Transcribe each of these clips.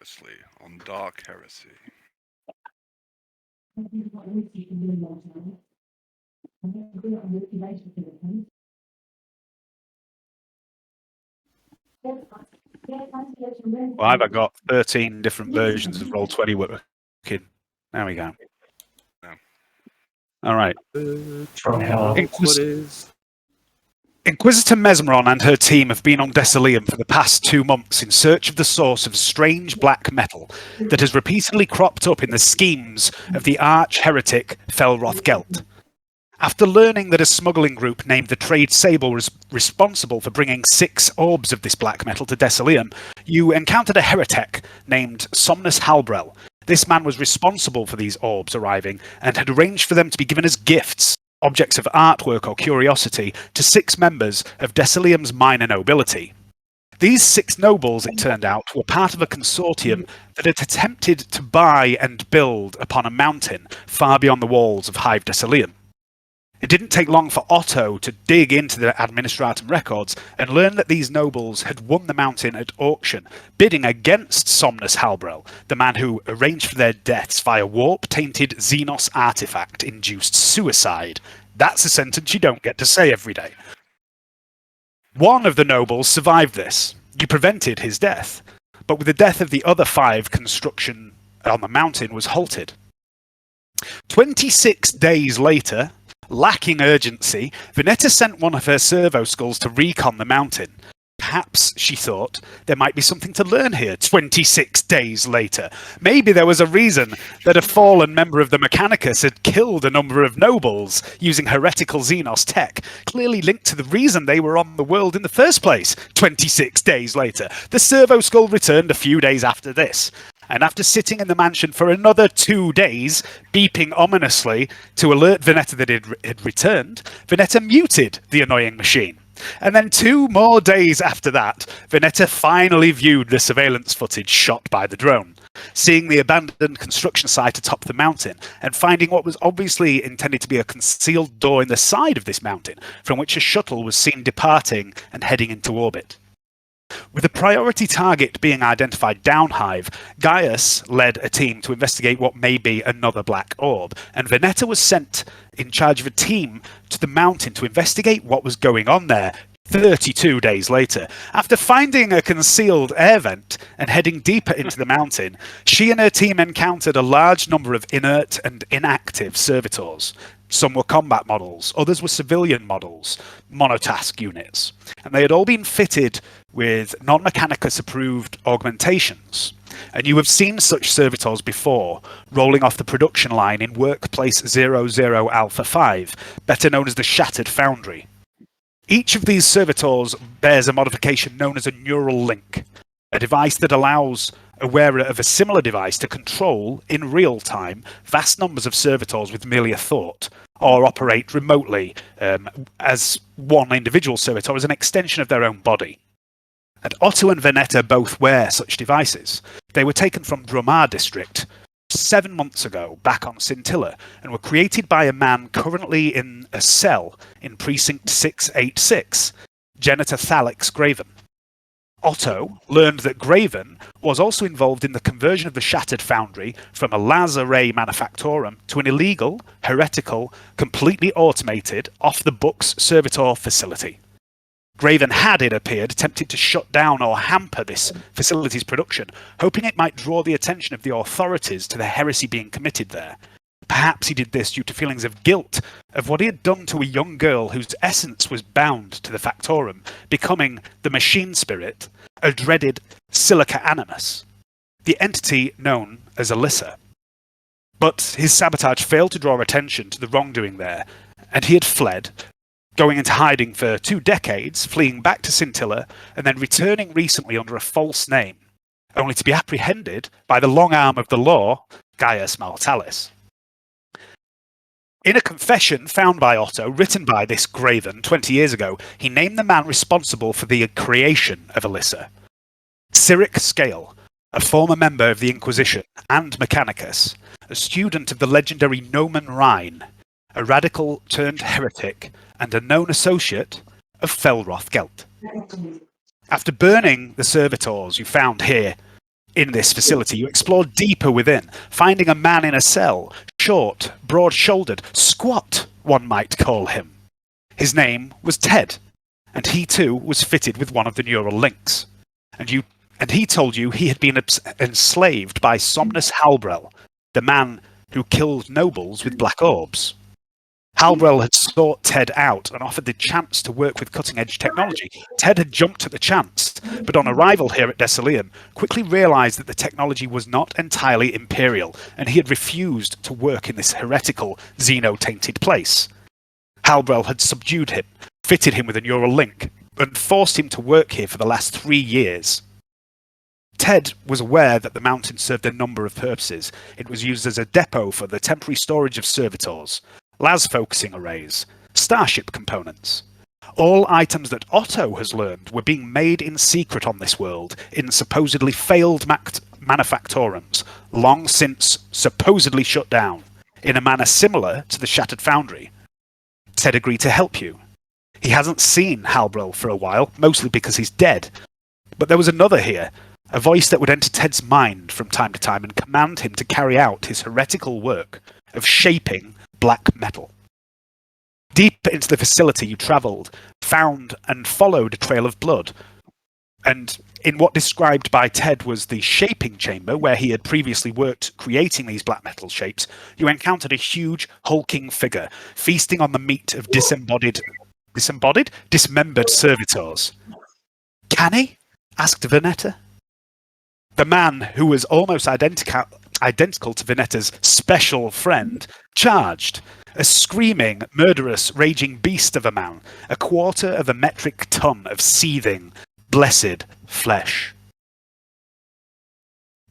previously on Dark Heresy. Well, I've got 13 different versions of Roll20 working. There we go. Yeah. All right. Is Inquisitor Mesmeron and her team have been on Desalium for the past 2 months in search of the source of strange black metal that has repeatedly cropped up in the schemes of the arch-heretic Felroth Gelt. After learning that a smuggling group named the Trade Sable was responsible for bringing 6 orbs of this black metal to Desalium, you encountered a heretic named Somnus Halbrel. This man was responsible for these orbs arriving and had arranged for them to be given as gifts, objects of artwork or curiosity, to 6 members of Desalium's minor nobility. These 6 nobles, it turned out, were part of a consortium that had attempted to buy and build upon a mountain far beyond the walls of Hive Desalium. It didn't take long for Otto to dig into the Administratum records and learn that these nobles had won the mountain at auction, bidding against Somnus Halbrel, the man who arranged for their deaths via warp-tainted Xenos artifact-induced suicide. That's a sentence you don't get to say every day. One of the nobles survived this. You prevented his death. But with the death of the other 5, construction on the mountain was halted. 26 days later, lacking urgency, Vernetta sent one of her servo skulls to recon the mountain. Perhaps, she thought, there might be something to learn here 26 days later. Maybe there was a reason that a fallen member of the Mechanicus had killed a number of nobles using heretical Xenos tech, clearly linked to the reason they were on the world in the first place 26 days later. The servo skull returned a few days after this. And after sitting in the mansion for another 2 days, beeping ominously to alert Vernetta that it had returned, Vernetta muted the annoying machine. And then 2 more days after that, Vernetta finally viewed the surveillance footage shot by the drone, seeing the abandoned construction site atop the mountain and finding what was obviously intended to be a concealed door in the side of this mountain, from which a shuttle was seen departing and heading into orbit. With the priority target being identified downhive, Gaius led a team to investigate what may be another black orb, and Vernetta was sent in charge of a team to the mountain to investigate what was going on there 32 days later. After finding a concealed air vent and heading deeper into the mountain, she and her team encountered a large number of inert and inactive servitors. Some were combat models, others were civilian models, monotask units, and they had all been fitted with non-Mechanicus approved augmentations. And you have seen such servitors before, rolling off the production line in Workplace 00 Alpha 5, better known as the Shattered Foundry. Each of these servitors bears a modification known as a neural link, a device that allows a wearer of a similar device to control, in real time, vast numbers of servitors with merely a thought, or operate remotely as one individual servitor as an extension of their own body. And Otto and Vernetta both wear such devices. They were taken from Dromar District 7 months ago, back on Scintilla, and were created by a man currently in a cell in Precinct 686, Janitor Thalix Graven. Otto learned that Graven was also involved in the conversion of the Shattered Foundry from a Lazare Manufactorum to an illegal, heretical, completely automated, off-the-books servitor facility. Graven had, it appeared, attempted to shut down or hamper this facility's production, hoping it might draw the attention of the authorities to the heresy being committed there. Perhaps he did this due to feelings of guilt of what he had done to a young girl whose essence was bound to the Factorum, becoming the machine spirit, a dreaded Silica Animus, the entity known as Alyssa. But his sabotage failed to draw attention to the wrongdoing there, and he had fled, going into hiding for 2 decades, fleeing back to Scintilla, and then returning recently under a false name, only to be apprehended by the long arm of the law, Gaius Maltalis. In a confession found by Otto, written by this Graven 20 years ago, he named the man responsible for the creation of Alyssa. Cyric Scale, a former member of the Inquisition and Mechanicus, a student of the legendary Nomen Rhine, a radical turned heretic, and a known associate of Felroth Gelt. After burning the servitors you found here In this facility, you explore deeper within, finding a man in a cell, short, broad-shouldered, squat, one might call him. His name was Ted, and he too was fitted with one of the neural links. And he told you he had been enslaved by Somnus Halbrel, the man who killed nobles with black orbs. Halbrel had sought Ted out and offered the chance to work with cutting-edge technology. Ted had jumped at the chance, but on arrival here at Decilium, quickly realised that the technology was not entirely imperial, and he had refused to work in this heretical, xeno-tainted place. Halbrel had subdued him, fitted him with a neural link, and forced him to work here for the last 3 years. Ted was aware that the mountain served a number of purposes. It was used as a depot for the temporary storage of servitors, las-focusing arrays, starship components. All items that Otto has learned were being made in secret on this world in supposedly failed manufactorums, long since supposedly shut down, in a manner similar to the Shattered Foundry. Ted agreed to help you. He hasn't seen Halbrel for a while, mostly because he's dead. But there was another here, a voice that would enter Ted's mind from time to time and command him to carry out his heretical work of shaping black metal. Deep into the facility you travelled, found and followed a trail of blood, and in what described by Ted was the shaping chamber where he had previously worked creating these black metal shapes, you encountered a huge, hulking figure feasting on the meat of dismembered servitors. Can he? Asked Vernetta. The man, who was almost identical to Vernetta's special friend, charged, a screaming, murderous, raging beast of a man, 1/4 of a metric ton of seething, blessed flesh.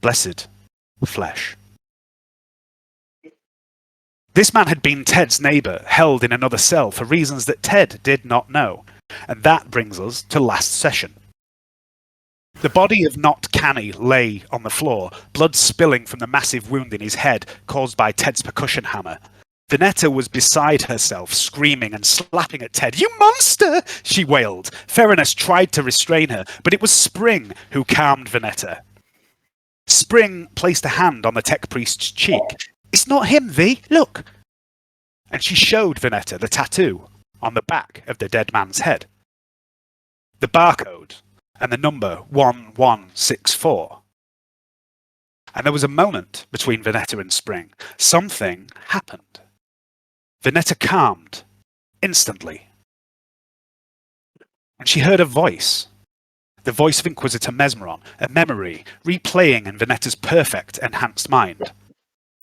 Blessed flesh. This man had been Ted's neighbour, held in another cell for reasons that Ted did not know, and that brings us to last session. The body of Not Canny lay on the floor, blood spilling from the massive wound in his head caused by Ted's percussion hammer. Vernetta was beside herself, screaming and slapping at Ted. "You monster!" she wailed. Theranos tried to restrain her, but it was Spring who calmed Vernetta. Spring placed a hand on the tech priest's cheek. "It's not him, V. Look!" And she showed Vernetta the tattoo on the back of the dead man's head. The barcode and the number 1164. And there was a moment between Vernetta and Spring. Something happened. Vernetta calmed, instantly. And she heard a voice. The voice of Inquisitor Mesmeron, a memory, replaying in Vernetta's perfect, enhanced mind.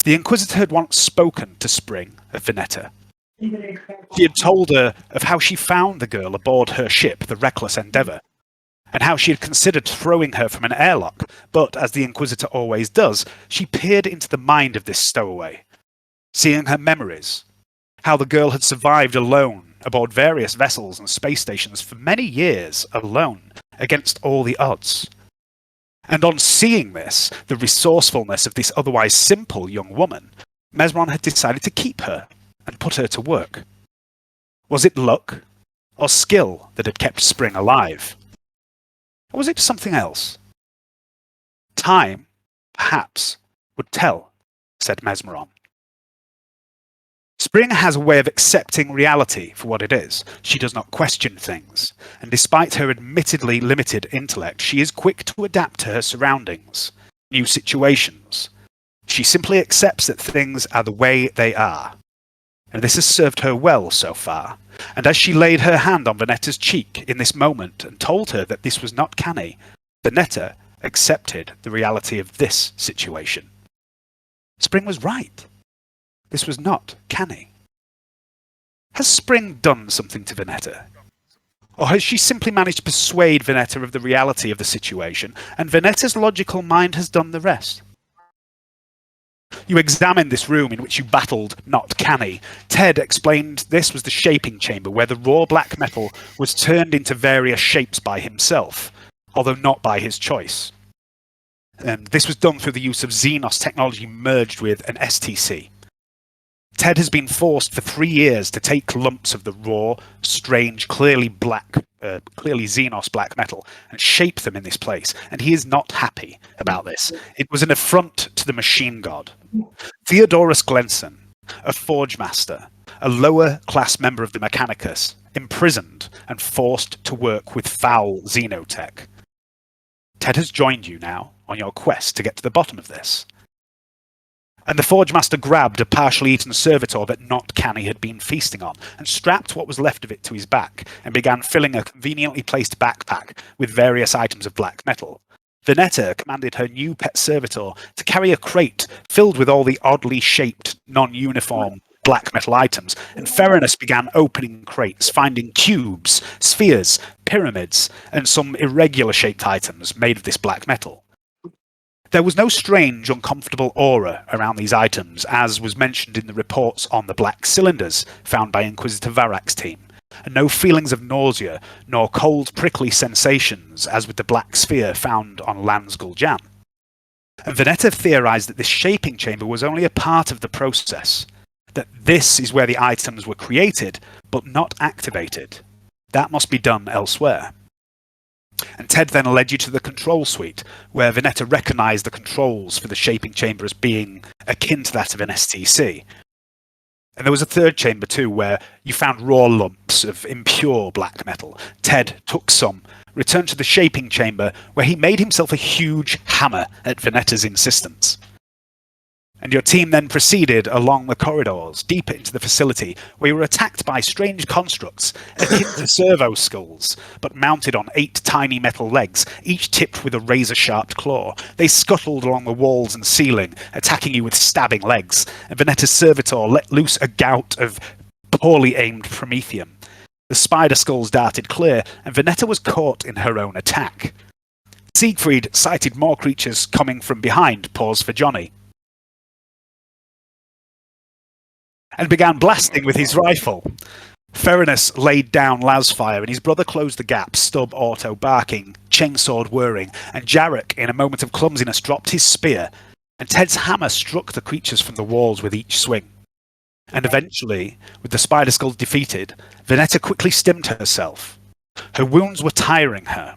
The Inquisitor had once spoken to Spring of Vernetta. He had told her of how she found the girl aboard her ship, the Reckless Endeavour, and how she had considered throwing her from an airlock, but, as the Inquisitor always does, she peered into the mind of this stowaway, seeing her memories, how the girl had survived alone aboard various vessels and space stations for many years alone, against all the odds. And on seeing this, the resourcefulness of this otherwise simple young woman, Mesmeron had decided to keep her and put her to work. Was it luck or skill that had kept Spring alive? Or was it something else? Time, perhaps, would tell, said Mesmeron. Spring has a way of accepting reality for what it is. She does not question things, and despite her admittedly limited intellect, she is quick to adapt to her surroundings, new situations. She simply accepts that things are the way they are. And this has served her well so far. And as she laid her hand on Vernetta's cheek in this moment and told her that this was not canny, Vernetta accepted the reality of this situation. Spring was right. This was not canny. Has Spring done something to Vernetta? Or has she simply managed to persuade Vernetta of the reality of the situation, and Vernetta's logical mind has done the rest? You examined this room in which you battled Not Canny. Ted explained this was the shaping chamber where the raw black metal was turned into various shapes by himself, although not by his choice. This was done through the use of Xenos technology merged with an STC. Ted has been forced for 3 years to take lumps of the raw, strange, clearly black clearly Xenos black metal, and shape them in this place. And he is not happy about this. It was an affront to the machine god. Theodorus Glenson, a forge master, a lower class member of the Mechanicus, imprisoned and forced to work with foul xenotech. Ted has joined you now on your quest to get to the bottom of this. And the Forge Master grabbed a partially eaten servitor that Not Canny had been feasting on, and strapped what was left of it to his back, and began filling a conveniently placed backpack with various items of black metal. Vernetta commanded her new pet servitor to carry a crate filled with all the oddly shaped, non-uniform black metal items, and Ferinus began opening crates, finding cubes, spheres, pyramids, and some irregular-shaped items made of this black metal. There was no strange, uncomfortable aura around these items, as was mentioned in the reports on the black cylinders found by Inquisitor Varak's team, and no feelings of nausea, nor cold, prickly sensations, as with the black sphere found on Lansgull Jan. And Vernetta theorized that this shaping chamber was only a part of the process, that this is where the items were created, but not activated. That must be done elsewhere. And Ted then led you to the control suite, where Vernetta recognized the controls for the shaping chamber as being akin to that of an STC. And there was a third chamber too, where you found raw lumps of impure black metal. Ted took some, returned to the shaping chamber, where he made himself a huge hammer at Vernetta's insistence. And your team then proceeded along the corridors, deeper into the facility, where you were attacked by strange constructs, akin to servo skulls, but mounted on 8 tiny metal legs, each tipped with a razor-sharp claw. They scuttled along the walls and ceiling, attacking you with stabbing legs, and Vernetta's servitor let loose a gout of poorly aimed promethium. The spider skulls darted clear, and Vernetta was caught in her own attack. Siegfried sighted more creatures coming from behind, paused for Johnny, and began blasting with his rifle. Ferinus laid down Lasfire, and his brother closed the gap, stub auto barking, chainsword whirring, and Jarek, in a moment of clumsiness, dropped his spear, and Ted's hammer struck the creatures from the walls with each swing. And eventually, with the spider skulls defeated, Vernetta quickly stimmed herself. Her wounds were tiring her.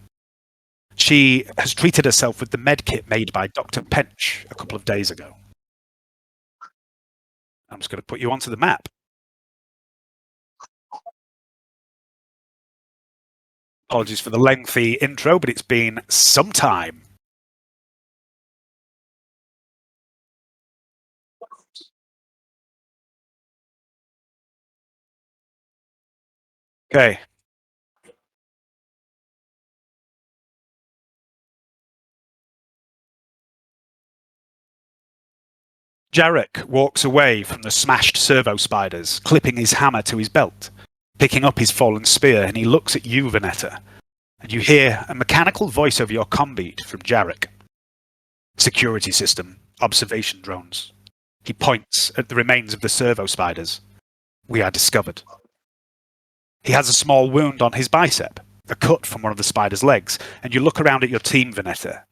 She has treated herself with the medkit made by Dr. Pench a couple of days ago. I'm just going to put you onto the map. Apologies for the lengthy intro, but it's been some time. Okay. Jarek walks away from the smashed servo spiders, clipping his hammer to his belt, picking up his fallen spear, and he looks at you, Vernetta, and you hear a mechanical voice over your comm from Jarek. Security system, observation drones. He points at the remains of the servo spiders. We are discovered. He has a small wound on his bicep, a cut from one of the spider's legs, and you look around at your team, Vernetta.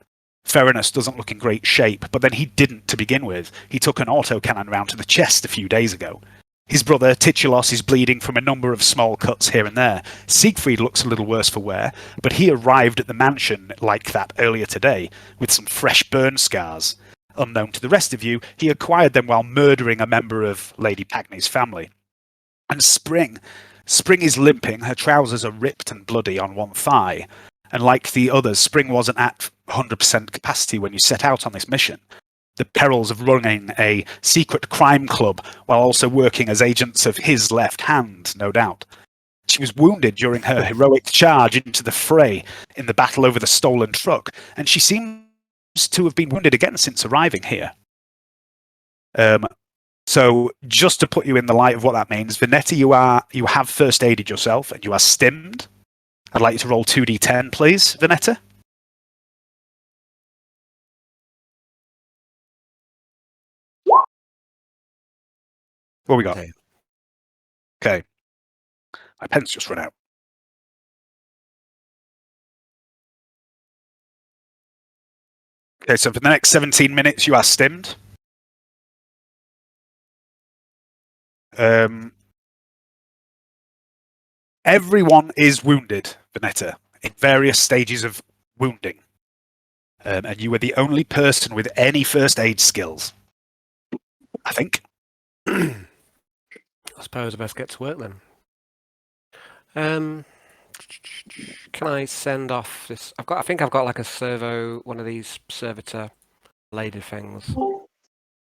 Ferinus doesn't look in great shape, but then he didn't to begin with. He took an autocannon round to the chest a few days ago. His brother, Titulos, is bleeding from a number of small cuts here and there. Siegfried looks a little worse for wear, but he arrived at the mansion like that earlier today, with some fresh burn scars. Unknown to the rest of you, he acquired them while murdering a member of Lady Pagny's family. And Spring is limping, her trousers are ripped and bloody on one thigh. And like the others, Spring wasn't at 100% capacity when you set out on this mission. The perils of running a secret crime club while also working as agents of his left hand, no doubt. She was wounded during her heroic charge into the fray in the battle over the stolen truck, and she seems to have been wounded again since arriving here. So just to put you in the light of what that means, Vernetta, you have first aided yourself and you are stimmed. I'd like you to roll 2d10, please, Vernetta. What we got? Okay. My pen's just run out. Okay, so for the next 17 minutes, you are stimmed. Everyone is wounded. Vernetta, in various stages of wounding. And you were the only person with any first aid skills, I think. I suppose I best get to work then. Can I send off this? I think I've got like a servo, one of these servitor lady things.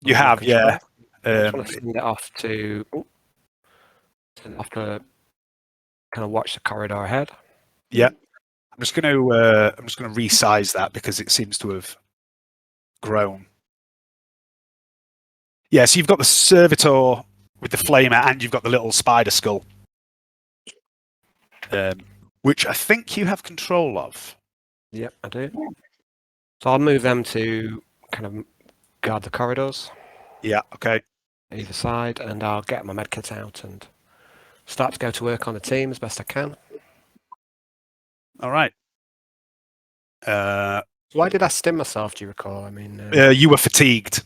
You have, yeah. I just want to send it off to kind of watch the corridor ahead. Yeah. I'm just going to resize that because it seems to have grown. Yeah, so you've got the servitor with the flamer, and you've got the little spider skull, which I think you have control of. Yep, I do. So I'll move them to kind of guard the corridors. Yeah. Okay. Either side, and I'll get my medkit out and start to go to work on the team as best I can. All right. Why did I stim myself, do you recall? I mean... you were fatigued.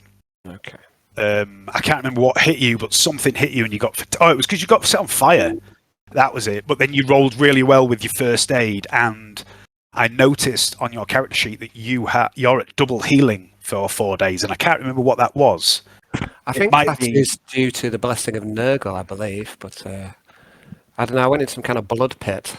Okay. I can't remember what hit you, but something hit you and you got... it was because you got set on fire. That was it. But then you rolled really well with your first aid, and I noticed on your character sheet that you're at double healing for 4 days, and I can't remember what that was. I think that is due to the blessing of Nurgle, I believe, but I don't know, I went in some kind of blood pit.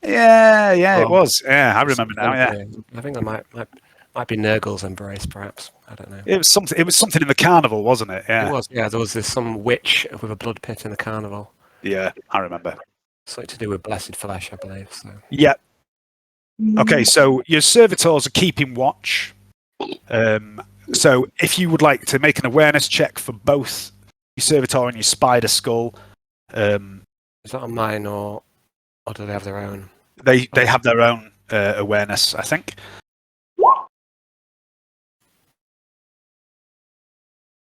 Yeah, it was. Yeah, I remember now. Yeah, I think that might be Nurgle's embrace, perhaps. I don't know. It was something in the carnival, wasn't it? Yeah, it was. Yeah, there was some witch with a blood pit in the carnival. Yeah, I remember. Something to do with blessed flesh, I believe. So. Yeah. Okay, so your servitors are keeping watch. So if you would like to make an awareness check for both your servitor and your spider skull, is that on mine or do they have their own? They have their own awareness, I think.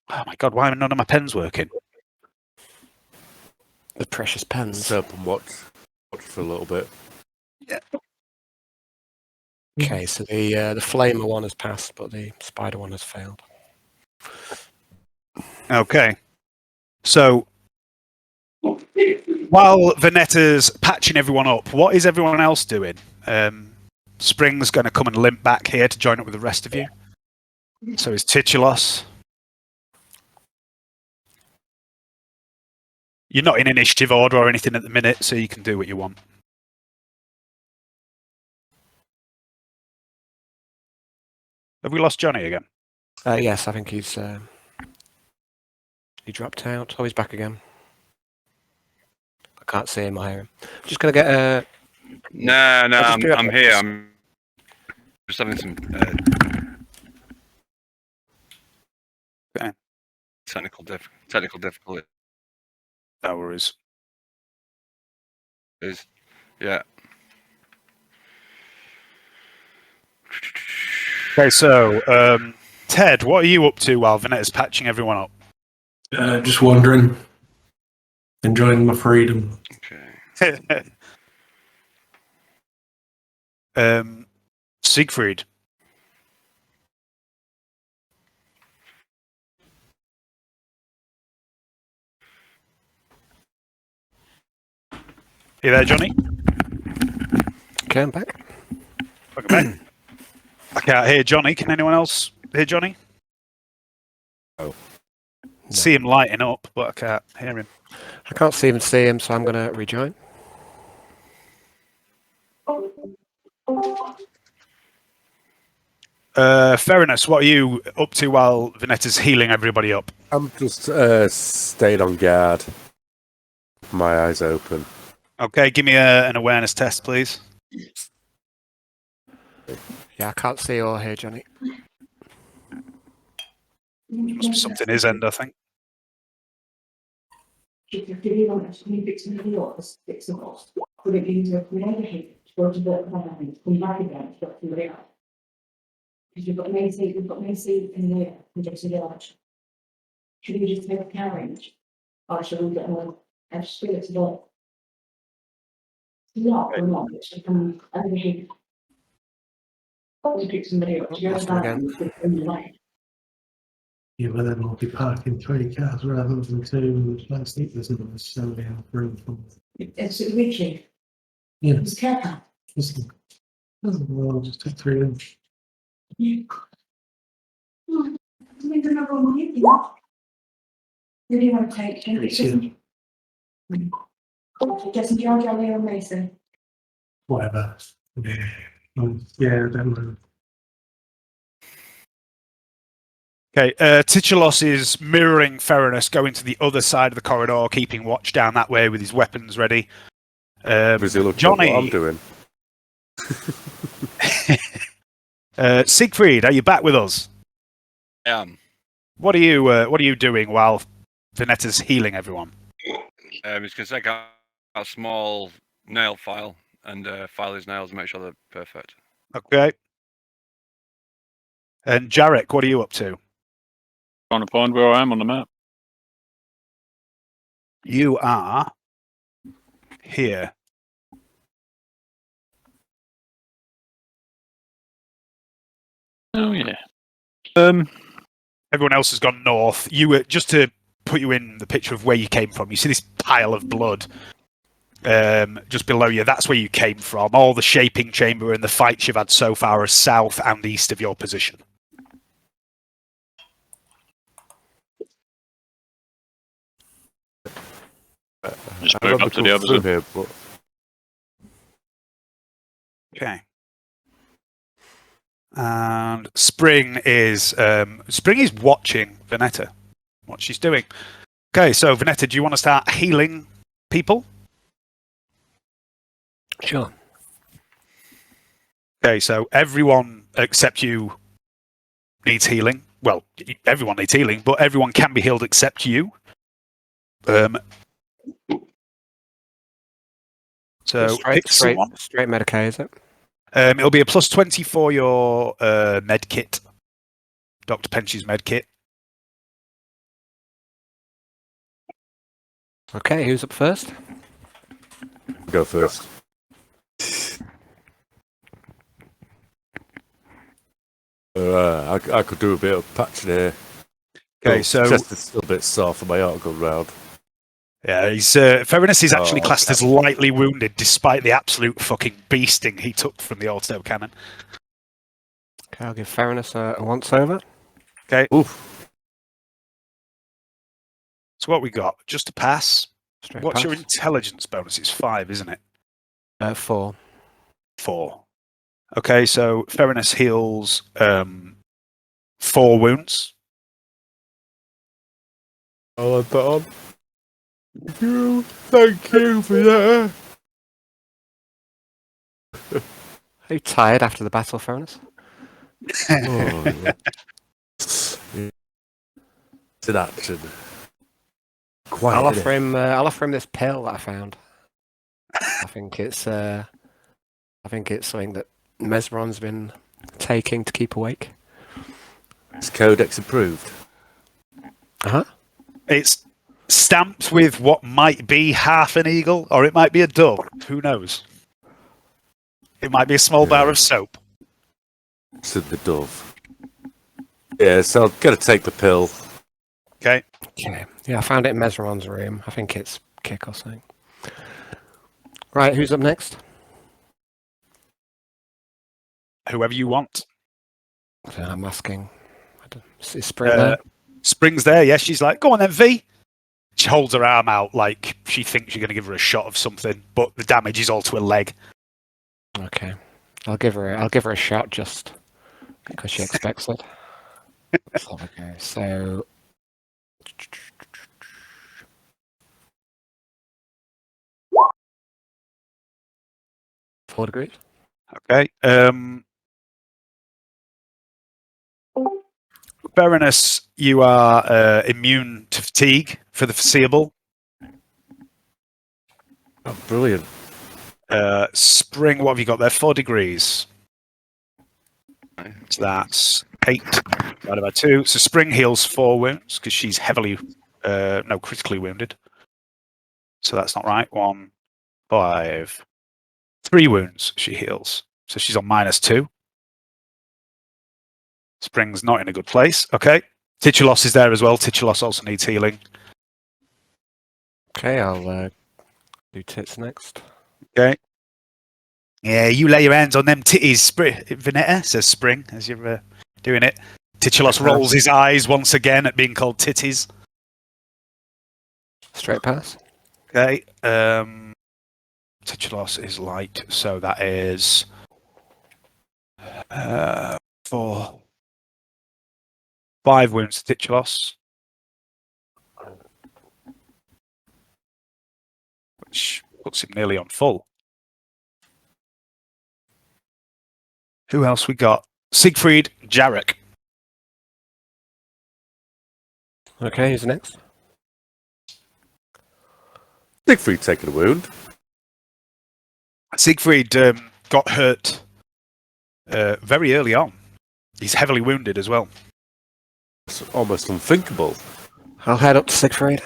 Oh my god, why are none of my pens working? The precious pens. Sit up and watch for a little bit. Yeah. Okay, so the flamer one has passed, but the spider one has failed. Okay. So while Vernetta's patching everyone up, what is everyone else doing? Spring's going to come and limp back here to join up with the rest of you. So is Titulos. You're not in initiative order or anything at the minute, so you can do what you want. Have we lost Johnny again? Yes, I think he dropped out. Oh, he's back again. I can't see him or hear him. I'm just going to get a... No, I'm here. I'm just having some technical difficulty. No worries. Yeah. Okay, so Ted, what are you up to while Vernetta's patching everyone up? Just wandering, enjoying my freedom. Okay. Siegfried. You there, Johnny? Okay, I'm back. Welcome back. I can't hear Johnny. Can anyone else hear Johnny? Oh. No. See him lighting up, but I can't hear him. I can't even see him, so I'm going to rejoin. Fairness, what are you up to while Venetta's healing everybody up? I'm just staying on guard. My eyes open. Okay, give me an awareness test, please. Yeah, I can't see or hear Johnny. Must be something his end, I think. Because you've got no seat in the large. Should we just take a carriage? Or should we get more and spill it to the not or not, it should come overheat. Pick somebody up. Lost him again. Yeah, but then I'll be parking 3 cars rather than 2, and I think there's not necessarily enough room for It's Richie. Yeah. Just care. Listen. I'll just take 3 of them. I think another one here, yeah. Who do you want to take? It's here. Jason George, or Mason? Whatever. Yeah. Yeah, then. Okay, Titulos is mirroring Theranos, going to the other side of the corridor, keeping watch down that way with his weapons ready. Busy looking Johnny, at what I'm doing. Siegfried, are you back with us? I am. What are you doing while Vernetta's healing everyone? It's going to take out a small nail file and file his nails and make sure they're perfect. Okay. And Jarek, what are you up to? Trying to find where I am on the map. You are here. Oh yeah. Everyone else has gone north. You were just to put you in the picture of where you came from. You see this pile of blood just below you. That's where you came from. All the shaping chamber and the fights you've had so far are south and east of your position. Just I'd move rather up to come the other through side. here, but Okay. And Spring is watching Vernetta, what she's doing. Okay, so Vernetta, do you want to start healing people? Sure. Okay, so everyone except you needs healing. Well, everyone needs healing, but everyone can be healed except you. So pick someone. Straight Medicaid, is it? It'll be a plus 20 for your med kit, Dr. Pench's med kit. Okay, who's up first? go first. I could do a bit of patching here. Okay, Oh, so chest is still a bit sore for my autogun round. yeah, he's Theranos is actually Oh, classed as lightly wounded, despite the absolute fucking beasting he took from the auto cannon. Okay, I'll give Theranos a once over. Okay, Oof. so what we got? Just a pass. Straight What's your pass. intelligence bonus? It's 5, isn't it? 4. 4. Okay, so Theranos heals 4 wounds. I'll add that on. Thank you for that. Are you tired after the battle, Theranos? Oh, it's in action. Quite. I'll offer him. I'll offer him this pill that I found. I think it's something that Mesron's been taking to keep awake. Is Codex improved? It's stamped with what might be half an eagle, or it might be a dove. Who knows? It might be a small bar of soap. Said the dove. Yeah, so I'm gonna take the pill. Okay. Okay. Yeah, I found it in Mesron's room. I think it's Kick or something. Right, who's up next? Whoever you want. I'm asking. Is Spring there? Spring's there, yes. She's like, go on then, V. She holds her arm out like she thinks you're going to give her a shot of something, but the damage is all to her leg. Okay. I'll give her a shot just because she expects it. Let's have a go. So 4 degrees. Okay. Theranos, you are immune to fatigue for the foreseeable. Oh, brilliant. Spring, what have you got there? 4 degrees. So that's 8 divided by 2. So Spring heals 4 wounds because she's heavily, critically wounded. So that's not right. 1, 5, 3 wounds she heals. So she's on -2. Spring's not in a good place. Okay. Titulos is there as well. Titulos also needs healing. Okay, I'll do tits next. Okay. Yeah, you lay your hands on them titties, Vernetta, says Spring, as you're doing it. Titulos rolls his eyes once again at being called titties. Straight pass. Okay. Titulos is light, so that is 4, 5 wounds to Titulos. Which puts him nearly on full. Who else we got? Siegfried, Jarek. Okay, who's next? Siegfried taking a wound. Siegfried got hurt very early on. He's heavily wounded as well. It's almost unthinkable. I'll head up to Siegfried.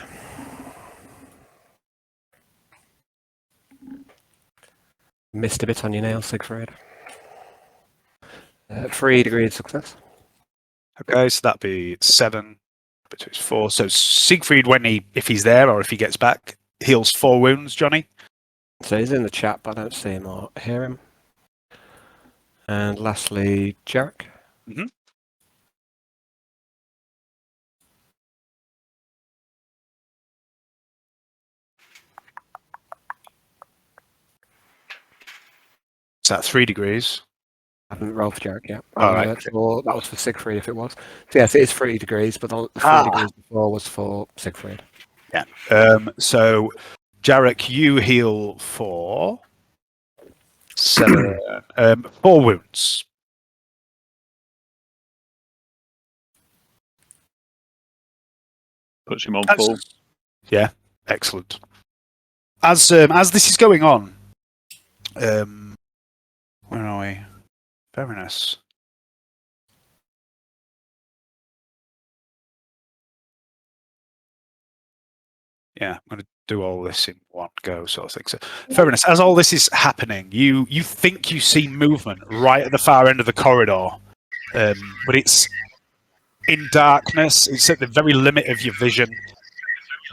Missed a bit on your nail, Siegfried. 3 degrees success. Okay, so that'd be 7, but it's 4. So Siegfried, if he's there or if he gets back, heals 4 wounds, Johnny. So he's in the chat, but I don't see him or hear him. And lastly, Jarek. Mm-hmm. So that's 3 degrees. I haven't rolled for Jarek yet. All right. That was for Siegfried if it was. So yes, it is 3 degrees, but the 3 degrees before was for Siegfried. Yeah. So Jarek, you heal for 7, 4 wounds. Puts him on full. Yeah, excellent. As this is going on, where are we? Fairness. Yeah, I'm going to do all this in one go, sort of thing. So, Fairness, as all this is happening, you think you see movement right at the far end of the corridor, but it's in darkness. It's at the very limit of your vision,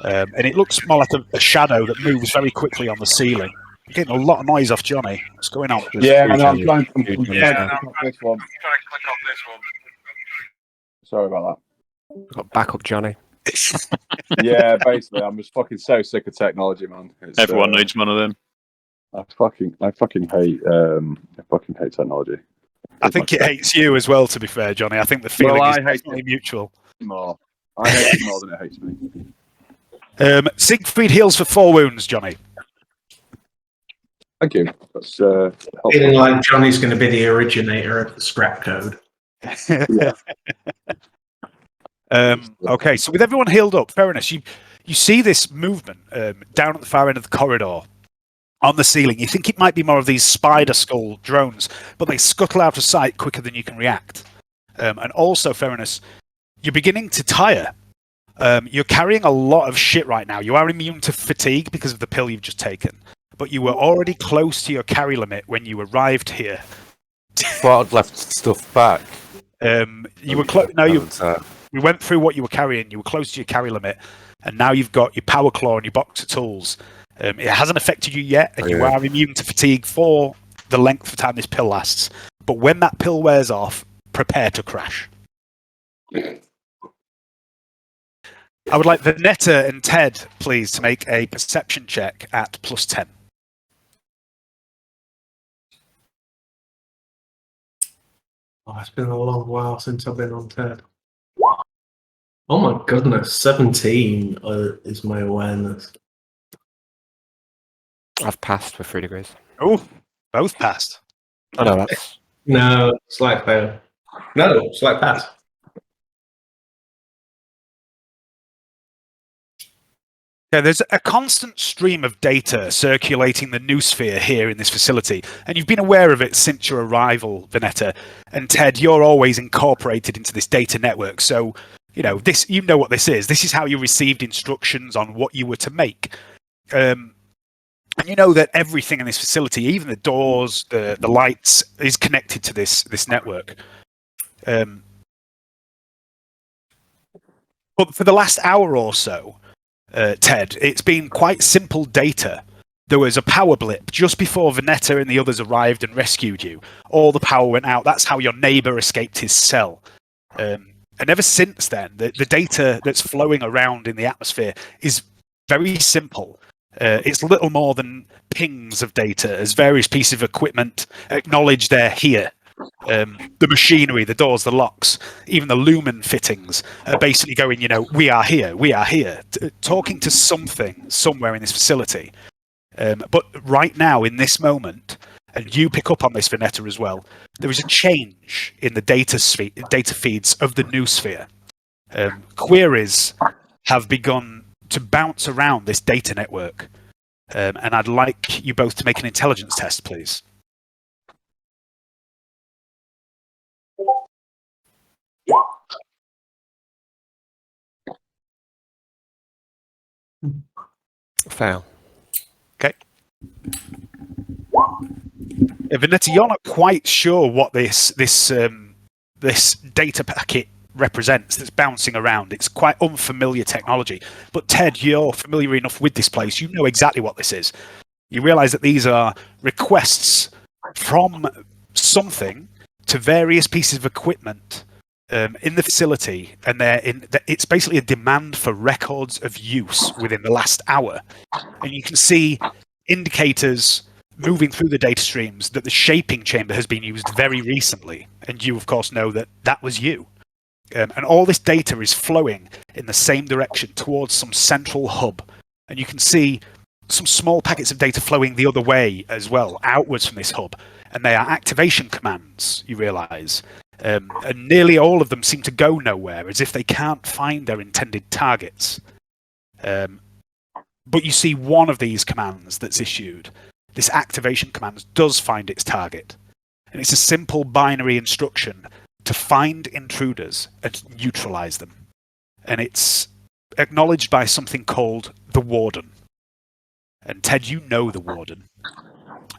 and it looks more like a shadow that moves very quickly on the ceiling. I'm getting a lot of noise off Johnny. What's going on? Yeah, I know. I'm trying to Yeah, click on this one. click on this one. Sorry about Got backup Johnny. that. Yeah, basically, I'm just fucking so sick of technology, man. It's, Everyone needs one of them. I fucking hate technology. I think it hates you as well, to be fair, Johnny. I think the feeling is definitely mutual. More. I hate it more than it hates me. Siegfried heals for 4 wounds, Johnny. Thank you. That's helpful. Feeling like Johnny's going to be the originator of the scrap code. Yeah. Okay, so with everyone healed up, fair enough. You see this movement down at the far end of the corridor on the ceiling. You think it might be more of these spider skull drones, but they scuttle out of sight quicker than you can react. And also, fairness, you're beginning to tire. You're carrying a lot of shit right now. You are immune to fatigue because of the pill you've just taken, but you were already close to your carry limit when you arrived here. Thought I'd left stuff back. You were close. No, we went through what you were carrying. You were close to your carry limit, and now you've got your power claw and your box of tools. It hasn't affected you yet, and you are immune to fatigue for the length of time this pill lasts. But when that pill wears off, prepare to crash. I would like Vernetta and Ted, please, to make a perception check at +10. Oh, it's been a long while since I've been on TED. Oh my goodness, 17 is my awareness. I've passed with 3 degrees. Oh, both passed. Oh no, that's No, slight fail. No, slight pass. Yeah, there's a constant stream of data circulating the noosphere here in this facility, and you've been aware of it since your arrival, Vernetta. And Ted, you're always incorporated into this data network, so you know what this is. This is how you received instructions on what you were to make. And you know that everything in this facility, even the doors, the lights, is connected to this network. But for the last hour or so, Ted, it's been quite simple data. there was a power blip just before Vernetta and the others arrived and rescued you. All the power went out. That's how your neighbour escaped his cell. And ever since then, the data that's flowing around in the atmosphere is very simple. It's little more than pings of data as various pieces of equipment acknowledge they're here. The machinery, the doors, the locks, even the lumen fittings are basically going, we are here, talking to something somewhere in this facility. But right now, in this moment, and you pick up on this, Vernetta, as well, there is a change in the data feeds of the new sphere. Queries have begun to bounce around this data network. And I'd like you both to make an intelligence test, please. Fail. Okay. Vernetta, you're not quite sure what this data packet represents that's bouncing around. It's quite unfamiliar technology. But Ted, you're familiar enough with this place. You know exactly what this is. You realise that these are requests from something to various pieces of equipment in the facility, and it's basically a demand for records of use within the last hour. And you can see indicators moving through the data streams that the shaping chamber has been used very recently. And you, of course, know that that was you. And all this data is flowing in the same direction towards some central hub. And you can see some small packets of data flowing the other way as well, outwards from this hub. And they are activation commands, you realise. And nearly all of them seem to go nowhere, as if they can't find their intended targets. But you see one of these commands that's issued. This activation command does find its target. And it's a simple binary instruction to find intruders and neutralise them. And it's acknowledged by something called the Warden. And Ted, you know the Warden.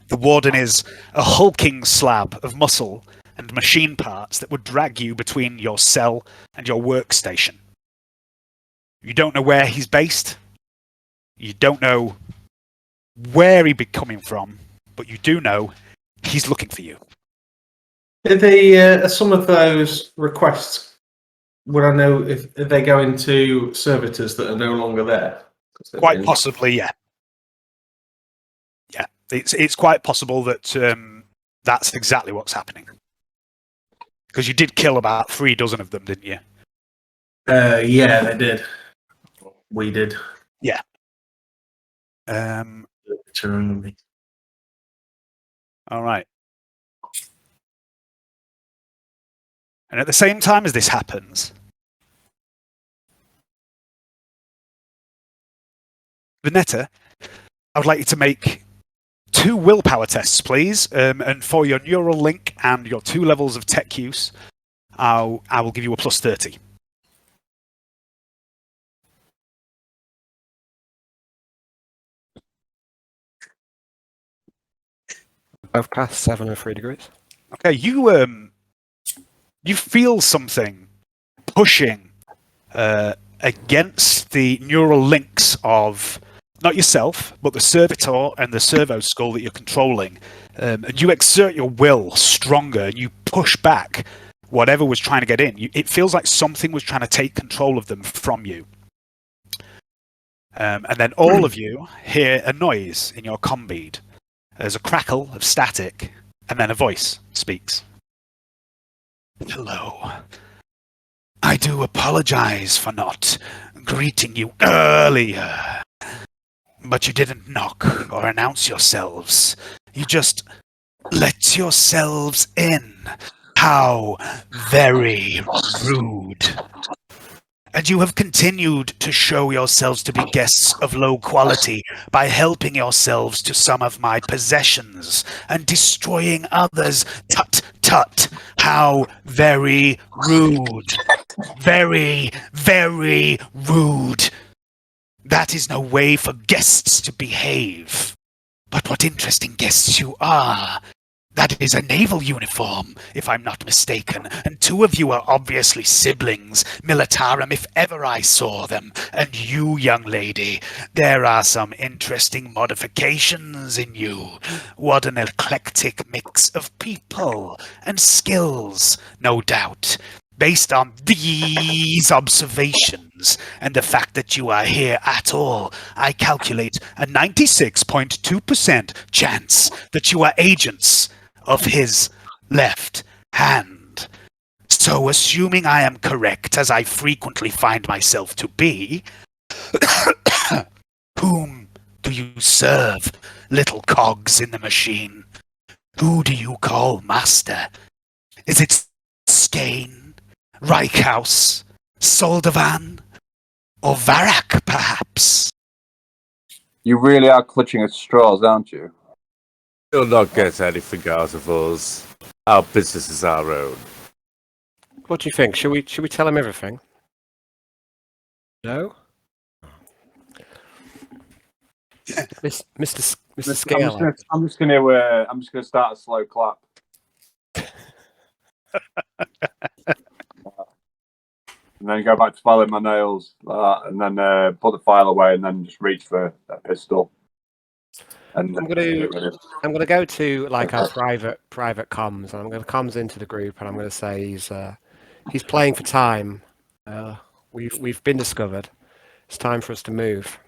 The Warden is a hulking slab of muscle and machine parts that would drag you between your cell and your workstation. You don't know where he's based. You don't know where he'd be coming from, but you do know he's looking for you. Are some of those requests, would I know if they go into servitors that are no longer there? Quite possibly, yeah. Yeah, it's quite possible that that's exactly what's happening. Because you did kill about 3 dozen of them, didn't you? Yeah, they did. We did. Yeah. All right. And at the same time as this happens, Vernetta, I would like you to make 2 willpower tests, please. And for your neural link and your 2 levels of tech use, I will give you a plus 30. Both past 7 and 3 degrees. Okay, you feel something pushing against the neural links of not yourself, but the servitor and the servo skull that you're controlling. And you exert your will stronger, and you push back whatever was trying to get in. It feels like something was trying to take control of them from you. And then all of you hear a noise in your comm bead. There's a crackle of static, and then a voice speaks. Hello. I do apologize for not greeting you earlier. But you didn't knock or announce yourselves. You just let yourselves in. How very rude. And you have continued to show yourselves to be guests of low quality by helping yourselves to some of my possessions and destroying others. Tut, tut. How very rude. Very, very rude. That is no way for guests to behave. But what interesting guests you are. That is a naval uniform, if I'm not mistaken, and 2 of you are obviously siblings, militarum if ever I saw them. And you, young lady, there are some interesting modifications in you. What an eclectic mix of people and skills, no doubt. Based on these observations and the fact that you are here at all, I calculate a 96.2% chance that you are agents of his left hand. So, assuming I am correct, as I frequently find myself to be, whom do you serve, little cogs in the machine? Who do you call master? Is it Skane? Reichhaus, Soldovan, or Varak, perhaps? You really are clutching at straws, aren't you? You'll not get anything out of us. Our business is our own. What do you think? Should we tell him everything? No. Mr. Scale. I'm just gonna start a slow clap. And then go back to filing my nails, and then put the file away, and then just reach for a pistol. And I'm gonna go to like our private comms, and I'm gonna comms into the group, and I'm gonna say he's playing for time. We've been discovered. It's time for us to move.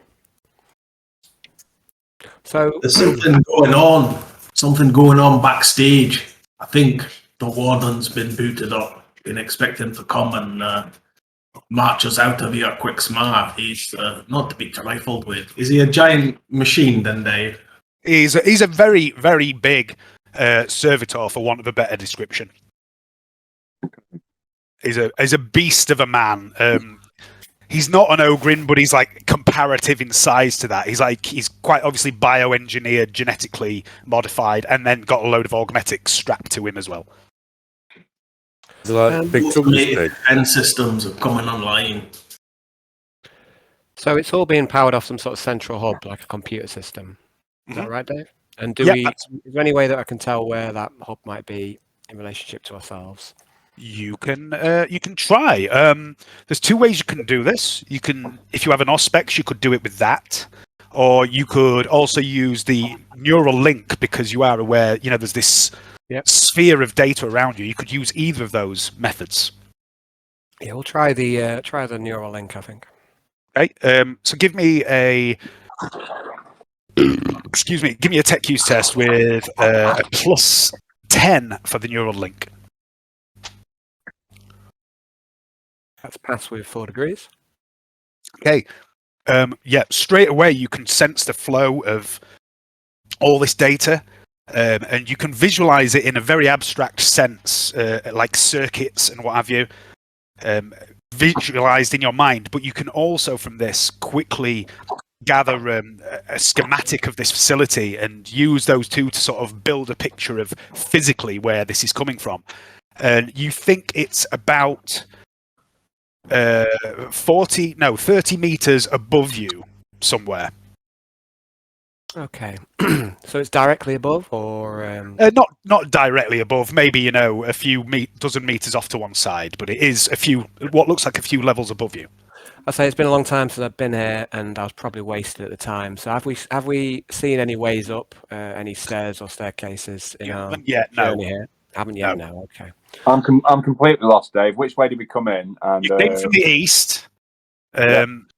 So There's something going on. Something going on backstage. I think the warden's been booted up. Been expecting to come and march us out of here quick smart. He's not to be trifled with. Is he a giant machine then, Dave? He's a very, very big servitor, for want of a better description. He's a beast of a man. He's not an ogrin, but he's like comparative in size to that. He's quite obviously bioengineered, genetically modified, and then got a load of augmetics strapped to him as well. It's like big Automated defense systems are coming online. So it's all being powered off some sort of central hub, like a computer system. Is that right, Dave? And is there any way that I can tell where that hub might be in relationship to ourselves? You can try. There's 2 ways you can do this. You can, if you have an Auspex, you could do it with that, or you could also use the neural link, because you are aware, there's this sphere of data around you. You could use either of those methods. Yeah, we'll try the neural link, I think. Okay. So give me a give me a tech use test with a plus 10 for the neural link. That's passed with 4 degrees. Okay. Straight away you can sense the flow of all this data, and you can visualize it in a very abstract sense, like circuits and what have you, visualized in your mind. But you can also, from this, quickly gather a schematic of this facility and use those 2 to sort of build a picture of physically where this is coming from. And you think it's about 30 meters above you somewhere. Okay. So it's directly above, or not directly above, maybe a few dozen meters off to one side, but it is what looks like a few levels above you. I say it's been a long time since I've been here, and I was probably wasted at the time. So have we seen any ways up, any stairs or staircases in our journey here? Haven't yet. No. Okay. I'm completely lost, Dave. Which way did we come in? And you came from the east.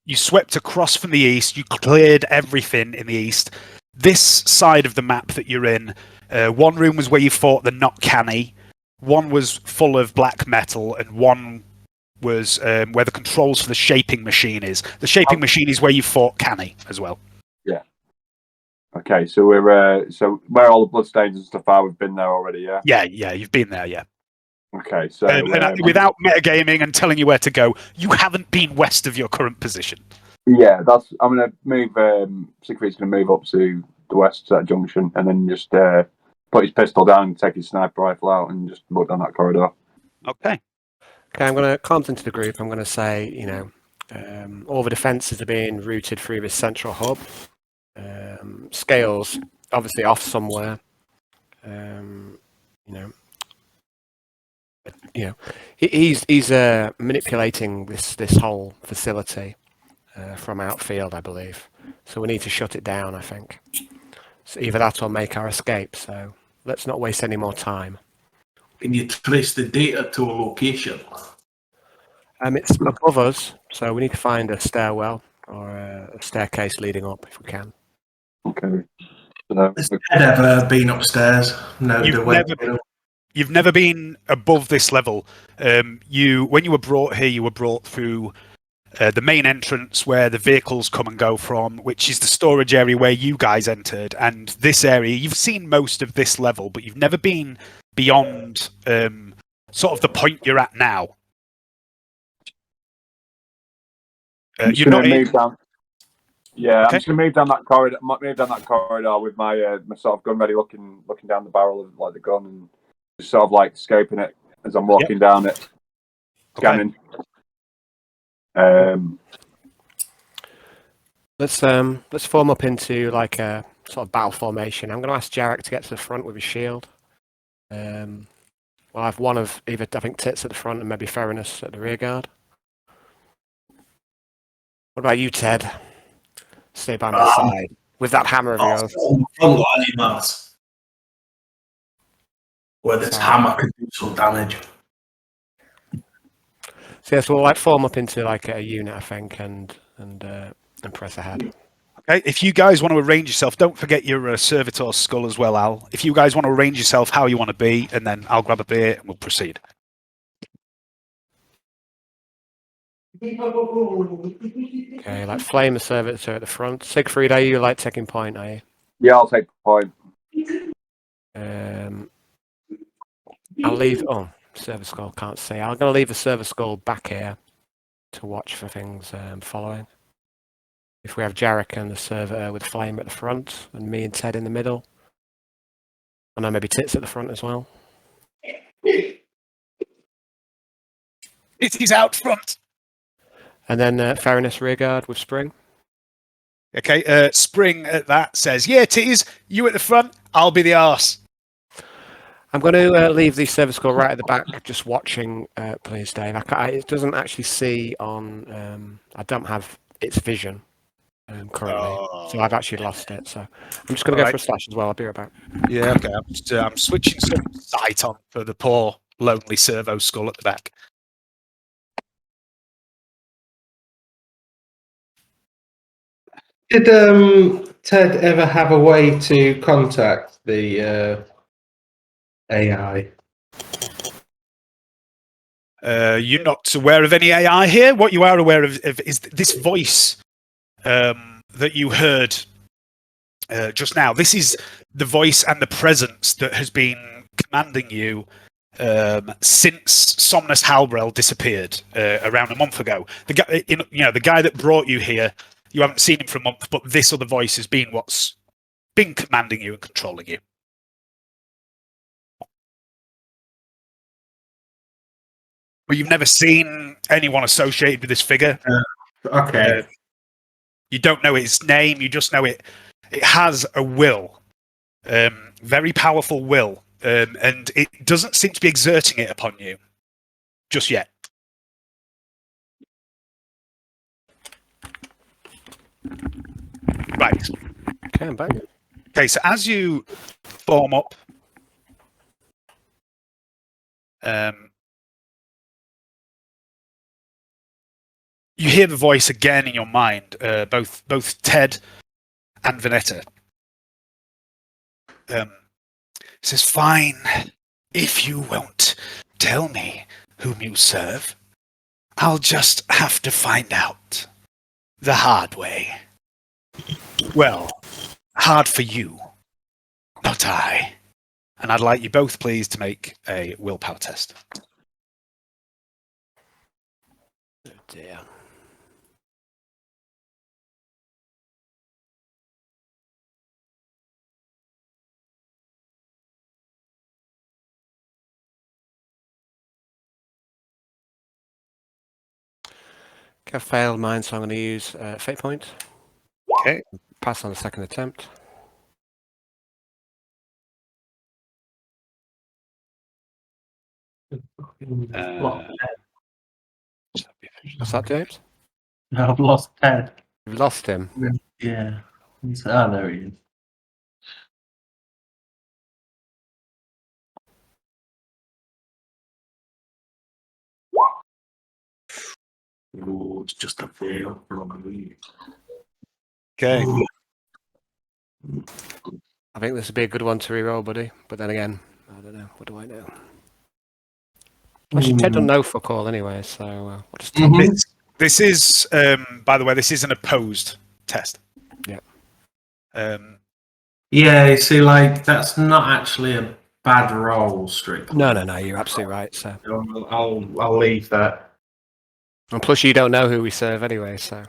You swept across from the east. You cleared everything in the east. This side of the map that you're in, one room was where you fought the Not Canny. One was full of black metal, and one was where the controls for the shaping machine is. The shaping machine is where you fought Canny as well. Yeah. Okay, so we're where all the bloodstains and stuff are, we've been there already, yeah? Yeah, you've been there, yeah. Okay, so without metagaming and telling you where to go, you haven't been west of your current position. Yeah, I'm gonna move. Siegfried's gonna move up to the west to that junction, and then just put his pistol down and take his sniper rifle out and just look down that corridor. Okay. Okay, I'm gonna comment into the group. I'm gonna say, all the defences are being routed through this central hub. Scales obviously off somewhere. he's manipulating this whole facility from outfield, I believe. So we need to shut it down, I think. So either that or make our escape. So let's not waste any more time. Can you trace the data to a location? It's above us, so we need to find a stairwell or a staircase leading up if we can. Okay. Has Ted ever been upstairs? No, You've never been above this level. When you were brought here, you were brought through the main entrance where the vehicles come and go from, which is the storage area where you guys entered. And this area, you've seen most of this level, but you've never been beyond sort of the point you're at now. You're not move down. Yeah, Okay. I'm just gonna move down that corridor. With my my sort of gun ready, looking down the barrel of like the gun, and just sort of like scoping it as I'm walking down it, scanning. Let's form up into like a sort of battle formation. I'm going to ask Jarek to get to the front with his shield. Well, I have one of either I think Tits at the front and maybe Ferinus at the rear guard. What about you, Ted? Stay by my side with that hammer of yours. Front line, lads. Where this hammer could do some damage. So yes, we'll like form up into like a unit, I think, and press ahead. Okay, if you guys want to arrange yourself, don't forget your servitor skull as well, Al. If you guys want to arrange yourself how you want to be, and then I'll grab a beer and we'll proceed. Okay, like flame the servitor at the front. Siegfried, are you like taking point? Are you? Yeah, I'll take point. I'll leave. Oh, server skull can't see. I'm going to leave the server skull back here to watch for things following. If we have Jarek and the server with flame at the front, and me and Ted in the middle, and then maybe Tits at the front as well. It is out front. And then Ferinus rearguard with Spring. Okay, Spring at that says, "Yeah, it is. You at the front. I'll be the arse." I'm going to leave the service skull right at the back, just watching, please, Dave. It doesn't actually see on. I don't have its vision currently, so I've actually lost it. So I'm just going to go for a slash as well. I'll be right back. Yeah, okay. I'm switching some sight on for the poor, lonely servo skull at the back. Did Ted ever have a way to contact the AI? You're not aware of any AI here. What you are aware of is this voice that you heard just now. This is the voice and the presence that has been commanding you since Somnus Halbrel disappeared around a month ago. The guy, the guy that brought you here. You haven't seen him for a month, but this other voice has been what's been commanding you and controlling you. But you've never seen anyone associated with this figure. Okay. You don't know its name. You just know it has a will, very powerful will, and it doesn't seem to be exerting it upon you just yet. Right. Okay, I'm back. Okay, so as you form up, you hear the voice again in your mind, both Ted and Vernetta. It says, "Fine, if you won't tell me whom you serve, I'll just have to find out the hard way. Well, hard for you, not I. And I'd like you both, please, to make a willpower test." Oh dear. Okay, I failed mine, so I'm going to use fate point. Okay. Pass on the second attempt. What's that, James? I've lost Ted. We've lost him. Yeah. There he is. Oh, it's just a fail from me. Okay. I think this would be a good one to reroll, buddy. But then again, I don't know. What do I know? Actually, Ted doesn't know fuck all anyway, so we'll just take it. This is, by the way, this is an opposed test. Yeah. Yeah, you see, like, that's not actually a bad roll, strictly. No, you're absolutely right. So, I'll leave that. and plus, you don't know who we serve anyway, so.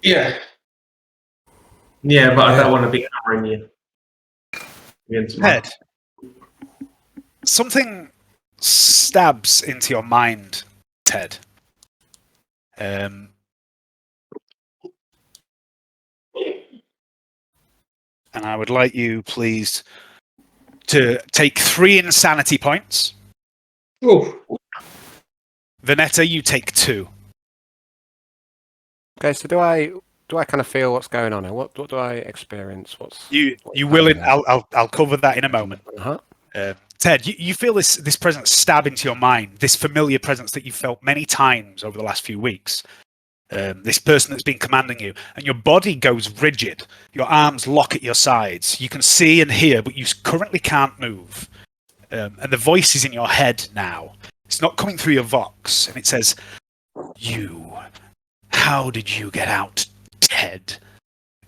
Yeah. Yeah, but I don't want to be hammering you. Against my- Ted, something stabs into your mind, Ted. And I would like you, please, to take 3 insanity points. Oh. Vernetta, you take 2. Okay, so do I kind of feel what's going on here? What do I experience? You will. I'll cover that in a moment. Uh-huh. Ted, you feel this presence stab into your mind. This familiar presence that you felt many times over the last few weeks. This person that's been commanding you, and your body goes rigid. Your arms lock at your sides. You can see and hear, but you currently can't move. And the voice is in your head now. It's not coming through your vox, and it says, "You. How did you get out, Ted?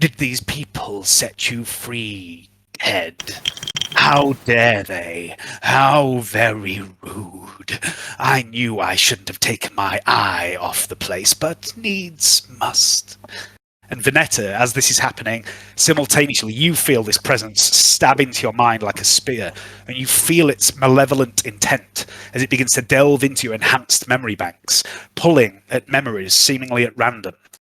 Did these people set you free, Ted? How dare they? How very rude. I knew I shouldn't have taken my eye off the place, but needs must." And Vernetta, as this is happening, simultaneously you feel this presence stab into your mind like a spear, and you feel its malevolent intent as it begins to delve into your enhanced memory banks, pulling at memories seemingly at random.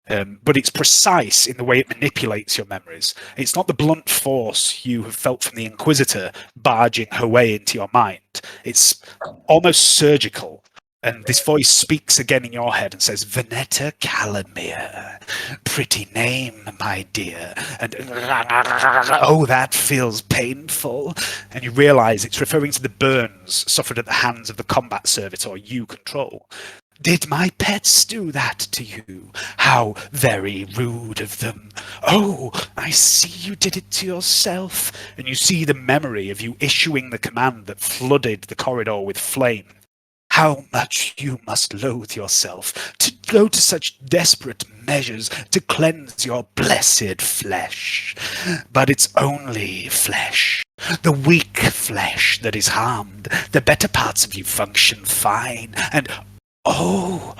But it's precise in the way it manipulates your memories. It's not the blunt force you have felt from the Inquisitor barging her way into your mind. It's almost surgical. And this voice speaks again in your head and says, "Vernetta Calamere. Pretty name, my dear." And oh, that feels painful. And you realize it's referring to the burns suffered at the hands of the combat servitor you control. "Did my pets do that to you? How very rude of them. Oh, I see you did it to yourself." And you see the memory of you issuing the command that flooded the corridor with flame. "How much you must loathe yourself to go to such desperate measures to cleanse your blessed flesh. But it's only flesh, the weak flesh that is harmed. The better parts of you function fine, and oh,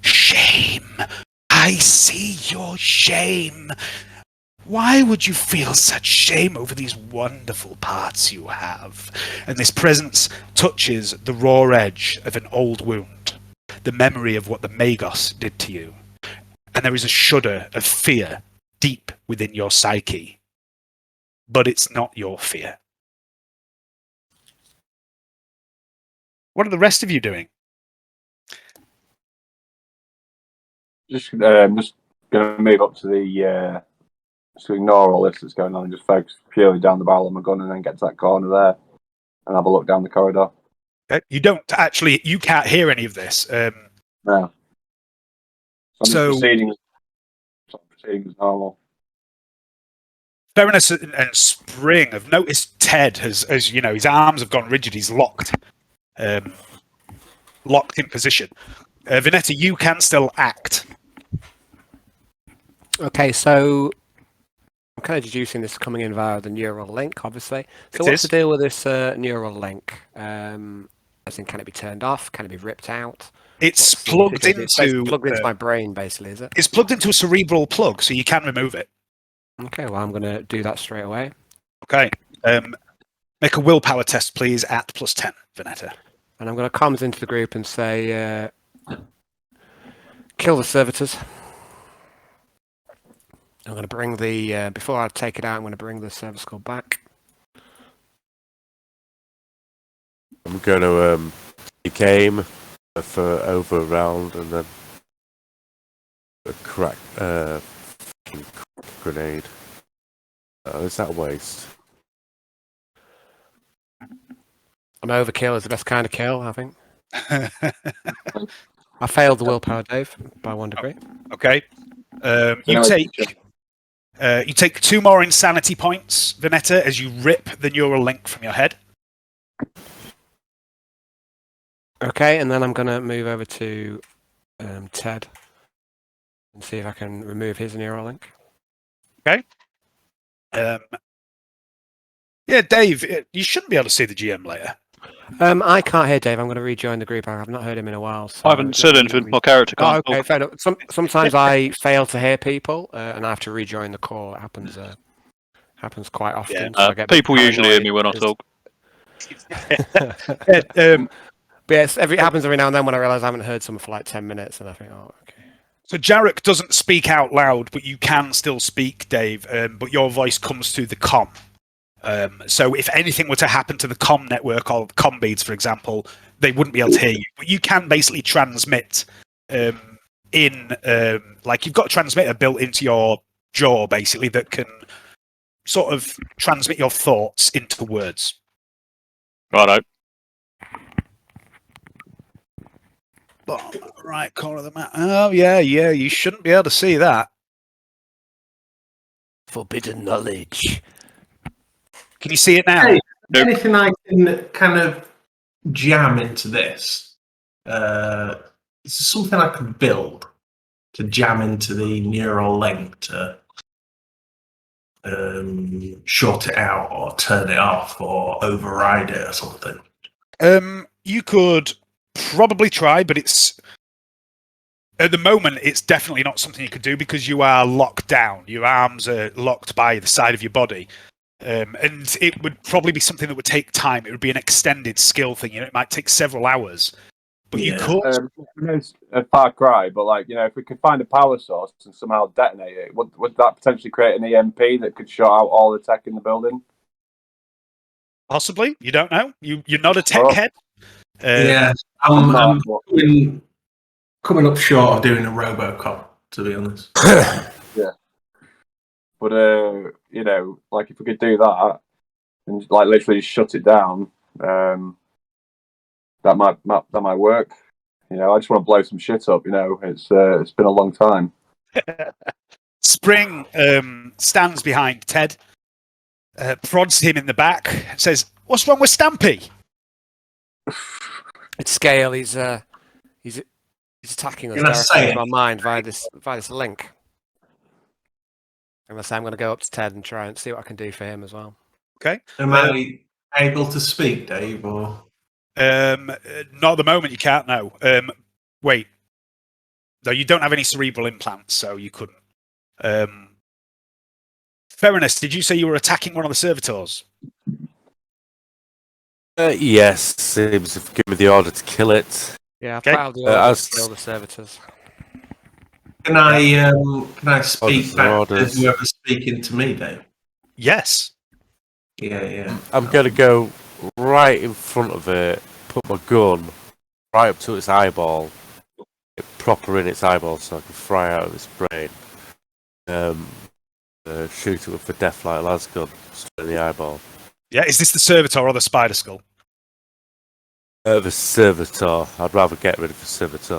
shame. I see your shame. Why would you feel such shame over these wonderful parts you have?" And this presence touches the raw edge of an old wound, the memory of what the Magos did to you. And there is a shudder of fear deep within your psyche. But it's not your fear. What are the rest of you doing? Just going to move up to the to ignore all this that's going on and just focus purely down the barrel of my gun and then get to that corner there and have a look down the corridor. You don't actually, you can't hear any of this. No. So proceeding as normal. Fairness and Spring have noticed Ted has you know, his arms have gone rigid. He's locked in position. Vernetta, you can still act. Okay, so I'm kind of deducing this coming in via the neural link, obviously. So what's the deal with this neural link? As in, can it be turned off? Can it be ripped out? It's plugged into... It's plugged into my brain, basically, is it? It's plugged into a cerebral plug, so you can remove it. Okay, well, I'm going to do that straight away. Okay. Make a willpower test, please, at +10, Vernetta. And I'm going to comms into the group and say, kill the servitors. I'm going to bring the, before I take it out, I'm going to bring the service back. I'm going to He came for over a round and then a crack fucking grenade. Is that a waste? An overkill is the best kind of kill, I think. I failed the willpower, Dave, by 1 degree. Okay. You take 2 more insanity points, Vernetta, as you rip the neural link from your head. Okay, and then I'm going to move over to Ted and see if I can remove his neural link. Okay. Yeah, Dave, you shouldn't be able to see the GM later. I can't hear Dave. I'm going to rejoin the group. I have not heard him in a while. So I haven't said anything. My character Oh, can't okay, talk. fair enough. Sometimes I fail to hear people, and I have to rejoin the call. It happens quite often. So I get a bit People usually hear paranoid me when I because- talk. But yes, it happens every now and then when I realise I haven't heard someone for like 10 minutes, and I think, oh, okay. So Jarek doesn't speak out loud, but you can still speak, Dave. But your voice comes through the comm. So if anything were to happen to the comm network or the comm beads, for example, they wouldn't be able to hear you. But you can basically transmit like you've got a transmitter built into your jaw, basically, that can sort of transmit your thoughts into words. Righto. Right corner of the map. Oh, yeah, you shouldn't be able to see that. Forbidden knowledge. Can you see it now? Hey, Nope. anything I can kind of jam into this? Is there something I could build to jam into the neural link to short it out or turn it off or override it or something? You could probably try, but it's at the moment it's definitely not something you could do because you are locked down. Your arms are locked by the side of your body. And it would probably be something that would take time. It would be an extended skill thing. It might take several hours. But you could. I know it's a far cry, but if we could find a power source and somehow detonate it, would that potentially create an EMP that could shut out all the tech in the building? Possibly. You don't know. You're not a tech head. Yeah, I'm coming up short of doing a RoboCop, to be honest. Yeah. But if we could do that and literally just shut it down, that might work. I just want to blow some shit up. It's been a long time. Spring stands behind Ted, prods him in the back, says, "What's wrong with Stampy?" It's Scale. He's attacking us Can I say directly it? with our mind via this link. I'm going to go up to Ted and try and see what I can do for him as well. Okay. Am I able to speak, Dave? Or Not at the moment. You can't. No. Wait. No, you don't have any cerebral implants, so you couldn't. Fairness, did you say you were attacking one of the servitors? Yes, seems to give me the order to kill it. Yeah, Okay. I'll do to kill the servitors. can I speak back to orders. whoever's speaking to me, Dave? Yes. Yeah. I'm going to go right in front of it, put my gun right up to its eyeball, get proper in its eyeball so I can fry out of its brain. Shoot it with a deathlight las gun straight in the eyeball. Yeah. Is this the servitor or the spider skull? The servitor. I'd rather get rid of the servitor.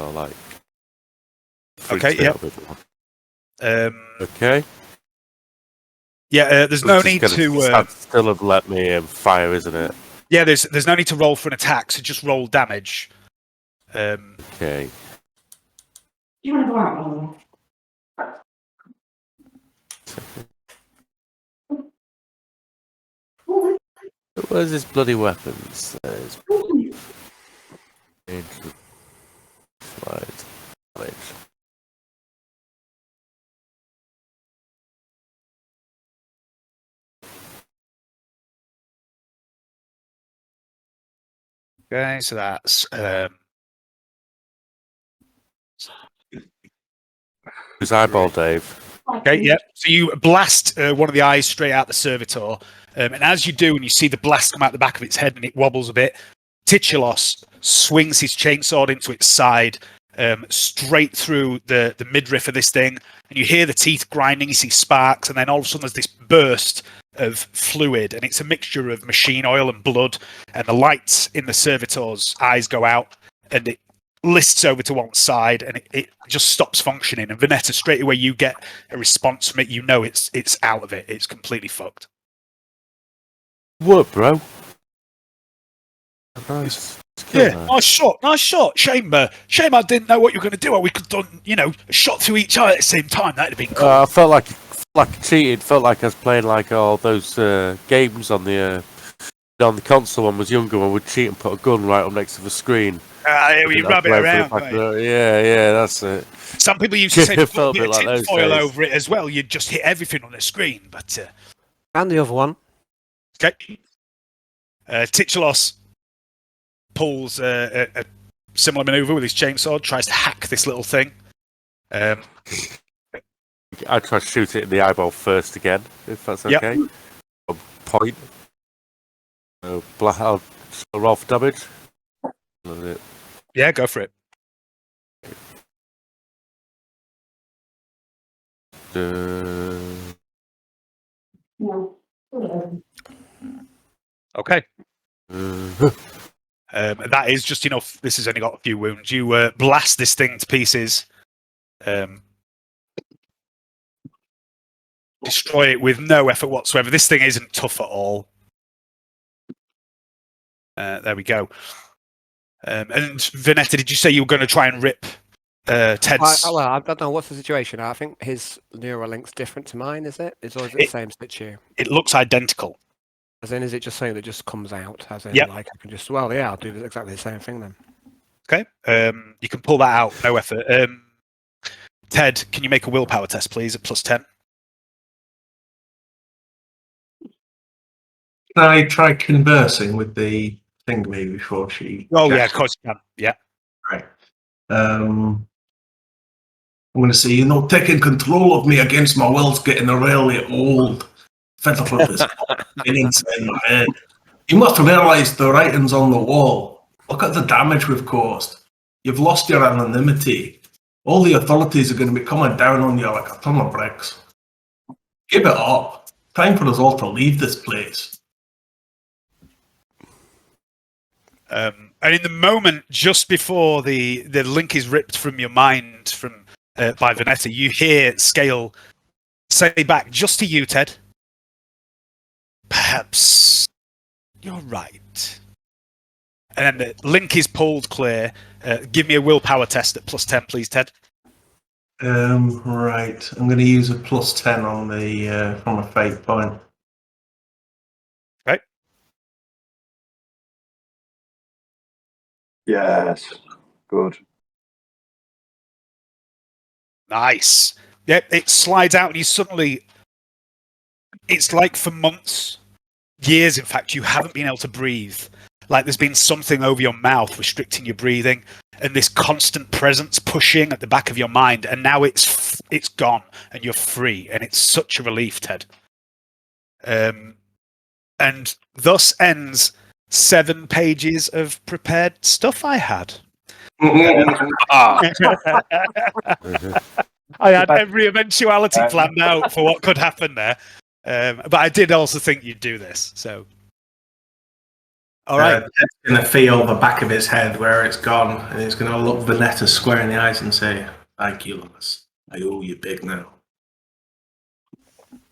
Okay. Yep. Okay. Yeah. There's no need to. Still have let me fire, isn't it? Yeah. There's no need to roll for an attack. So just roll damage. Okay. Do you want to go out, Oliver? Where's his bloody weapons? There's right. Okay. So that's. Whose eyeball, Dave? Okay, yeah. So you blast one of the eyes straight out the servitor, and as you do, and you see the blast come out the back of its head, and it wobbles a bit, Titulos swings his chainsword into its side, straight through the midriff of this thing, and you hear the teeth grinding, you see sparks, and then all of a sudden there's this burst of fluid, and it's a mixture of machine oil and blood, and the lights in the servitor's eyes go out, and it lists over to one side, and it just stops functioning. And Vernetta, straight away you get a response from it. You know it's out of it. It's completely fucked. What, bro? Nice. Yeah, nice shot. Shame I didn't know what you were going to do. Or we could have done, a shot through each eye at the same time. That'd have been cool. I felt like I cheated. Felt like I was playing like all those games on the console when I was younger, when we'd cheat and put a gun right up next to the screen. You rub it around. Yeah, that's it. Some people used to say put a bit of like tinfoil over it as well. You'd just hit everything on the screen. But And the other one. Okay. Titulos pulls a similar maneuver with his chainsaw, tries to hack this little thing. I try to shoot it in the eyeball first again, if that's okay. Yep. A point. I'll roll for damage. Yeah, go for it. No. Okay. That is just enough. This has only got a few wounds. You blast this thing to pieces. Destroy it with no effort whatsoever. This thing isn't tough at all. There we go. And Vernetta, did you say you were going to try and rip Ted's? I don't know. What's the situation? I think his neural link's different to mine, is it? Or is it the same situ? It looks identical. As in, is it just something that just comes out? As in, Yep. like, I can just, I'll do exactly the same thing then. Okay. You can pull that out, no effort. Ted, can you make a willpower test, please, at +10? Can I try conversing with the thing maybe before she... Oh, yeah, of course you can. Yeah. Right. I'm going to say, taking control of me against my will's getting really old. Fed up with this thing inside my head. You must realise the writing's on the wall. Look at the damage we've caused. You've lost your anonymity. All the authorities are going to be coming down on you like a ton of bricks. Give it up. Time for us all to leave this place. And in the moment just before the link is ripped from your mind by Vernetta, you hear Scale say back just to you, Ted. Perhaps you're right. And then the link is pulled clear. Give me a willpower test at +10, please, Ted. Right. I'm going to use a +10 on the from a fate point. Right. Yes. Good. Nice. Yeah, it slides out and you suddenly... It's like for months, years in fact, you haven't been able to breathe. Like there's been something over your mouth restricting your breathing, and this constant presence pushing at the back of your mind, and now it's gone and you're free, and it's such a relief, Ted. And thus ends 7 pages of prepared stuff I had. I had every eventuality planned out for what could happen there. But I did also think you'd do this, so... All right. Ted's going to feel the back of his head where it's gone, and he's going to look Vernetta square in the eyes and say, "Thank you, Lewis. I owe you big now."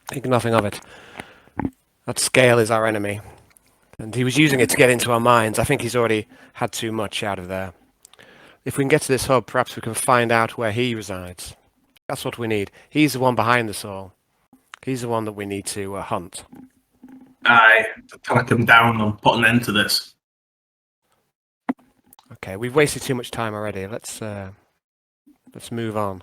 Think nothing of it. That Scale is our enemy. And he was using it to get into our minds. I think he's already had too much out of there. If we can get to this hub, perhaps we can find out where he resides. That's what we need. He's the one behind us all. He's the one that we need to hunt. Aye, to track him down and put an end to this. Okay, we've wasted too much time already. Let's move on.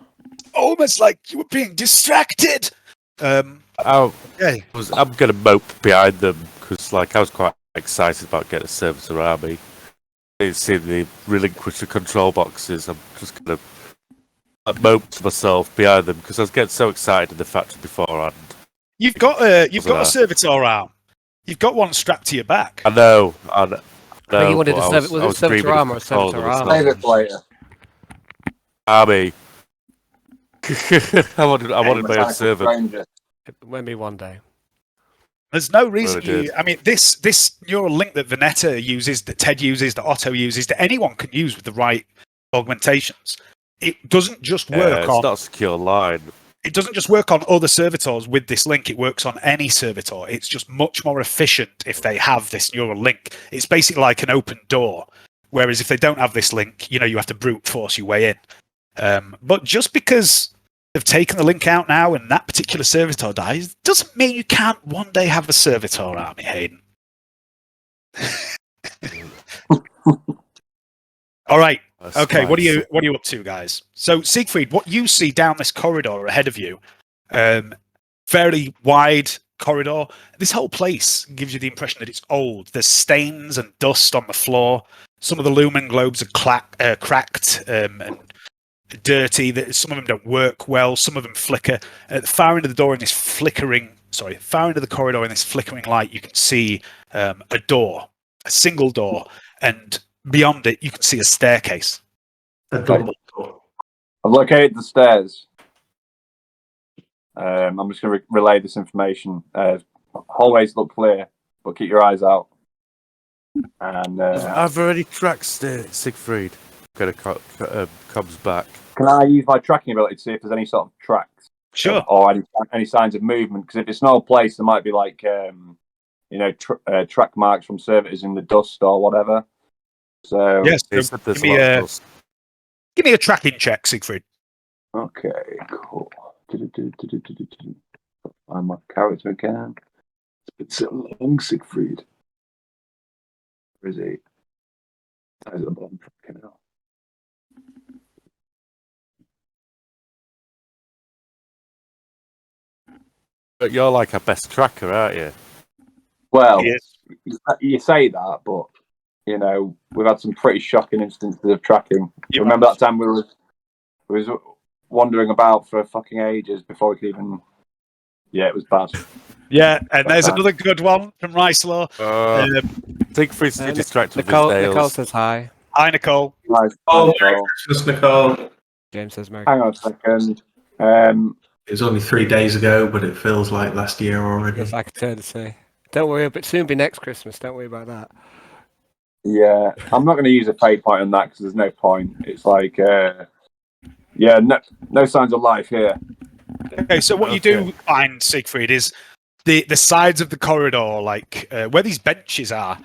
Almost like you were being distracted. I'm Okay. going to mope behind them because, I was quite excited about getting a servitor army. Seeing the relinquish the control boxes, I'm just going to mope to myself behind them because I was getting so excited in the factory beforehand. You've got a servitor arm. You've got one strapped to your back. I know. I think he wanted but to I serve. Was it Servitor dreaming of Armor or control Servitor of the Armor? Save it for later. army. I wanted my own Mechanical servant. stranger. Maybe one day. There's no reason Well, it you. I mean, this neural link that Vernetta uses, that Ted uses, that Otto uses, that anyone can use with the right augmentations. It doesn't just work It's on. not a secure line. It doesn't just work on other servitors with this link. It works on any servitor. It's just much more efficient if they have this neural link. It's basically like an open door. Whereas if they don't have this link, you have to brute force your way in. But just because they've taken the link out now and that particular servitor dies, doesn't mean you can't one day have a servitor army, Hayden. All right. Okay, what are you up to, guys? So, Siegfried, what you see down this corridor ahead of you, fairly wide corridor. This whole place gives you the impression that it's old. There's stains and dust on the floor. Some of the lumen globes are cracked and dirty. Some of them don't work well. Some of them flicker. At the far end of the door in this far end of the corridor in this flickering light, you can see a door, a single door, and beyond it, you can see a staircase. A double door. I've located the stairs. I'm just going to relay this information. Hallways look clear, but keep your eyes out. And I've already tracked Siegfried. Got a comes back. can I use my tracking ability to see if there's any sort of tracks? Sure. Or any signs of movement? Because if it's an old place, there might be like track marks from servitors in the dust or whatever. So Yes. There's Give me a tracking check, Siegfried. Okay, cool. Find my character again. It's been so long, Siegfried. Where is he? There's the bottom. Fucking hell. But you're like a best tracker, aren't you? Well, Yes. you say that, but we've had some pretty shocking instances of tracking. Yeah. Remember that time we was wandering about for fucking ages before we could even. Yeah, it was bad. Yeah, and there's another good one from Ricelaw. Siegfried's too distracted with his Nicole nails. says hi. Hi, Nicole. Nice. Oh, Merry Christmas, Nicole. James says Merry. Hang on a second. It was only 3 days ago, but it feels like last year already. It's like eternity. Don't worry, but soon be next Christmas. Don't worry about that. Yeah, I'm not going to use a fate point on that because there's no point. It's like, no signs of life here. Okay, so what you do find, Siegfried, is the sides of the corridor, like where these benches are.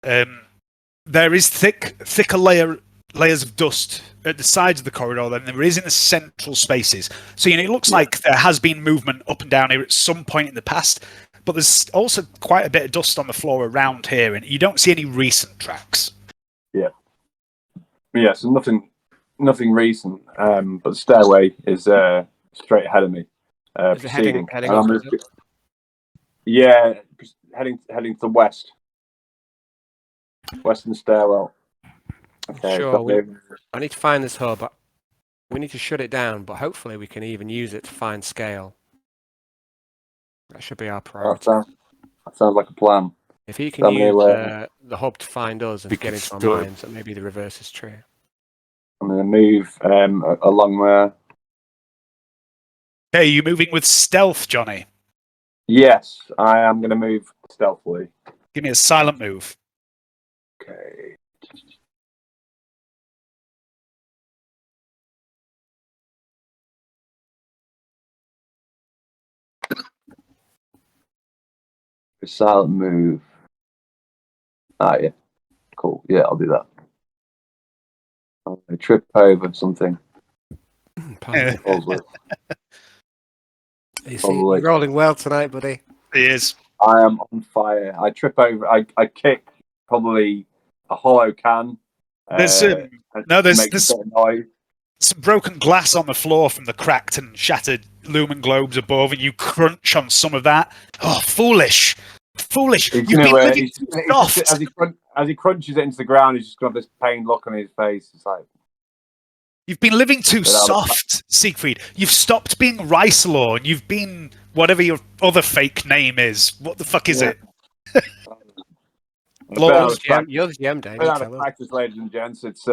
There is thicker layers of dust at the sides of the corridor than there is in the central spaces. So it looks like there has been movement up and down here at some point in the past, but there's also quite a bit of dust on the floor around here, and you don't see any recent tracks. Yeah, so nothing recent. But the stairway is straight ahead of me. Is it Proceeding. heading And I'm up, just- yeah, heading to the west. Western stairwell. Okay. Sure, I need to find this hub. We need to shut it down, but hopefully we can even use it to find scale. That should be our priority. That sounds like a plan. If he can Tell me use where. the hub to find us and We get can into our do it. minds, that maybe the reverse is true. I'm going to move along there. Hey, you moving with stealth, Johnny? Yes, I am going to move stealthily. Give me a silent move. Okay. A silent move. Ah, yeah. Cool. Yeah, I'll do that. I'm going to trip over something. Pardon. Probably. You see, Probably. you're rolling well tonight, buddy. He is. I am on fire. I trip over. I kick probably a hollow can. There's and there's make a bit of noise. some broken glass on the floor from the cracked and shattered lumen globes above, and you crunch on some of that. Oh, foolish! You've been living too soft. As he crunches it into the ground, he's just got this pained look on his face. It's like, You've been living too soft, Siegfried. You've stopped being Ricelaw, and you've been whatever your other fake name is. What the fuck is it? Lord, You're the GM, Dave. Been out of practice, ladies and gents. It's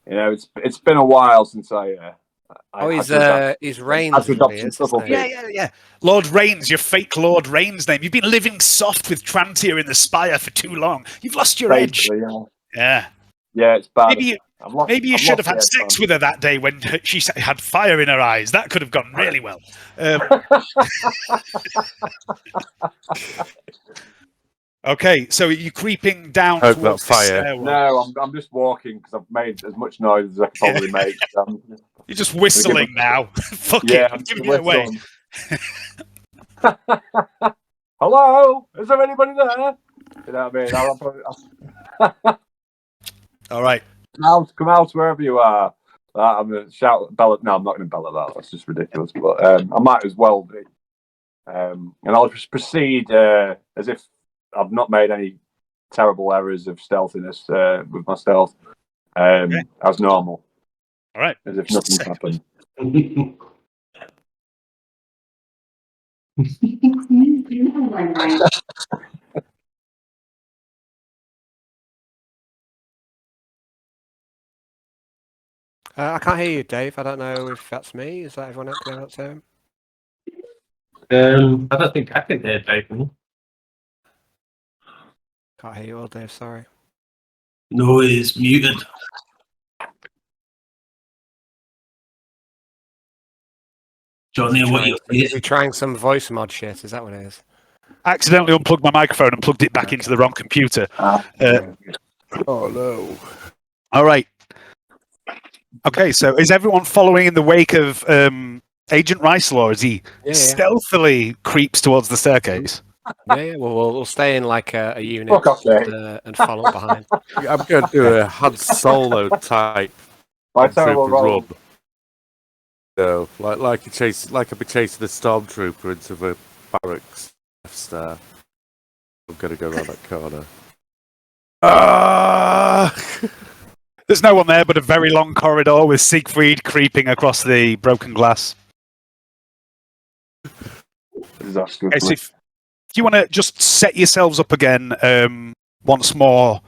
it's been a while since I his Reigns. Yeah. Lord Reigns, your fake Lord Reigns name. You've been living soft with Trantia in the Spire for too long. You've lost your edge. Yeah. Yeah, it's bad. Maybe you should have had sex with her that day when she had fire in her eyes. That could have gone really well. Okay, so are you creeping down towards the stairwell? No, I'm just walking because I've made as much noise as I can probably make. You're just whistling now. Fuck it, I'm giving it away. Hello? Is there anybody there? You know what I mean? All right. Come out wherever you are. I'm going to shout, bell it. No, I'm not going to bell it that. That's just ridiculous. But I might as well be. And I'll just proceed as if I've not made any terrible errors of stealthiness with my stealth. As normal. All right. As if nothing's happened. I can't hear you, Dave. I don't know if that's me. Is that everyone else going out to I don't think I can hear Dave. Can't hear you all, Dave. Sorry. No, he's muted. Johnny, what you Is he trying some voice mod shit? Is that what it is? Accidentally unplugged my microphone and plugged it back into the wrong computer. Oh no. All right. Okay, so is everyone following in the wake of Agent Ricelaw as he stealthily creeps towards the staircase? Yeah. We'll stay in like a unit and follow behind. I'm going to do a Han Solo type rub. So, like I'd be chasing a stormtrooper into the barracks. Star. I'm going to go around that corner. There's no one there but a very long corridor with Siegfried creeping across the broken glass. Okay, so if you want to just set yourselves up again once more,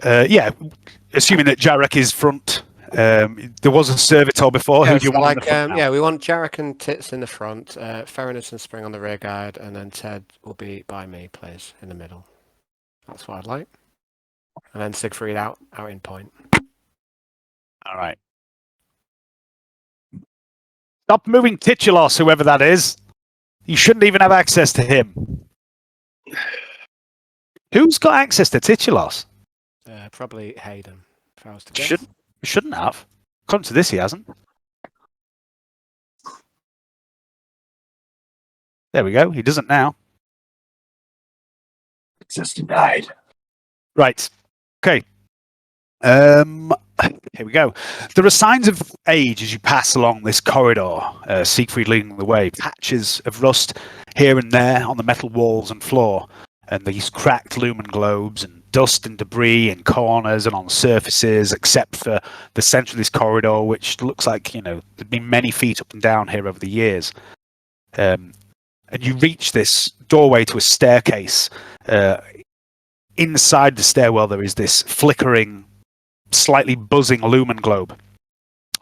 assuming that Jarek is front. There was a servitor before. Who do you want in the front now? We want Jarek and Tits in the front, Ferinus and Spring on the rear guard, and then Ted will be by me, please, in the middle. That's what I'd like. And then Siegfried out in point. All right. Stop moving Titulos, whoever that is. You shouldn't even have access to him. Who's got access to Titulos? Probably Hayden, if I was to guess. Shouldn't have. According to this, he hasn't. There we go. He doesn't now. Access denied. Right. Okay. Here we go. There are signs of age as you pass along this corridor, Siegfried leading the way. Patches of rust here and there on the metal walls and floor, and these cracked lumen globes and dust and debris in corners and on surfaces, except for the center of this corridor, which looks like, there'd been many feet up and down here over the years. And you reach this doorway to a staircase. Inside the stairwell, there is this flickering, slightly buzzing lumen globe.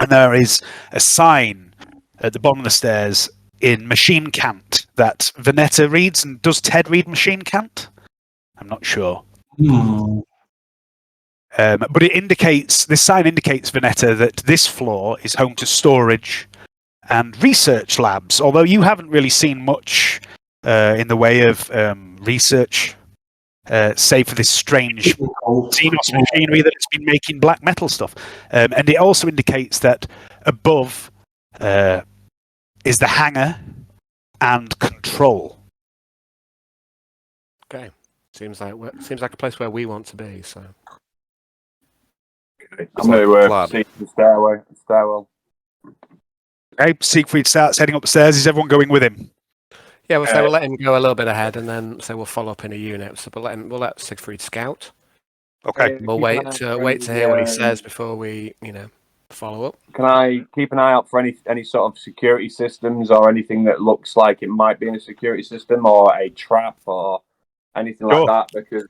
And there is a sign at the bottom of the stairs in machine cant that Vernetta reads. And does Ted read machine cant? I'm not sure. But this sign indicates, Vernetta, that this floor is home to storage and research labs, although you haven't really seen much in the way of research, save for this strange Xenos machinery that has been making black metal stuff. And it also indicates that above is the hangar and control. Okay. Seems like a place where we want to be. So I'm going to see the stairwell. Okay, Siegfried starts heading up the stairs. Is everyone going with him? Yeah, we'll let him go a little bit ahead, and then we'll follow up in a unit. So we'll let Siegfried scout. Okay. We'll wait to hear what he says before we, follow up. Can I keep an eye out for any sort of security systems or anything that looks like it might be in a security system or a trap or anything like Sure. that? Because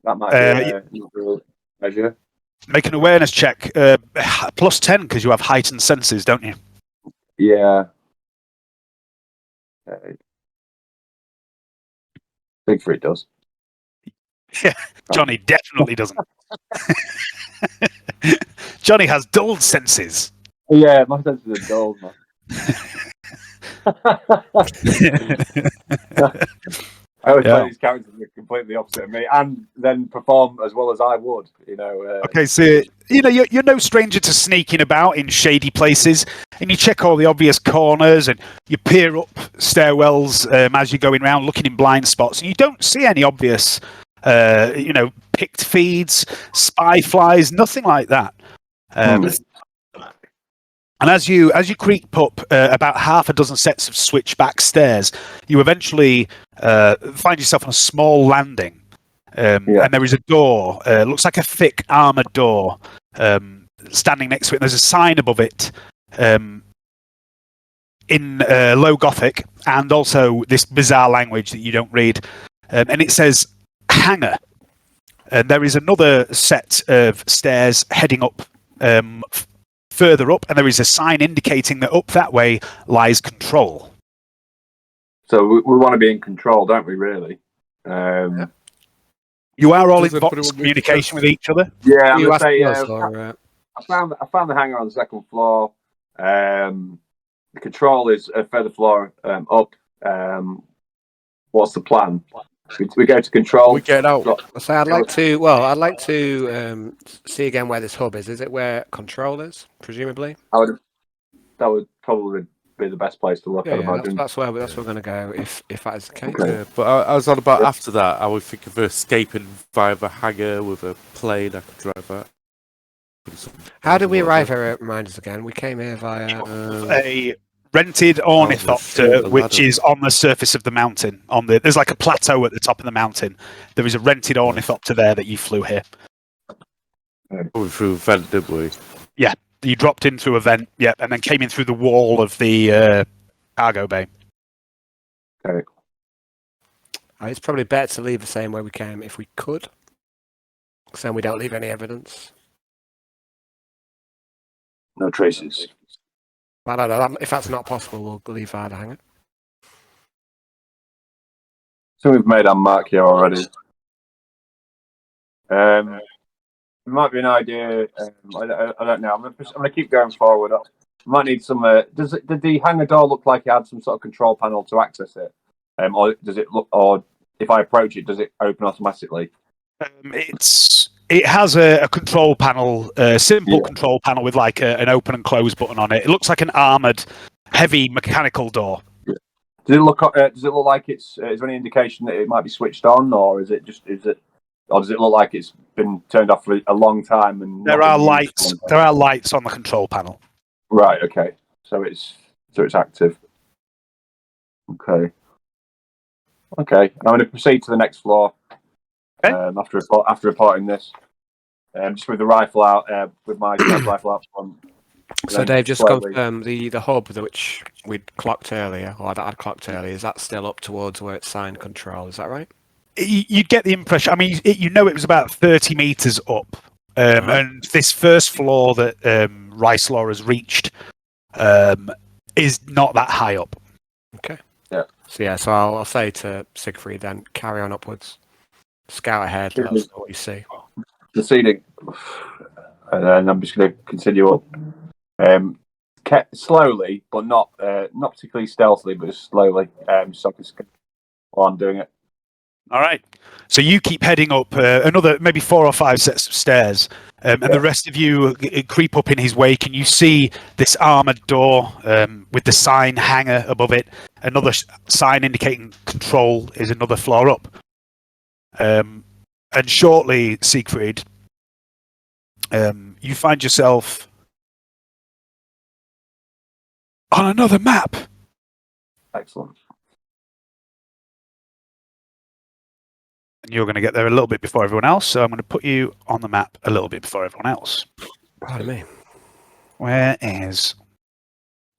that might be another measure. Make an awareness check. Plus 10 because you have heightened senses, don't you? Yeah. Siegfried does. Yeah, Johnny definitely doesn't. Johnny has dulled senses. Yeah, my senses are dull, man. I always play these characters that are completely opposite of me, and then perform as well as I would. Okay, so you're no stranger to sneaking about in shady places, and you check all the obvious corners, and you peer up stairwells as you're going around, looking in blind spots, and you don't see any obvious, picked feeds, spy flies, nothing like that. And as you creep up about half a dozen sets of switchback stairs, you eventually find yourself on a small landing. And there is a door, looks like a thick armoured door, standing next to it. There's a sign above it in low Gothic and also this bizarre language that you don't read. And it says, hangar. And there is another set of stairs heading up further up, and there is a sign indicating that up that way lies control. So we want to be in control, don't we, really? You are all in vox communication with each other? Yeah, I'm going to say, I found the hangar on the second floor. The control is a further floor up. What's the plan? We go to control. We get out. So I'd like to see again where this hub is. Is it where control is? Presumably. That would probably be the best place to look. I'd imagine. That's where we're going to go if that is the case. Okay. Yeah, but I was on about after that. I would think of escaping via the hangar with a plane. I could drive that. How did we arrive here? Remind us again. We came here via a rented ornithopter, which is on the surface of the mountain. There's like a plateau at the top of the mountain. There is a rented ornithopter there that you flew here. We flew a vent, didn't we? Yeah, you dropped in through a vent, and then came in through the wall of the cargo bay. Okay. It's probably better to leave the same way we came if we could, because then we don't leave any evidence. No traces. I don't know. If that's not possible, we'll leave via the hangar. So we've made our mark here already. It might be an idea. I don't know. I'm gonna keep going forward. We might need some. Did the hangar door look like it had some sort of control panel to access it? Or does it look? Or if I approach it, does it open automatically? It has a control panel, a simple control panel with like an open and close button on it. It looks like an armoured, heavy mechanical door. Yeah. Does it look like it's? Is there any indication that it might be switched on, or is it? Or does it look like it's been turned off for a long time? And there are lights. There are lights on the control panel. Right. Okay. So it's active. Okay. Okay. I'm going to proceed to the next floor. Okay. After reporting this, just with the rifle out, with my rifle out front. So Dave, just confirm the hub which we'd clocked earlier, or I'd clocked earlier. Is that still up towards where it's signed control? Is that right? You'd get the impression. I mean, it was about 30 meters up, and this first floor that Rice-Law has reached is not that high up. Okay. Yeah. So I'll say to Siegfried then, carry on upwards. Scout ahead, let us know what you see. Proceeding, and then I'm just going to continue up, slowly, but not particularly stealthily, but just slowly. So while I'm doing it. All right. So you keep heading up another maybe 4 or 5 sets of stairs, and the rest of you creep up in his wake, and you see this armoured door with the sign hangar above it. Another sign indicating control is another floor up. And shortly, Siegfried, you find yourself on another map. Excellent. And you're going to get there a little bit before everyone else, so I'm going to put you on the map a little bit before everyone else. Pardon me. Where is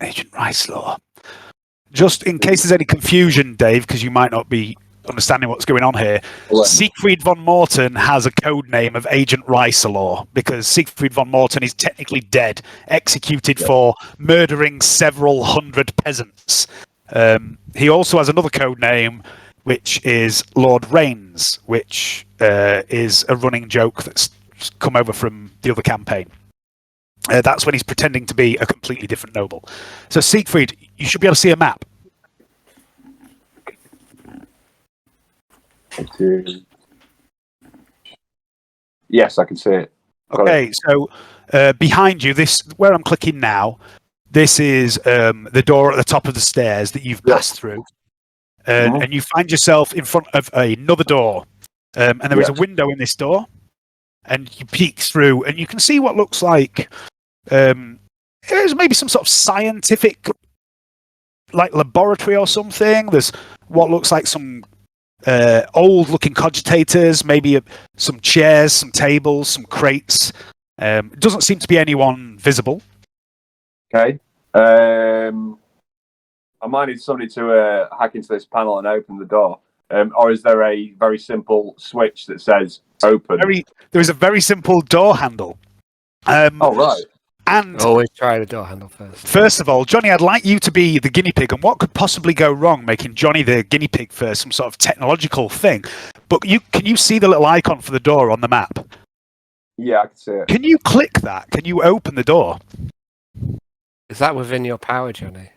Agent Rice-Law? Just in case there's any confusion, Dave, because you might not be understanding what's going on here. Well, Siegfried von Morten has a code name of Agent Reiselor because Siegfried von Morten is technically dead, executed for murdering several hundred peasants. He also has another code name, which is Lord Rains, which is a running joke that's come over from the other campaign. That's when he's pretending to be a completely different noble. So Siegfried, you should be able to see a map. Yes, I can see it. Okay, so behind you, this where I'm clicking now, this is the door at the top of the stairs that you've passed through. And you find yourself in front of another door. And there is a window in this door. And you peek through, and you can see what looks like there's maybe some sort of scientific like laboratory or something. There's what looks like some old-looking cogitators, maybe some chairs, some tables, some crates. Doesn't seem to be anyone visible. Okay. I might need somebody to hack into this panel and open the door. Or is there a very simple switch that says open? There is a very simple door handle. Oh, right. And always try the door handle first. First of all, Johnny, I'd like you to be the guinea pig. And what could possibly go wrong making Johnny the guinea pig for some sort of technological thing? But can you see the little icon for the door on the map? Yeah, I can see it. Can you click that? Can you open the door? Is that within your power, Johnny?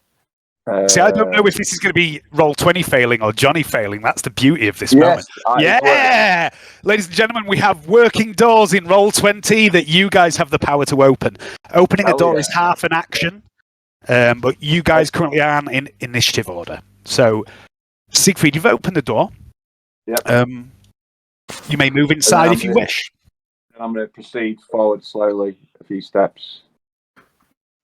See, I don't know if this is going to be Roll20 failing or Johnny failing. That's the beauty of this moment. Yeah! Ladies and gentlemen, we have working doors in Roll20 that you guys have the power to open. Opening a door is half an action, but you guys currently are in initiative order. So, Siegfried, you've opened the door. Yep. You may move inside if you wish. I'm going to proceed forward slowly, a few steps.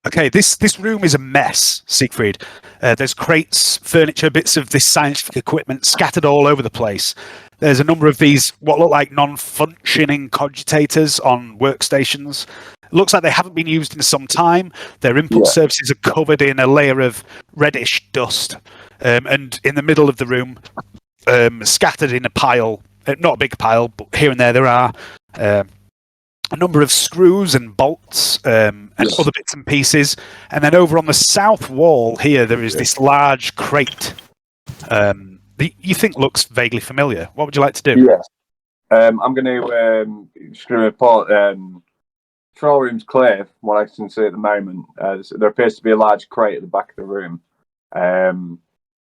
Okay, this room is a mess, Siegfried. There's crates, furniture, bits of this scientific equipment scattered all over the place. There's a number of these, what look like non-functioning cogitators on workstations. It looks like they haven't been used in some time. Their input surfaces are covered in a layer of reddish dust. And in the middle of the room, scattered in a pile, not a big pile, but here and there are a number of screws and bolts and other bits and pieces. And then over on the south wall here, there is this large crate that you think looks vaguely familiar. What would you like to do? Yes. I'm going to just going to report control room's clear from what I can see at the moment. There appears to be a large crate at the back of the room. I'm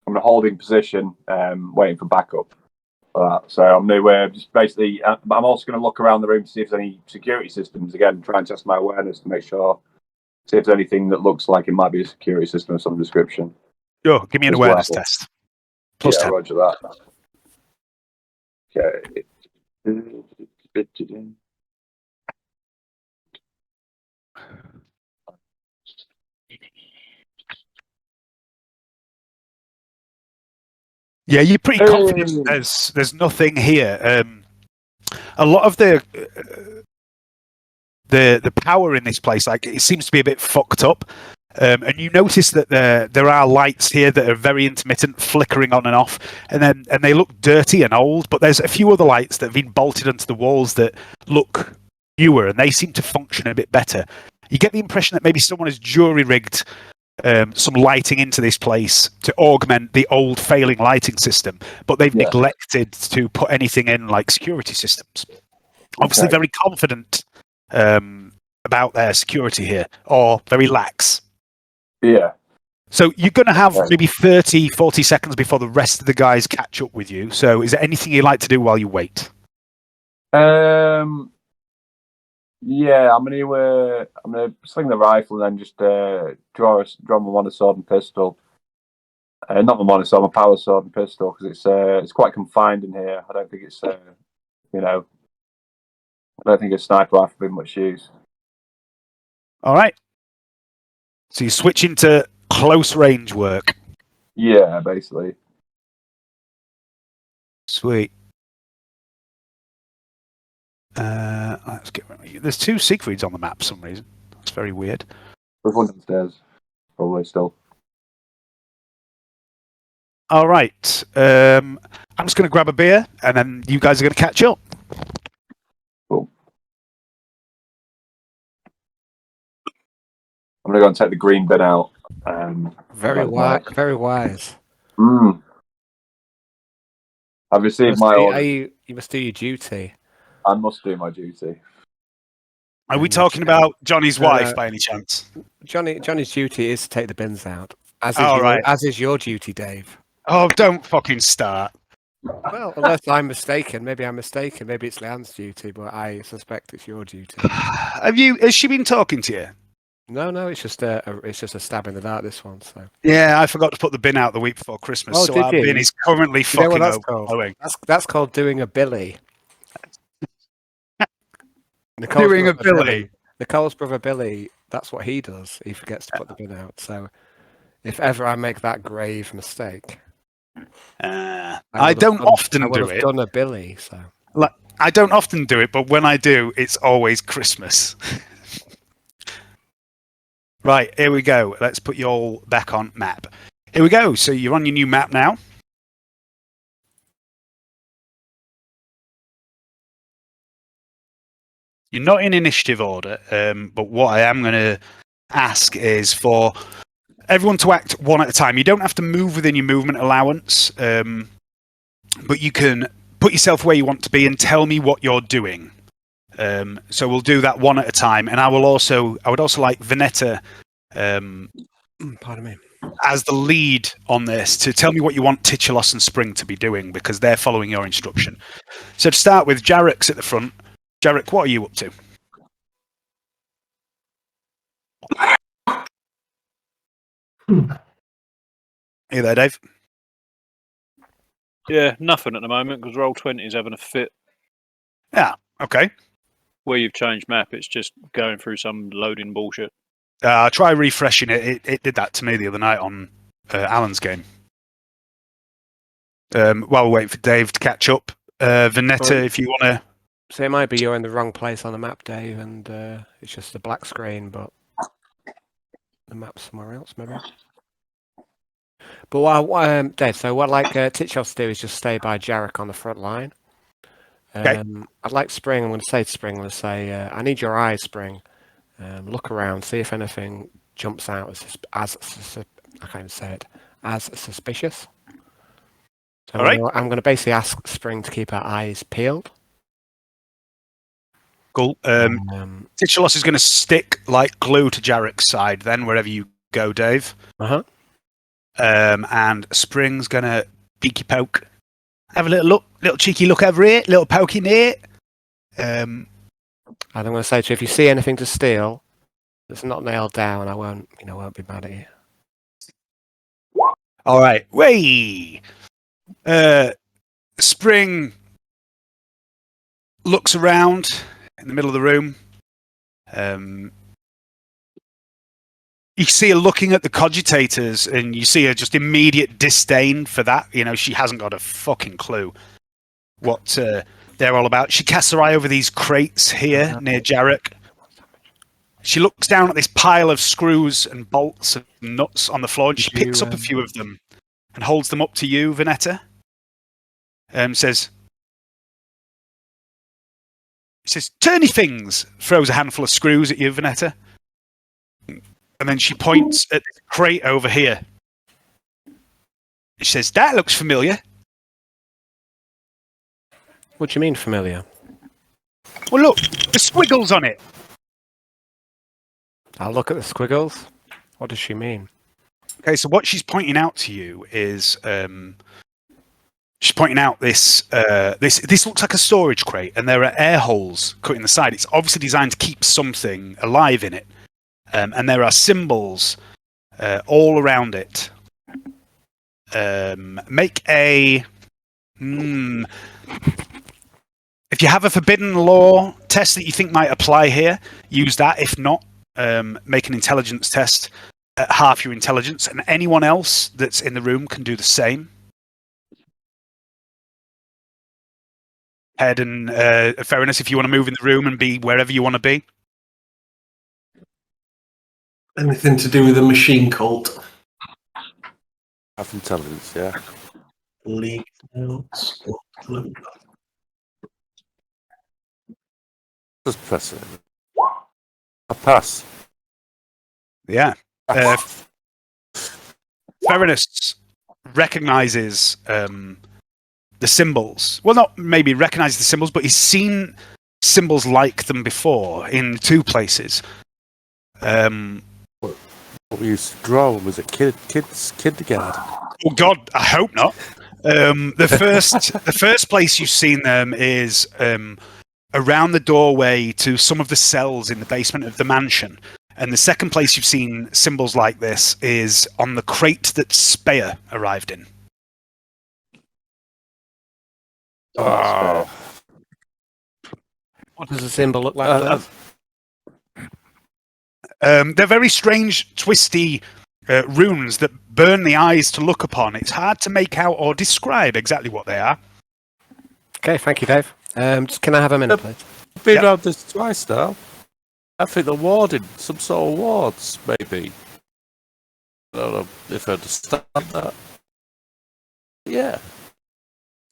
in a holding position, waiting for backup. So I'm going to just basically, I'm also going to look around the room to see if there's any security systems, again, try and test my awareness to make sure, see if there's anything that looks like it might be a security system of some description. Sure, give me an awareness test. Plus 10. Roger that. Okay. Yeah, you're pretty confident there's nothing here. A lot of the power in this place, like it seems to be a bit fucked up. And you notice that there are lights here that are very intermittent, flickering on and off, and they look dirty and old. But there's a few other lights that have been bolted onto the walls that look newer, and they seem to function a bit better. You get the impression that maybe someone has jury rigged some lighting into this place to augment the old failing lighting system, but they've neglected to put anything in like security systems. Obviously very confident about their security here, or very lax. Yeah. So you're going to have maybe 30, 40 seconds before the rest of the guys catch up with you. So is there anything you'd like to do while you wait? Yeah, I'm gonna sling the rifle and then just draw my monosword and pistol. Not my monosword, my power sword and pistol, because it's quite confined in here. I don't think it's I don't think a sniper rifle would be much use. All right. So you switch into close range work. Yeah, basically. Sweet. Let's get rid of you. There's two Siegfrieds on the map for some reason. That's very weird. There's one downstairs, probably still. All right. I'm just going to grab a beer, and then you guys are going to catch up. Cool. I'm gonna go and take the green bin out. Very like wise. Very wise. I've received my order. You must do your duty. I must do my duty. Are we And talking about Johnny's No, wife no. by any chance? Johnny's duty is to take the bins out. All right. As is your duty, Dave. Oh, don't fucking start. Well, unless I'm mistaken. Maybe I'm mistaken. Maybe it's Leanne's duty, but I suspect it's your duty. Has she been talking to you? No, it's just a stab in the dark. This one, so. Yeah, I forgot to put the bin out the week before Christmas, Oh, so did our you? bin is currently You know what fucking that's called? overflowing. That's called doing a Billy. Doing a Billy. Nicole's brother Billy. That's what he does. He forgets to put the bin out. So, if ever I make that grave mistake, I don't often do it. Done a Billy. So. Like, I don't often do it, but when I do, it's always Christmas. Right, here we go. Let's put you all back on map. Here we go. So you're on your new map now. You're not in initiative order, but what I am going to ask is for everyone to act one at a time. You don't have to move within your movement allowance, but you can put yourself where you want to be and tell me what you're doing. So we'll do that one at a time, and I would also like Vernetta, pardon me, as the lead on this to tell me what you want Titulos and Spring to be doing because they're following your instruction. So to start with, Jarek's at the front. Jarek, what are you up to? Are you there, Dave? Yeah, nothing at the moment because Roll20 is having a fit. Yeah, okay. Where you've changed map, it's just going through some loading bullshit. Try refreshing it. It did that to me the other night on Alan's game. While we're waiting for Dave to catch up, Vernetta, if you want to... So it might be you're in the wrong place on the map, Dave, and it's just a black screen, but the map's somewhere else, maybe. But Dave, so what I'd like Titulos to do is just stay by Jarek on the front line. Okay. I'd like Spring, I'm going to say to Spring, I'm going to say, I need your eyes, Spring. Look around, see if anything jumps out I can't even say it, as suspicious. So I'm going to basically ask Spring to keep her eyes peeled. Cool. Titulos is going to stick like glue to Jarek's side then, wherever you go, Dave. Uh-huh. And Spring's going to peeky poke. Have a little look, little cheeky look over here, little poke in here. And I'm going to say to you, if you see anything to steal that's not nailed down, I won't be mad at you. All right. Way. Spring looks around in the middle of the room. You see her looking at the cogitators, and you see her just immediate disdain for that. You know, she hasn't got a fucking clue what they're all about. She casts her eye over these crates here near Jarek. She looks down at this pile of screws and bolts and nuts on the floor, and she picks up a few of them and holds them up to you, Vernetta. Says, turny things, throws a handful of screws at you, Vernetta. And then she points at this crate over here. She says, that looks familiar. What do you mean familiar? Well, look, the squiggles on it. I'll look at the squiggles. What does she mean? Okay, so what she's pointing out to you is she's pointing out this this looks like a storage crate, and there are air holes cut in the side. It's obviously designed to keep something alive in it, and there are symbols all around it. Make a if you have a forbidden law test that you think might apply here, use that. If not, make an intelligence test at half your intelligence, and anyone else that's in the room can do the same. Head and fairness if you want to move in the room and be wherever you want to be. Anything to do with the machine cult? Have intelligence, yeah. League notes. Just press it. I pass. Yeah. Ferinus recognizes the symbols. Well, not maybe recognizes the symbols, but he's seen symbols like them before in two places. What we used to draw was it kindergarten? Oh God, I hope not. The first place you've seen them is around the doorway to some of the cells in the basement of the mansion. And the second place you've seen symbols like this is on the crate that Speyer arrived in. Oh, What does the symbol look like? They're very strange, twisty runes that burn the eyes to look upon. It's hard to make out or describe exactly what they are. Okay, thank you, Dave. Just can I have a minute, please? I've been Yep. around this twice now. I think the warden, some sort of wards, maybe. I don't know if I understand that. Yeah.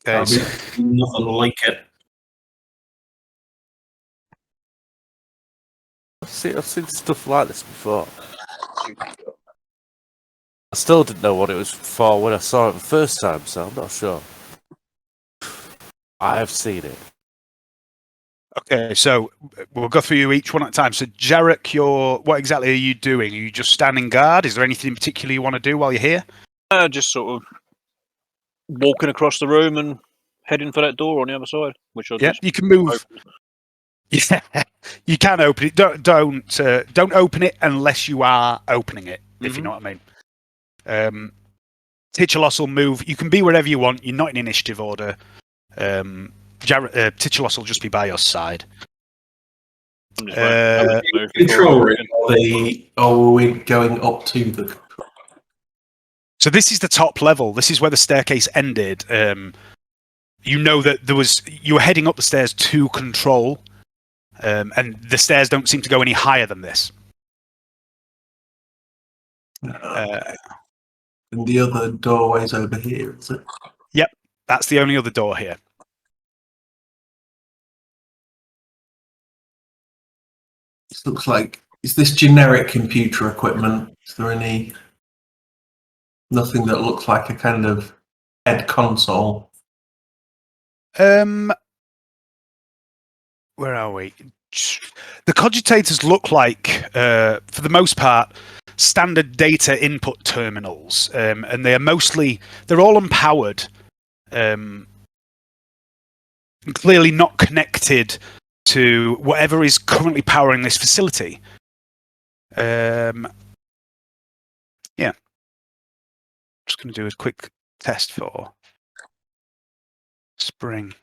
Okay, so- Nothing like it. I've seen stuff like this before. I still didn't know what it was for when I saw it the first time, so I'm not sure. I have seen it. Okay, so we'll go through each one at a time. So, Jarek, what exactly are you doing? Are you just standing guard? Is there anything in particular you want to do while you're here? Just sort of walking across the room and heading for that door on the other side, which I'll Yeah, just you can move. open. Yeah, you can open it. Don't open it unless you are opening it. If you know what I mean. Titulos will move. You can be wherever you want. You're not in initiative order. Titulos will just be by your side. I'm just waiting to move before Control I room. Are we going up to the? So this is the top level. This is where the staircase ended. You know that you were heading up the stairs to control, and the stairs don't seem to go any higher than this. And the other doorway's over here, is it? Yep, that's the only other door here. This looks like, is this generic computer equipment? Is there nothing that looks like a kind of head console? Where are we? The cogitators look like, for the most part, standard data input terminals, and they're all unpowered, clearly not connected to whatever is currently powering this facility. Yeah. Just going to do a quick test for Spring.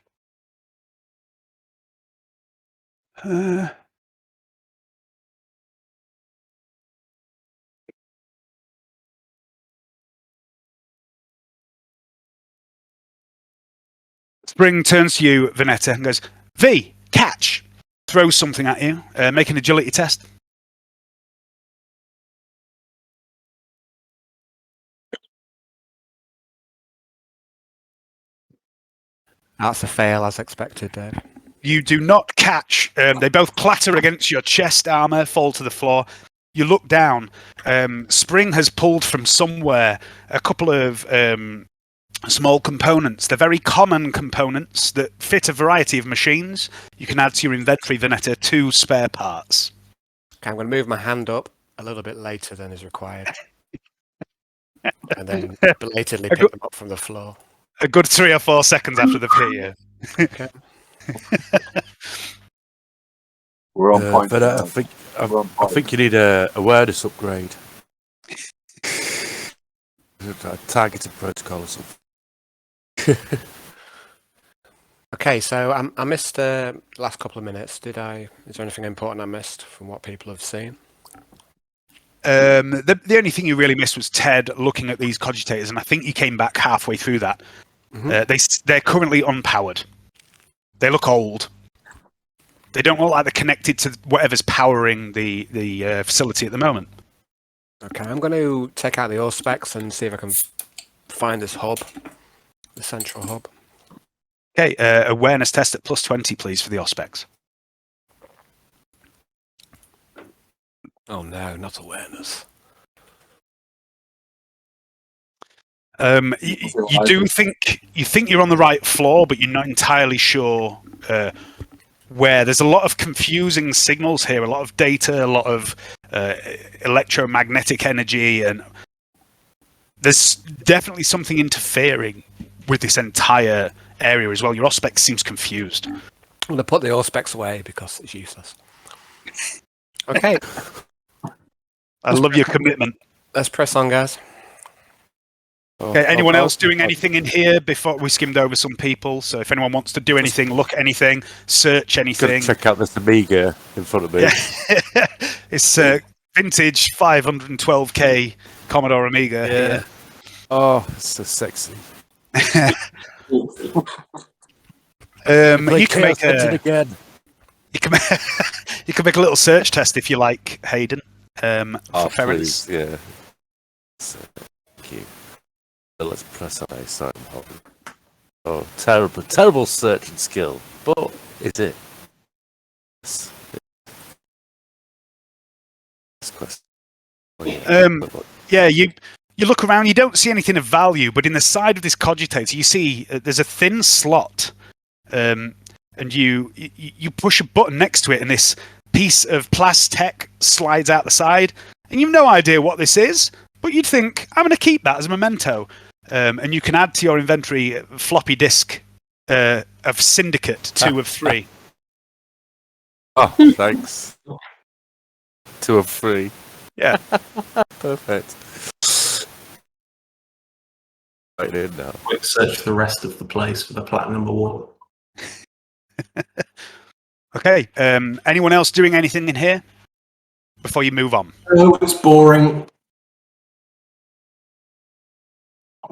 Spring turns to you, Vernetta, and goes, V, catch! Throws something at you. Make an agility test. That's a fail, as expected, Dave. You do not catch. They both clatter against your chest armor, fall to the floor. You look down. Spring has pulled from somewhere a couple of small components. They're very common components that fit a variety of machines. You can add to your inventory, Vernetta, 2 spare parts. Okay, I'm going to move my hand up a little bit later than is required. And then belatedly pick them up from the floor. A good 3 or 4 seconds after they've hit you. Okay. We're on point. But I think you need a awareness upgrade. A targeted protocol or something. Okay, so I missed the last couple of minutes. Is there anything important I missed from what people have seen? The only thing you really missed was Ted looking at these cogitators, and I think you came back halfway through that. They're currently unpowered. They look old. They don't look like they're connected to whatever's powering the facility at the moment. Okay, I'm going to take out the Auspex and see if I can find this hub. the central hub. Okay, awareness test at +20, please, for the Auspex. Oh no, not awareness. You do think you're on the right floor, but you're not entirely sure where. There's a lot of confusing signals here, a lot of data, a lot of electromagnetic energy, and there's definitely something interfering with this entire area as well. Your Auspex seems confused. I'm going to put the Auspex away because it's useless. Okay. I love your commitment. Let's press on, guys. Okay, anyone else doing anything in here before we skimmed over some people? So if anyone wants to do anything, look at anything, search anything. Check out this Amiga in front of me. Yeah. It's vintage 512K Commodore Amiga. Yeah. Oh, it's so sexy. You can make again. You can make a little search test if you like, Hayden. For please, yeah. So, thank you. So let's press on a sign. Oh, terrible searching skill. But is it? Yes. This question. Yeah, you look around, you don't see anything of value, but in the side of this cogitator, you see there's a thin slot, and you push a button next to it, and this piece of plastic slides out the side, and you've no idea what this is, but you'd think, I'm going to keep that as a memento, and you can add to your inventory a floppy disk of Syndicate 2 of 3. Oh, thanks. 2 of 3. Yeah. Perfect. Right in now. Quick search the rest of the place for the platinum award. Okay. Anyone else doing anything in here before you move on? Oh, it's boring.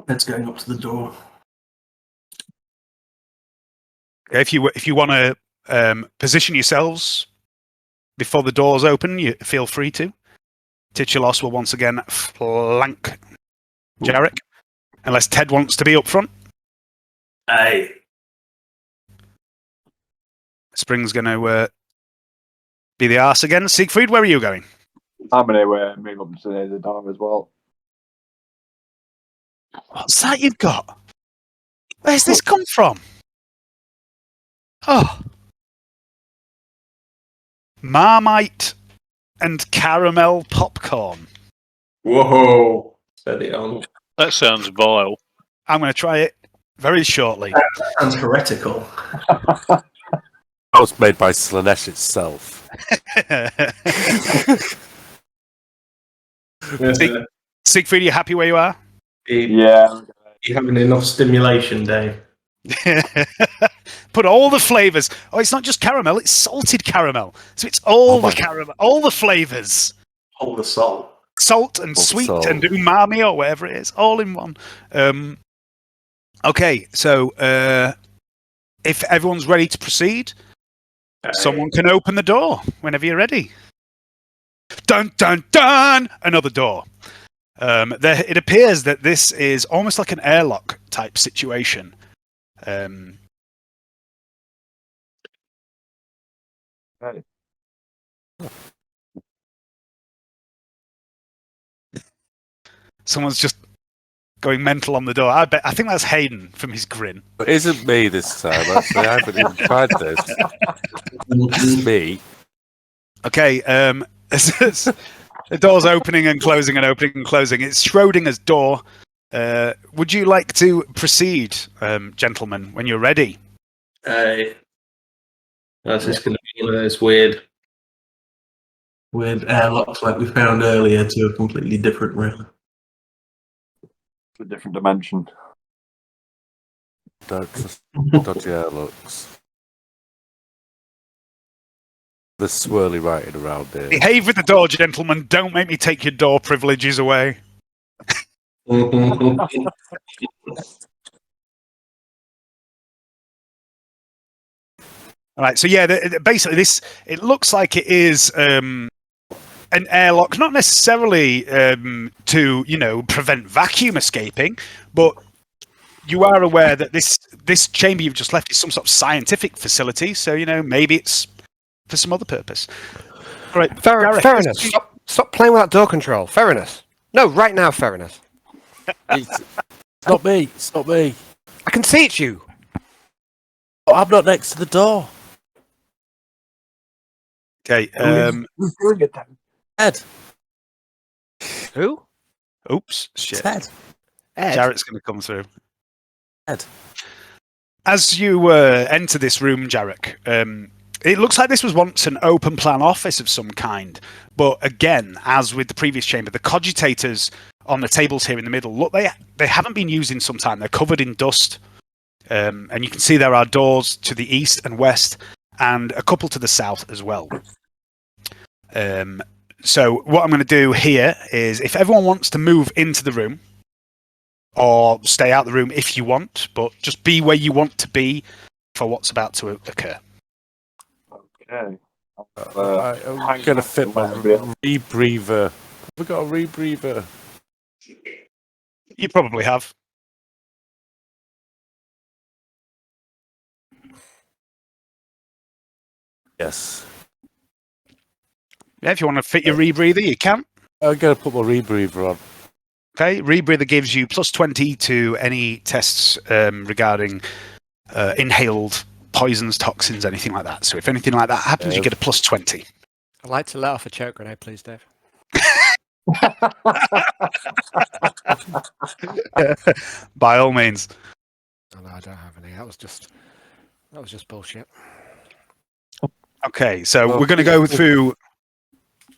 Let's going up to the door. Okay, if you want to position yourselves before the doors open, you feel free to. Titulos will once again flank Jarek, unless Ted wants to be up front. Hey. Spring's going to be the arse again. Siegfried, where are you going? I'm going to move up to the door as well. What's that you've got? Where's this come from? Oh. Marmite and caramel popcorn. Whoa. Steady on. That sounds vile. I'm going to try it very shortly. That sounds heretical. That was made by Slanesh itself. Siegfried, are you happy where you are? Yeah. You having enough stimulation, Dave? Put all the flavors. Oh, it's not just caramel; it's salted caramel. So it's all the caramel, all the flavors. All the salt. Salt and sweet and umami or whatever it is, all in one. Okay, so if everyone's ready to proceed, someone can open the door whenever you're ready. Dun dun dun! Another door. It appears that this is almost like an airlock type situation. Someone's just going mental on the door. I think that's Hayden from his grin. It isn't me this time, actually. I haven't even tried this. It's me. Okay, the door's opening and closing and opening and closing. It's Schrodinger's door. Would you like to proceed, gentlemen, when you're ready? Hey. That's just going to be one of those weird airlocks like we found earlier to a completely different room. A different dimension. Don't just dodgy airlocks. The swirly writing around here. Behave with the door, gentlemen. Don't make me take your door privileges away. All right, so yeah, basically it looks like it is an airlock, not necessarily to prevent vacuum escaping, but you are aware that this chamber you've just left is some sort of scientific facility, so maybe it's for some other purpose. All right, Gareth, Fairness, stop playing with that door control. Fairness. No, right now, Fairness. It's not me. It's not me. I can see it's you. I'm not next to the door. Okay. Who's doing it then? Ed. Who? Oops. Shit. Ted. Ed. Jarrett's going to come through. Ed. As you enter this room, Jarrett, it looks like this was once an open plan office of some kind. But again, as with the previous chamber, the cogitators on the tables here in the middle, look, they haven't been used in some time. They're covered in dust. And you can see there are doors to the east and west and a couple to the south as well. So what I'm going to do here is if everyone wants to move into the room or stay out the room if you want, but just be where you want to be for what's about to occur. Okay. I'm going to fit my rebreather. Have we got a rebreather? You probably have. Yes. Yeah, if you want to fit your rebreather, you can. I'm going to put my rebreather on. Okay, rebreather gives you plus 20 to any tests regarding inhaled poisons, toxins, anything like that. So if anything like that happens, you get a plus 20. I'd like to let off a choke grenade, please, Dave. By all means. Oh, no, I don't have any. That was just bullshit. Okay, so we're going to go through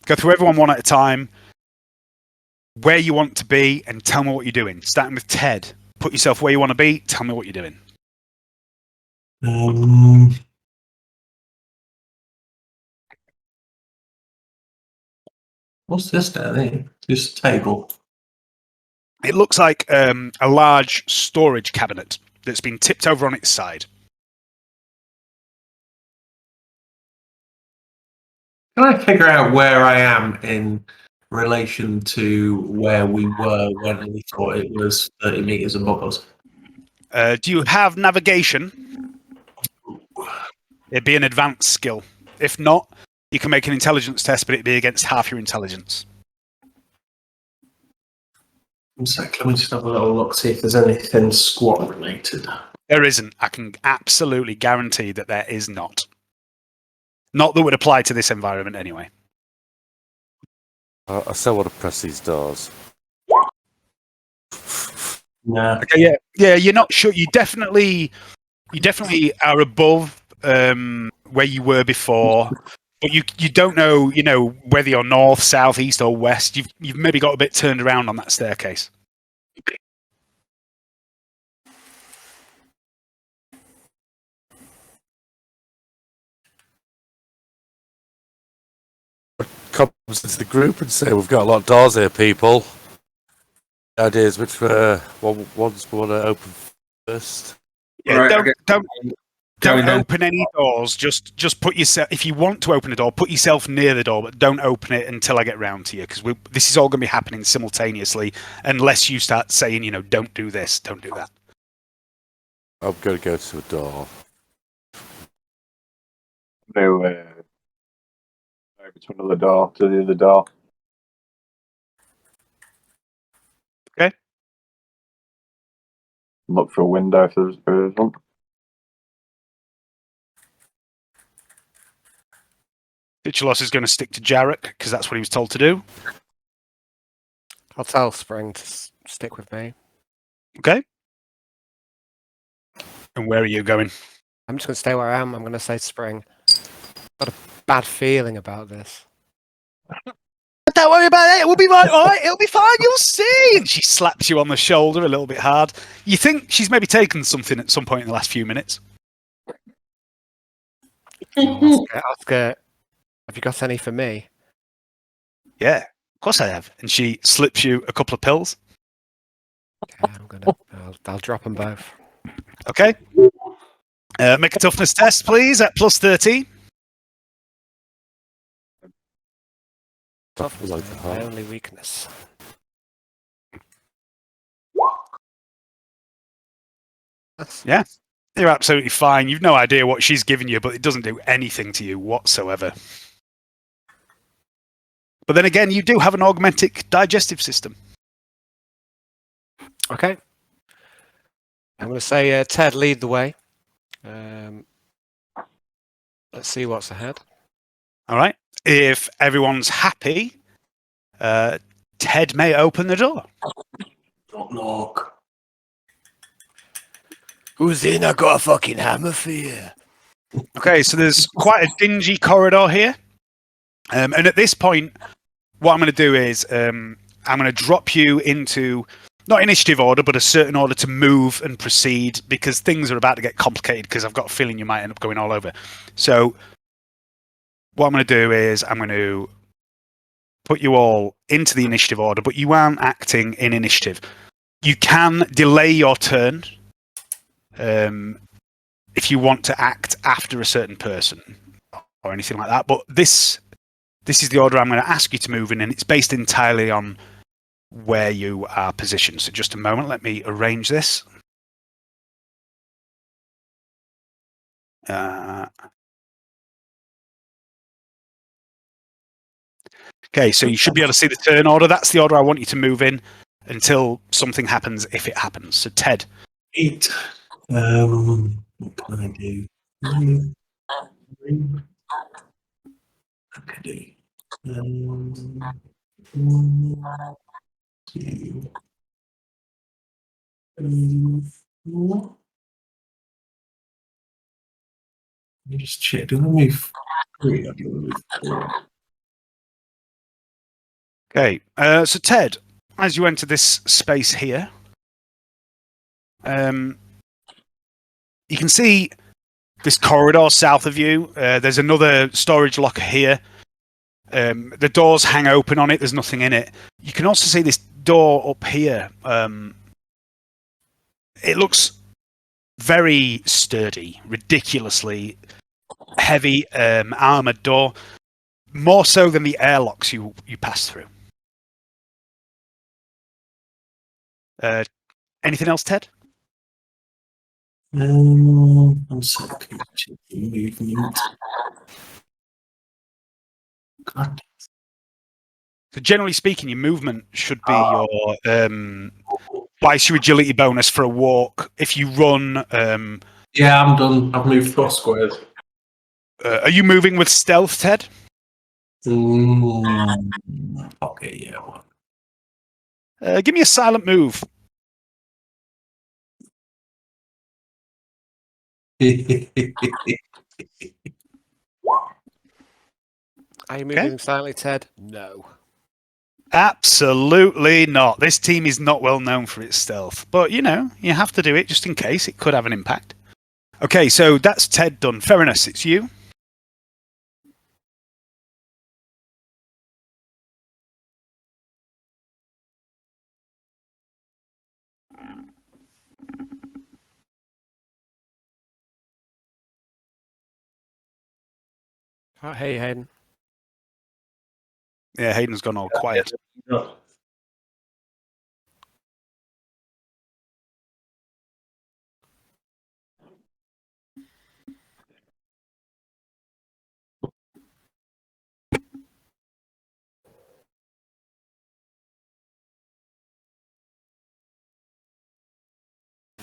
everyone one at a time, where you want to be, and tell me what you're doing. Starting with Ted. Put yourself where you want to be. Tell me what you're doing. What's this down here? This table. It looks like a large storage cabinet that's been tipped over on its side. Can I figure out where I am in relation to where we were when we thought it was 30 meters above us? Do you have navigation? It'd be an advanced skill. If not, you can make an intelligence test, but it'd be against half your intelligence. One sec, let me just have a little look, see if there's anything squat related. There isn't. I can absolutely guarantee that there is not. Not that would apply to this environment anyway. I still want to press these doors. Nah. Okay, yeah. You're not sure. You definitely are above where you were before, but you don't know. Whether you're north, south, east, or west. You've maybe got a bit turned around on that staircase. Comes into the group and say, "We've got a lot of doors here, people. The idea is which ones we want to open first." Yeah, Right, don't open any doors. Just put yourself. If you want to open a door, put yourself near the door, but don't open it until I get round to you, because this is all going to be happening simultaneously, unless you start saying, don't do this, don't do that. I'm going to go to a door. No, over to another door, to the other door. Okay. Look for a window if there's one. Ichilos is going to stick to Jarek, because that's what he was told to do. I'll tell Spring to stick with me. Okay. And where are you going? I'm just going to stay where I am. I'm going to say Spring. Got a bad feeling about this. Don't worry about it. It will be right. All right, it'll be fine. You'll see. And she slaps you on the shoulder a little bit hard. You think she's maybe taken something at some point in the last few minutes. Ask her, have you got any for me? Yeah, of course I have. And she slips you a couple of pills. Okay, I'll drop them both. Okay. Make a toughness test, please, at plus 30. Toughness like is my only weakness. Yeah, you're absolutely fine. You've no idea what she's giving you, but it doesn't do anything to you whatsoever. But then again, you do have an augmented digestive system. Okay. I'm going to say, Ted, lead the way. Let's see what's ahead. All right. If everyone's happy, Ted may open the door. Don't knock. Who's in? I got a fucking hammer for you. Okay, so there's quite a dingy corridor here. And at this point, what I'm going to do is I'm going to drop you into, not initiative order, but a certain order to move and proceed, because things are about to get complicated, because I've got a feeling you might end up going all over. So what I'm going to do is I'm going to put you all into the initiative order, but you aren't acting in initiative. You can delay your turn if you want to act after a certain person or anything like that. But this is the order I'm going to ask you to move in, and it's based entirely on where you are positioned. So just a moment, let me arrange this. Okay, so you should be able to see the turn order. That's the order I want you to move in until something happens, if it happens. So Ted. 8. What can I do? I can do. 1, 2, 3, 4. Let me just check. Do I move 3? I do move 4. Okay, so Ted, as you enter this space here, you can see this corridor south of you. There's another storage locker here. The doors hang open on it. There's nothing in it. You can also see this door up here. It looks very sturdy, ridiculously heavy, armored door. More so than the airlocks you pass through. Anything else, Ted? I'm second. Movement. God. So generally speaking, your movement should be your twice your agility bonus for a walk. If you run, Yeah, I'm done. I've moved 4 squares. are you moving with stealth, Ted? Okay, yeah. Give me a silent move. Are you moving silently, Ted? No. Absolutely not. This team is not well known for its stealth, but you know, you have to do it just in case. It could have an impact. Okay, so that's Ted done. Fairness, it's you. Oh, hey, Hayden. Yeah, Hayden's gone all quiet.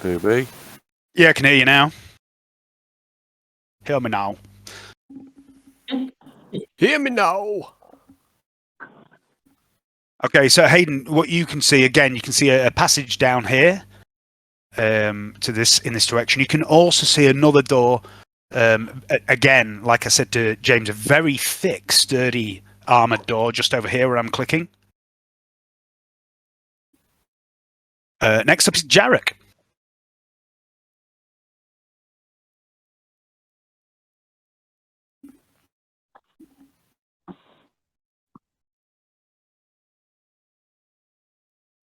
DB. Yeah, I can hear you now. Hear me now. Hear me now. Okay, so Hayden, what you can see again, you can see a passage down here to this in this direction. You can also see another door. Again, like I said to James, a very thick, sturdy, armored door just over here where I'm clicking. Next up is Jarek.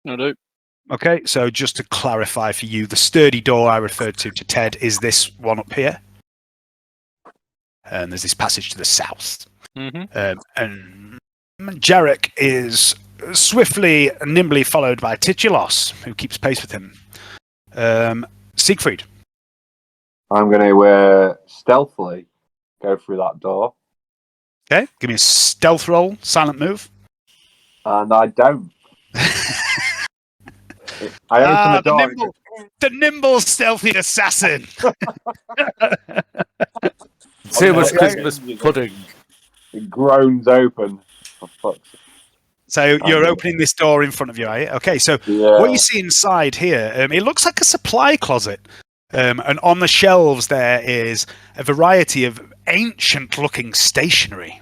I do. Okay, so just to clarify for you, the sturdy door I referred to Ted is this one up here. And there's this passage to the south. Mm-hmm. And Jarek is swiftly and nimbly followed by Titulos, who keeps pace with him. Siegfried. I'm going to stealthily go through that door. Okay, give me a stealth roll, silent move. And I don't. I open the door. The nimble, stealthy assassin. Too much Christmas pudding. It groans open. For fuck's sake. So you're opening this door in front of you, are you? Okay, so what you see inside here, it looks like a supply closet. And on the shelves there is a variety of ancient-looking stationery.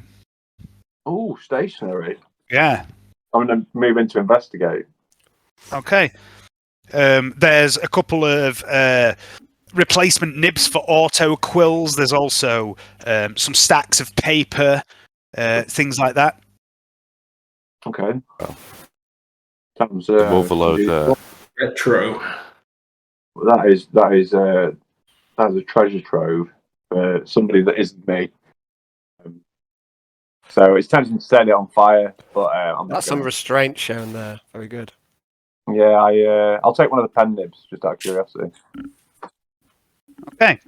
Oh, stationery. Yeah. I'm going to move into investigate. Okay. There's a couple of replacement nibs for auto quills. There's also some stacks of paper, things like that. Okay. Sounds overload retro. That is a treasure trove for somebody that isn't me. So it's tempting to set it on fire, but I'm That's some restraint shown there. Very good. Yeah, I'll take one of the pen nibs just out of curiosity. Okay.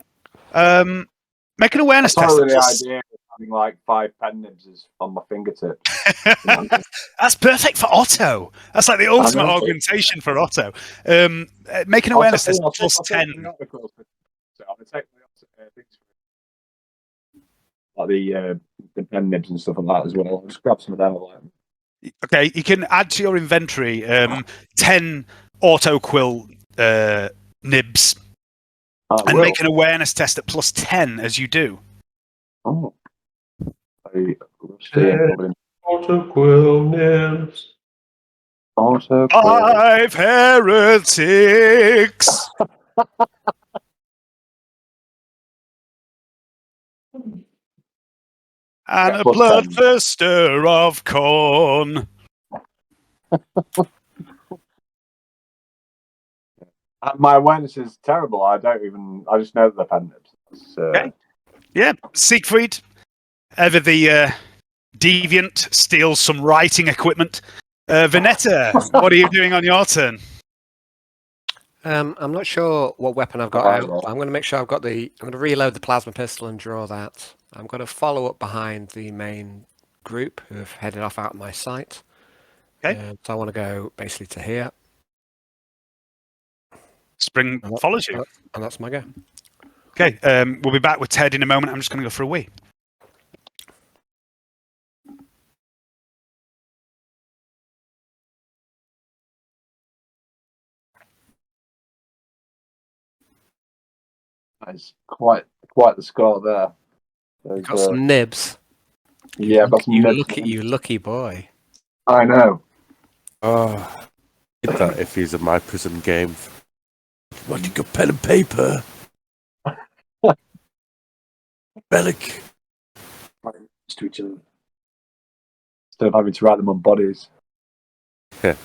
Make an awareness test. Probably the idea of having like 5 pen nibs is on my fingertips. That's perfect for Otto. That's like the ultimate augmentation for Otto. Make an awareness test plus 10. Like the pen nibs and stuff like that as well. I'll just grab some of them. Okay, you can add to your inventory 10 auto quill nibs and make an awareness test at plus 10 as you do. Oh. Auto quill nibs. Auto 5 heretics. And a bloodthirster of corn. My awareness is terrible. I just know that they're pen nibs. Okay. Yeah, Siegfried, ever the deviant, steals some writing equipment. Vernetta, what are you doing on your turn? I'm not sure what weapon I've got out. I'm going to make sure I'm going to reload the plasma pistol and draw that. I'm going to follow up behind the main group who have headed off out of my sight. Okay. So I want to go basically to here. Spring follows you. And that's my go. Okay, we'll be back with Ted in a moment. I'm just going to go for a wee. That's quite the score there. You've got some nibs. Yeah, I've got some nibs. You lucky boy. I know. Oh, that if he's in my prison game. What, you got pen and paper? Bellic. To each other. Instead of having to write them on bodies. Yeah.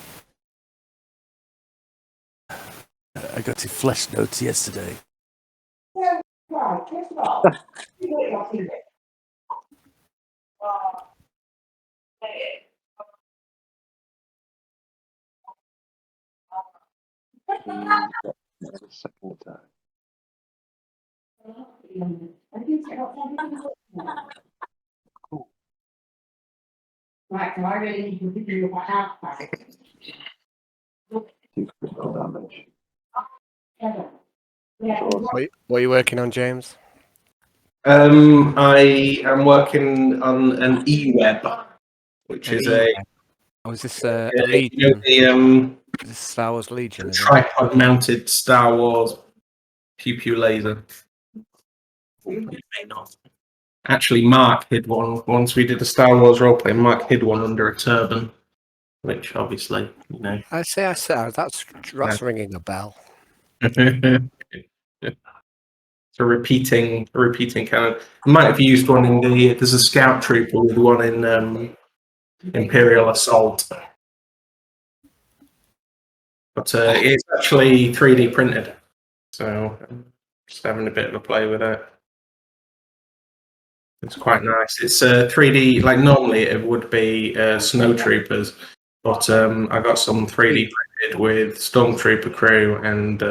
I got your flesh notes yesterday. Right, so I really need to do what half back. Damage. Yeah. What are you working on, James? I am working on an e-web, which is a. Oh, is this a Legion? You know, Is this Star Wars Legion? the tripod-mounted Star Wars pew laser. You may not. Actually, Mark hid one once we did a Star Wars roleplay. Mark hid one under a turban, which obviously, you know. I say, that's ringing a bell. It's a repeating cannon. I might have used one in there's a scout trooper with one in Imperial Assault. But it's actually 3D printed. So I'm just having a bit of a play with it. It's quite nice. It's 3D, like normally it would be snow troopers, but I got some 3D printed with Stormtrooper crew and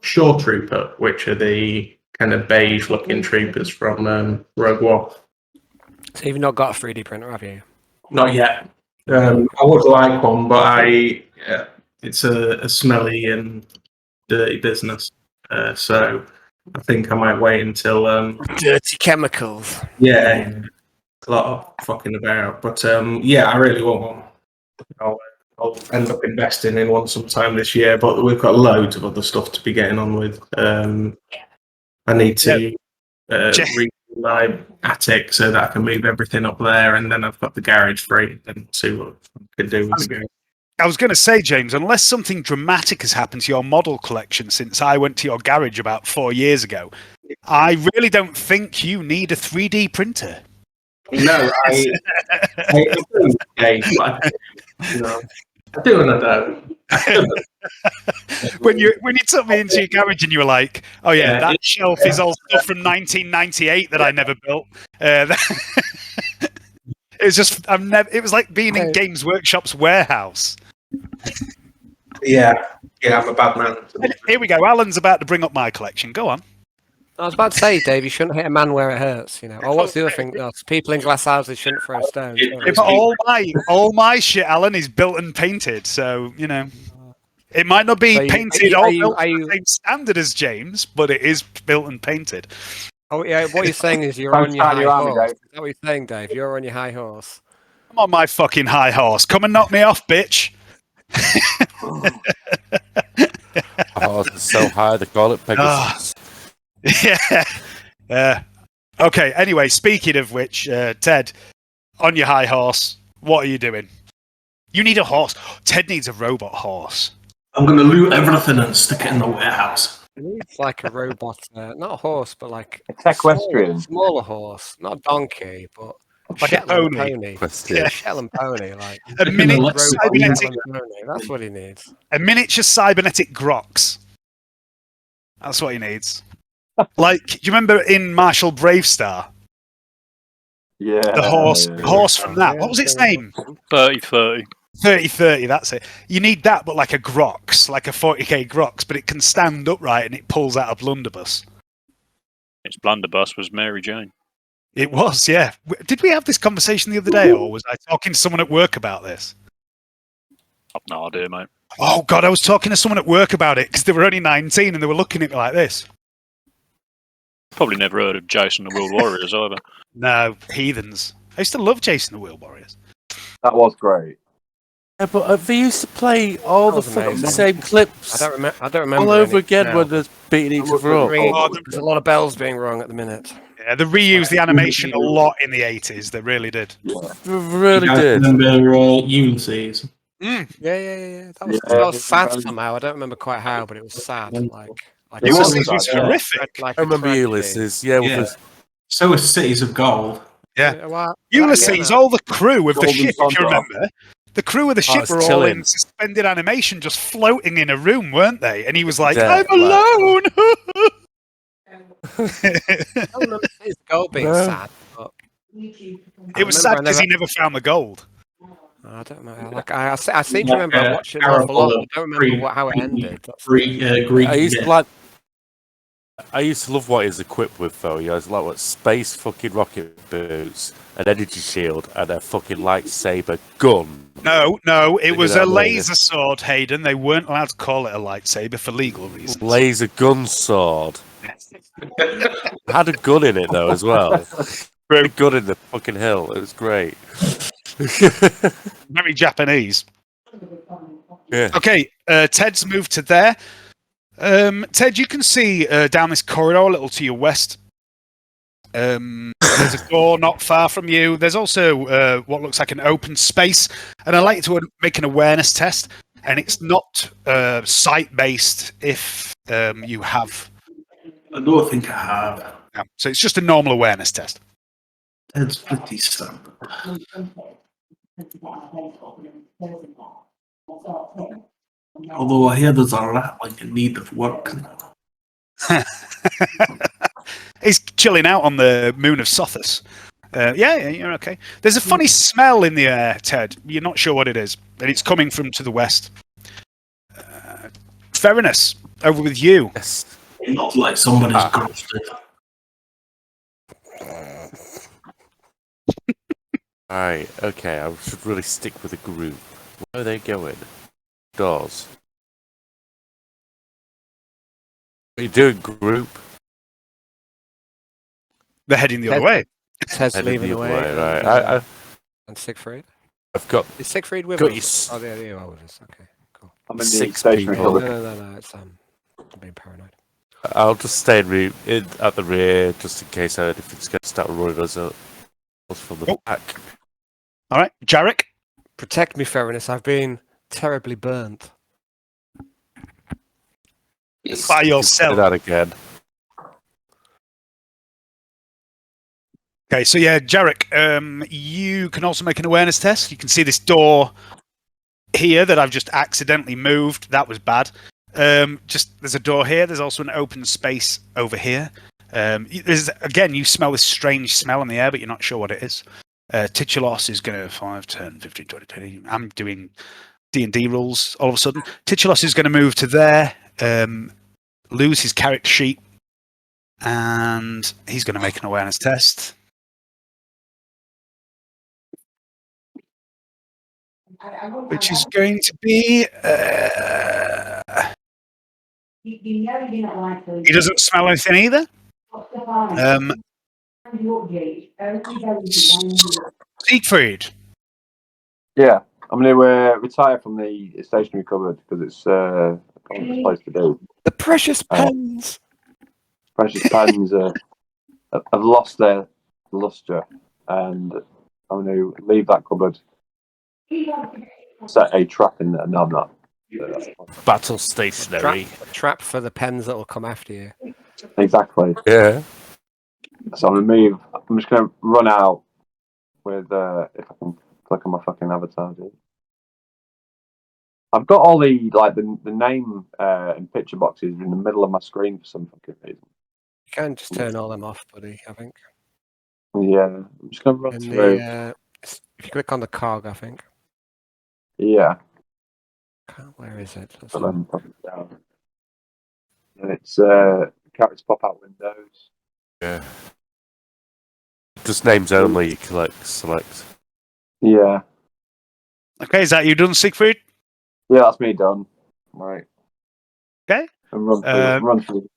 Shore Trooper, which are the kind of beige looking troopers from Rogue One. So you've not got a 3D printer, have you? Not yet. I would like one, but it's a smelly and dirty business. So I think I might wait until Dirty chemicals. yeah, a lot of fucking about. But yeah, I really want one. I'll end up investing in one sometime this year. But we've got loads of other stuff to be getting on with. I need to redo my attic so that I can move everything up there, and then I've got the garage free and see what I can do with the garage. I was going to say, James, unless something dramatic has happened to your model collection since I went to your garage about 4 years ago, I really don't think you need a 3D printer. No, I do, Dave, but I do and I don't. when you took me into your garage and you were like, "Oh yeah, that shelf is all stuff from 1998 that I never built." It was just it was like being in Games Workshop's warehouse. Yeah, I'm a bad man. Here we go. Alan's about to bring up my collection. Go on. I was about to say, Dave, you shouldn't hit a man where it hurts. Or what's the other thing? No, people in glass houses shouldn't throw stones. Yeah, but all my shit, Alan, is built and painted. So it might not be painted or built to the same standard as James, but it is built and painted. Oh yeah, what you're saying is you're on your high horse. Is that what you're saying, Dave? You're on your high horse. I'm on my fucking high horse. Come and knock me off, bitch. Horse is so high they call it Pegasus. Yeah. Okay. Anyway, speaking of which, Ted, on your high horse, what are you doing? You need a horse. Ted needs a robot horse. I'm going to loot everything and stick it in the warehouse. It's like a robot, not a horse, but like a equestrian, smaller horse, not a donkey, but like Shetland a pony. Yeah, Shetland pony, like a miniature cybernetic. That's what he needs. A miniature cybernetic Grox. That's what he needs. Like, do you remember in Marshall Bravestar? Yeah. The horse from that. What was its name? 30-30. 30-30, that's it. You need that, but like a Grox, like a 40k Grox, but it can stand upright and it pulls out a blunderbuss. Its blunderbuss was Mary Jane. It was, yeah. Did we have this conversation the other day, or was I talking to someone at work about this? I've no idea, mate. Oh, God, I was talking to someone at work about it because they were only 19 and they were looking at me like this. Probably never heard of Jason the World Warriors either. No, heathens. I used to love Jason the World Warriors. That was great. Yeah, but they used to play all the fucking same clips. I don't remember all over again when they're beating each other up. There's a lot of bells being rung at the minute. Yeah, they reused the animation a lot in the 80s. They really did. They really did. Remember Ulysses? Yeah. That was sad somehow. I don't remember quite how, but it was sad. Ulysses was horrific. I remember Ulysses. Yeah. So was Cities of Gold. Yeah. Ulysses, all the crew of the ship, if you remember. The crew of the ship were all in suspended animation, just floating in a room, weren't they? And he was like, I'm alone! I don't remember his gold being sad. But it was sad because he never found the gold. I don't know. Like I seem to remember watching it an awful lot. I don't remember how it ended. I used to love what he's equipped with, though. He has like space fucking rocket boots, an energy shield, and a fucking lightsaber gun. No, it was a laser sword, Hayden. They weren't allowed to call it a lightsaber for legal reasons. Laser gun sword. Had a gun in it though as well. Very gun in the fucking hill. It was great. Very Japanese. Yeah. Okay, Ted's moved to there. Ted, you can see down this corridor a little to your west. There's a door not far from you. There's also what looks like an open space, and I'd like to make an awareness test. And it's not sight-based if you have. I don't think I have. No, so it's just a normal awareness test. It's pretty standard. Although I hear there's a lot like in need of work. He's chilling out on the moon of Sothis. Yeah, you're okay. There's a funny smell in the air, Ted. You're not sure what it is, and it's coming from to the west. Ferinus, over with you. Yes. Not like somebody's ghosted. Alright, okay, I should really stick with the group. Where are they going? Doors. What are you doing, group? They're heading the other way. Ted's Headed leaving the the other way. way, right. And Siegfried? I've got Is Siegfried with Got us? you Oh, yeah, you are with us. Okay, cool. I'm in the 6 stationary people. cupboard. No, it's I'm being paranoid. I'll just stay at the rear just in case anything's going to start running us from the back. All right, Jarek. Protect me, Ferinus. I've been terribly burnt. Yes, By you can yourself. say that again. Okay, so yeah, Jarek, you can also make an awareness test. You can see this door here that I've just accidentally moved. That was bad. There's a door here. There's also an open space over here. Again, you smell this strange smell in the air, but you're not sure what it is. Titulos is going to 5, 10, 15, 20, 20. I'm doing D&D rules all of a sudden. Titulos is going to move to there, lose his character sheet, and he's going to make an awareness test. Which is going to be... he doesn't smell anything either. Siegfried. Yeah, I'm going to retire from the stationary cupboard because it's a common place to do. The precious pens! Precious pens have lost their lustre, and I'm going to leave that cupboard, set a trap in there. No, I'm not. Battle stationary. Trap for the pens that will come after you. Exactly. Yeah. So I'm going to move. I'm just going to run out with, if I can click on my fucking avatar, dude. I've got all the name and picture boxes in the middle of my screen for some fucking reason. You can just turn all them off, buddy, I think. Yeah, I'm just going to run And through. if you click on the cog, I think. Yeah. Where is it? But then pop it down. And it's characters pop out windows. Yeah. Just names only, you select. Yeah. Okay, is that you done, Siegfried? Yeah, that's me done. Right. Okay. And run through.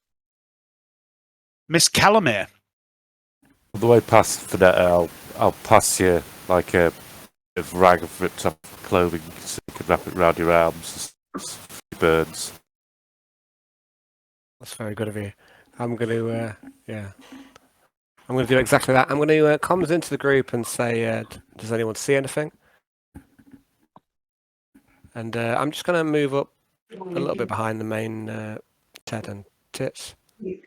Miss Calamere. On the way past Vernetta, I'll pass you like a rag of ripped up clothing so you can wrap it around your arms. Burns. That's very good of you. I'm going to, I'm going to do exactly that. I'm going to comms into the group and say, does anyone see anything? And I'm just going to move up a little bit behind the main Ted and Tits. You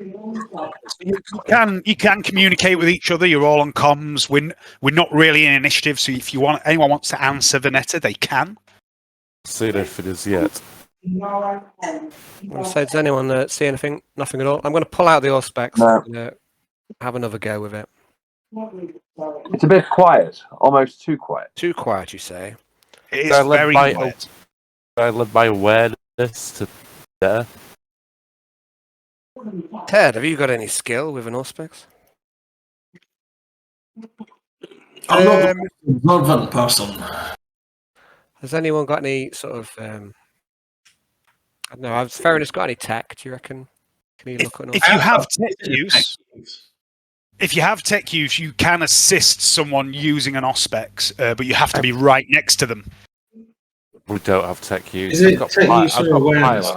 can communicate with each other. You're all on comms. We're not really in initiative, so if anyone wants to answer Vernetta, they can. Seen anything as yet. I'm going to say, does anyone see anything? Nothing at all. I'm going to pull out the Auspex and have another go with it. It's a bit quiet, almost too quiet. Too quiet, you say? It is very quiet. I led my awareness to there. Ted, have you got any skill with an Auspex? I'm not the most observant person. Has anyone got any sort of... I don't know, has Ferinus got any tech, do you reckon? Can you look at an If you have tech use... If you have tech use, you can assist someone using an Auspex, but you have to be right next to them. We don't have tech use. Is it tech use or awareness?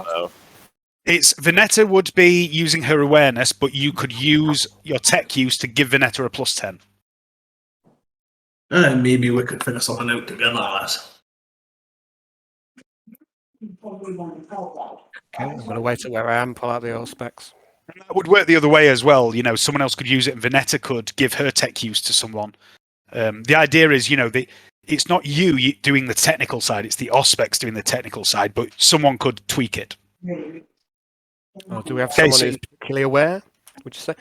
It's Vernetta would be using her awareness, but you could use your tech use to give Vernetta a +10. Maybe we could figure something out together, lads. Okay, I'm going to wait till where I am, pull out the Auspex. And that would work the other way as well. You know, someone else could use it, and Vernetta could give her tech use to someone. The idea is, it's not you doing the technical side; it's the Auspex doing the technical side. But someone could tweak it. Oh, do we have someone who's particularly aware? Would you say?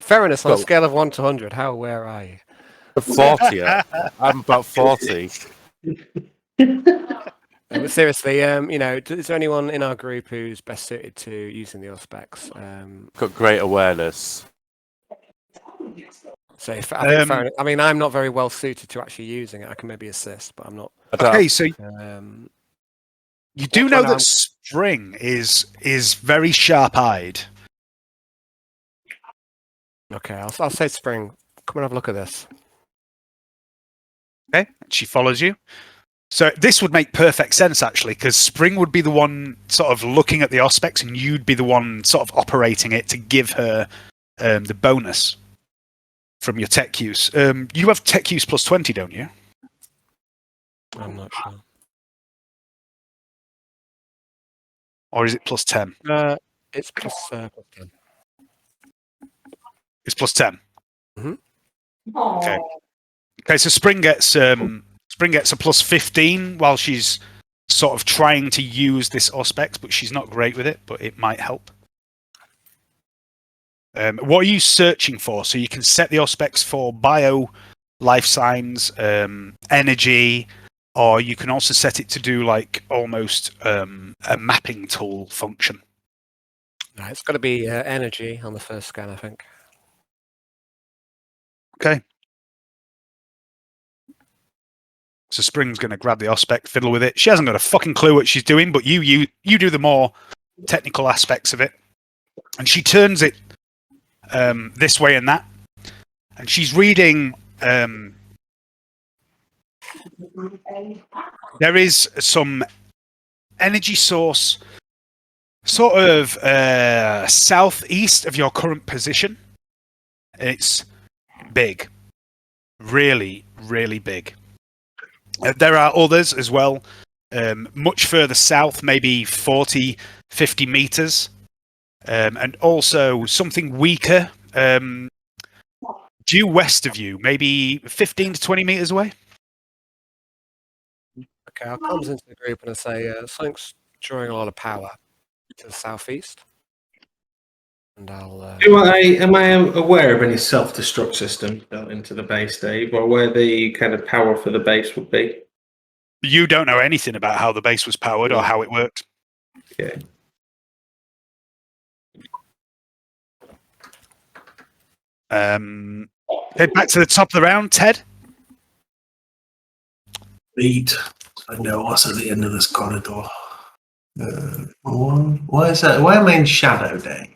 Ferinus, on a scale of 1 to 100, how aware are you? 40. I'm about 40. But seriously, is there anyone in our group who's best suited to using the auspex? Got great awareness. So I mean, I'm not very well suited to actually using it. I can maybe assist, but I'm not. Okay, so Um, you do know that Spring is very sharp-eyed. okay, I'll say Spring. Come and have a look at this. Okay, she follows you. So this would make perfect sense, actually, because Spring would be the one sort of looking at the auspex, and you'd be the one sort of operating it to give her the bonus from your tech use. You have tech use plus 20, don't you? I'm not sure. Or is it plus 10? It's plus 10. It's plus 10. Okay. Okay, so Spring gets a plus 15 while she's sort of trying to use this auspex, but she's not great with it, but it might help. What are you searching for? So you can set the auspex for bio, life signs, energy, or you can also set it to do like almost a mapping tool function. No, it's got to be energy on the first scan, I think. Okay. So Spring's going to grab the auspex, fiddle with it. She hasn't got a fucking clue what she's doing, but you do the more technical aspects of it. And she turns it this way and that. And she's reading... there is some energy source sort of southeast of your current position. It's big. Really, really big. There are others as well, much further south, maybe 40, 50 meters. And also something weaker, due west of you, maybe 15 to 20 meters away. Okay, I'll come into the group and I say something's drawing a lot of power to the southeast. And I'll. Am I aware of any self-destruct system built into the base, Dave, or where the kind of power for the base would be? You don't know anything about how the base was powered or how it worked. Okay. Okay, back to the top of the round, Ted. Beat. I know what's at the end of this corridor. Why is that? Why am I in shadow, Dave?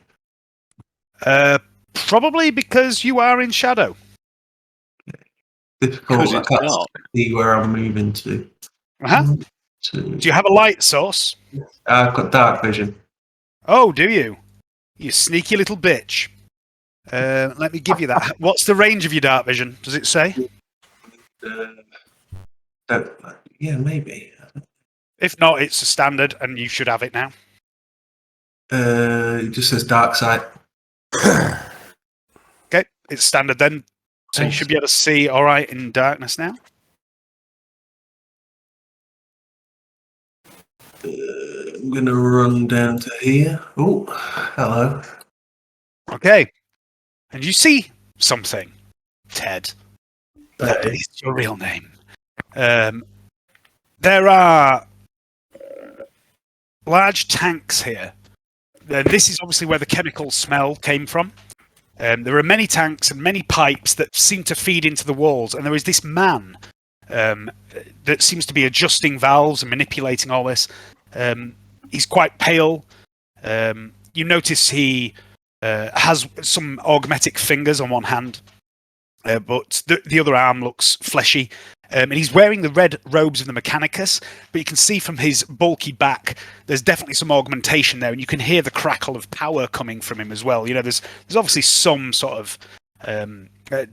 Probably because you are in shadow. Difficult. I it's can't dark. see where I'm moving to. Uh-huh. Do you have a light source? I've got dark vision. Oh, do you? You sneaky little bitch. Let me give you that. What's the range of your dark vision? Does it say? Yeah, maybe. If not, it's a standard, and you should have it now. It just says dark sight. Okay, it's standard then. So you should be able to see all right in darkness now. I'm going to run down to here. Oh, hello. Okay. And you see something, Ted. That is your real name. There are large tanks here. This is obviously where the chemical smell came from. There are many tanks and many pipes that seem to feed into the walls. And there is this man that seems to be adjusting valves and manipulating all this. He's quite pale. You notice he has some augmetic fingers on one hand, but the other arm looks fleshy. And he's wearing the red robes of the Mechanicus, but you can see from his bulky back, there's definitely some augmentation there, and you can hear the crackle of power coming from him as well. You know, there's obviously some sort of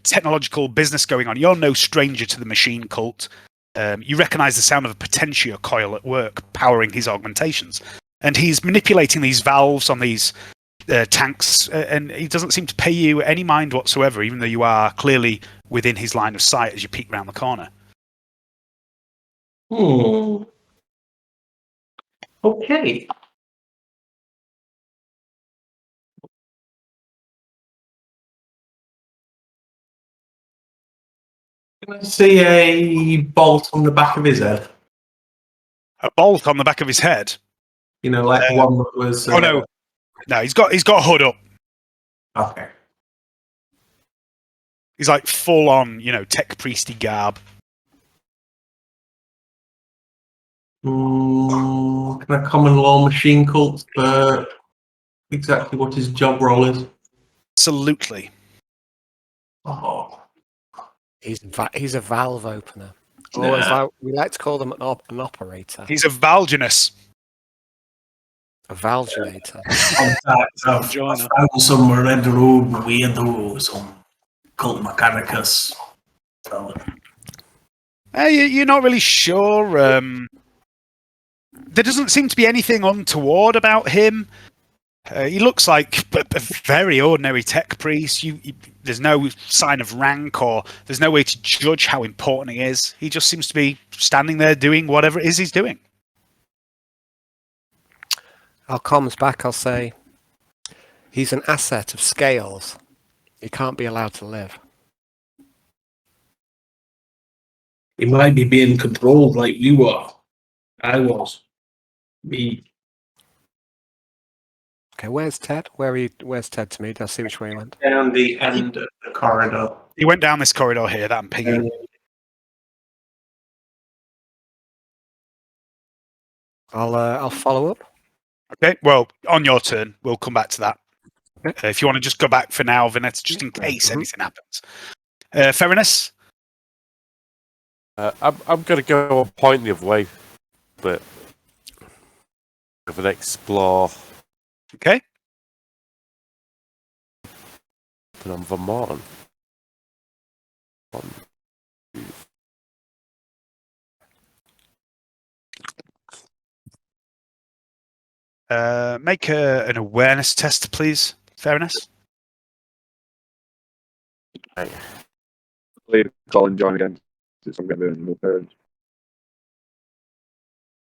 technological business going on. You're no stranger to the machine cult. You recognize the sound of a potentio coil at work powering his augmentations. And he's manipulating these valves on these tanks, and he doesn't seem to pay you any mind whatsoever, even though you are clearly within his line of sight as you peek round the corner. Okay. Can I see a bolt on the back of his head? A bolt on the back of his head. You know, like one that was. Oh no, he's got a hood up. Okay. He's like full on, tech priesty garb. Can I common law machine cult for exactly what his job role is? Absolutely. Oh, He's a valve opener. Or as we like to call them, an operator. He's a Valginus. A valginator. I've found some red road weirdo, some cult mechanicus. You're not really sure. There doesn't seem to be anything untoward about him. He looks like a very ordinary tech priest. There's no sign of rank, or there's no way to judge how important he is. He just seems to be standing there doing whatever it is he's doing. I'll comms back. I'll say he's an asset of scales. He can't be allowed to live. He might be being controlled like you were. I was. Me. Okay, where's Ted? Where's Ted to me? I'll see which way he went. down the end of the corridor. He went down this corridor here that I'm pinging. I'll follow up. Okay, well, on your turn, we'll come back to that. If you want to just go back for now, Vernetta, just in case anything happens. Fairness? I'm going to go a point the other way, but of an explore. Okay. But I'm Vermont. 1, 2. Make an awareness test, please. Fairness. Right. Leave Colin join again. Since I'm getting more parents.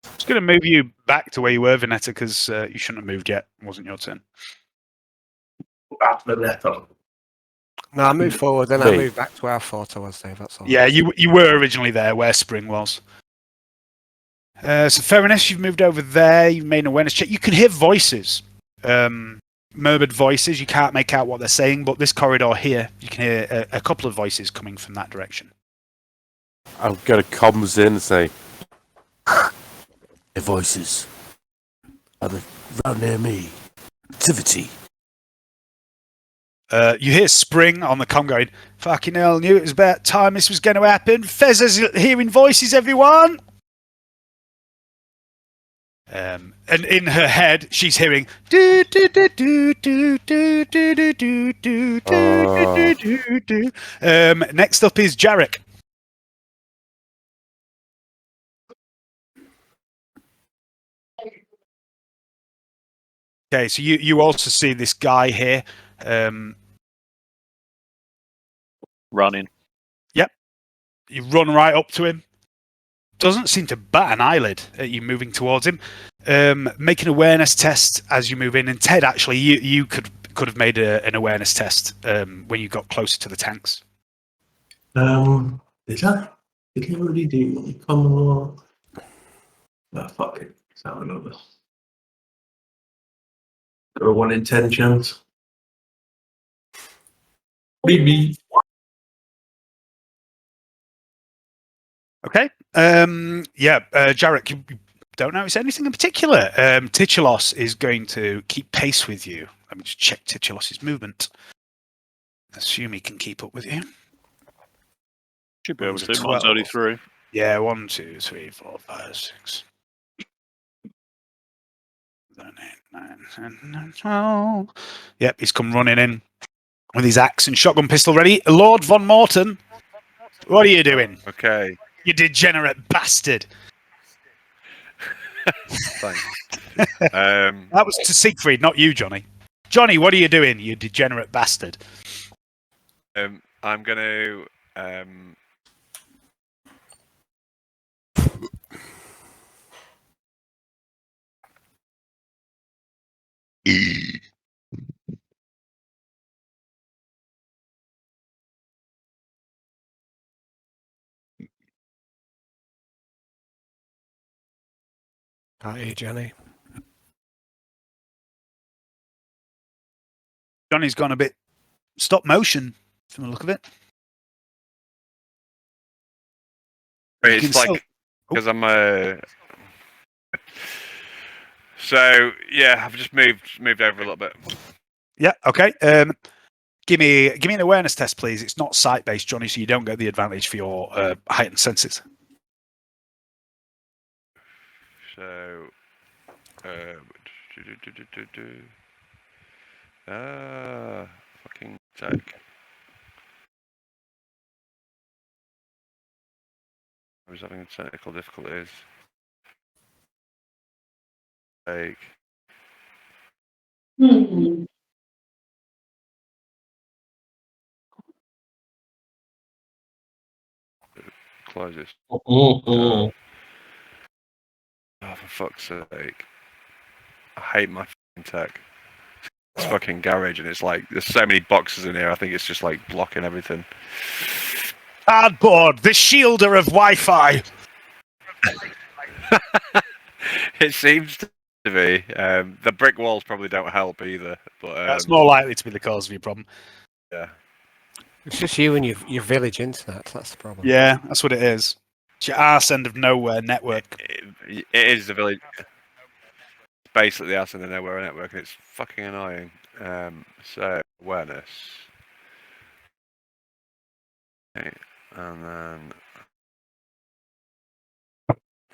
Just going to move you back to where you were, Vernetta, because you shouldn't have moved yet. It wasn't your turn. Vernetta. No, I moved forward, then I moved back to where I thought I was, Dave. That's all. Yeah, you were originally there where Spring was. So Fairness, you've moved over there. You've made an awareness check. You can hear voices, murmured voices. You can't make out what they're saying, but this corridor here, you can hear a couple of voices coming from that direction. I'm going to comms in and say, "The voices are around near me. Activity." You hear Spring on the comm going, "Fucking hell, knew it was about time this was going to happen. Fez is hearing voices, everyone." And in her head, she's hearing do do do do do do do do do do do do do. Next up is Jarek. Okay, so you also see this guy here. Running. Yep. You run right up to him. Doesn't seem to bat an eyelid at you moving towards him. Make an awareness test as you move in. And Ted, actually, you could have made an awareness test when you got closer to the tanks. Did I? Did he already do common law? Oh, fuck it. Let's have another. Got a 1 in 10 chance. Maybe. Okay. Jarek, you don't notice anything in particular. Titulos is going to keep pace with you. Let me just check Titulos' movement. Assume he can keep up with you. Should be able One's a to. Mine's 12. only 3. Yeah, 1, 2, 3, 4, 5, 6. 7, 8, 9, 10, 12. Yep, he's come running in with his axe and shotgun pistol ready. Lord Von Morton, what are you doing? Okay. You degenerate bastard. Thanks. That was to Siegfried, not you, Johnny. Johnny, what are you doing, you degenerate bastard? I'm going to... Hi, Jenny. Johnny's gone a bit stop motion from the look of it. But You can it's like still- because I'm So yeah, I've just moved over a little bit. Yeah. Okay. Give me an awareness test, please. It's not sight based, Johnny, so you don't get the advantage for your heightened senses. So, fucking tech. I was having technical difficulties. Like, close this. Mm-hmm. Oh, for fuck's sake. I hate my fucking tech. It's fucking garage, and it's like, there's so many boxes in here, I think it's just like blocking everything. Cardboard, the shielder of Wi-Fi. It seems to be. The brick walls probably don't help either, but That's more likely to be the cause of your problem. yeah. It's just you and your village internet. That's the problem. Yeah, that's what it is. It's your arse end of nowhere network. It is the village. Basically the arse end of nowhere network, and it's fucking annoying. So awareness. Okay, and then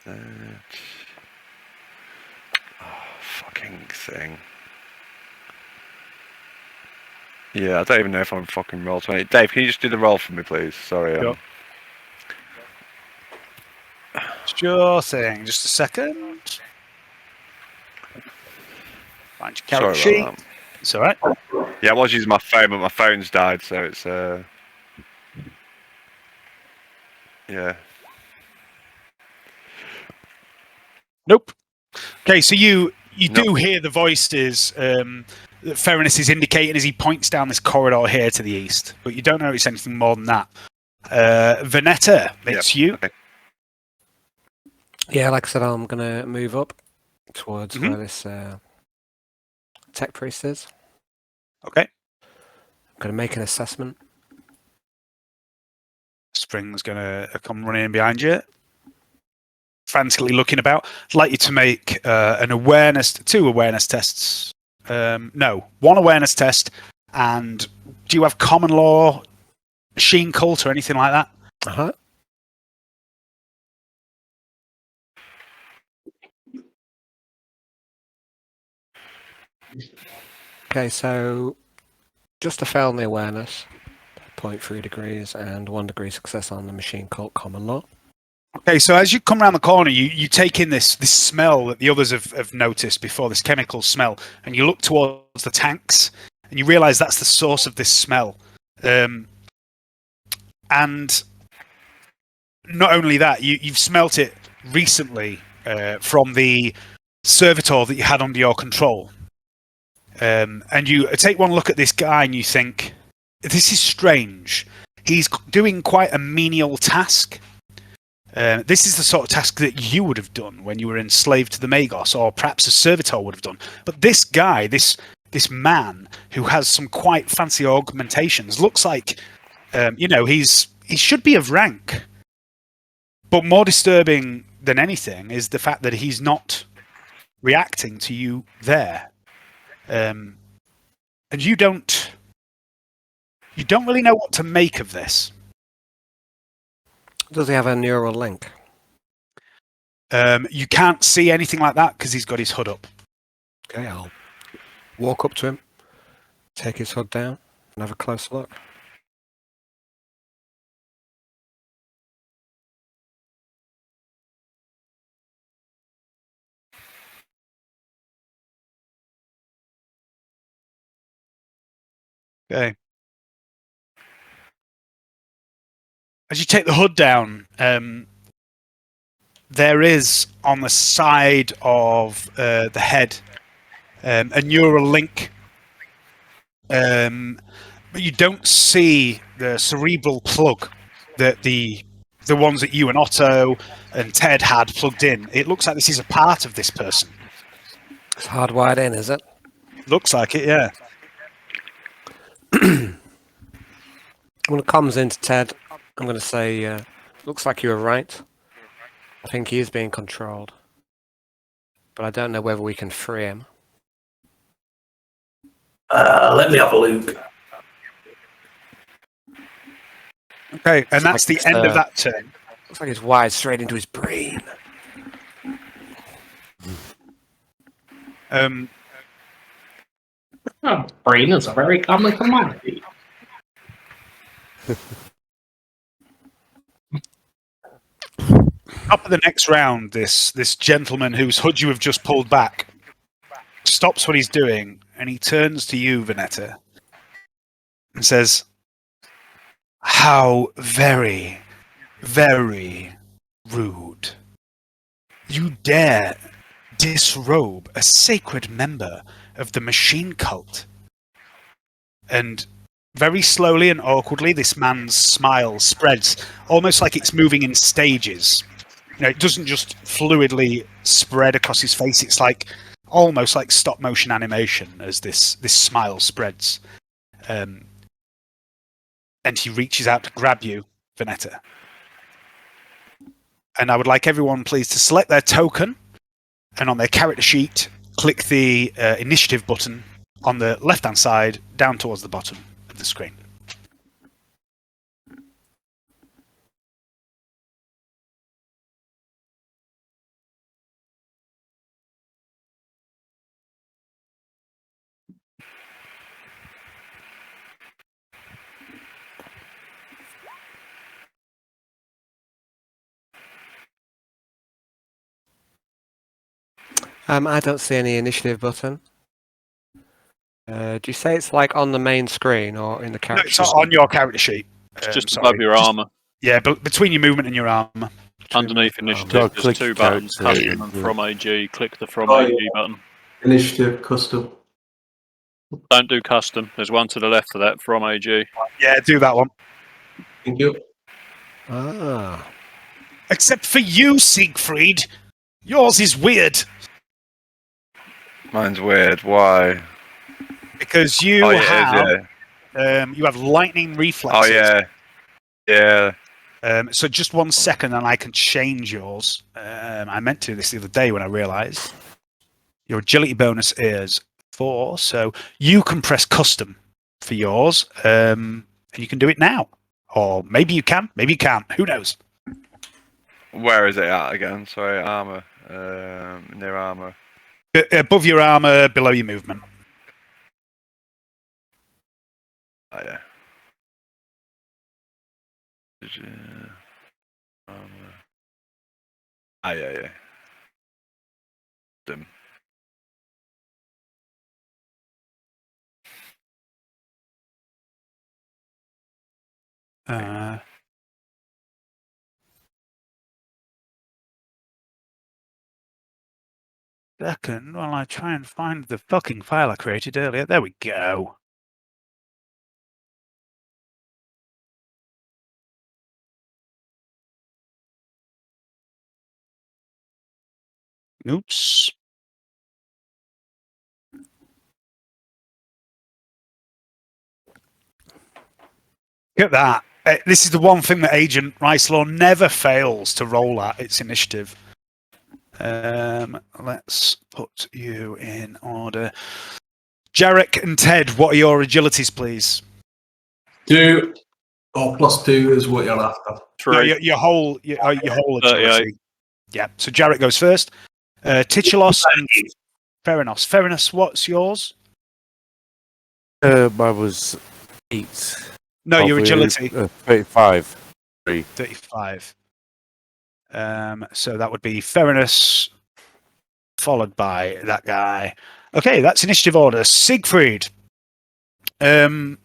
that. Oh, fucking thing. Yeah, I don't even know if I'm fucking roll 20. Dave, can you just do the roll for me, please? Sorry. Sure. Sure thing. Just a second. Find your character Sorry sheet. about that. It's all right. Yeah, I was using my phone, but my phone's died, so it's yeah. Nope. Okay, so you Nope. do hear the voices that Ferenus is indicating as he points down this corridor here to the east, but you don't notice anything more than that. Vernetta, it's you. Okay. Yeah, like I said, I'm gonna move up towards Mhm. where this tech priest is. Okay. I'm gonna make an assessment. Spring's going to come running in behind you, frantically looking about. I'd like you to make two awareness tests. No, one awareness test. And do you have common law, machine cult, or anything like that? Uh-huh. Okay, so just a fail on the awareness, 0.3 degrees, and 1 degree success on the machine cult common law. Okay, so as you come around the corner, you take in this smell that the others have noticed before, this chemical smell, and you look towards the tanks, and you realise that's the source of this smell. And not only that, you've smelt it recently from the servitor that you had under your control. And you take one look at this guy and you think, this is strange. He's doing quite a menial task. This is the sort of task that you would have done when you were enslaved to the Magos, or perhaps a servitor would have done. But this guy, this man who has some quite fancy augmentations, looks like, he should be of rank. But more disturbing than anything is the fact that he's not reacting to you there. And you don't really know what to make of this. Does he have a neural link? You can't see anything like that because he's got his hood up. Okay, I'll walk up to him, take his hood down, and have a close look. Okay. As you take the hood down, there is on the side of the head a neural link, but you don't see the cerebral plug that the the ones that you and Otto and Ted had plugged in. It looks like this is a part of this person. It's hardwired in, is it? Looks like it, yeah. When it comes into Ted, I'm going to say, looks like you were right. I think he is being controlled. But I don't know whether we can free him. Let me have a look. Okay, and that's like the it's, end of that turn. Looks like it's wired straight into his brain. Brain is a very common commodity. Up at the next round, this gentleman whose hood you have just pulled back stops what he's doing and he turns to you, Vernetta, and says, "How very, very rude. You dare disrobe a sacred member of the machine cult." And very slowly and awkwardly, this man's smile spreads, almost like it's moving in stages. You know, it doesn't just fluidly spread across his face. It's like almost like stop motion animation as this smile spreads. And he reaches out to grab you, Vernetta. And I would like everyone, please, to select their token, and on their character sheet, click the initiative button on the left-hand side, down towards the bottom of the screen. I don't see any initiative button. Do you say it's like on the main screen or in the No, character? it's not on your character sheet. It's just sorry. above your armour. Yeah, but between your movement and your armor. Underneath Don't initiative, there's click two buttons, character, custom and yeah. from AG. Click the from Oh, AG yeah. button. Initiative, custom. Don't do custom. There's one to the left of that, from AG. Yeah, do that one. Thank you. Ah. Except for you, Siegfried. Yours is weird. Mine's weird. Why? Because you Oh, yeah, it is, have yeah. you have lightning reflexes. Oh, yeah. Yeah. So just 1 second and I can change yours. I meant to do this the other day when I realised. Your agility bonus is 4, so you can press custom for yours, and you can do it now. Or maybe you can, maybe you can't. Who knows? Where is it at again? Sorry, armor. Near armor. Above your armor, below your movement. Oh, yeah. Ah, yeah, yeah. Them. Second, while I try and find the fucking file I created earlier. There we go. Oops. Look at that. This is the one thing that Agent Ricelaw never fails to roll at. Its initiative. Let's put you in order. Jarek and Ted, what are your agilities, please? 2 or +2 is what you're after. No, 3. your whole 38. agility. Yeah. So Jarek goes first. Titulos and Theranos. Theranos, what's yours? Mine was 8. No, your Probably, agility. 35. 3. 35. So that would be Theranos, followed by that guy. Okay, that's initiative order. Siegfried. You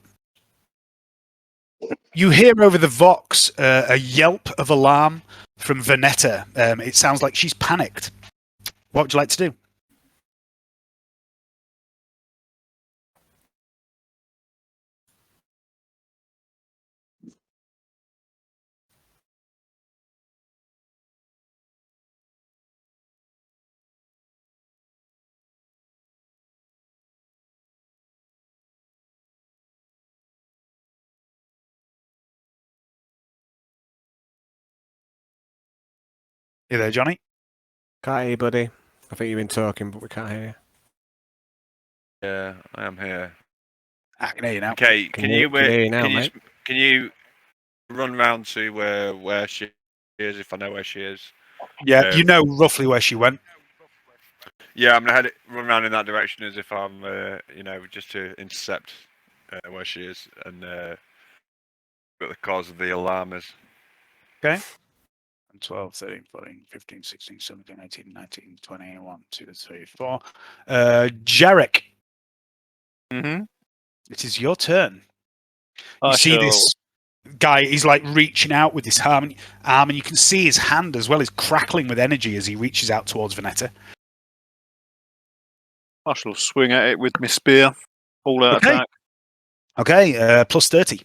hear over the Vox a yelp of alarm from Vernetta. It sounds like she's panicked. What would you like to do? You there, Johnny? Can't hear you, buddy. I think you've been talking, but we can't hear you. Yeah, I am here. I can hear you now. Okay, Can hear you now, mate. can you run round to where she is if I know where she is? Yeah, you know roughly where she went. Yeah, I'm gonna run around in that direction as if I'm, just to intercept where she is and what the cause of the alarm is. Okay. 12, 13, 14, 15, 16, 17, 18, 19, 20, 1, 2, 3, 4. Jarek, Mm-hmm. it is your turn. You I see shall- this guy, he's like reaching out with his arm, and you can see his hand as well is crackling with energy as he reaches out towards Vernetta. I shall swing at it with my spear. All out Okay. attack. Okay, plus 30.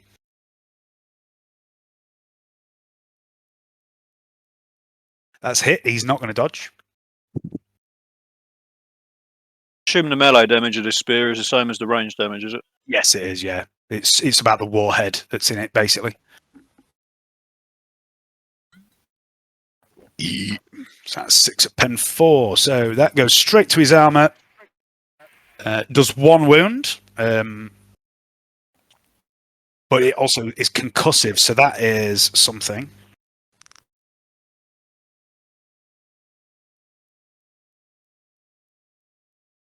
That's hit. He's not going to dodge. Assume the melee damage of this spear is the same as the range damage, is it? Yes, it is, yeah. It's about the warhead that's in it, basically. So that's 6 at pen 4. So that goes straight to his armor. Does 1 wound. But it also is concussive, so that is something.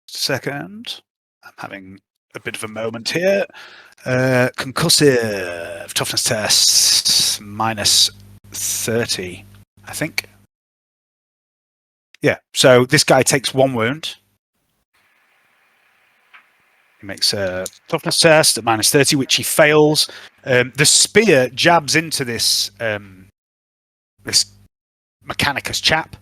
Second. I'm having a bit of a moment here. Concussive toughness test minus 30, I think. Yeah, so this guy takes 1 wound. He makes a toughness test at minus 30, which he fails. The spear jabs into this this Mechanicus chap,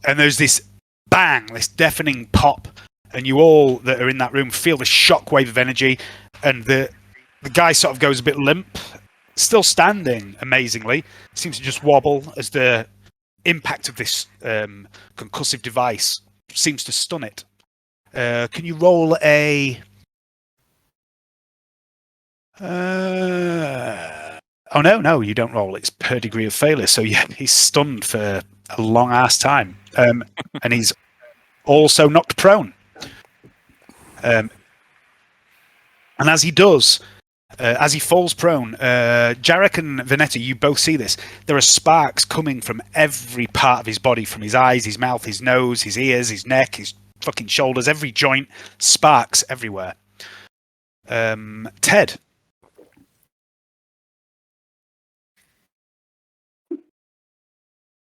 and there's this bang, this deafening pop, and you all that are in that room feel the shockwave of energy, and the guy sort of goes a bit limp, still standing amazingly, seems to just wobble as the impact of this concussive device seems to stun it. Can you roll a... Oh, no, you don't roll. It's per degree of failure. So, yeah, he's stunned for a long-ass time. And he's also knocked prone. And as he does, as he falls prone, Jarek and Vernetta, you both see this. There are sparks coming from every part of his body, from his eyes, his mouth, his nose, his ears, his neck, his fucking shoulders, every joint, sparks everywhere. Ted.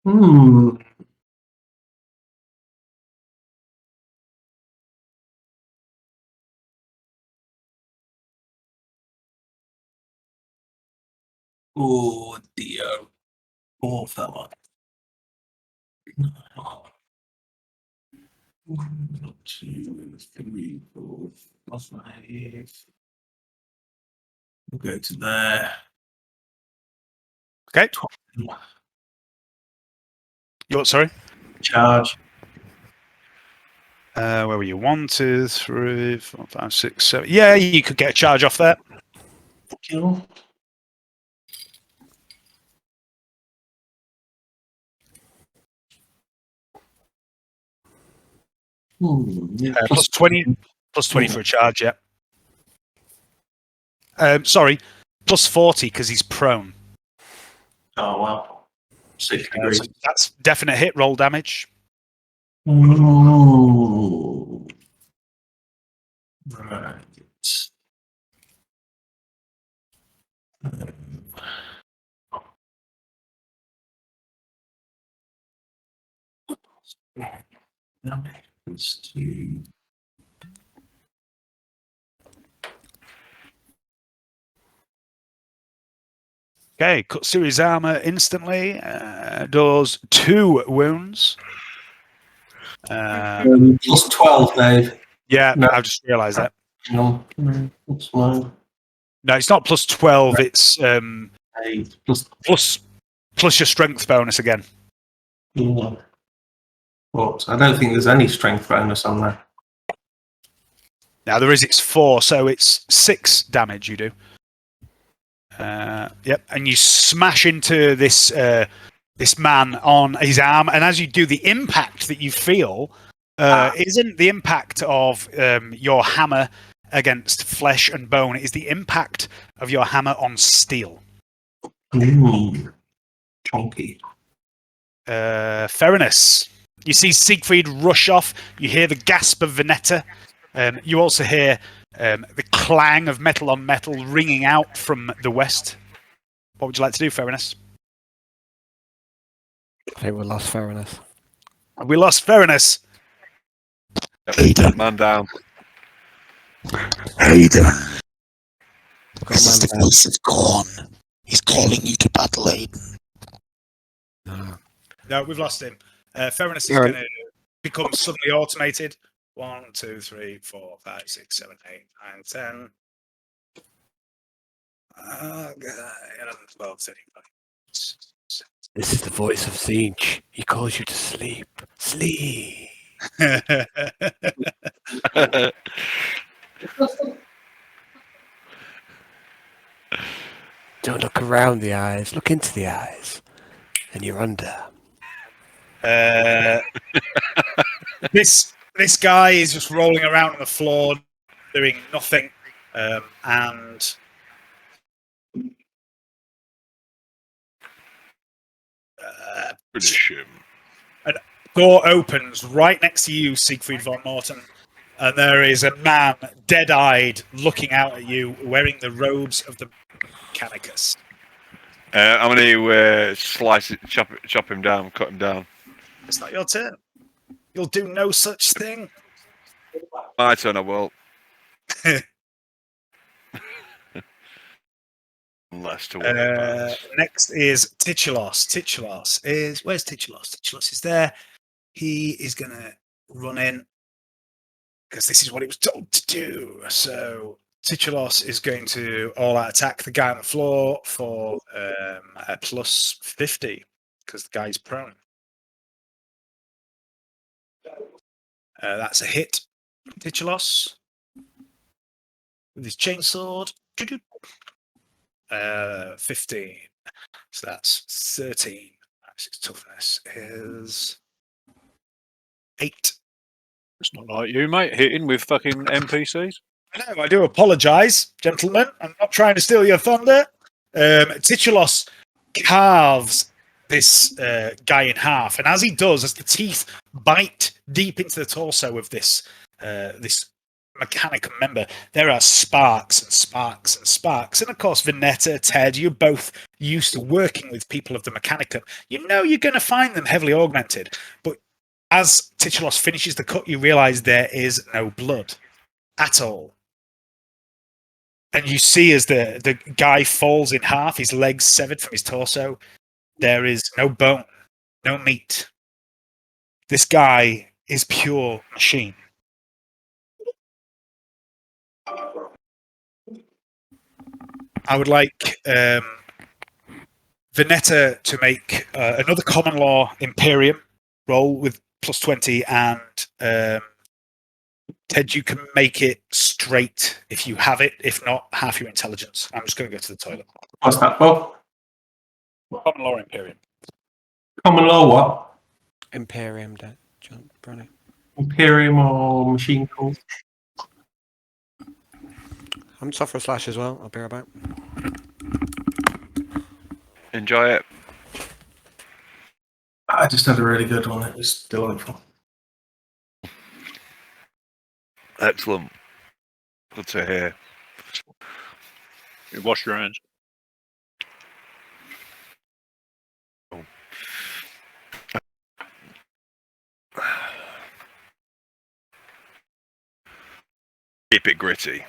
Oh dear. Poor fella. 1, 2, 3, 4, 5. We'll go to there. Okay. You're sorry? Charge. Where were you? 1, 2, 3, 4, 5, 6, 7. Yeah, you could get a charge off there. Kill. Plus 20 for a charge, yeah. Sorry, plus 40 because he's prone. Oh, wow. 6 degrees. So that's definite hit roll damage. Oh. Right. Let's do. Okay, cuts through his armor instantly. Does 2 wounds. Plus 12, Dave. Yeah, No. I just realised that. No, that's fine. No, it's not plus 12. It's 8 plus your strength bonus again. Yeah. But I don't think there's any strength bonus on there. Now there is. It's 4, so it's 6 damage you do. Yep, and you smash into this this man on his arm, and as you do, the impact that you feel isn't the impact of your hammer against flesh and bone. It is the impact of your hammer on steel. Ooh, chunky. Fairness. You see Siegfried rush off. You hear the gasp of Vernetta. You also hear the clang of metal on metal ringing out from the west. What would you like to do, Fairness? I think we lost Fairness. We lost Fairness. Man down. Hayden, Got this is man the voice of Gorn. He's calling you to battle, Hayden. down. No, we've lost him. Fairness is Aaron. going to become suddenly automated. 1, 2, 3, 4, 5, 6, 7, 8, 9, 10. 11, 12, 13. This is the voice of Siege. He calls you to sleep. Sleep. Don't look around the eyes. Look into the eyes. And you're under. This guy is just rolling around on the floor, doing nothing, and Finish him. door opens right next to you, Siegfried von Morten, and there is a man, dead-eyed, looking out at you, wearing the robes of the Mechanicus. I'm going to slice it, chop him down, cut him down. It's not your turn. You'll do no such thing. My turn, I will. Unless to worry about this. Next is Titulos. Where's Titulos? Titulos is there. He is going to run in because this is what he was told to do. So Titulos is going to all-out attack the guy on the floor for a plus 50 because the guy's prone. That's a hit. Titulos with his chainsword. 15. So that's 13. His toughness is 8. It's not like you, mate, hitting with fucking NPCs. No, I do apologise, gentlemen. I'm not trying to steal your thunder. Titulos carves this guy in half, and as he does, as the teeth bite deep into the torso of this Mechanicum member, there are sparks and sparks and sparks. And of course, Vernetta, Ted, you're both used to working with people of the Mechanicum. You know you're going to find them heavily augmented. But as Titulos finishes the cut, you realise there is no blood at all. And you see as the guy falls in half, his legs severed from his torso, there is no bone, no meat. This guy is pure machine. I would like Vernetta to make another common law Imperium roll with plus 20, and Ted, you can make it straight if you have it. If not, half your intelligence. I'm just going to go to the toilet. What's that for? Common law Imperium. Common law what? Imperium, John Brownie. Imperium or machine code? I'm suffer slash as well. I'll be right back. Enjoy it. I just had a really good one. It was delightful. Excellent. Good to hear. You wash your hands. Keep it gritty.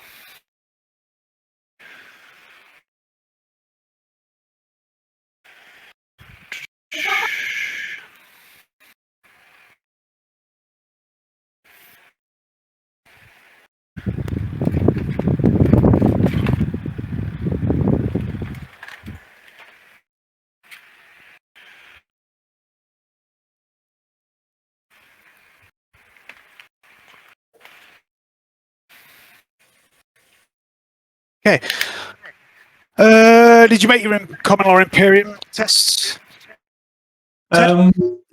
Okay. Did you make your common law Imperium tests?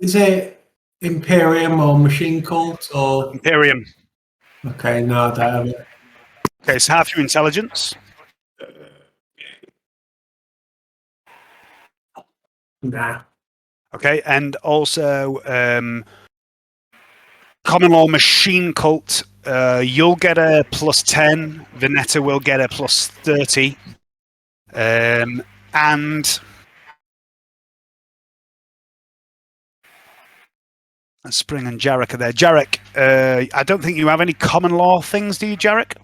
Is it Imperium or Machine Cult or Imperium. Okay, no, I don't have it. Okay, so half your intelligence. Nah. Okay, and also common law machine cult. You'll get a +10. Vernetta will get a +30. And Spring and Jarek are there. Jarek, I don't think you have any common law things, do you, Jarek?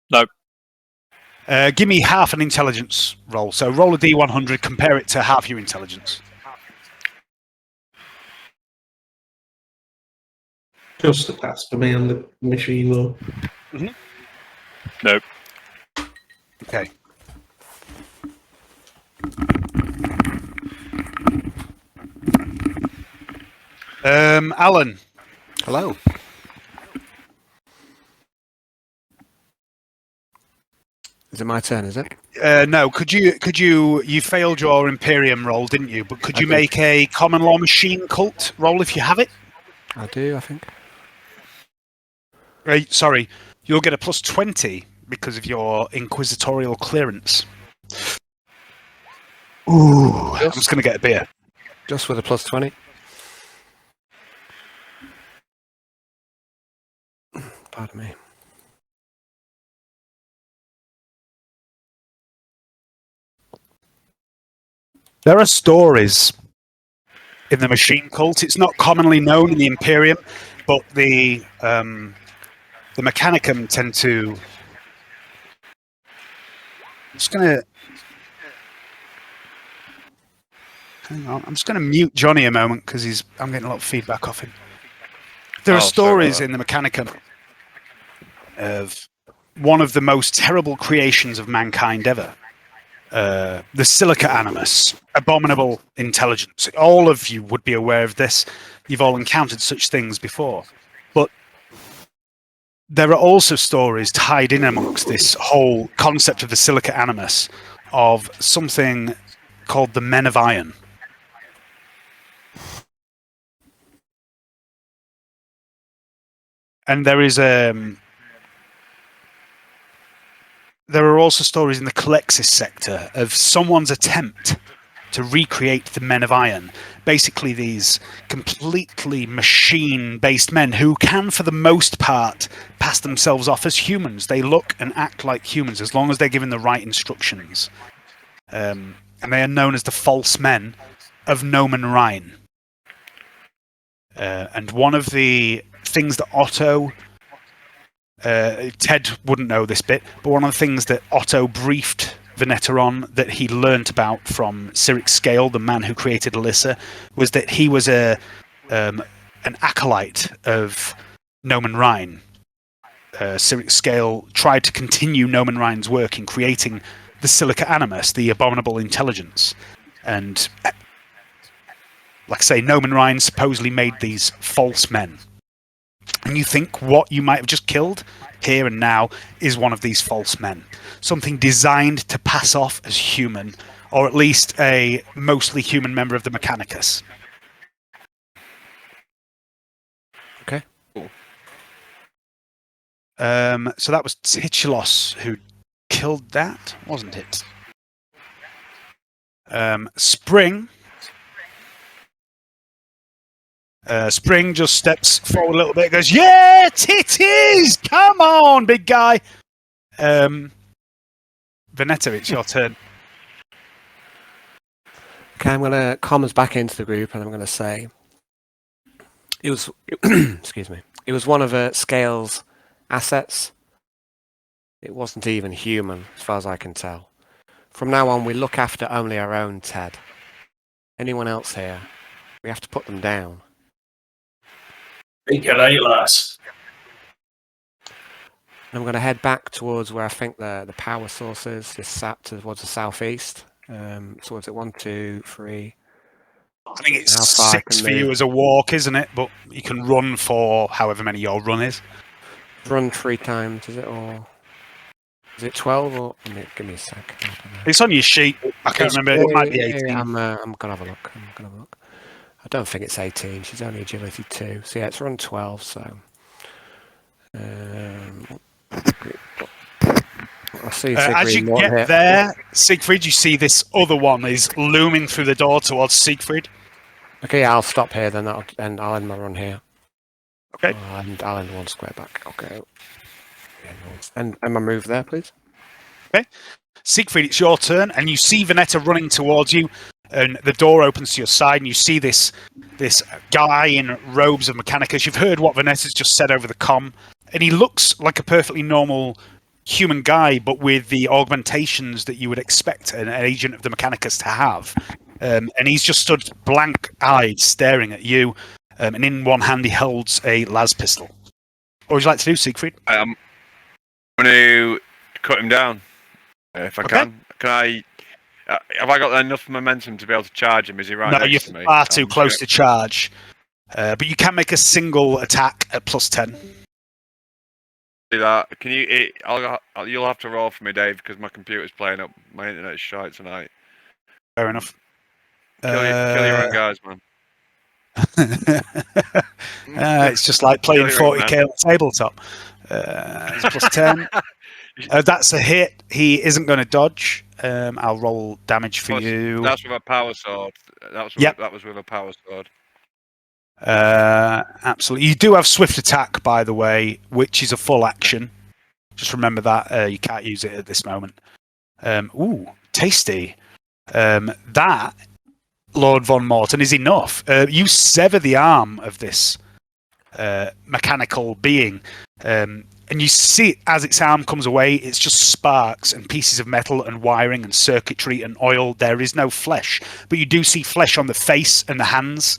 No. Give me half an intelligence roll. So roll a D100, compare it to half your intelligence. Just a pass for me on the machine law. No. Okay. Alan. Hello. Is it my turn, is it? No, could you failed your Imperium roll, didn't you? But could you make a common law machine cult roll if you have it? I do, I think. Sorry, you'll get a +20 because of your inquisitorial clearance. Ooh, I'm just going to get a beer. Just with a +20. Pardon me. There are stories in the machine cult. It's not commonly known in the Imperium, but the Mechanicum tend to. I'm just gonna. Hang on. I'm just going to mute Johnny a moment because I'm getting a lot of feedback off him. There are stories in the Mechanicum of one of the most terrible creations of mankind ever. The Silica Animus, abominable intelligence. All of you would be aware of this. You've all encountered such things before. But there are also stories tied in amongst this whole concept of the Silica Animus of something called the Men of Iron. And there are also stories in the Calixis sector of someone's attempt to recreate the Men of Iron. Basically, these completely machine-based men who can, for the most part, pass themselves off as humans. They look and act like humans as long as they're given the right instructions. And they are known as the False Men of Nomen Rhine. And one of the things that Otto... Ted wouldn't know this bit, but one of the things that Otto briefed Vernetta on that he learnt about from Cyrix Scale, the man who created Alyssa, was that he was an acolyte of Nomen Rhine. Cyrix Scale tried to continue Nomen Rhine's work in creating the Silica Animus, the abominable intelligence. And, like I say, Nomen Rhine supposedly made these false men. And you think what you might have just killed here and now is one of these false men. Something designed to pass off as human, or at least a mostly human member of the Mechanicus. Okay. So that was Titulos who killed that, wasn't it? Spring. Spring just steps forward a little bit and goes, "Yeah, titties! Come on, big guy!" Vernetta, it's your turn. Okay, I'm going to calm us back into the group and I'm going to say it was excuse me. It was one of Scale's assets. It wasn't even human, as far as I can tell. From now on, we look after only our own, Ted. Anyone else here, we have to put them down. Think you're right, lass. I'm going to head back towards where I think the power source is, towards the southeast. So is it 1, 2, 3? I think it's 6 for you as a walk, isn't it? But you can run for however many your run is. Run 3 times, is it? Or Is it 12 or? Give me a sec. I don't know. It's on your sheet. I can't remember. It might be 18. I'm gonna have a look. I don't think it's 18. She's only agility 2. So yeah, it's run 12. So I see. As you get there, Siegfried, you see this other one is looming through the door towards Siegfried. Okay, yeah, I'll stop here then. I'll end my run here. Okay. And I'll end 1 square back. Okay. And my move there, please. Okay. Siegfried, it's your turn, and you see Vernetta running towards you, and the door opens to your side, and you see this guy in robes of Mechanicus. You've heard what Vernetta's just said over the comm, and he looks like a perfectly normal human guy, but with the augmentations that you would expect an agent of the Mechanicus to have. And he's just stood blank-eyed, staring at you, and in one hand he holds a las pistol. What would you like to do, Siegfried? I'm going to cut him down, if I can. Can I? Have I got enough momentum to be able to charge him? Is he right No, next you're to me? far too close to charge. But you can make a single attack at +10. Do that. Can you? You'll have to roll for me, Dave, because my computer's playing up. My internet's shite tonight. Fair enough. Kill your own guys, man. It's just like playing 40k on tabletop. It's +10. That's a hit. He isn't going to dodge. I'll roll damage for you. That's with a power sword. That was with a power sword. Absolutely. You do have swift attack, by the way, which is a full action. Just remember that you can't use it at this moment. Ooh, tasty. That, Lord Von Morton, is enough. You sever the arm of this mechanical being, and you see it as its arm comes away. It's just sparks and pieces of metal and wiring and circuitry and oil. There is no flesh, but you do see flesh on the face and the hands.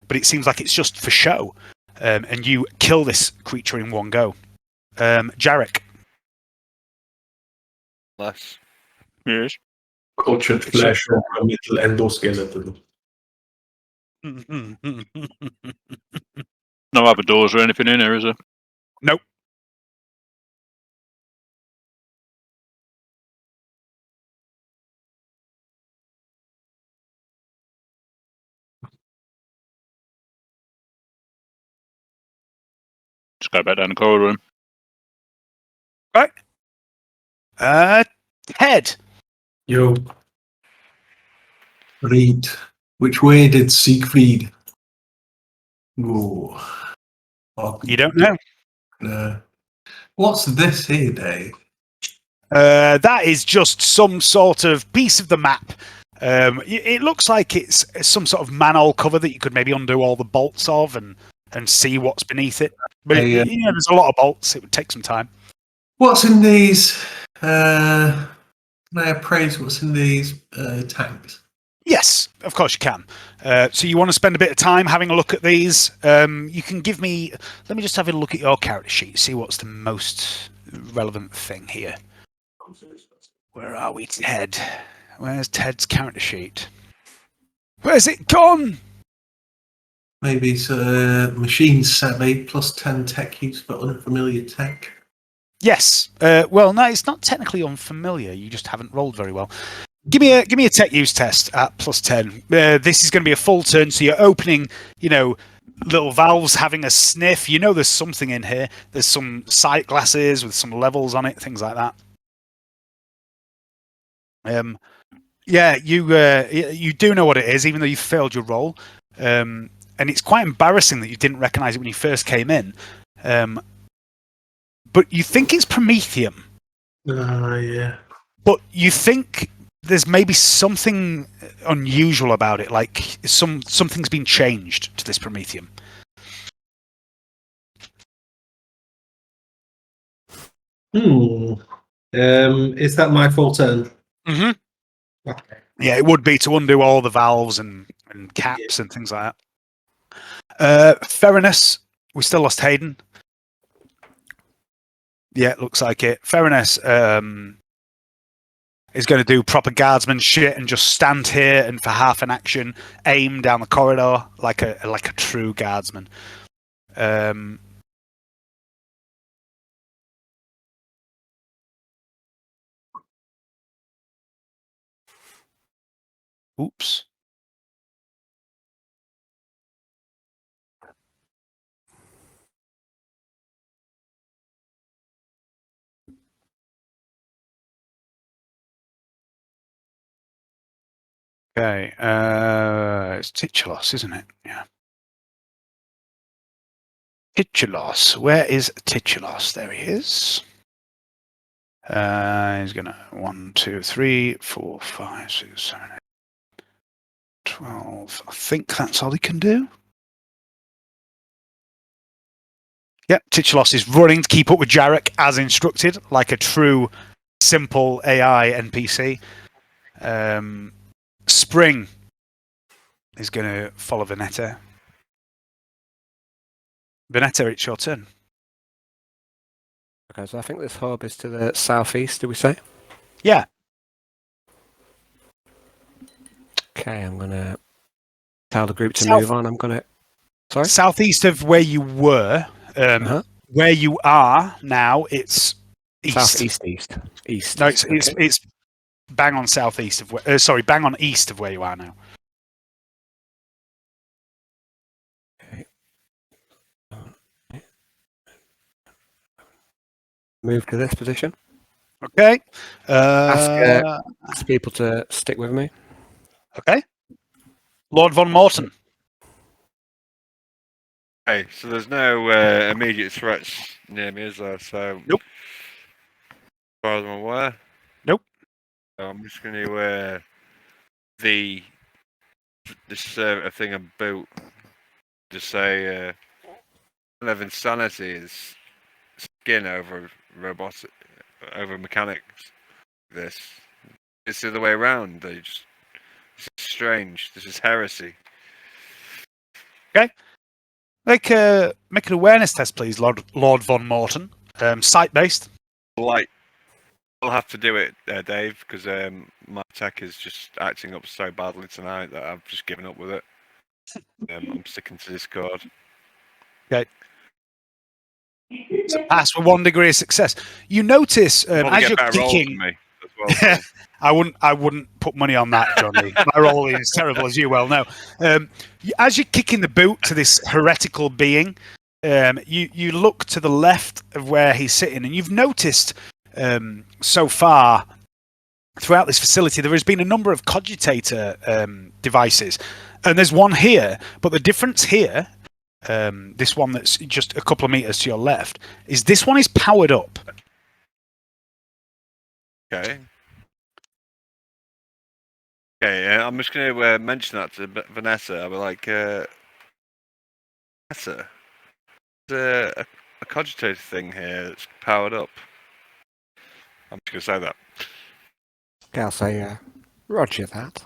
But it seems like it's just for show. And you kill this creature in one go. Jarek. Less. Yes. Cultured flesh of a metal endoskeleton. No other doors or anything in there, is there? Nope. Just go back down the corridor. Right. Ted. Yo. Read. Which way did Siegfried go? Oh, You don't know. What's this here, Dave? That is just some sort of piece of the map. It looks like it's some sort of manhole cover that you could maybe undo all the bolts of and see what's beneath it. But there's a lot of bolts. It would take some time. What's in these? Can I appraise what's in these tanks? Yes, of course you can. So you want to spend a bit of time having a look at these. You can give me... Let me just have a look at your character sheet, see what's the most relevant thing here. Where are we, Ted? Where's Ted's character sheet? Where's it gone? Maybe it's machine savvy plus 10 tech use for unfamiliar tech. Yes. Well, no, it's not technically unfamiliar. You just haven't rolled very well. Give me a tech use test at +10. This is going to be a full turn, so you're opening, little valves, having a sniff. There's something in here. There's some sight glasses with some levels on it, things like that. You do know what it is, even though you failed your roll. And it's quite embarrassing that you didn't recognise it when you first came in. But you think it's promethium. Yeah. But you think there's maybe something unusual about it, like something's been changed to this promethium. Is that my full turn? Mm-hmm. Okay. Yeah, it would be to undo all the valves and caps and things like that. Theranos, we still lost Hayden. Yeah, it looks like it. Theranos is going to do proper guardsman shit and just stand here and for half an action aim down the corridor like a true guardsman. Oops. Okay, it's Titulos, isn't it? Yeah. Titulos. Where is Titulos? There he is. He's gonna 1, 2, 3, 4, 5, 6, 7, 8, 12. I think that's all he can do. Yep, Titulos is running to keep up with Jarek as instructed, like a true, simple AI NPC. Spring is going to follow Vernetta. Vernetta, it's your turn. Okay, so I think this hub is to the southeast, did we say? Yeah. Okay, I'm going to tell the group to move on. I'm going to... Sorry? Southeast of where you were. Where you are now, it's east. Southeast, east. No, it's bang on southeast of where... sorry, bang on east of where you are now. Okay. Move to this position. Okay. Ask people to stick with me. Okay. Lord Von Morton. Okay, so there's no immediate threats near me, is there? So, nope. As far as I'm aware. Nope. So I'm just going to this thing about just say kind of insanity is skin over robotic over mechanics. It's the other way around. This is strange. This is heresy. Okay. Make an awareness test, please, Lord Von Morton. Site-based. Like, I'll have to do it, Dave, because my tech is just acting up so badly tonight that I've just given up with it. I'm sticking to Discord. Okay. So pass with 1 degree of success. You notice as you're kicking. Me as well, I wouldn't put money on that, Johnny. My roll is terrible, as you well know. As you're kicking the boot to this heretical being, you look to the left of where he's sitting, and you've noticed so far throughout this facility there has been a number of cogitator devices, and there's one here. But the difference here, this one that's just a couple of meters to your left, is this one is powered up. Okay. Okay, I'm just going to mention that to Vanessa. I'll be like, Vanessa, there's a cogitator thing here that's powered up. I'm just going to say that. Okay, I'll say, roger that.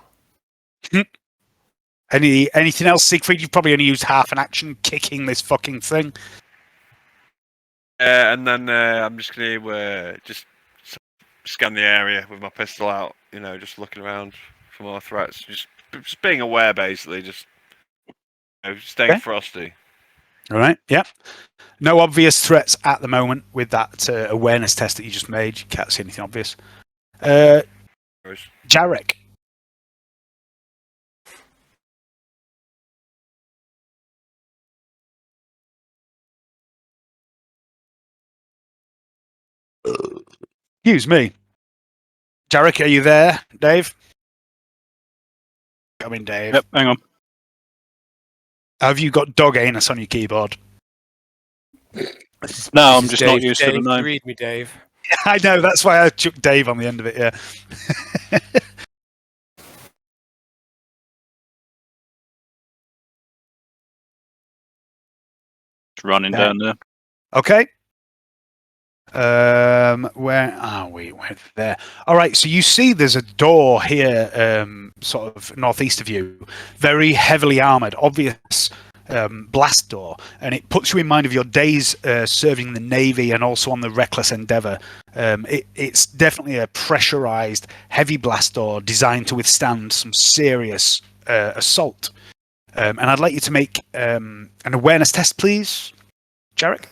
Anything else, Siegfried? You've probably only used half an action kicking this fucking thing. And then I'm just going to just scan the area with my pistol out, just looking around for more threats. Just being aware, basically, just staying frosty. All right, yeah. No obvious threats at the moment with that awareness test that you just made. You can't see anything obvious. Jarek. Excuse me. Jarek, are you there, Dave? Come in, Dave. Yep, hang on. Have you got dog anus on your keyboard? No, I'm just not used to the name. Read me, Dave. I know, that's why I took Dave on the end of it, yeah. It's running down there. Okay. Where are we? We're there. All right, so you see there's a door here, sort of northeast of you, very heavily armored, obvious blast door, and it puts you in mind of your days serving the Navy and also on the Reckless Endeavour. It's definitely a pressurized, heavy blast door designed to withstand some serious assault. And I'd like you to make an awareness test, please, Jarek.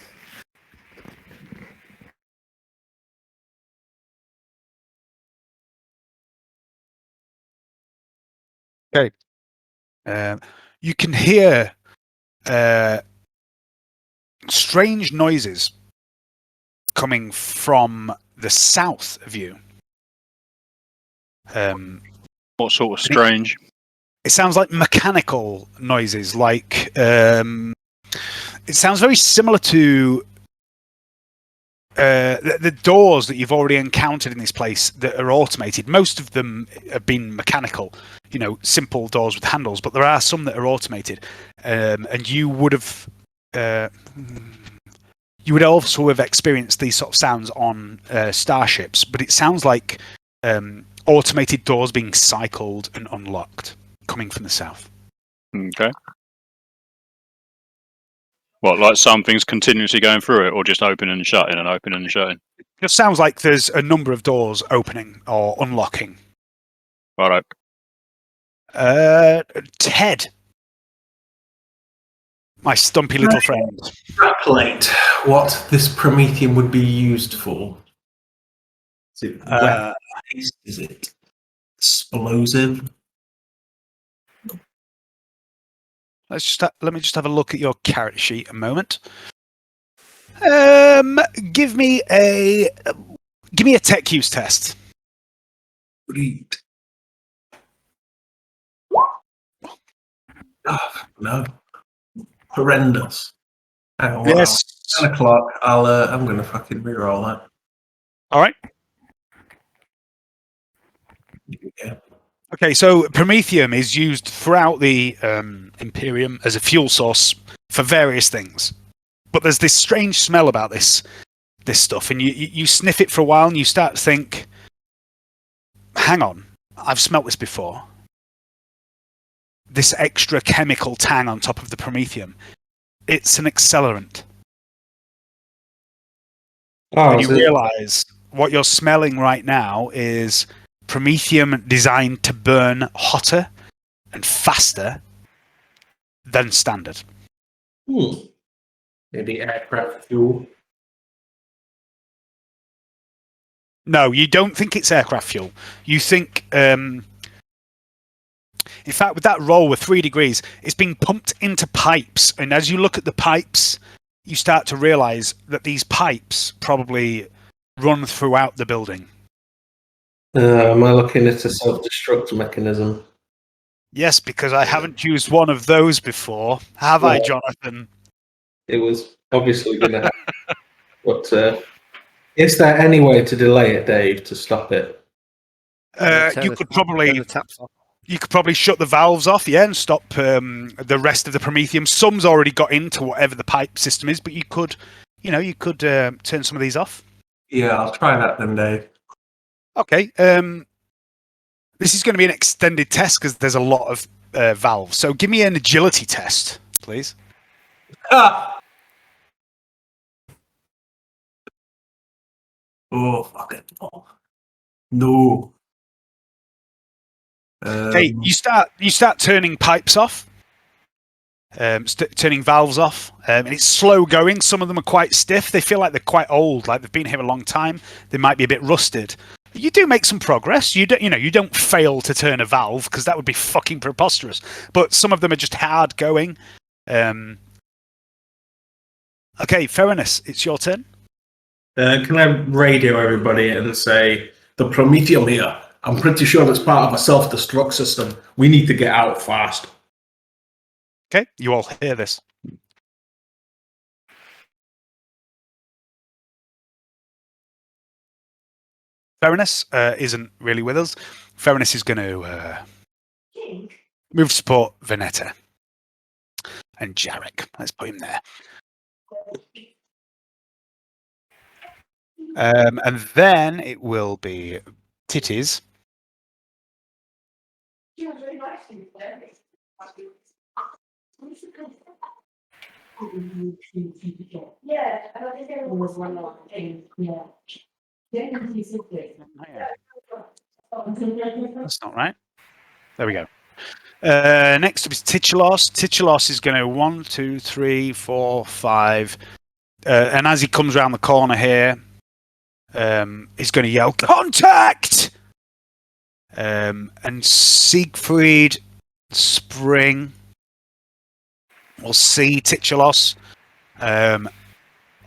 Okay. You can hear strange noises coming from the south of you. What sort of strange? It sounds like mechanical noises, like it sounds very similar to the doors that you've already encountered in this place that are automated. Most of them have been mechanical, simple doors with handles, but there are some that are automated, and you would also have experienced these sort of sounds on starships, but it sounds like automated doors being cycled and unlocked coming from the south. Okay. What, like something's continuously going through it, or just opening and shutting and opening and shutting? It just sounds like there's a number of doors opening or unlocking. Right. Ted, my stumpy little friend. Extrapolate what this Prometheum would be used for. Is it weapons? Is it explosive? Let me just have a look at your character sheet a moment. Give me a tech use test. Read. Oh, no. Horrendous. Hang on, Yes. 10 o'clock. I'm gonna fucking reroll that. All right. Yeah. Okay, so Prometheum is used throughout the Imperium as a fuel source for various things. But there's this strange smell about this stuff, and you sniff it for a while, and you start to think, hang on, I've smelt this before. This extra chemical tang on top of the Prometheum. It's an accelerant. Oh, And you realise what you're smelling right now is Prometheum designed to burn hotter and faster than standard. Maybe aircraft fuel. No, you don't think it's aircraft fuel. You think, in fact, with that roll with 3 degrees, it's being pumped into pipes. And as you look at the pipes, you start to realise that these pipes probably run throughout the building. Am I looking at a self-destruct mechanism? Yes, because I haven't used one of those before. Have I, Jonathan? It was obviously going to happen. But is there any way to delay it, Dave, to stop it? You could probably shut the valves off, and stop the rest of the Prometheum. Some's already got into whatever the pipe system is, but you could turn some of these off. Yeah, I'll try that then, Dave. Okay. This is going to be an extended test because there's a lot of valves. So give me an agility test, please. Ah! Oh, fuck it. Oh. No. Okay, you start turning pipes off, turning valves off, and it's slow going. Some of them are quite stiff. They feel like they're quite old, like they've been here a long time. They might be a bit rusted. You do make some progress. You don't fail to turn a valve because that would be fucking preposterous. But some of them are just hard going. Okay, Fairness, it's your turn. Can I radio everybody and say, the Prometheum here, I'm pretty sure it's part of a self-destruct system. We need to get out fast. Okay, you all hear this. Fairness isn't really with us. Fairness is going to move to support Vernetta and Jarek. Let's put him there. And then it will be Titties. That's not right. There we go. Next up is Titulos. Titulos is going to 1, 2, 3, 4, 5. And as he comes around the corner here, he's going to yell, "Contact!" And Siegfried Spring. We'll see Titulos.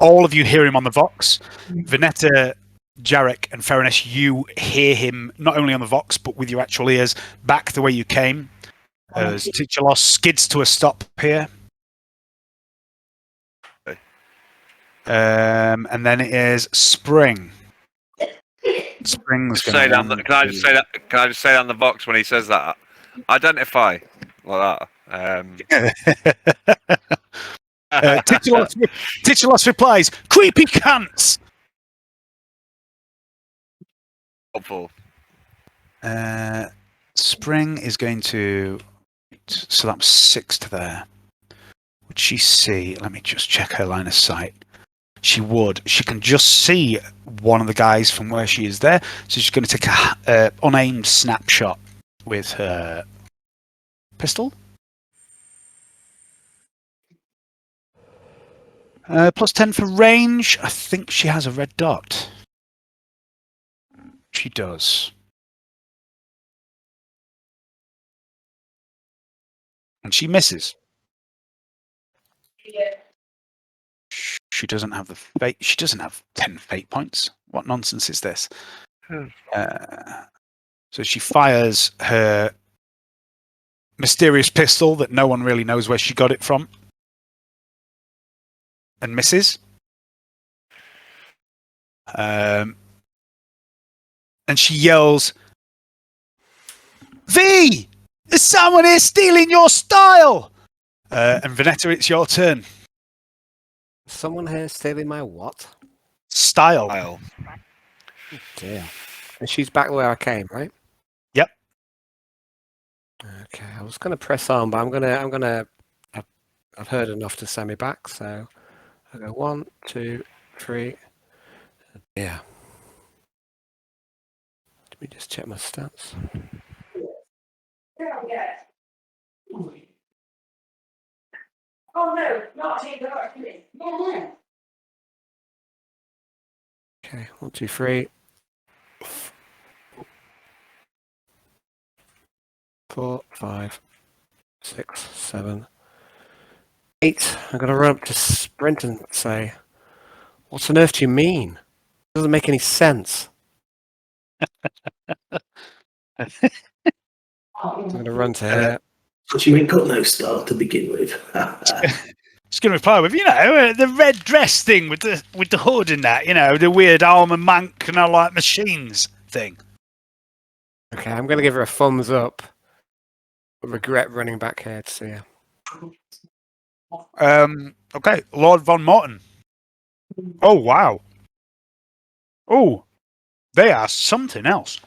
All of you hear him on the Vox. Vernetta, Jarek, and Feronesh, you hear him not only on the Vox, but with your actual ears back the way you came. As Titulos skids to a stop here. And then it is Spring. Spring's going to. Can I just say that? Can I just say that on the box when he says that? Identify like that. Titulos replies, "Creepy cunts." Helpful. Spring is going to. So that's 6 to there. Would she see? Let me just check her line of sight. She would. She can just see one of the guys from where she is there. So she's going to take a unaimed snapshot with her pistol. Plus 10 for range. I think she has a red dot. She does. And she misses. She doesn't have the fate. She doesn't have 10 fate points. What nonsense is this? So she fires her mysterious pistol that no one really knows where she got it from. And misses. And she yells, "V! Is someone here stealing your style?" And Vernetta, it's your turn. Someone here stealing my what? Style. Oh dear. And she's back where I came, right? Yep. Okay, I was going to press on, but I've heard enough to send me back, so I go 1, 2, 3. Yeah. Let me just check my stats. Oh no, not here, no. Okay, 1, 2, 3. 4, 5, 6, 7, 8. I'm going to run up to Sprint and say, "What on earth do you mean? It doesn't make any sense." I'm going to run to her. But you ain't got no style to begin with. Just going to reply with, the red dress thing with the hood and that, the weird armor monk and I like machines thing. Okay, I'm going to give her a thumbs up. I regret running back here to see her. Okay, Lord Von Morton. Oh, wow. Oh, they are something else.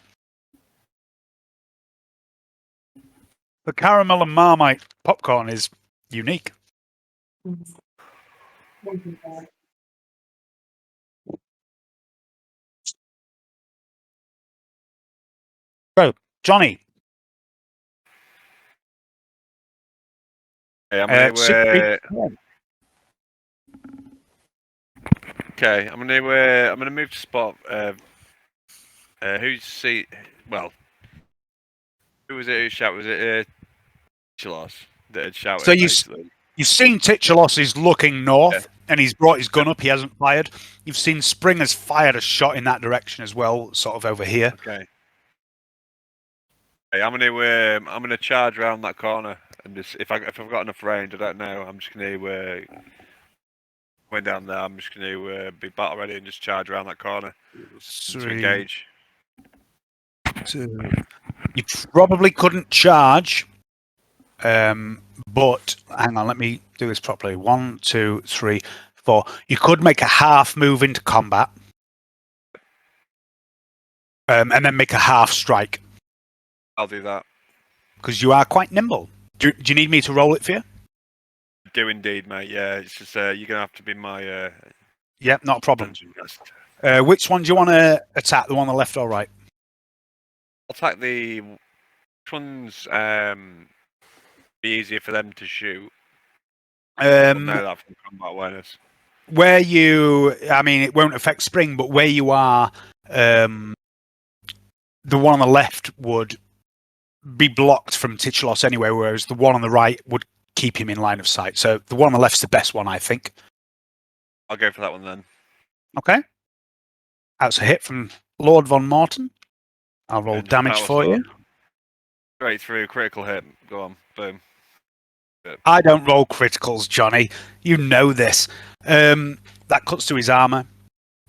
The caramel and Marmite popcorn is unique. So, Johnny. Okay, I'm gonna move to spot. Who's see? Well, who was it? Who shouted? Was it Chilos that had shouted? So you've seen Titulos is looking north, and he's brought his gun up. He hasn't fired. You've seen Spring has fired a shot in that direction as well, sort of over here. Okay. Hey, I'm gonna charge around that corner, and just if I've got enough range, I don't know. I'm just gonna going down there. I'm just gonna be battle ready and just charge around that corner to engage. 2. You probably couldn't charge, but hang on, let me do this properly. 1, 2, 3, 4. You could make a half move into combat, and then make a half strike. I'll do that. Because you are quite nimble. Do you need me to roll it for you? I do indeed, mate. Yeah, it's just you're gonna have to be my. Yep, not a problem. Which one do you want to attack? The one on the left or right? I'll attack the. Which one's be easier for them to shoot? Know that from combat awareness. Where it won't affect Spring, but where you are, the one on the left would be blocked from Titulos anyway, whereas the one on the right would keep him in line of sight. So the one on the left's the best one, I think. I'll go for that one then. Okay. That's a hit from Lord Von Morton. I'll roll And damage power for you. sword. Straight through, critical hit. Go on, boom. I don't roll criticals, Johnny. You know this. That cuts to his armor,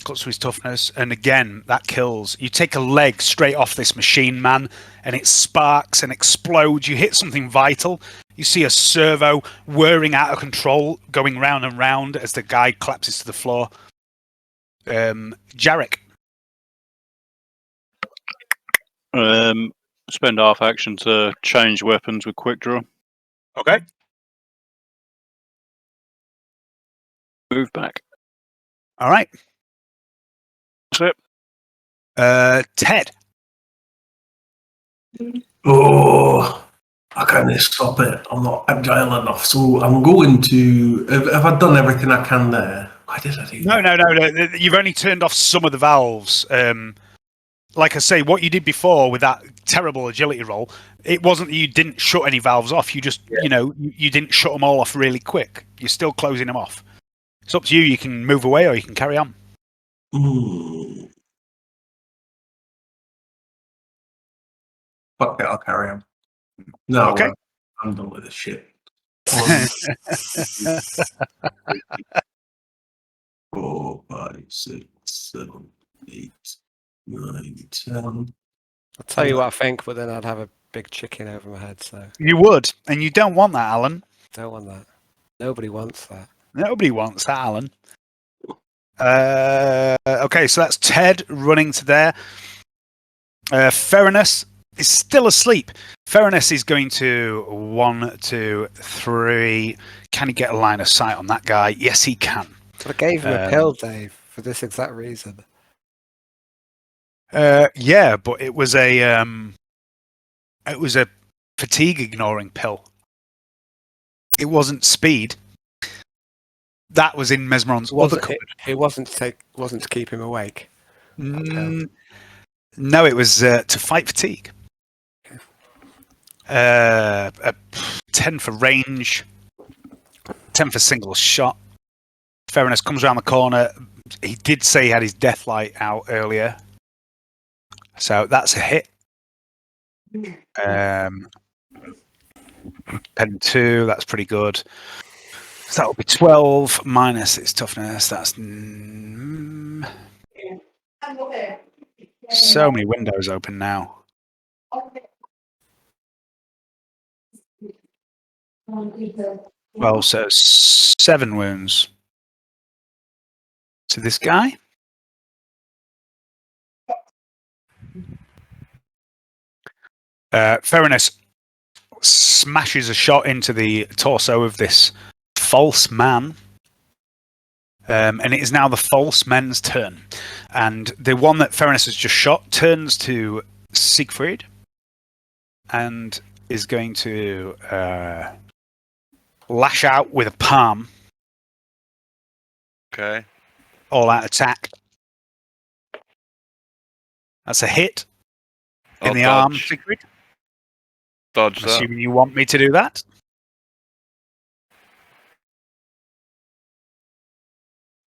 cuts to his toughness, and again, that kills. You take a leg straight off this machine man, and it sparks and explodes. You hit something vital. You see a servo whirring out of control, going round and round as the guy collapses to the floor. Jarek. Spend half action to change weapons with quick draw. Okay. Move back. All right. That's it. Ted. Oh, I can't stop it. I'm not agile enough. So I'm going to. Have I done everything I can there? Why did I do that? No. You've only turned off some of the valves. Like I say, what you did before with that terrible agility roll, it wasn't that you didn't shut any valves off. You just, you didn't shut them all off really quick. You're still closing them off. It's up to you. You can move away or you can carry on. Fuck it, I'll carry on. No, Okay. I'm done with this shit. 4, 5, 6, 7, 8, 9, 10. I'll tell you what I think, but then I'd have a big chicken over my head, so You would, and you don't want that, Alan. don't want that. Nobody wants that. Nobody wants that, Alan. Okay, so that's Ted running to there. Ferinus is still asleep. Ferinus is going to 1, 2, 3. Can he get a line of sight on that guy? Yes, he can. But I gave him a pill, Dave, for this exact reason. Yeah, but it was a fatigue ignoring pill. It wasn't speed. That was in Mesmeron's other cupboard. It wasn't to keep him awake. No, it was to fight fatigue. 10 for range, 10 for single shot. Ferinus comes around the corner. He did say he had his death light out earlier. So that's a hit. Pen 2, that's pretty good. So that will be 12 minus its toughness. That's so many windows open now. Well, so 7 wounds to this guy. Ferinus smashes a shot into the torso of this false man. And it is now the false men's turn. And the one that Ferinus has just shot turns to Siegfried and is going to lash out with a palm. Okay. All out attack. That's a hit in the arm, Siegfried. Dodge that. Assuming you want me to do that.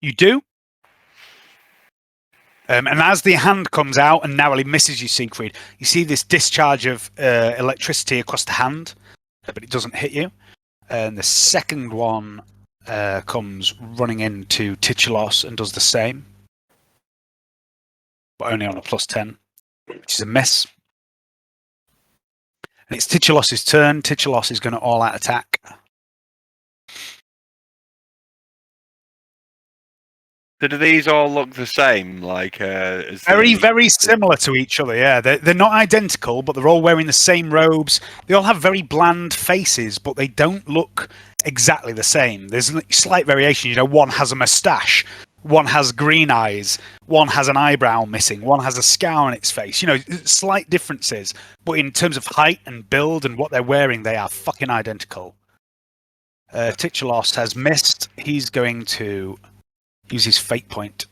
You do. And as the hand comes out and narrowly misses you, Siegfried, you see this discharge of electricity across the hand, but it doesn't hit you. And the second one comes running into Titulos and does the same, but only on a +10, which is a miss. And it's Titulos' turn. Titulos is going to all-out attack. So do these all look the same? Like very similar to each other. Yeah, they're not identical, but they're all wearing the same robes. They all have very bland faces, but they don't look exactly the same. There's a slight variation. You know, one has a moustache, one has green eyes, one has an eyebrow missing, one has a scar on its face. You know, slight differences, but in terms of height and build and what they're wearing, they are fucking identical. Titulos has missed. He's going to use his fate point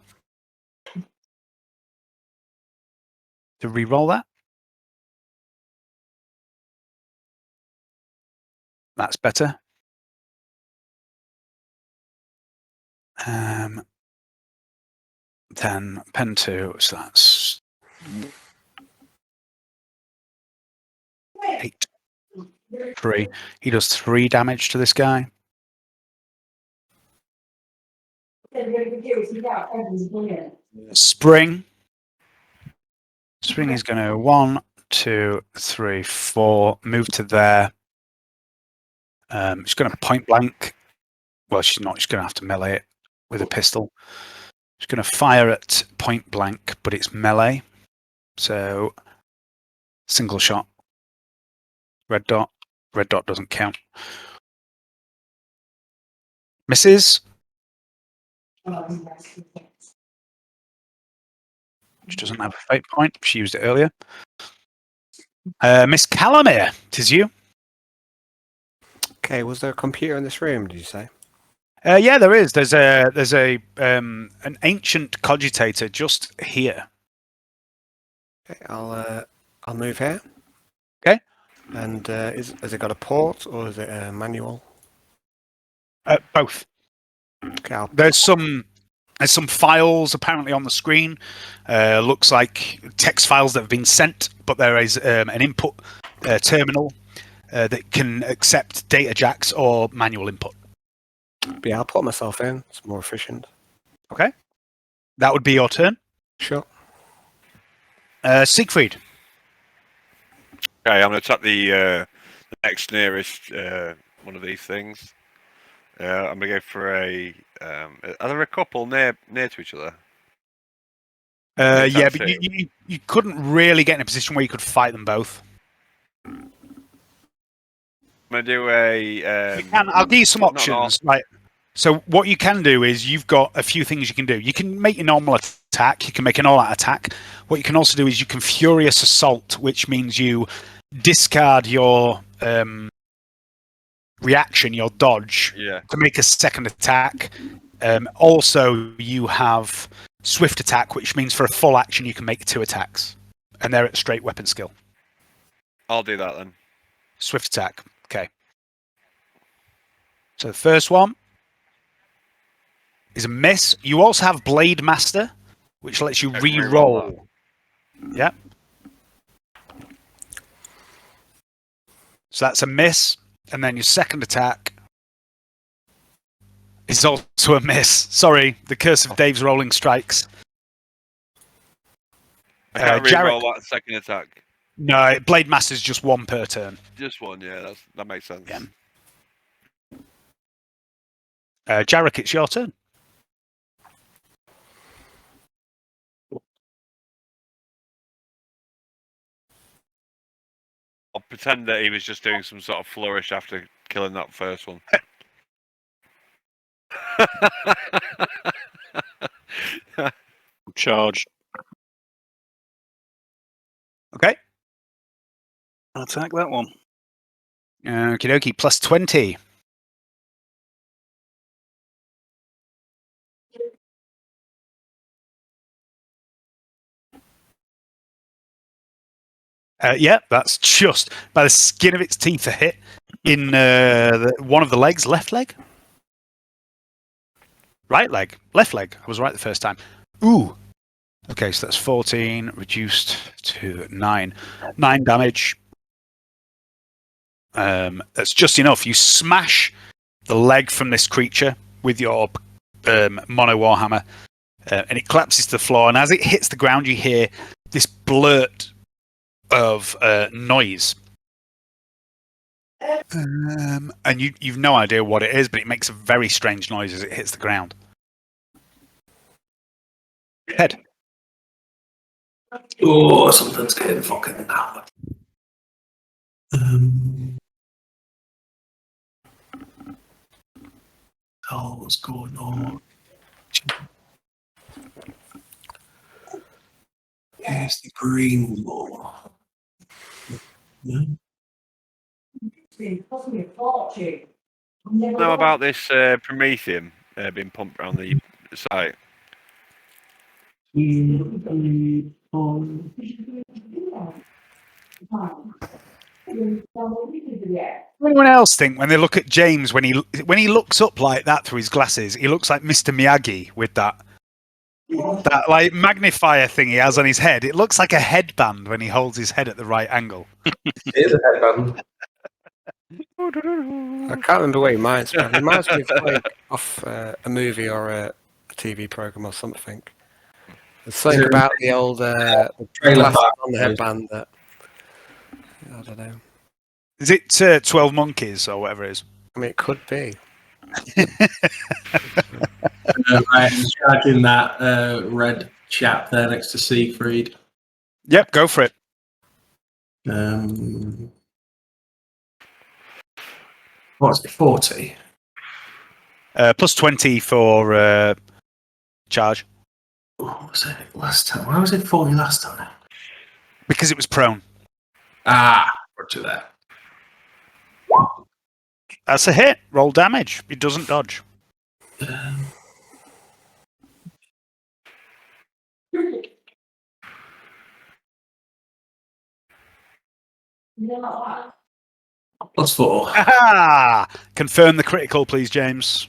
to re-roll that. That's better. Then pen 2, so that's 8. 3. He does 3 damage to this guy. Spring. Spring is going to 1, 2, 3, 4. Move to there. She's going to point blank. Well, she's not. She's going to have to melee it with a pistol. She's going to fire at point blank, but it's melee. So, single shot. Red dot. Red dot doesn't count. Misses. She doesn't have a fate point. She used it earlier. Miss Calamere, it is you. Okay, was there a computer in this room, did you say? Yeah, there is. There's a an ancient cogitator just here. Okay, I'll move here. Okay. And has it got a port or is it a manual? Both. Okay, There's some files apparently on the screen. Looks like text files that have been sent, but there is an input terminal that can accept data jacks or manual input. Yeah, I'll put myself in. It's more efficient. Okay. That would be your turn. Sure. Siegfried. Okay, I'm going to tap the next nearest one of these things. I'm going to go for a. Are there a couple near to each other? Yeah, but you couldn't really get in a position where you could fight them both. I'm going to do a. I'll give you some options. Right. So what you can do is you've got a few things you can do. You can make your normal attack. You can make an all-out attack. What you can also do is you can Furious Assault, which means you discard your reaction, your dodge, to make a second attack. Also, you have Swift Attack, which means for a full action you can make 2 attacks. And they're at straight weapon skill. I'll do that then. Swift Attack. Okay. So the first one is a miss. You also have Blade Master, which lets you re-roll. Yeah. So that's a miss. And then your second attack is also a miss. Sorry, the curse of Dave's rolling strikes. I can't re-roll that second attack. No, Blade Master's just 1 per turn. Just 1, yeah, that makes sense. Yeah. Jarek, it's your turn. I'll pretend that he was just doing some sort of flourish after killing that first one. Charged. Okay. I'll attack that one. Okie dokie, plus 20. Yeah, that's just by the skin of its teeth a hit in one of the legs. Left leg? Right leg. Left leg. I was right the first time. Ooh. Okay, so that's 14 reduced to 9. 9 damage. That's just enough. You smash the leg from this creature with your mono warhammer, and it collapses to the floor. And as it hits the ground, you hear this blurt of noise. And you've no idea what it is, but it makes a very strange noise as it hits the ground. Head. Oh, something's getting fucking out. Oh, what's going on? Here's the green wall. Yeah. Know about this Prometheum being pumped around the site? Anyone else think when they look at James when he looks up like that through his glasses, he looks like Mr. Miyagi with that like magnifier thing he has on his head. It looks like a headband when he holds his head at the right angle. It is a headband. I can't remember what he reminds me of. He reminds me of like off a movie or a TV program or something. There's something about the old Trailer glasses park. on the headband that I don't know. Is it 12 Monkeys or whatever it is? I mean, it could be. Right, I'm charging that red chap there next to Siegfried. Yep, go for it. What's it, 40? Plus 20 for charge. What was it last time? Why was it 40 last time? Because it was prone. Roger that. That's a hit. Roll damage. It doesn't dodge. Plus 4. Aha! Confirm the critical, please, James.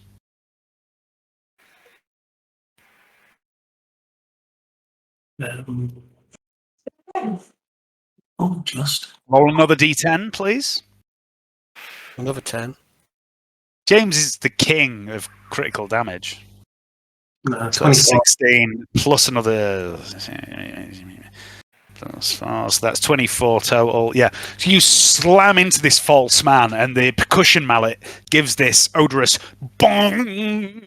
Just. Roll another d10, please. Another 10. James is the king of critical damage. No, So that's 24. 16 plus another. So that's 24 total. Yeah. So you slam into this false man, and the percussion mallet gives this odorous bong.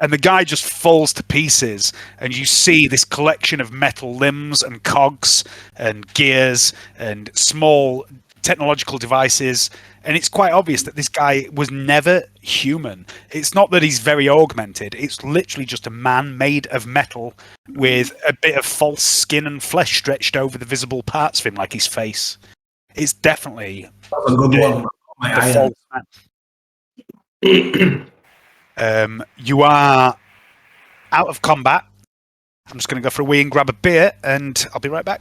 And the guy just falls to pieces, and you see this collection of metal limbs and cogs and gears and small technological devices. And it's quite obvious that this guy was never human. It's not that he's very augmented. It's literally just a man made of metal with a bit of false skin and flesh stretched over the visible parts of him, like his face. It's definitely That's a good one. the false man. You are out of combat. I'm just going to go for a wee and grab a beer, and I'll be right back.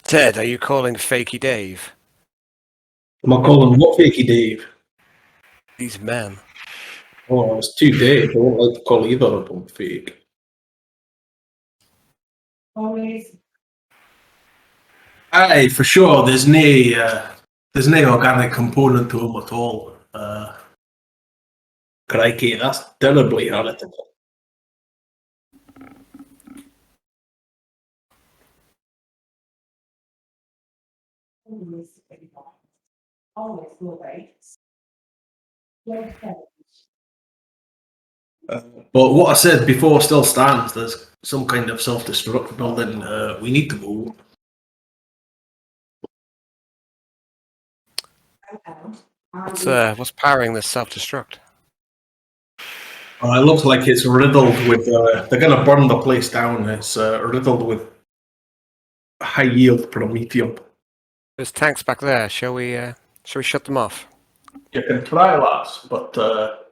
Ted, are you calling Fakey Dave? Am I calling what Fakey Dave? These men. Oh, it's two Dave. I won't like to call either of them fake. Always. Aye, for sure. There's no organic component to them at all. Crikey, that's terribly heretical. Always will be. But what I said before still stands. There's some kind of self-destruct building. We need to move. What's powering this self-destruct? It looks like it's riddled with. They're going to burn the place down. It's riddled with high-yield promethium. There's tanks back there. Shall we shut them off? You can try, lads, but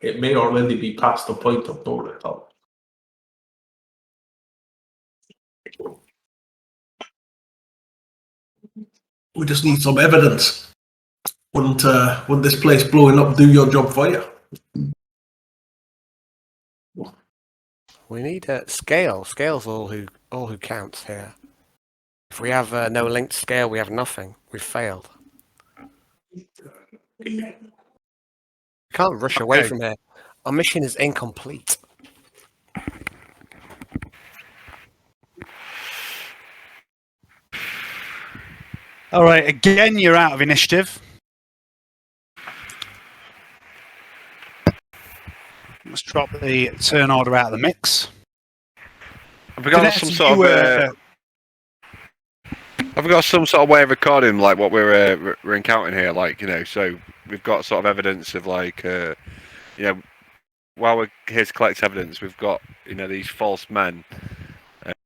it may already be past the point of no return. We just need some evidence. Wouldn't this place blowing up do your job for you? We need scale. Scale's all who counts here. If we have no linked scale, we have nothing. We've failed. We can't rush away from here. Our mission is incomplete. All right, again, you're out of initiative. Let's drop the turn order out of the mix. Have we got some sort of? Have we got some sort of way of recording like what we're encountering here? Like, you know, so we've got sort of evidence of like, you know, while we're here to collect evidence, we've got, you know, these false men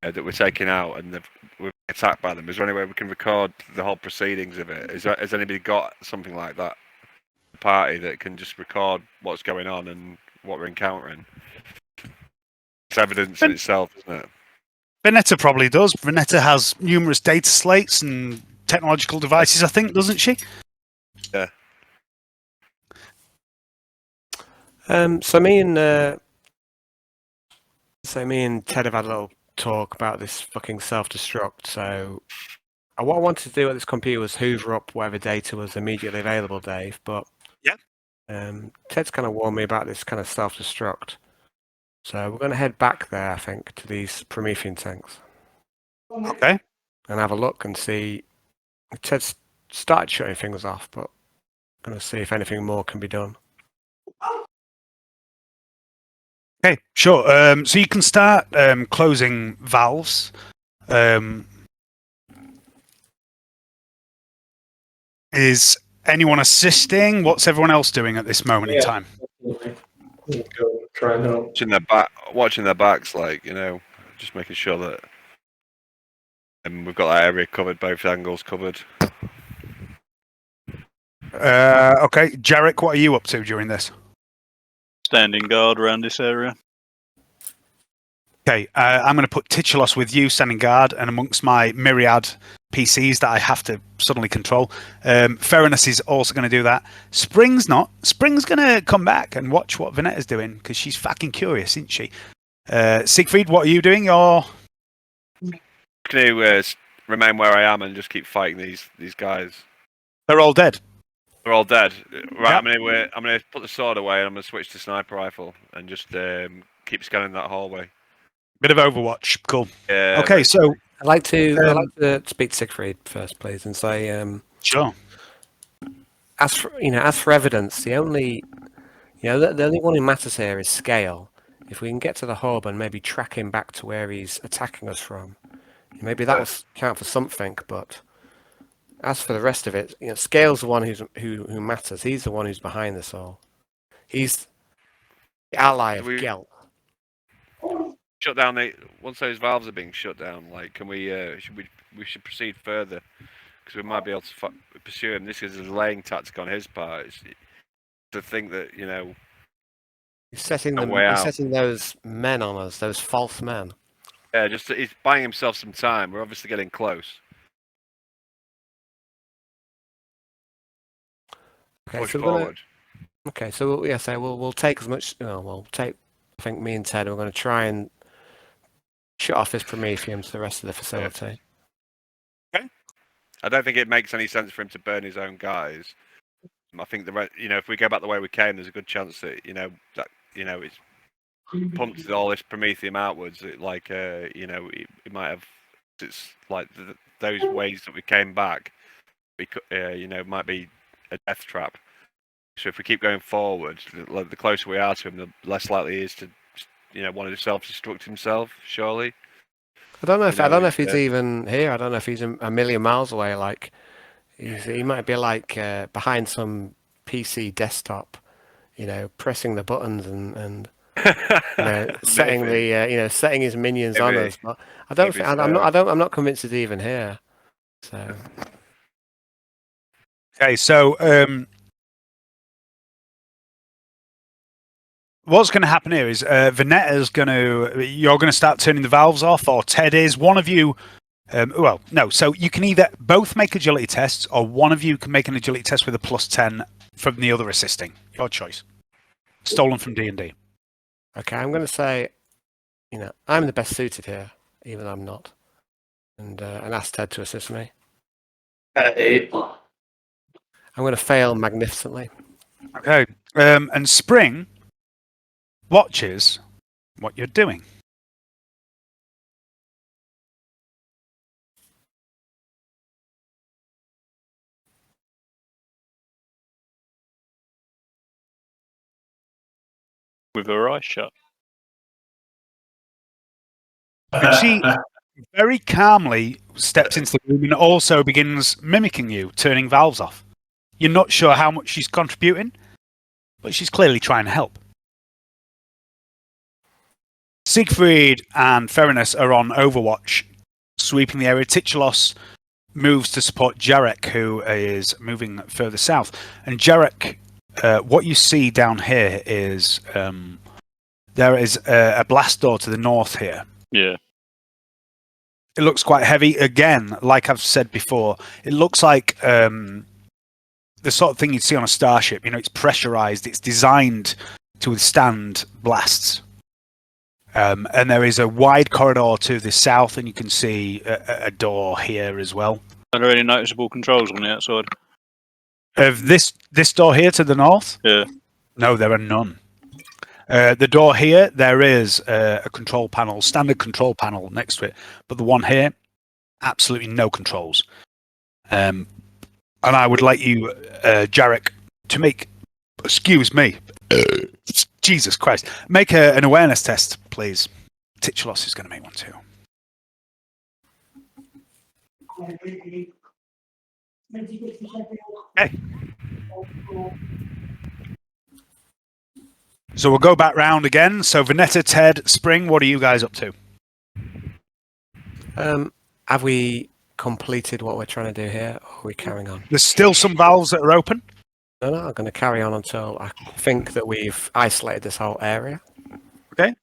that we're taking out, and we're attacked by them. Is there any way we can record the whole proceedings of it? Has anybody got something like that? Party that can just record what's going on and what we're encountering. It's evidence in itself, isn't it? Vernetta probably does. Vernetta has numerous data slates and technological devices, I think, doesn't she? Yeah. So me and Ted have had a little talk about this fucking self-destruct. So what I wanted to do at this computer was hoover up whatever data was immediately available, Dave. But Ted's kind of warned me about this kind of self-destruct. So we're going to head back there, I think, to these Promethean tanks. Okay. And have a look and see. Ted's started shutting things off, but I'm going to see if anything more can be done. Okay, sure. So you can start closing valves. Is anyone assisting? What's everyone else doing at this moment in time? Go try and help. Watching their backs, like, you know, just making sure that we've got that area covered, both angles covered. Okay, Jarek, what are you up to during this? Standing guard around this area. Okay, I'm going to put Titulos with you, standing guard, and amongst my myriad PCs that I have to suddenly control. Ferenus is also going to do that. Spring's not. Spring's going to come back and watch what Vernetta's doing, because she's fucking curious, isn't she? Siegfried, what are you doing? You're... Can you remain where I am and just keep fighting these guys? They're all dead. They're all dead. Right, Yep. I'm gonna put the sword away and I'm gonna switch to sniper rifle and just keep scanning that hallway. Bit of Overwatch. Cool. Yeah. Okay, so I'd like to speak to Siegfried first, please, and say, sure. As for evidence, the only one who matters here is scale. If we can get to the hub and maybe track him back to where he's attacking us from, maybe that will count for something. But as for the rest of it, Scale's the one who matters. He's the one who's behind this all. He's the ally of Gelt. Shut down once those valves are being shut down. Like, can we should proceed further because we might be able to pursue him. This is a delaying tactic on his part. It's to think that he's setting those men on us, those false men. Yeah, he's buying himself some time. We're obviously getting close. Okay, Push so forward. We'll take as much. We'll take. I think me and Ted are going to try and shut off this Prometheum to the rest of the facility. Okay. I don't think it makes any sense for him to burn his own guys. I think if we go back the way we came, there's a good chance that it's pumped all this Prometheum outwards. It might have. It's like those ways that we came back. Might be a death trap. So if we keep going forward, the closer we are to him, the less likely he is to, want to self-destruct himself. Surely. I don't know if he's even here. I don't know if he's a million miles away. Like, he might be like behind some PC desktop, pressing the buttons and setting setting his minions on us. But I don't think I'm not convinced he's even here. So. Okay, so what's going to happen here is Vernetta's you're going to start turning the valves off, or Ted is. One of you, so you can either both make agility tests, or one of you can make an agility test with a +10 from the other assisting. Your choice. Stolen from D&D. Okay, I'm going to say, I'm the best suited here, even though I'm not, and ask Ted to assist me. I'm going to fail magnificently. Okay, and Spring watches what you're doing. With her eyes shut. And she very calmly steps into the room and also begins mimicking you, turning valves off. You're not sure how much she's contributing, but she's clearly trying to help. Siegfried and Ferenus are on Overwatch, sweeping the area. Titulos moves to support Jarek, who is moving further south. And Jarek, what you see down here is there is a blast door to the north here. Yeah. It looks quite heavy. Again, like I've said before, it looks like the sort of thing you'd see on a starship. It's pressurized. It's designed to withstand blasts. And there is a wide corridor to the south, and you can see a door here as well. Are there any noticeable controls on the outside? Of this door here to the north? Yeah. No, there are none. The door here, there is a control panel, standard control panel next to it, but the one here, absolutely no controls. And I would like you, Jarek, to make, excuse me, Jesus Christ, make an awareness test, please. Titulos is going to make one too. Okay. So we'll go back round again. So Vernetta, Ted, Spring, what are you guys up to? Have we completed what we're trying to do here, or are we carrying on? There's still some valves that are open. No, I'm going to carry on until I think that we've isolated this whole area. Okay.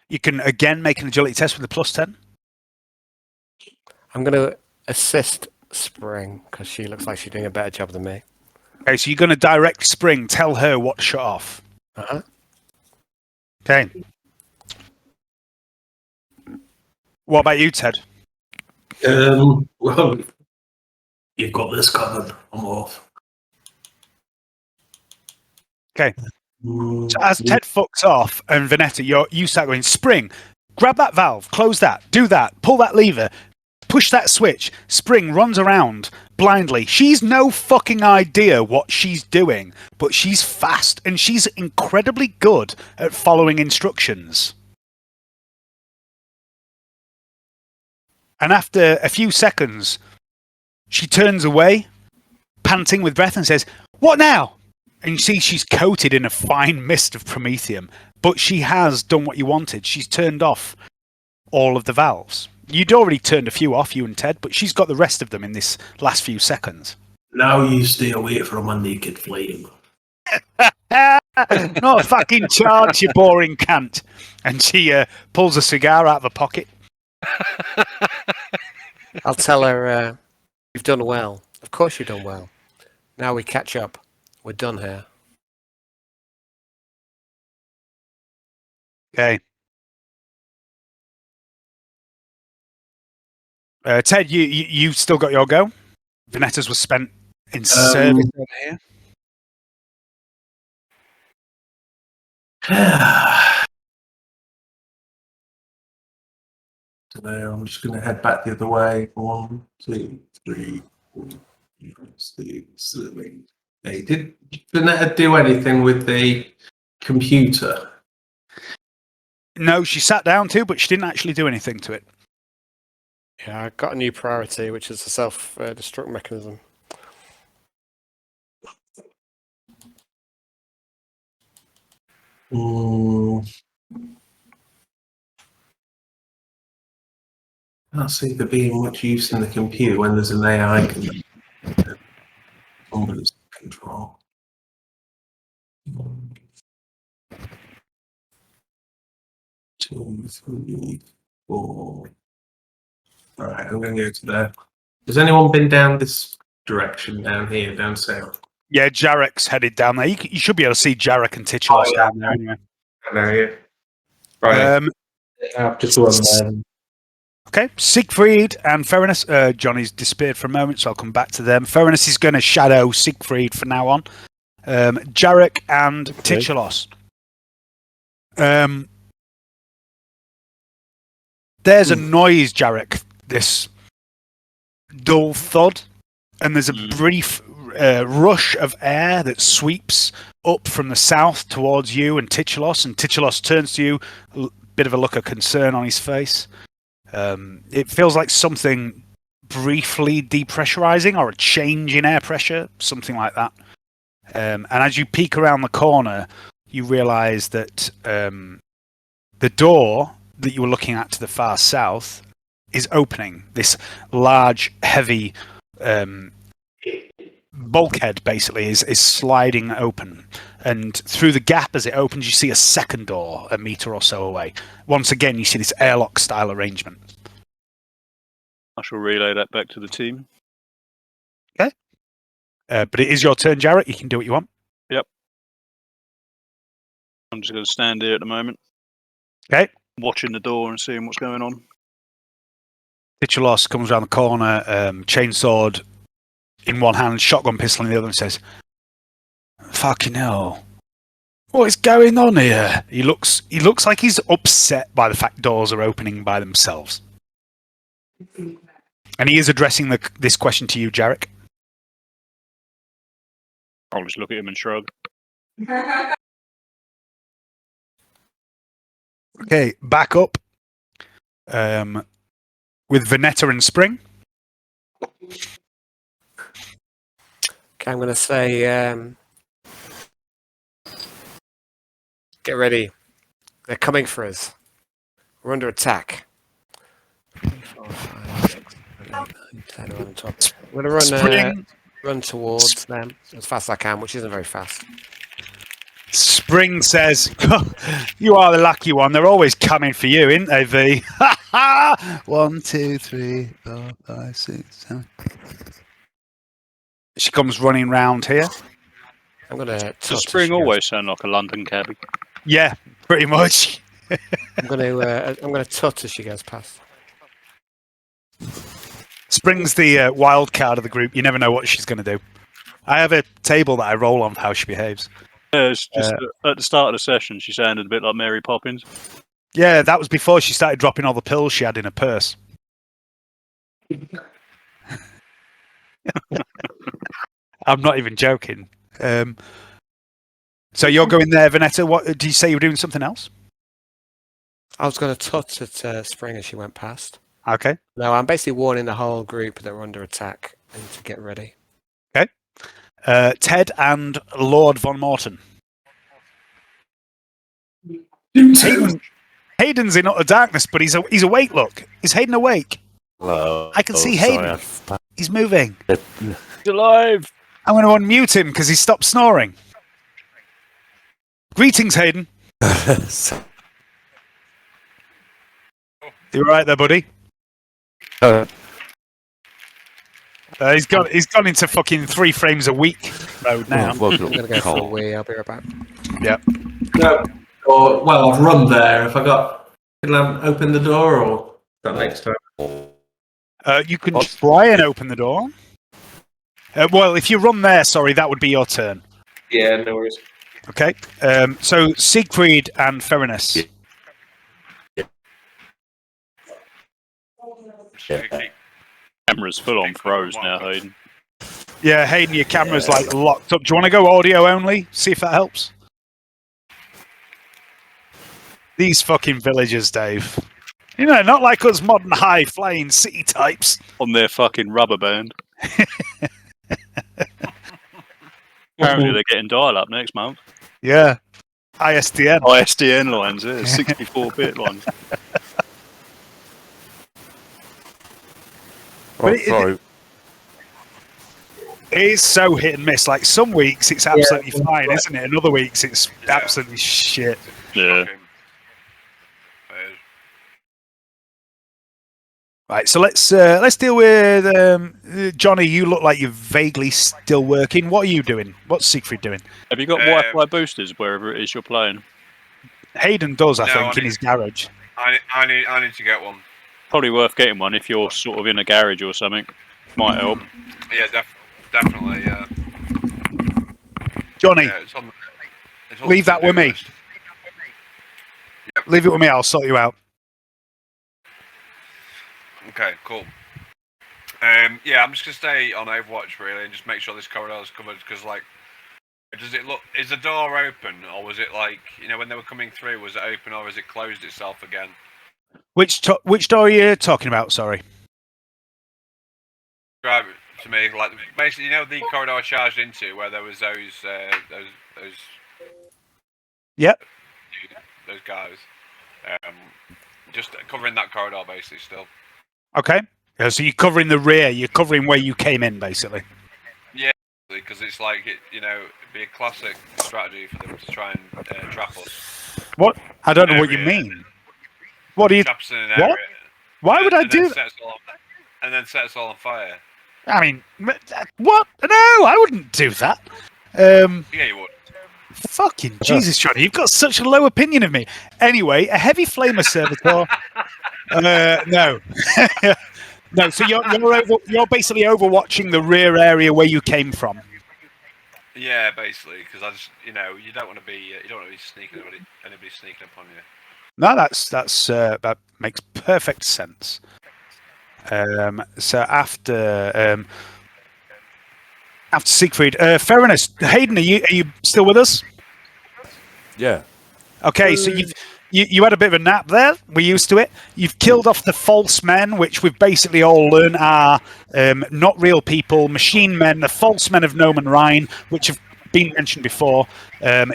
You can again make an agility test with a +10. I'm going to assist Spring because she looks like she's doing a better job than me. Okay, so you're going to direct Spring, tell her what to shut off. Uh-huh. Okay. What about you, Ted? Well, you've got this covered. I'm off. Okay. So as Ted fucks off and Vernetta, you start going, Spring, grab that valve, close that, do that, pull that lever, push that switch. Spring runs around blindly. She's no fucking idea what she's doing, but she's fast and she's incredibly good at following instructions. And after a few seconds, she turns away, panting with breath, and says, "What now?" And you see she's coated in a fine mist of promethium, but she has done what you wanted. She's turned off all of the valves. You'd already turned a few off, you and Ted, but she's got the rest of them in this last few seconds. Now you stay away from a naked flame. Not a fucking charge, you boring cunt. And she pulls a cigar out of her pocket. I'll tell her, you've done well. Of course you've done well. Now we catch up. We're done here. Okay. Ted, you still got your go? Venetta's was spent in service over here. So there, I'm just going to head back the other way. 1, 2, 3, 4, 5, 6, 7, 8. Did Vernetta do anything with the computer? No, she sat down too, but she didn't actually do anything to it. Yeah, I got a new priority, which is the self-destruct mechanism. Can't see there being much use in the computer when there's an AI somebody's control. 1, 2, 3, 4. All right, I'm going to go to there. Has anyone been down this direction down here, down south? Yeah, Jarek's headed down there. You should be able to see Jarek and Titulos down there anyway. I know, yeah. Right. I've just run there. Okay, Siegfried and Ferinus. Johnny's disappeared for a moment, so I'll come back to them. Ferinus is going to shadow Siegfried from now on. Jarek and Titulos. There's a noise, Jarek. This dull thud, and there's a brief rush of air that sweeps up from the south towards you and Titulos turns to you, a bit of a look of concern on his face. It feels like something briefly depressurizing or a change in air pressure, something like that. And as you peek around the corner, you realize that the door that you were looking at to the far south is opening. This large, heavy bulkhead basically is sliding open, and through the gap as it opens you see a second door a meter or so away. Once again you see this airlock style arrangement. I shall relay that back to the team. But it is your turn, Jarrett. You can do what you want. I'm just going to stand here at the moment. Okay. Watching the door and seeing what's going on. Titulos comes around the corner, chainsword in one hand, shotgun pistol in the other, and says, "Fucking hell. What is going on here?" He looks like he's upset by the fact doors are opening by themselves. And he is addressing this question to you, Jarek. I'll just look at him and shrug. Okay, back up. With Vernetta and Spring. Okay, I'm going to say, get ready. They're coming for us. We're under attack. 3, 4, 5, 6, 7, 8, 9, 10, 11, 12. I'm going to run towards them as fast as I can, which isn't very fast. Spring says, "You are the lucky one. They're always coming for you, ain't they, V?" 1, 2, 3, 4, 5, 6, 7. She comes running round here. I'm going to. Does Spring always sound like a London cabbie? Yeah, pretty much. I'm going to tut as she goes past. Spring's the wild card of the group. You never know what she's going to do. I have a table that I roll on for how she behaves. Yeah, it's just at the start of the session, she sounded a bit like Mary Poppins. Yeah, that was before she started dropping all the pills she had in her purse. I'm not even joking. So you're going there, Vernetta. What did you say? You were doing something else? I was going to tut at Spring as she went past. Okay. No, I'm basically warning the whole group that we're under attack and to get ready. Okay. Ted and Lord Von Morton. Hayden's in utter darkness, but he's awake. Look, is Hayden awake? Hello. I can see Hayden. He's moving. He's alive. I'm going to unmute him because he stopped snoring. Greetings, Hayden. You all right there, buddy? He's gone into fucking 3 frames a week mode now. I'm going to go for a wee. I'll be right back. Yeah. No. Well, I've run there. If can I open the door or that next time? You can try and open the door. Well, if you run there, sorry, that would be your turn. Yeah, no worries. Okay. So Siegfried and Ferinus. Camera's full on froze now, Hayden. Yeah, Hayden, your camera's like locked up. Do you want to go audio only? See if that helps. These fucking villagers, Dave. You know, not like us modern high-flying city types. On their fucking rubber band. Apparently they're getting dial-up next month. Yeah. ISDN. ISDN lines, yeah. 64-bit lines. It is so hit and miss. Like, some weeks it's absolutely fine, isn't it? And other weeks it's absolutely shit. Yeah. Right, so let's deal with Johnny. You look like you're vaguely still working. What are you doing? What's Siegfried doing? Have you got Wi-Fi boosters wherever it is you're playing? Hayden does, I think, in his garage. I need to get one. Probably worth getting one if you're sort of in a garage or something. Might help. Yeah, definitely. Yeah. Johnny, Yeah, it's on leave that with me. Yep. Leave it with me. I'll sort you out. Okay, cool. Yeah, I'm just gonna stay on Overwatch really, and just make sure this corridor is covered. Because like, does it look? Is the door open, or was it like when they were coming through? Was it open, or has it closed itself again? Which door are you talking about? Sorry. Describe it to me, like basically, the corridor I charged into, where there was those. Yep. Those guys. Just covering that corridor, basically, still. Okay. So you're covering the rear. You're covering where you came in, basically. Yeah, because it's like it'd be a classic strategy for them to try and trap us. What? I don't know what you mean. What are you? Traps in an What? area, Why would I and then do that? sets and then set us all on fire. I mean, what? No, I wouldn't do that. Yeah, you would. Fucking Jesus, Johnny, you've got such a low opinion of me. Anyway, a heavy flamer servitor. No. No, so you're basically overwatching the rear area where you came from. Yeah, basically, because I just, you don't want to be sneaking anybody sneaking up on you. No, that makes perfect sense. So after Siegfried, Fairness, Hayden, are you still with us? Yeah. Okay, so you had a bit of a nap there. We're used to it. You've killed off the false men, which we've basically all learned are not real people, machine men, the false men of Gnome and Rhine, which have been mentioned before.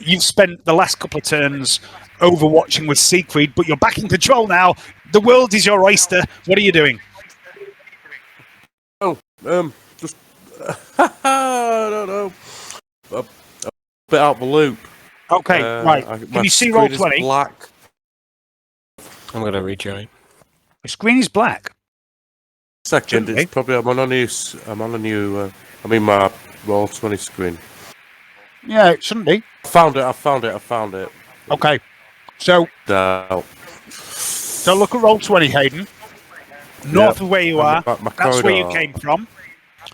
You've spent the last couple of turns overwatching with Siegfried, but you're back in control now. The world is your oyster. What are you doing? Oh, just I don't know. A bit out of the loop. Okay, right. Can you see roll 20? Black. I'm going to rejoin. The screen is black. Second, it's probably I'm on a new. I'm in my roll 20 screen. Yeah, it shouldn't be. I found it. Okay, so look at roll 20, Hayden. North of where you are. That's where you came from.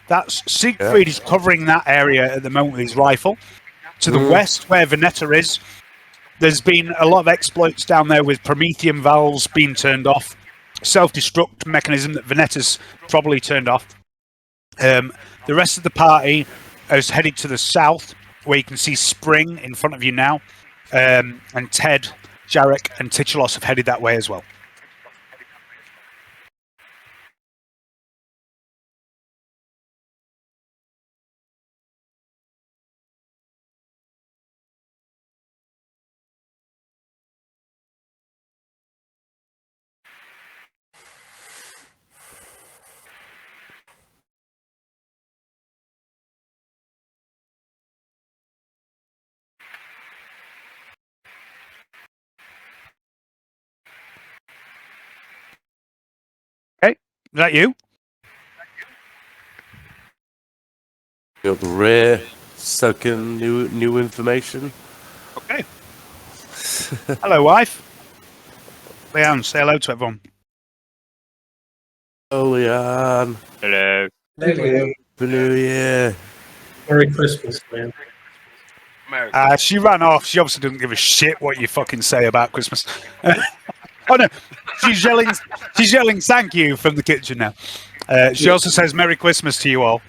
That's Siegfried is covering that area at the moment with his rifle. To the west, where Vernetta is, there's been a lot of exploits down there with Promethean valves being turned off, self-destruct mechanism that Vernetta's probably turned off. The rest of the party is headed to the south, where you can see Spring in front of you now, and Ted, Jarek, and Titulos have headed that way as well. Okay, is that you? Got the rare, soaking new information. Okay. Hello, wife. Leanne, say hello to everyone. Oh, Leanne. Hello. Hello. Happy New Year. Merry Christmas, man. She ran off. She obviously doesn't give a shit what you fucking say about Christmas. Oh no, she's yelling "Thank you" from the kitchen now. She also says "Merry Christmas" to you all.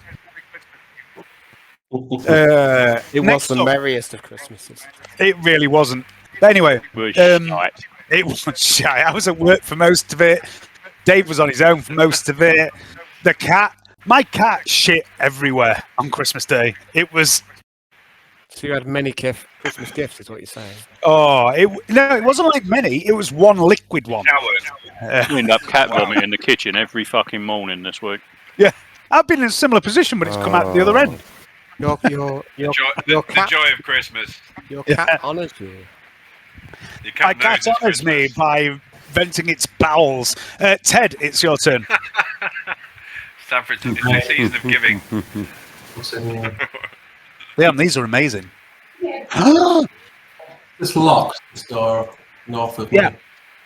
It was next the up- merriest of Christmases. It really wasn't. But anyway, We're it was shy. I was at work for most of it. Dave was on his own for most of it. My cat shit everywhere on Christmas Day. It was. So you had many Christmas gifts, is what you're saying? Oh, it wasn't like many. It was one liquid one. We end up cat vomit in the kitchen every fucking morning this week. Yeah, I've been in a similar position, but it's come out the other end. Your The cat, joy of Christmas. your cat honours you. Your My cat cat knows honours it's me Christmas. by venting its bowels. Ted, it's your turn. Time for it's the season of giving. What's in here? Liam, these are amazing. It's locked, this door north of Yeah. me.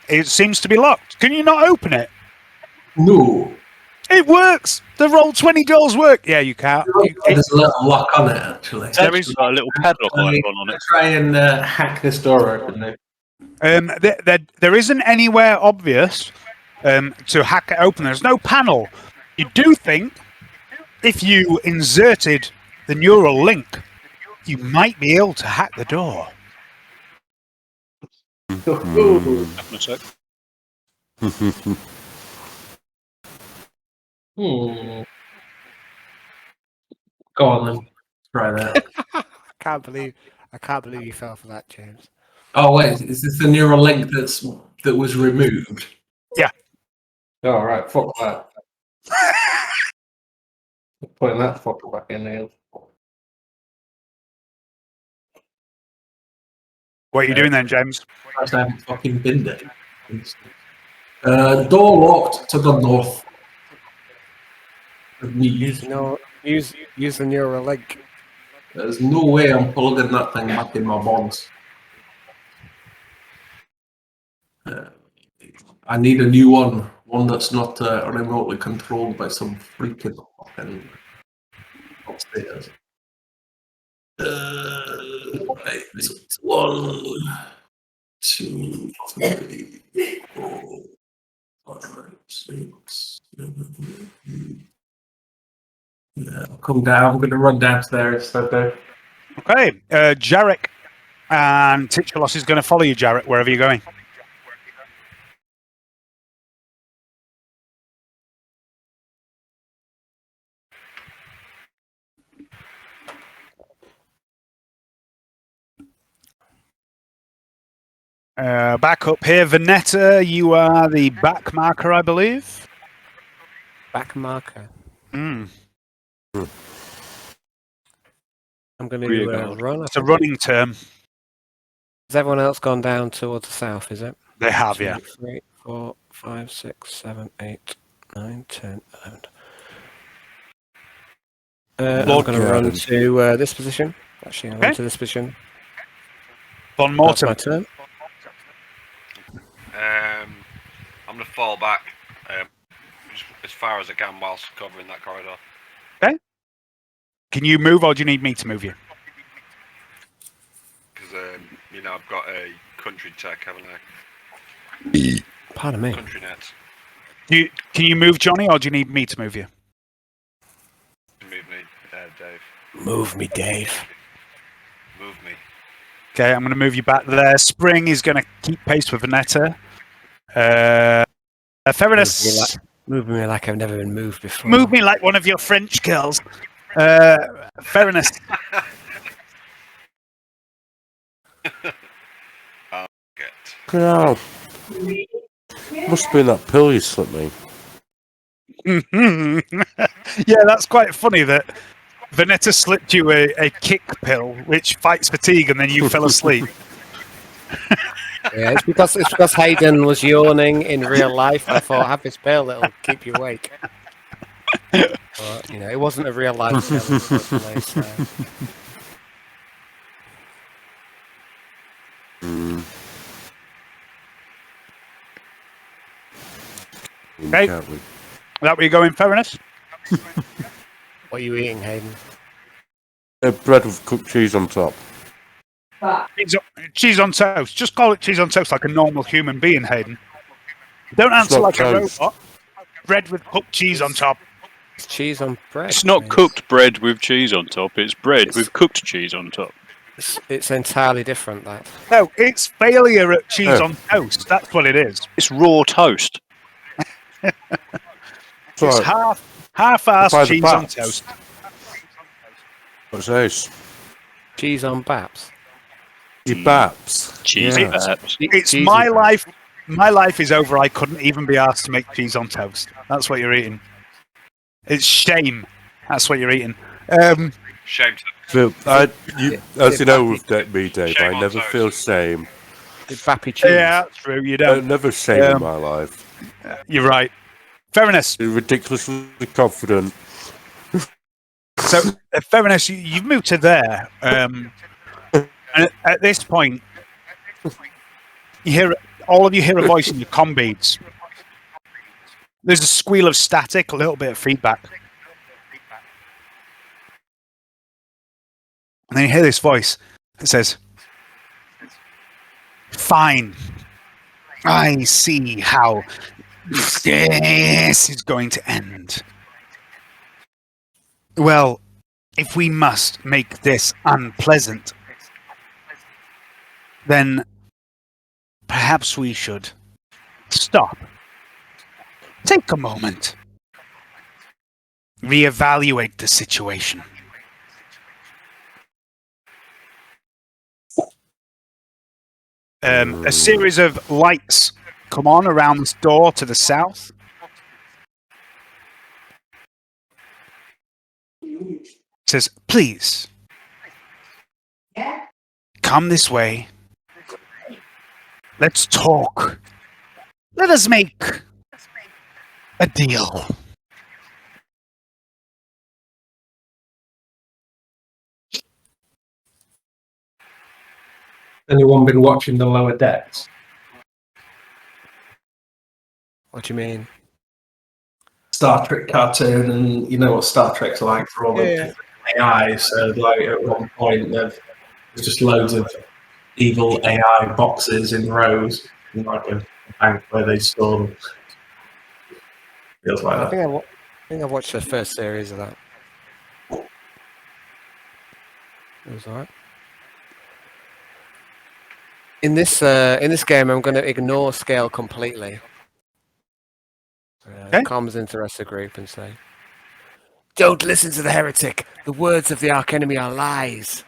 It seems to be locked. Can you not open it? No. It works. The roll 20 doors work. Yeah, you can't. There's a little lock on it, actually. There is a little padlock icon on it. Try and hack this door open now. There isn't anywhere obvious to hack it open. There's no panel. You do think if you inserted the neural link, you might be able to hack the door. A sec. Go on then. Try that. I can't believe you fell for that, James. Oh wait, is this the neural link that was removed? Yeah. Oh right, fuck that. Putting that fucker back in there. What are you doing then, James? I haven't fucking been there. Door locked to the north. Use the neural link. There's no way I'm plugging that thing back in my bonds. I need a new one that's not remotely controlled by some freaking fucking upstairs. Right, so it's 1, 2, 3, 4, 5, 6, 7, 8. Yeah, I'll come down. I'm going to run downstairs. So Okay, Jarek and Titulos is going to follow you, Jarek, wherever you're going. Back up here, Vernetta, you are the back marker, I believe. Back marker. Mm. I'm going Rear to guard. run. It's a running term. Has everyone else gone down towards the south, is it? They have, 2, yeah. 3, 4, 5, 6, 7, 8, 9, 10, 11. I'm Lord going to run Garden. to this position. Actually, I'll run Okay. to this position. Von That's my Mortem. turn. I'm going to fall back just as far as I can whilst covering that corridor. Can you move, or do you need me to move you? Because, I've got a country tech, haven't I? Pardon me. Country net. Can you move, Johnny, or do you need me to move you? Move me, Dave. Move me, Dave. Move me. Okay, I'm going to move you back there. Spring is going to keep pace with Vernetta. Fairness. Move me like I've never been moved before. Move me like one of your French girls. Fairness. Oh, must have been that pill you slipped me. Yeah, that's quite funny that Vernetta slipped you a kick pill, which fights fatigue, and then you fell asleep. Yeah, it's because Hayden was yawning in real life. I thought, have this pill, it'll keep you awake. But, it wasn't a real life pill, unfortunately. So. Okay. That where you going, Fairness? What are you eating, Hayden? Bread with cooked cheese on top. Cheese on toast. Just call it cheese on toast like a normal human being, Hayden. Don't answer like toast. a robot. Bread with cooked cheese on top. It's cheese on bread. It's not mate. cooked bread with cheese on top. It's bread with cooked cheese on top. It's entirely different, that. No, it's failure at cheese on toast. That's what it is. It's raw toast. It's half-assed cheese on toast. What's this? Cheese on baps. Baps. Cheesy Yeah. baps. It's Cheesy my baps. life. My life is over. I couldn't even be asked to make cheese on toast. That's what you're eating. It's shame. That's what you're eating. Shame. Phil, as you know with me, Dave, Shame I on never toast. feel shame. It's bappy cheese. Yeah, that's true. You I don't. never shame in my life. You're right. Fairness. You're ridiculously confident. So, Fairness, you've moved to there. And at this point, all of you hear a voice in your comm beads. There's a squeal of static, a little bit of feedback. And then you hear this voice that says, "Fine. I see how this is going to end. Well, if we must make this unpleasant, then perhaps we should stop. Take a moment. Reevaluate the situation." A series of lights come on around this door to the south. It says, "Please, come this way. Let's talk. Let us make a deal." Anyone been watching the lower decks? What do you mean? Star Trek cartoon, and you know what Star Trek's like for all the Yeah. different AI. So, like at one point, there's just loads of evil AI boxes in rows, in like a bank where they store them. Feels like I that. think I watched the first series of that. It was alright. In this game, I'm going to ignore scale completely. Okay. Comms into the rest of the group and say, "Don't listen to the heretic. The words of the archenemy are lies.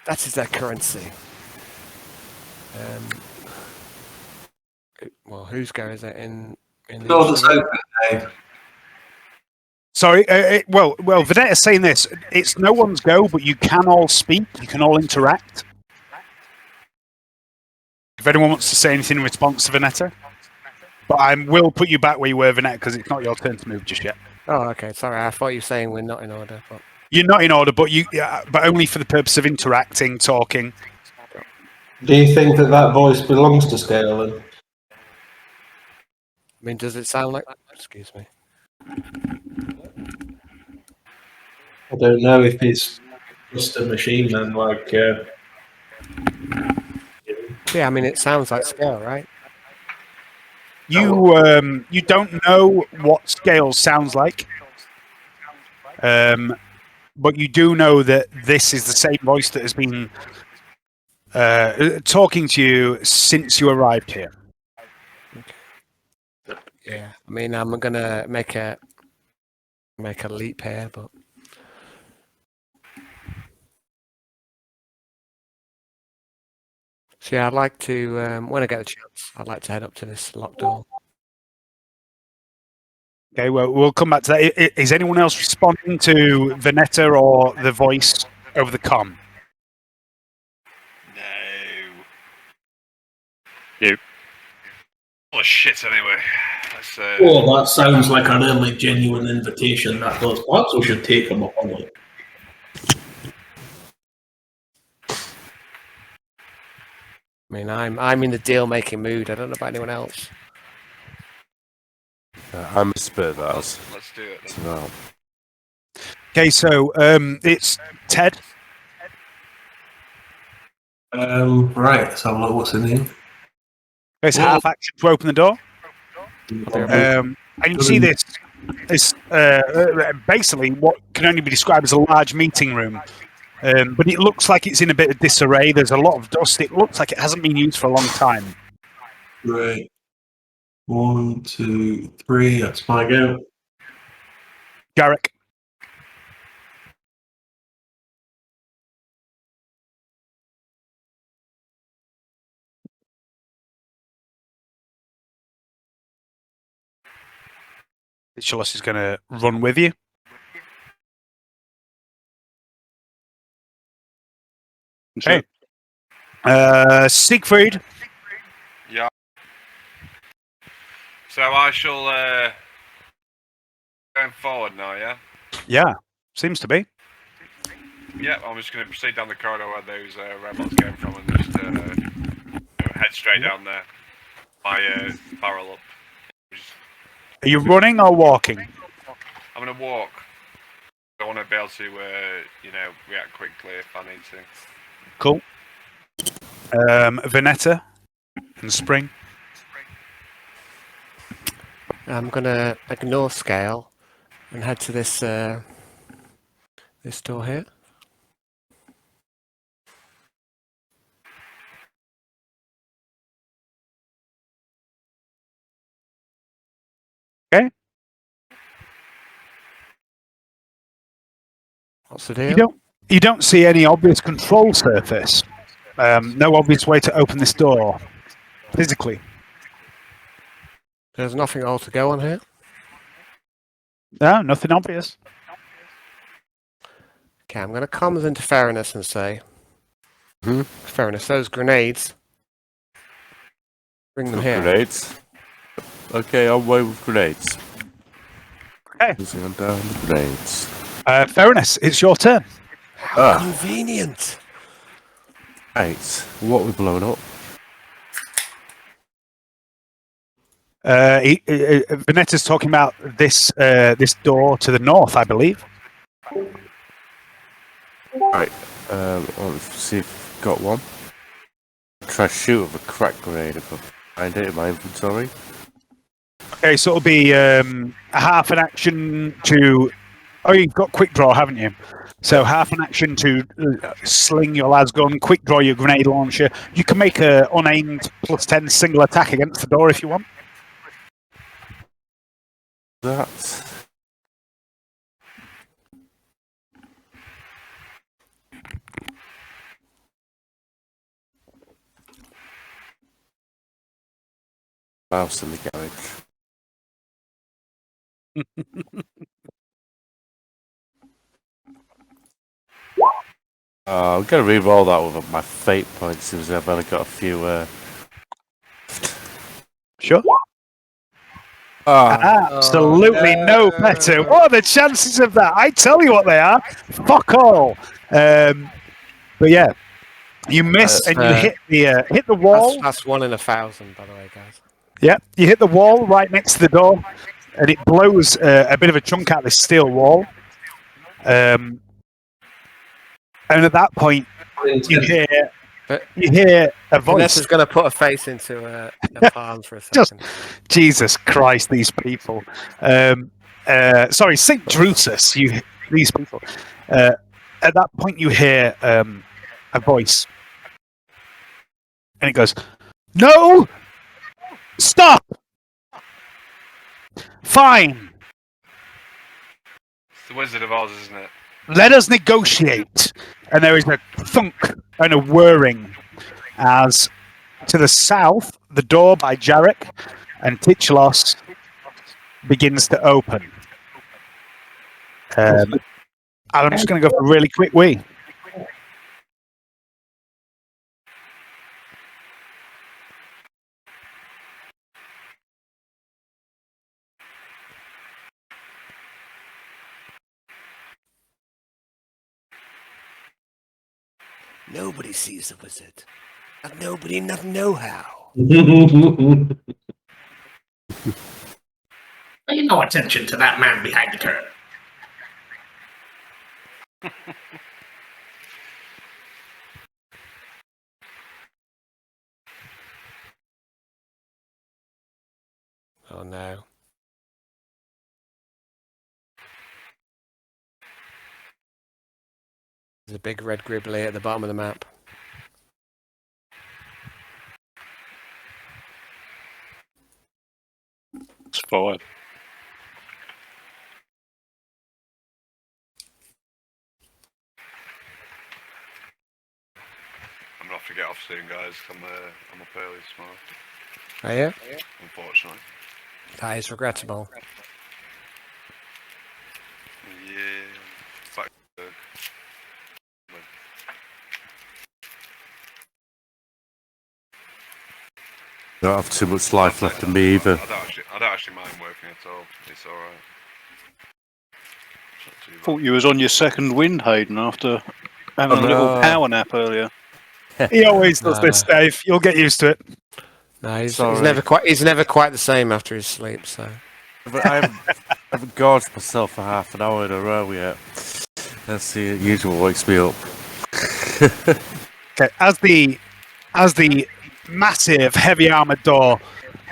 That is their currency." Well, whose go is it in the Doors initiative? open, Dave. Sorry, well, Vernetta's saying this. It's no one's go, but you can all speak. You can all interact. If anyone wants to say anything in response to Vernetta. But I will put you back where you were, Vernetta, because it's not your turn to move just yet. Oh, okay. Sorry, I thought you were saying we're not in order. But You're not in order, but but only for the purpose of interacting, talking. Do you think that voice belongs to Scale? Then? I mean, does it sound like? Excuse me. I don't know if it's just a machine then, like. Yeah, I mean, it sounds like Scale, right? You don't know what Scale sounds like, but you do know that this is the same voice that has been talking to you since you arrived here. Yeah. I mean, I'm gonna make a leap here, but so yeah, I'd like to when I get the chance, I'd like to head up to this locked door. Okay, well, we'll come back to that. Is anyone else responding to Vernetta or the voice over the comm? No. Oh shit! Anyway, let's. Oh, that sounds like a really genuine invitation. That does. Perhaps we should take them up on it. I mean, I'm in the deal making mood. I don't know about anyone else. I'm a spit that. Let's do it. Then. So, Okay, so it's Ted. Right, let's have a look. What's the name? It's half action to open the door. And you see this basically what can only be described as a large meeting room. But it looks like it's in a bit of disarray. There's a lot of dust. It looks like it hasn't been used for a long time. Right. 1, 2, 3. That's my go. Garrick. Chalice is going to run with you. Okay. Siegfried. Yeah. So I shall going forward now, yeah? Yeah, seems to be. Yeah, I'm just going to proceed down the corridor where those robots came from and just head straight down there. My barrel up. Are you running or walking? I'm going to walk. I want to be able to, react quickly if I need to. Cool. Vernetta and Spring. I'm gonna ignore Scale and head to this this door here. Okay. What's the deal? You don't see any obvious control surface. No obvious way to open this door physically. There's nothing all to go on here. No, nothing obvious. Okay, I'm going to comms into Fairness and say, Fairness, those grenades, bring them here. Grenades. Okay, I'll wait with grenades. Okay. Using on down the grenades. Fairness, it's your turn. How convenient. Right, what we blown up? Vernetta's talking about this this door to the north, I believe. Right, let's see if we've got one. Try to shoot with a crack grenade if I find it in my inventory. Okay, so it'll be a half an action to. Oh, you've got quick draw, haven't you? So half an action to sling your las gun, quick draw your grenade launcher. You can make a unaimed +10 single attack against the door if you want. That. Mouse in the garage. I'm gonna re-roll that with my fate points since I've only got a few. Sure. Ah, Absolutely no better. What are the chances of that? I tell you what they are. Fuck all. But yeah, you miss and you hit the wall. That's 1 in 1,000, by the way, guys. Yeah, you hit the wall right next to the door, and it blows a bit of a chunk out of this steel wall. And at that point, you hear a voice. Vanessa's going to put a face into a palm for a second. Just Jesus Christ, these people. Sorry, Saint Drusus. These people. At that point, you hear a voice, and it goes, "No, stop. Fine. It's the Wizard of Oz, isn't it? Let us negotiate." And there is a thunk and a whirring as to the south, the door by Jarek and Tichlos begins to open. And I'm just going to go for a really quick wee. Nobody sees the wizard. And nobody nothing know how. Pay no attention to that man behind the curtain. Oh no. There's a big red gribbly at the bottom of the map. It's 5. I'm gonna have to get off soon, guys. I'm up early tomorrow, Are you? unfortunately. That is regrettable. Yeah. Back to work. don't have too much life left in me either. I don't actually mind working at all. It's alright. It's not too bad. Thought you was on your second wind, Hayden, after having a little power nap earlier. He always does this, Dave. You'll get used to it. No, he's Sorry. never quite the same after his sleep. So But I haven't gorged myself for half an hour in a row yet. That's the usual wakes me up. Okay, as the massive heavy armored door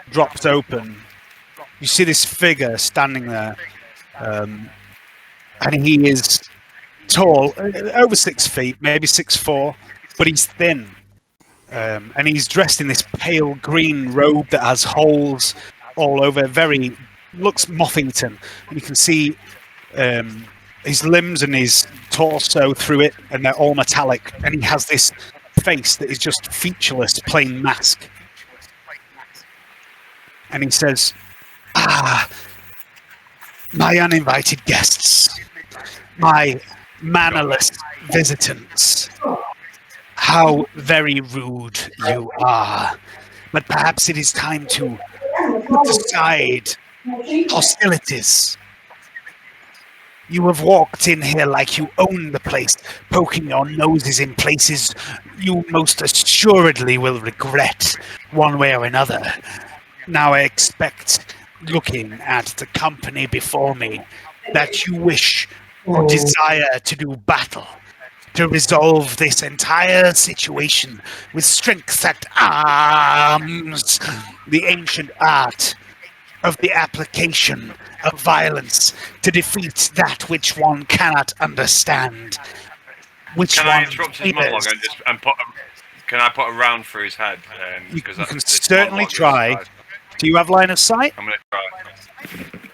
drops open, you see this figure standing there, and he is tall, over 6 feet, maybe 6'4", but he's thin, and he's dressed in this pale green robe that has holes all over. Looks moth-eaten, and you can see his limbs and his torso through it, and they're all metallic. And he has this face that is just featureless, plain mask. And he says, "Ah, my uninvited guests, my mannerless visitants, how very rude you are. But perhaps it is time to put aside hostilities. You have walked in here like you own the place, poking your noses in places you most assuredly will regret one way or another. Now I expect, looking at the company before me, that you wish or desire to do battle, to resolve this entire situation with strength at arms, the ancient art of the application of violence to defeat that which one cannot understand. Which Can one I interrupt his monologue favors. and put? Can I put a round through his head? You Because can certainly monologue is try. nice. Do you have line of sight? I'm gonna try.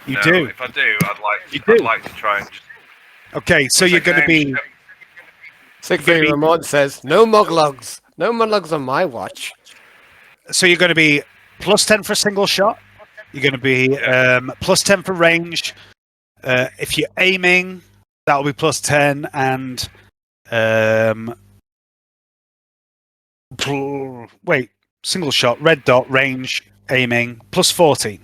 You No, do. If I do, You I'd do. like to try and just. Okay, so you're going to be. Siegfried Ramon says, no monologues. No monologues on my watch. So you're going to be plus 10 for a single shot. You're going to be plus 10 for range. If you're aiming, that'll be plus 10, and wait, single shot, red dot, range, aiming, plus 14.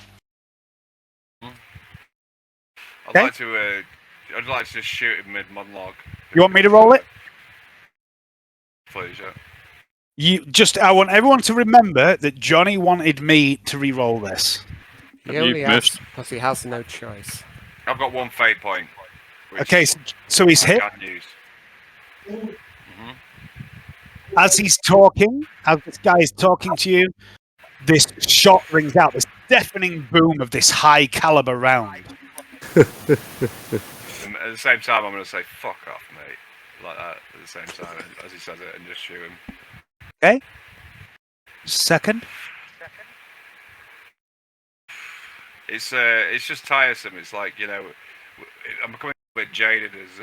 I'd like to. I'd like to just shoot him mid monologue. You want me to roll it? Please, yeah. I want everyone to remember that Johnny wanted me to re-roll this. He only has, because he has no choice. I've got one fate point. Okay, so he's hit. I can use. As he's talking, as this guy is talking to you, this shot rings out, this deafening boom of this high caliber round. And at the same time, I'm going to say, fuck off, mate. Like that, at the same time, as he says it, and just shoot him. Okay. Second. It's just tiresome. It's like, I'm becoming a bit jaded as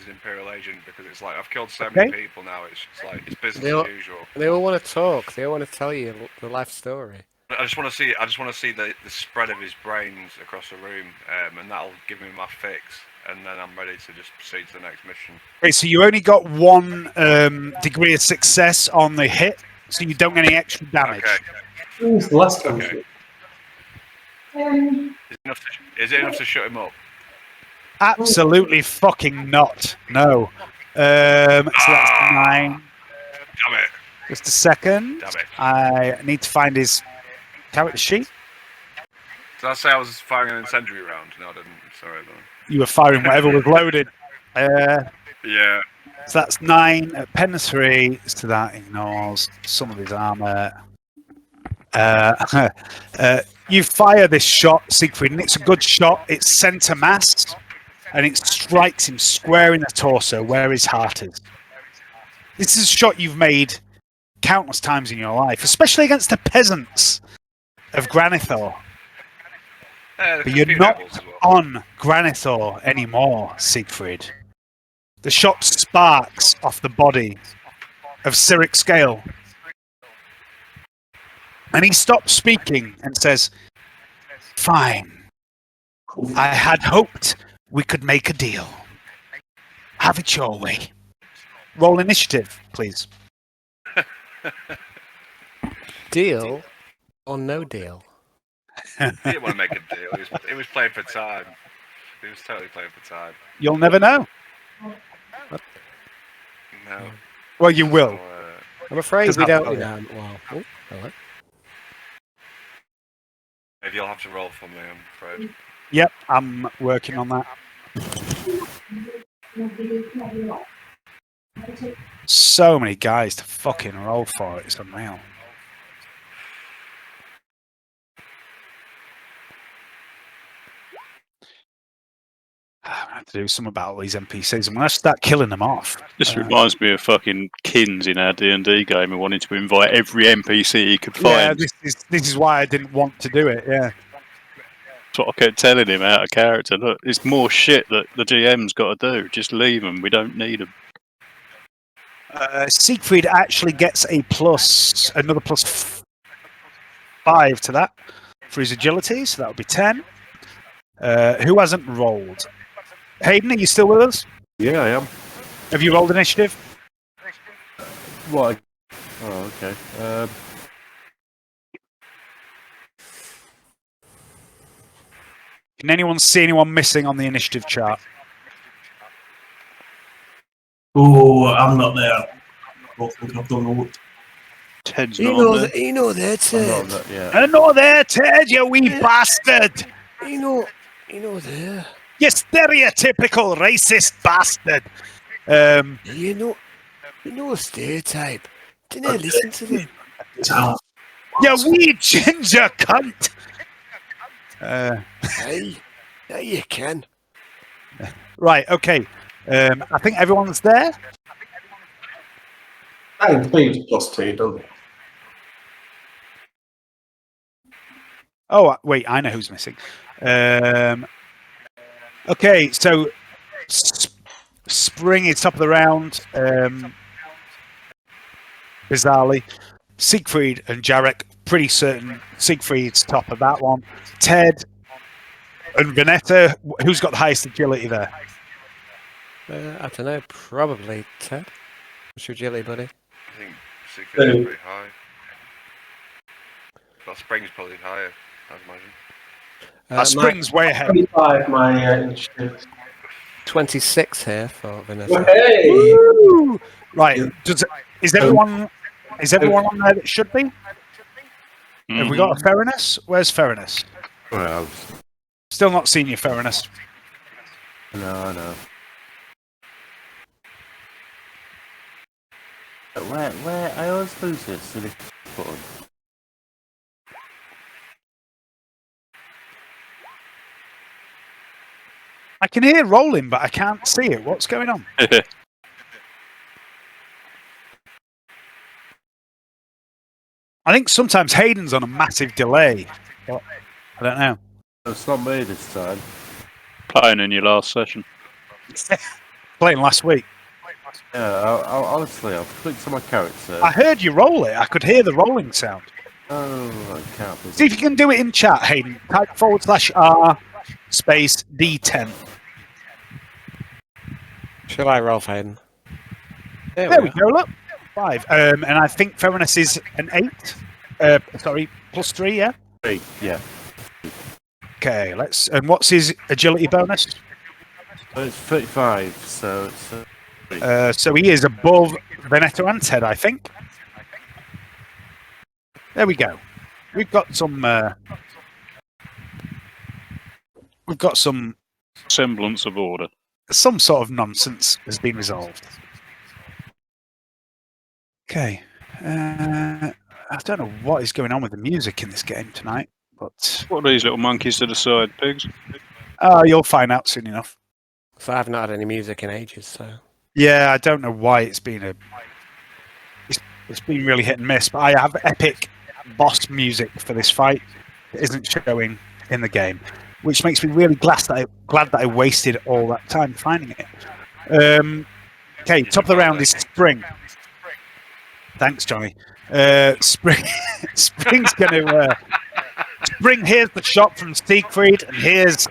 an Imperial agent because it's like I've killed so many people now. It's just like it's business as usual. They all want to talk. They all want to tell you the life story. I just want to see the spread of his brains across the room, and that'll give me my fix, and then I'm ready to just proceed to the next mission. Okay, so you only got one degree of success on the hit, so you don't get any extra damage. Okay. The last time. Okay. Is it enough to shut him up? Absolutely fucking not. No. So that's 9. Damn it. Just a second. Damn it. I need to find his character sheet. Did I say I was firing an incendiary round? No, I didn't. Sorry. You were firing whatever was loaded. Yeah. So that's 9. Pen 3. So that ignores some of his armor. You fire this shot, Siegfried, and it's a good shot. It's center mass, and it strikes him square in the torso where his heart is. This is a shot you've made countless times in your life, especially against the peasants of Granithor. But you're not on Granithor anymore, Siegfried. The shot sparks off the body of Cyric Scale. And he stops speaking and says, "Fine. I had hoped we could make a deal. Have it your way. Roll initiative, please." Deal or no deal? He didn't want to make a deal. He was playing for time. He was totally playing for time. You'll never know. No. Well, you will. I'm afraid Does we not don't. follow. Well, hello. Maybe you'll have to roll for me, I'm afraid. Yep, I'm working on that. So many guys to fucking roll for it. It's unreal. I have to do something about all these NPCs. I'm going to start killing them off. This reminds me of fucking Kins in our D&D game who wanted to invite every NPC he could find. Yeah, this is why I didn't want to do it, yeah. That's what I kept telling him out of character. Look, it's more shit that the GM's got to do. Just leave them. We don't need them. Siegfried actually gets another plus 5 to that for his agility, so that would be 10. Who hasn't rolled? Hayden, are you still with us? Yeah, I am. Have you rolled initiative? What? Oh, okay. Can anyone see anyone missing on the initiative chart? Oh, I'm not there. don't think I've done all. Ted's You not know on there. that. You know there, I'm Ted. not yeah. I know there, Ted, you wee bastard! You know. You know there. You stereotypical racist bastard! You know. You know a stereotype. Didn't I listen to them? Town. You wee ginger cunt! Hey. Yeah, you can. Right, okay. I think everyone's there. That includes +2, doesn't it? Oh, wait, I know who's missing. Okay, so Spring is top of the round. Bizarrely. Siegfried and Jarek, pretty certain Siegfried's top of that one. Ted and Vernetta, who's got the highest agility there? I don't know. Probably Ted. What's your agility, buddy? I think Siegfried is pretty high. But Spring's probably higher, I'd imagine. Spring's way ahead. 25, my initiative. 26 here for Vanessa. Hey! Woo! Right. Is everyone on there that should be? Have we got a Ferinus? Where's Ferinus? Well, Still not seen you, Ferinus. no. Where? I always lose it. Silly button. I can hear rolling, but I can't see it. What's going on? I think sometimes Hayden's on a massive delay. But I don't know. It's not me this time. Playing in your last session. Playing last week. Yeah, I honestly, I've clicked on my character. I heard you roll it. I could hear the rolling sound. Oh, I can't. See if you can do it in chat, Hayden. Type /R space D10. Shall I roll for Hayden? There we go, look. 5. And I think Ferinus is an 8. Sorry, +3, yeah? 3, yeah. Okay, let's. And what's his agility bonus? It's 35, so it's. So he is above Vernetta and Ted, I think. There we go. We've got some. We've got some. Semblance of order. Some sort of nonsense has been resolved. Okay. I don't know what is going on with the music in this game tonight, but. What are these little monkeys to the side, pigs? Oh, you'll find out soon enough. So I've not had any music in ages, so. Yeah, I don't know why it's been it's been really hit and miss, but I have epic boss music for this fight. It isn't showing in the game, which makes me really glad that I wasted all that time finding it. Okay, top of the round is Spring. Thanks, Johnny. Spring's going to Spring. Here's the shot from Siegfried, and here's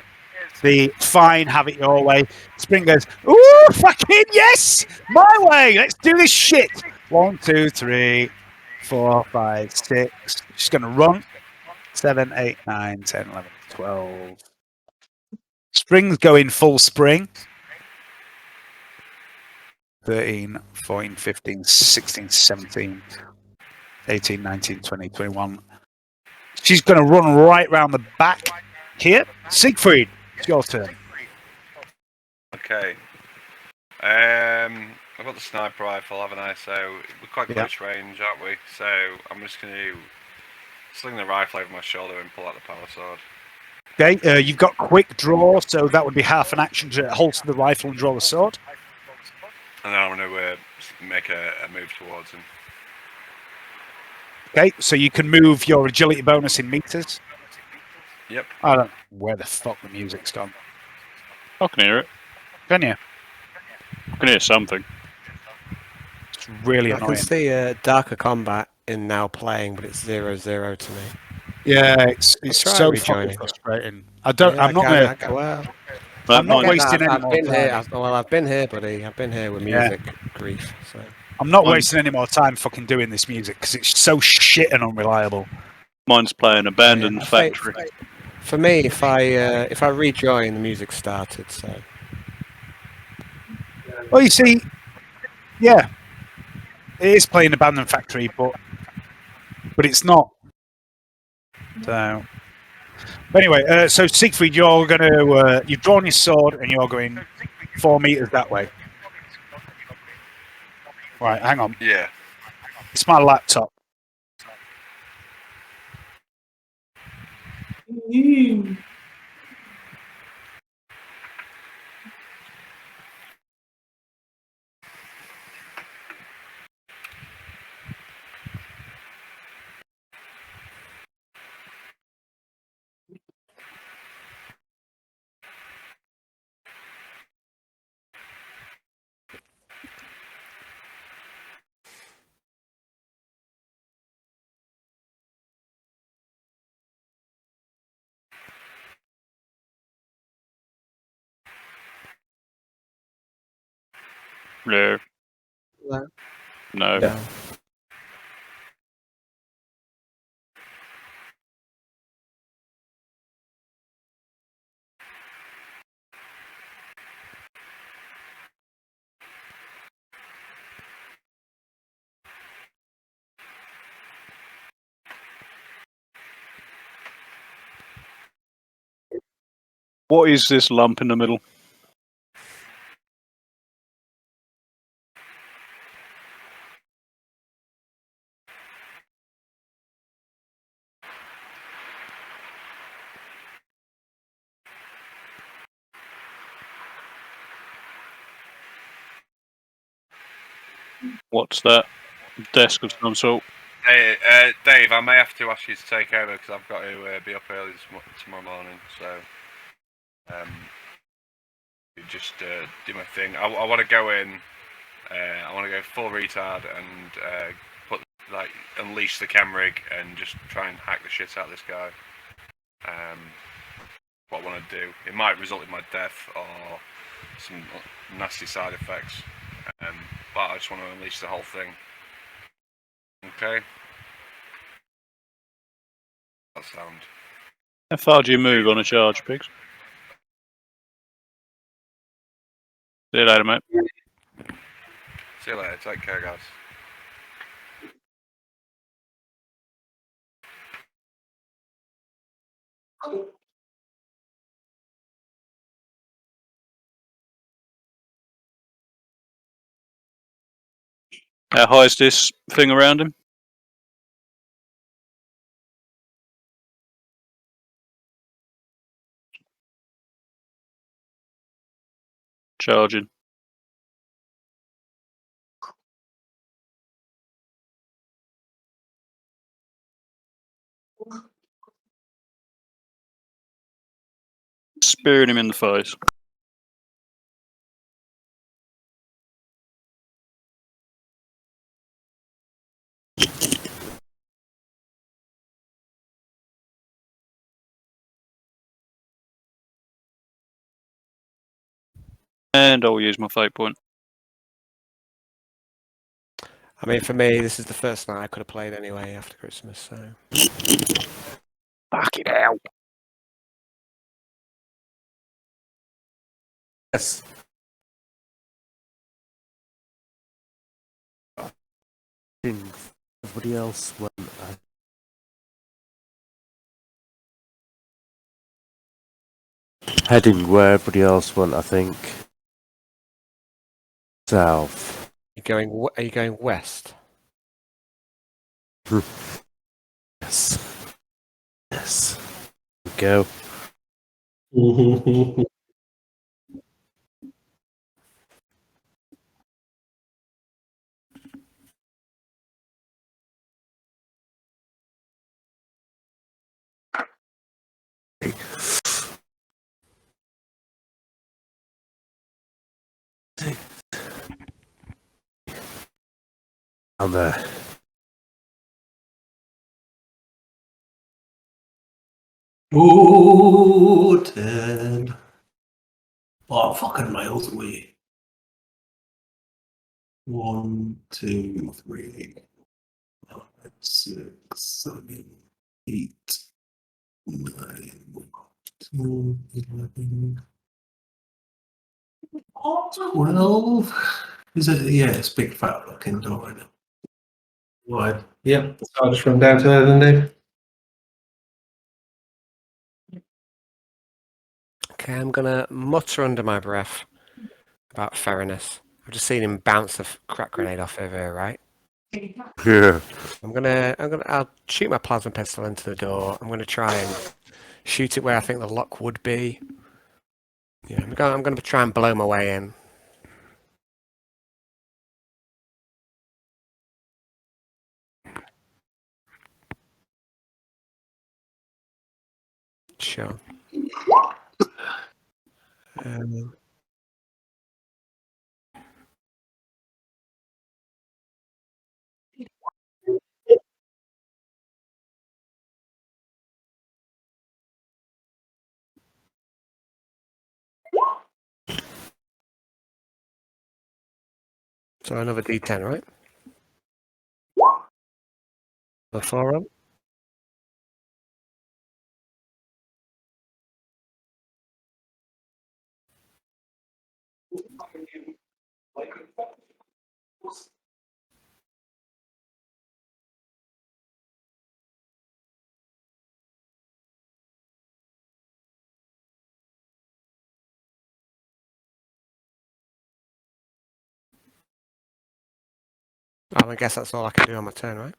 the fine, have it your way. Spring goes, ooh, fucking yes! My way! Let's do this shit! 1, 2, 3, 4, 5, 6. She's going to run. 7, 8, 9, 10, 11, 12. Spring's going full spring. 13, 14, 15, 16, 17, 18, 19, 20, 21. She's going to run right round the back here. Siegfried. It's your turn. Okay. I've got the sniper rifle, haven't I? So we're quite close range, aren't we? So I'm just going to sling the rifle over my shoulder and pull out the power sword. Okay, you've got quick draw, so that would be half an action to holster the rifle and draw the sword. And then I'm going to make a move towards him. Okay, so you can move your agility bonus in meters. Yep. I don't know where the fuck the music's gone. I can hear it. Can you? I can hear something. It's really I annoying. can see darker combat in now playing, but it's 0-0 to me. Yeah, it's try so rejoining. fucking frustrating. I'm not gonna. I'm not wasting any more time. I've been here, buddy. I've been here with music grief. So I'm not wasting any more time fucking doing this music because it's so shit and unreliable. Mine's playing Abandoned Yeah, Factory. for me, if I rejoin, the music started. So Well, you see, yeah, it is playing Abandoned Factory, but it's not. So anyway, so Siegfried, you're gonna you've drawn your sword and you're going 4 meters that way. Right, hang on. Yeah. It's my laptop. No. Hello? No. Yeah. What is this lump in the middle? What's that? Desk of some sort. Hey, Dave, I may have to ask you to take over because I've got to be up early tomorrow morning. So, just do my thing. I want to go in. I want to go full retard and unleash the cam rig and just try and hack the shit out of this guy. What I want to do. It might result in my death or some nasty side effects. But I just want to unleash the whole thing. Okay. That sound. How far do you move on a charge, Pigs? See you later, mate. See you later. Take care, guys. How high is this thing around him? Charging. Spearing him in the face. And I'll use my fate point. I mean, for me, this is the first night I could have played anyway after Christmas. So Fucking hell. Yes. Everybody else went. Heading where everybody else went, I think. South. are you going west? Yes. Yes. Go. I'm there. Oh, Ted. Oh, I'm fucking miles away. 1, 2, 3, 5, 6, 7, 8, 9, 10, 11, 12. Is it? Yeah, it's big fat looking door. Right. Yep. So I'll just run down to there then, Dave. Okay, I'm gonna mutter under my breath about Theranos. I've just seen him bounce a crack grenade off over here, right? Yeah. I'll shoot my plasma pistol into the door. I'm gonna try and shoot it where I think the lock would be. Yeah, I'm gonna try and blow my way in. Sure. So another D10, right? The 4 on. I guess that's all I can do on my turn, right?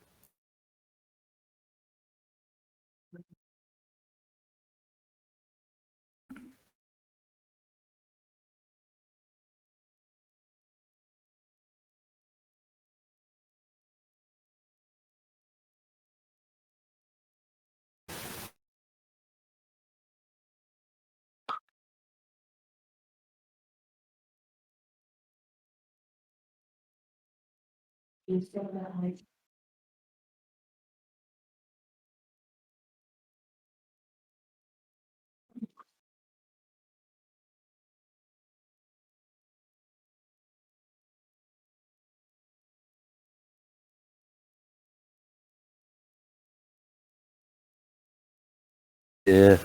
Yeah.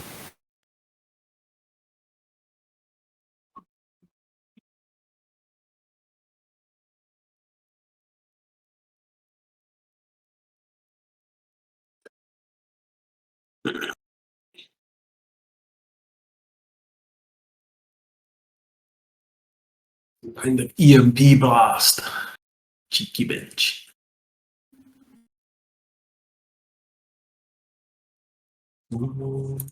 Kind of EMP blast. Cheeky bitch. Mm.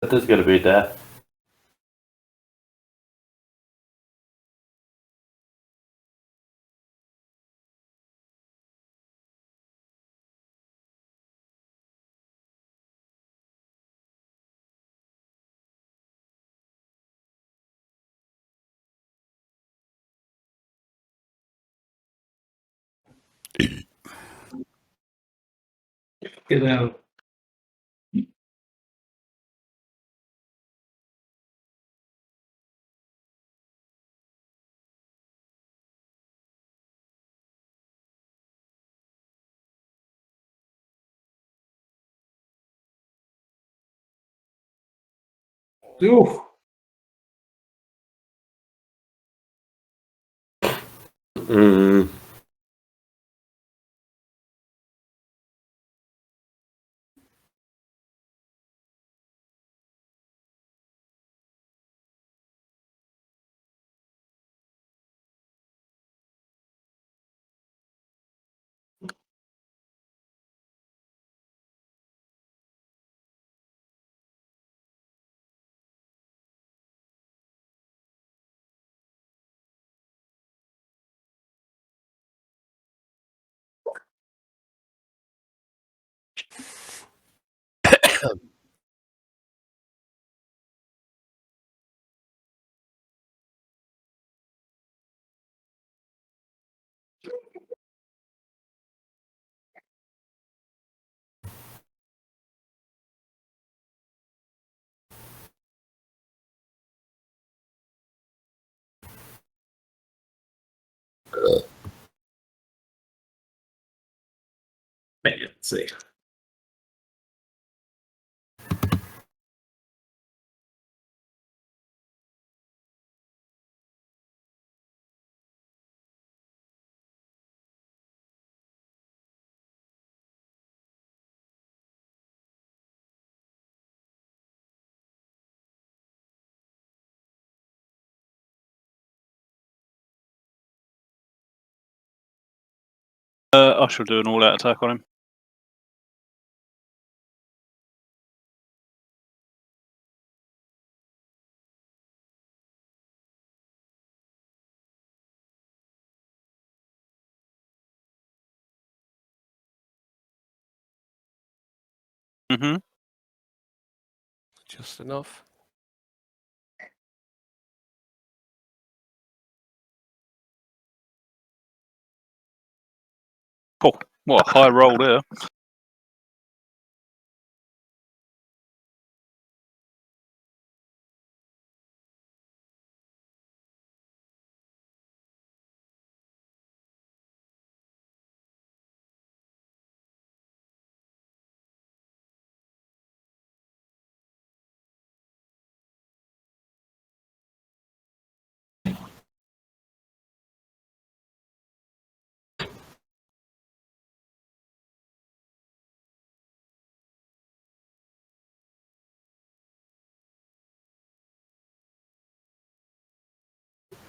There's going to be death. Get out. Ooh. Mm. Maybe, let's see. I shall do an all-out attack on him. Mm-hmm. Just enough. Cool. What a high roll there.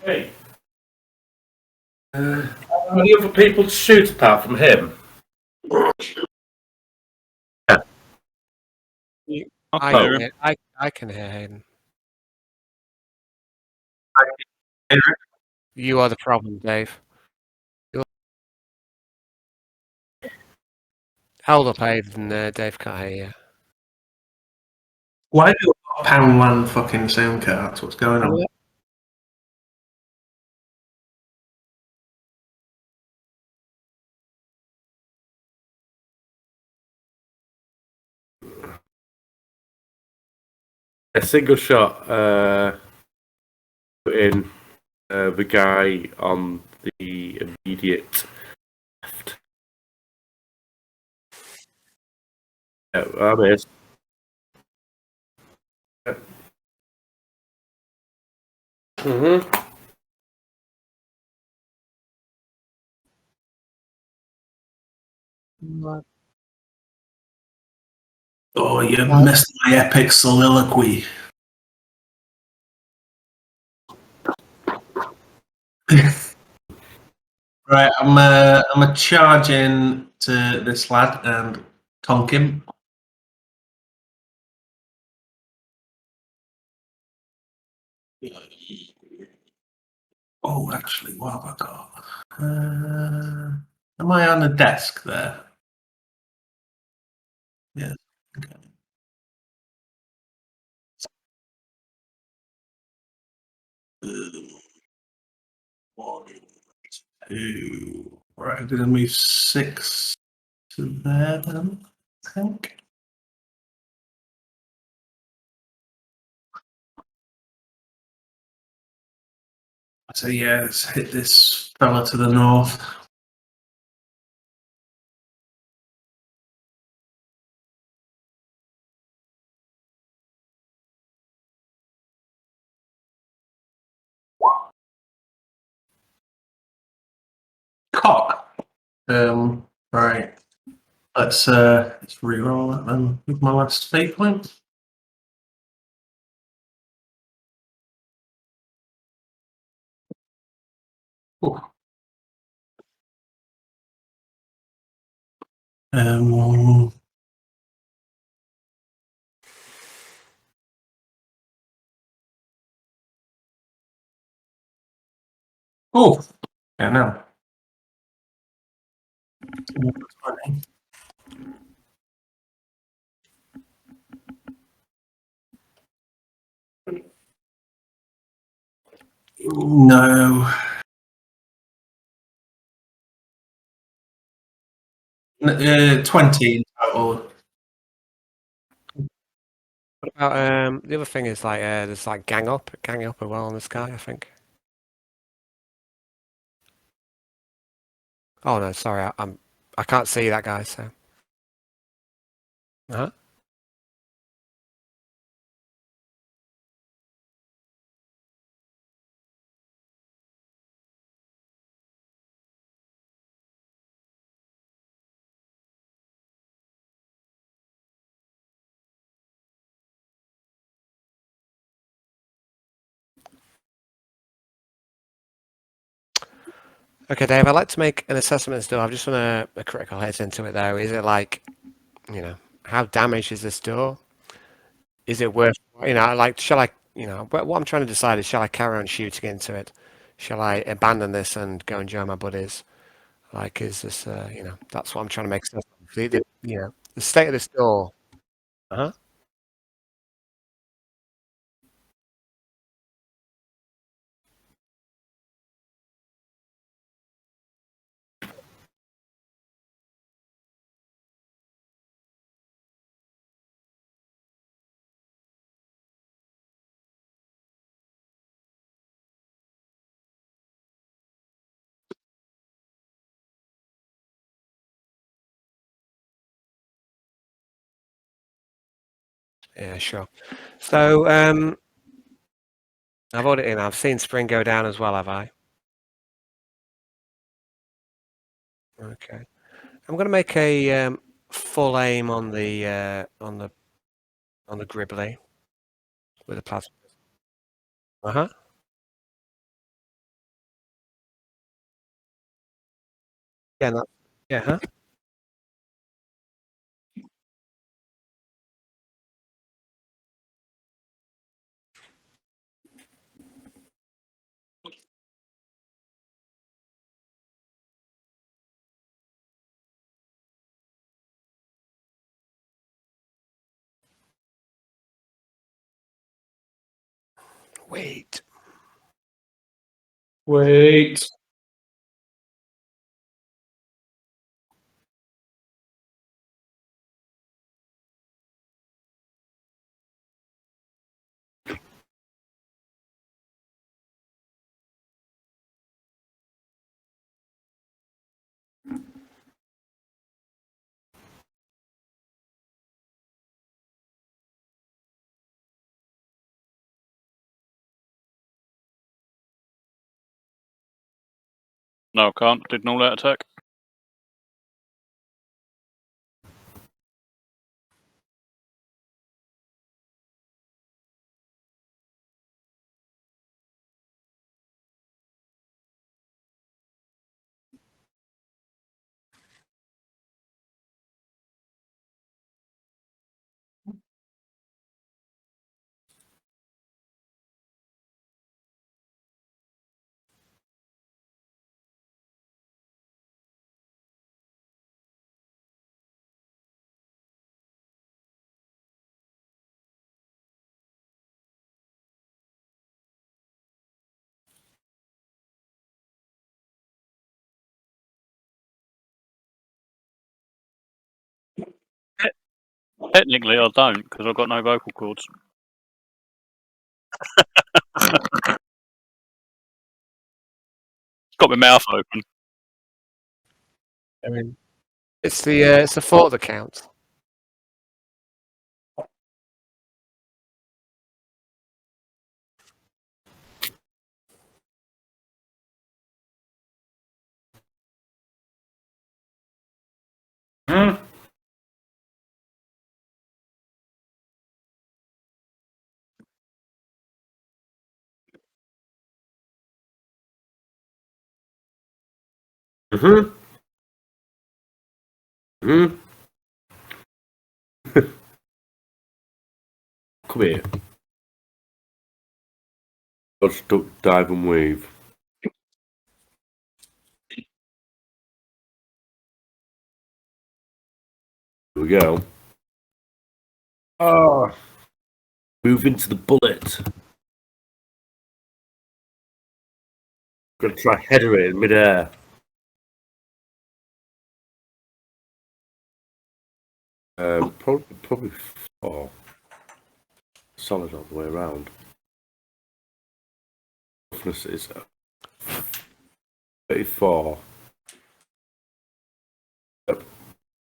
Hey. How many other people to shoot apart from him? I Okay. can hear, I can hear Hayden. You are the problem, Dave. Hold up, Hayden. Dave can't hear you. Why do Poundland fucking sound cards? What's going on? A single shot put in the guy on the immediate left. Yeah, I missed. Mm-hmm. Oh, you missed my epic soliloquy. Right, I'm a charge in to this lad and tonk him. Oh, actually, what have I got? Am I on the desk there? Yeah. Okay. One, two. Right, I'm gonna move 6 to there then, I think. So yeah, let's hit this fella to the north. Cock. Right. Let's re-roll that then with my last fate point. Ooh. Um. Oh. Yeah. No. 20. No. 20 in total. What about the other thing is like there's like gang up as well in the sky, I think. Oh no, sorry, I can't see that guy. So. Uh-huh. Okay, Dave, I'd like to make an assessment still. I've just done a critical hit into it though. Is it like, how damaged is this door? Is it worth, like, shall I, what I'm trying to decide is, shall I carry on shooting into it? Shall I abandon this and go and join my buddies? Like, is this, that's what I'm trying to make sense of. The state of this door. Uh-huh. Yeah, sure. So, I've seen Spring go down as well, have I? Okay. I'm going to make a full aim on the Gribbly with a plasma. Uh-huh. Yeah, yeah, huh? Wait. Wait. No, I can't. Did an all-out attack. Technically, I don't because I've got no vocal cords. Got my mouth open. I mean, it's the thought that counts. Hmm. Mm-hmm. Mm-hmm. Come here. Dodge, duck, dive, and weave. Here we go. Oh. Move into the bullet. Gonna try header it in midair. Probably 4. Solid all the way around. Toughness is 34.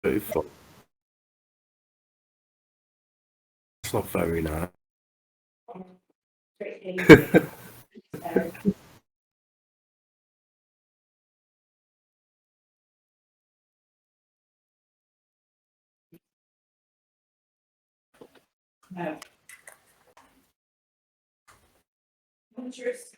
34. It's not very nice. No. Interest.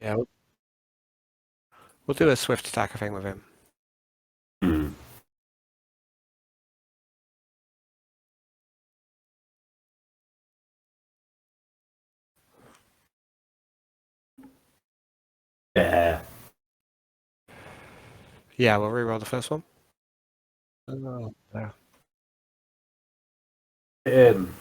Yeah, we'll do a swift attack, I think, with him. Hmm. Yeah. Yeah, we'll reroll the first one. Oh, no. In.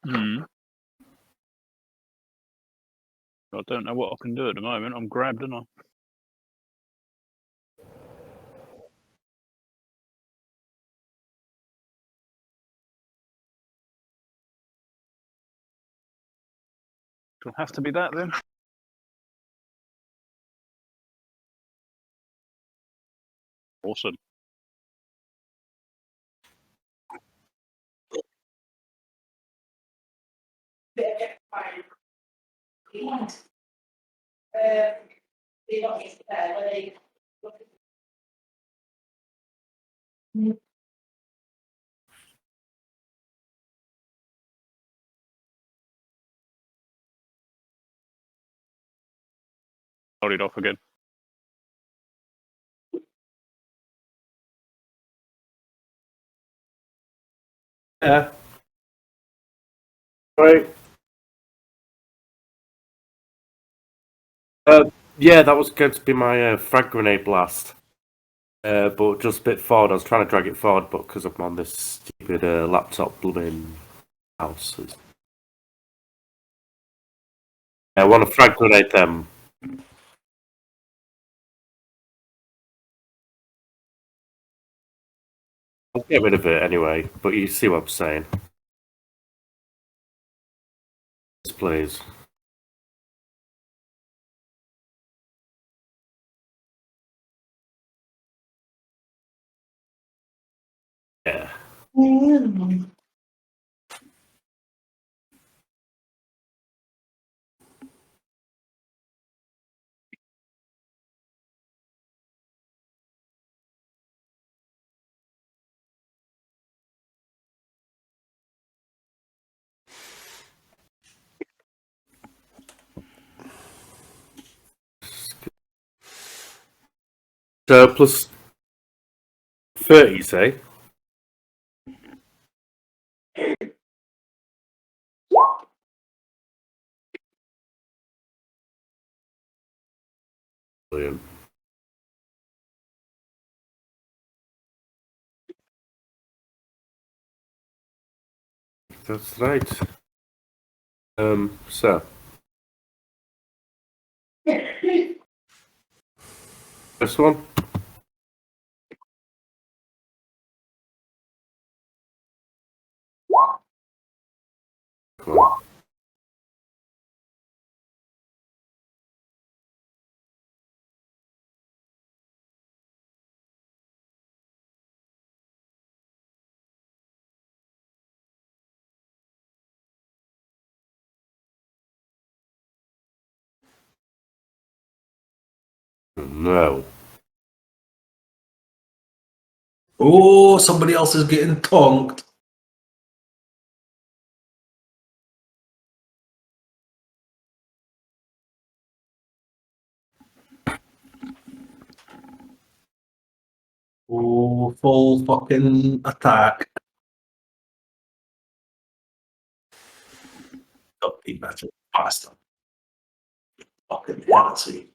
Hmm. I don't know what I can do at the moment. I'm grabbed, and I. It'll have to be that then. Awesome. Hold it off again. Yeah. Right. Yeah, that was going to be my frag grenade blast. But just a bit forward. I was trying to drag it forward, but because I'm on this stupid laptop blooming house. I want to frag grenade them. I'll get rid of it anyway, but you see what I'm saying. Yes, please. Yeah. So plus 30, you say? Brilliant. That's right. So. This one? Cool. No. Oh, somebody else is getting tonked. Oh, full fucking attack. Got be better. Faster. Fucking heresy.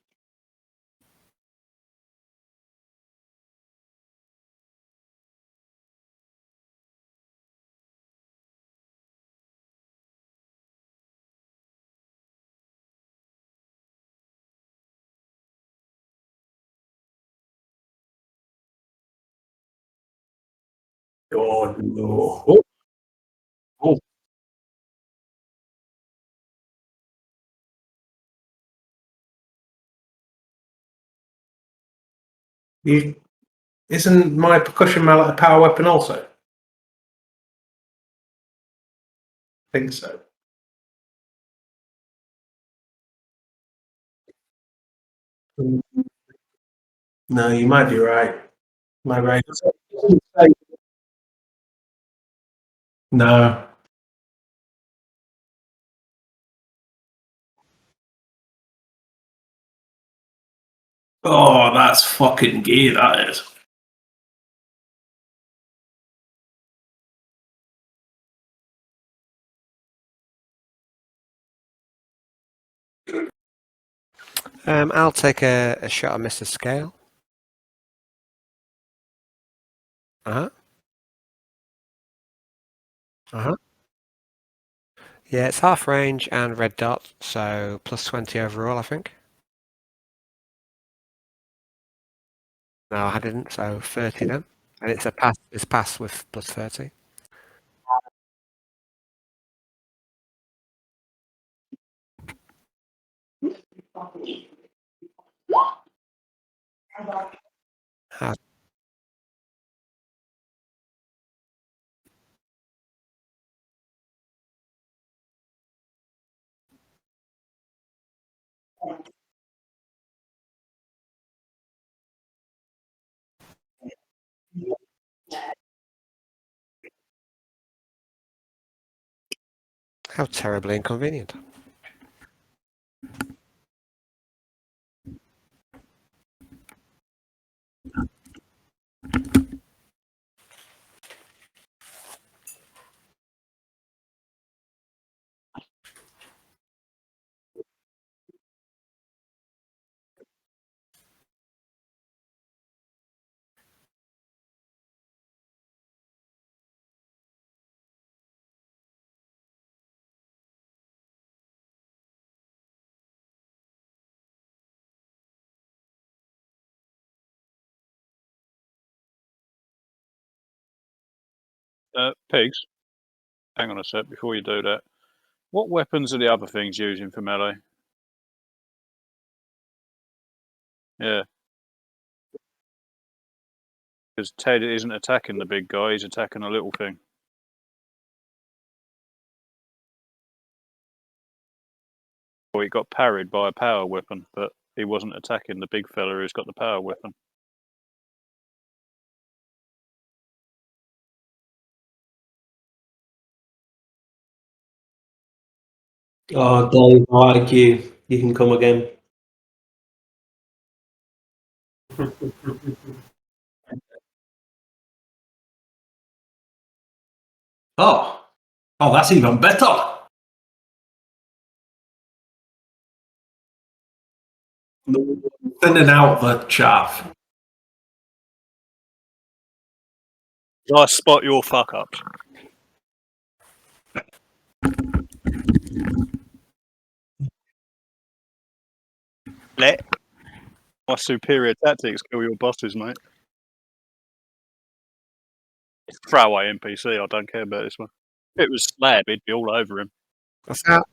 Oh no. Oh, oh. You, isn't my percussion mallet a power weapon also? I think so. No, you might be right. My right. No. Oh, that's fucking gay, that is. I'll take a shot at Mr. Scale. Uh-huh. Uh-huh. Yeah, it's half range and red dot, so plus 20 overall, I think. No, I didn't, so 30 then. And it's a pass. It's pass with plus 30. How, how terribly inconvenient. Pigs, hang on a sec before you do that. What weapons are the other things using for melee? Yeah. Because Ted isn't attacking the big guy, he's attacking a little thing. Or he got parried by a power weapon, but he wasn't attacking the big fella who's got the power weapon. Oh, Dave, I like you. You can come again. Oh, that's even better. Thinning out the chaff. I spot your fuck ups. Let my superior tactics kill your bosses, mate. It's throwaway NPC, I don't care about this one. If it was Slab, he'd be all over him. What's that?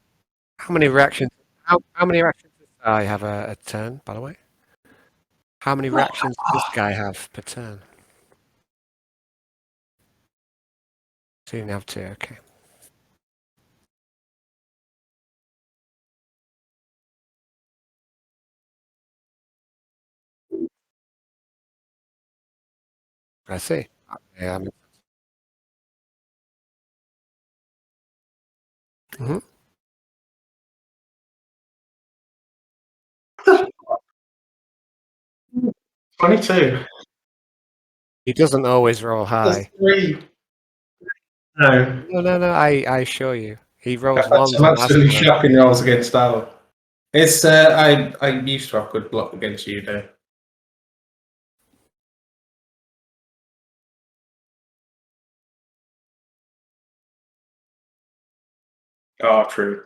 How many reactions? How many reactions does this guy have a turn, by the way? How many reactions does this guy have per turn? So you have 2, okay. I see. Yeah, mm-hmm. 22. He doesn't always roll That's high. 3. No. No. I assure you, he rolls I've had ones some and last absolutely one. shocking rolls against Darwin. It's I used to have good luck against you, Dave. Oh, true.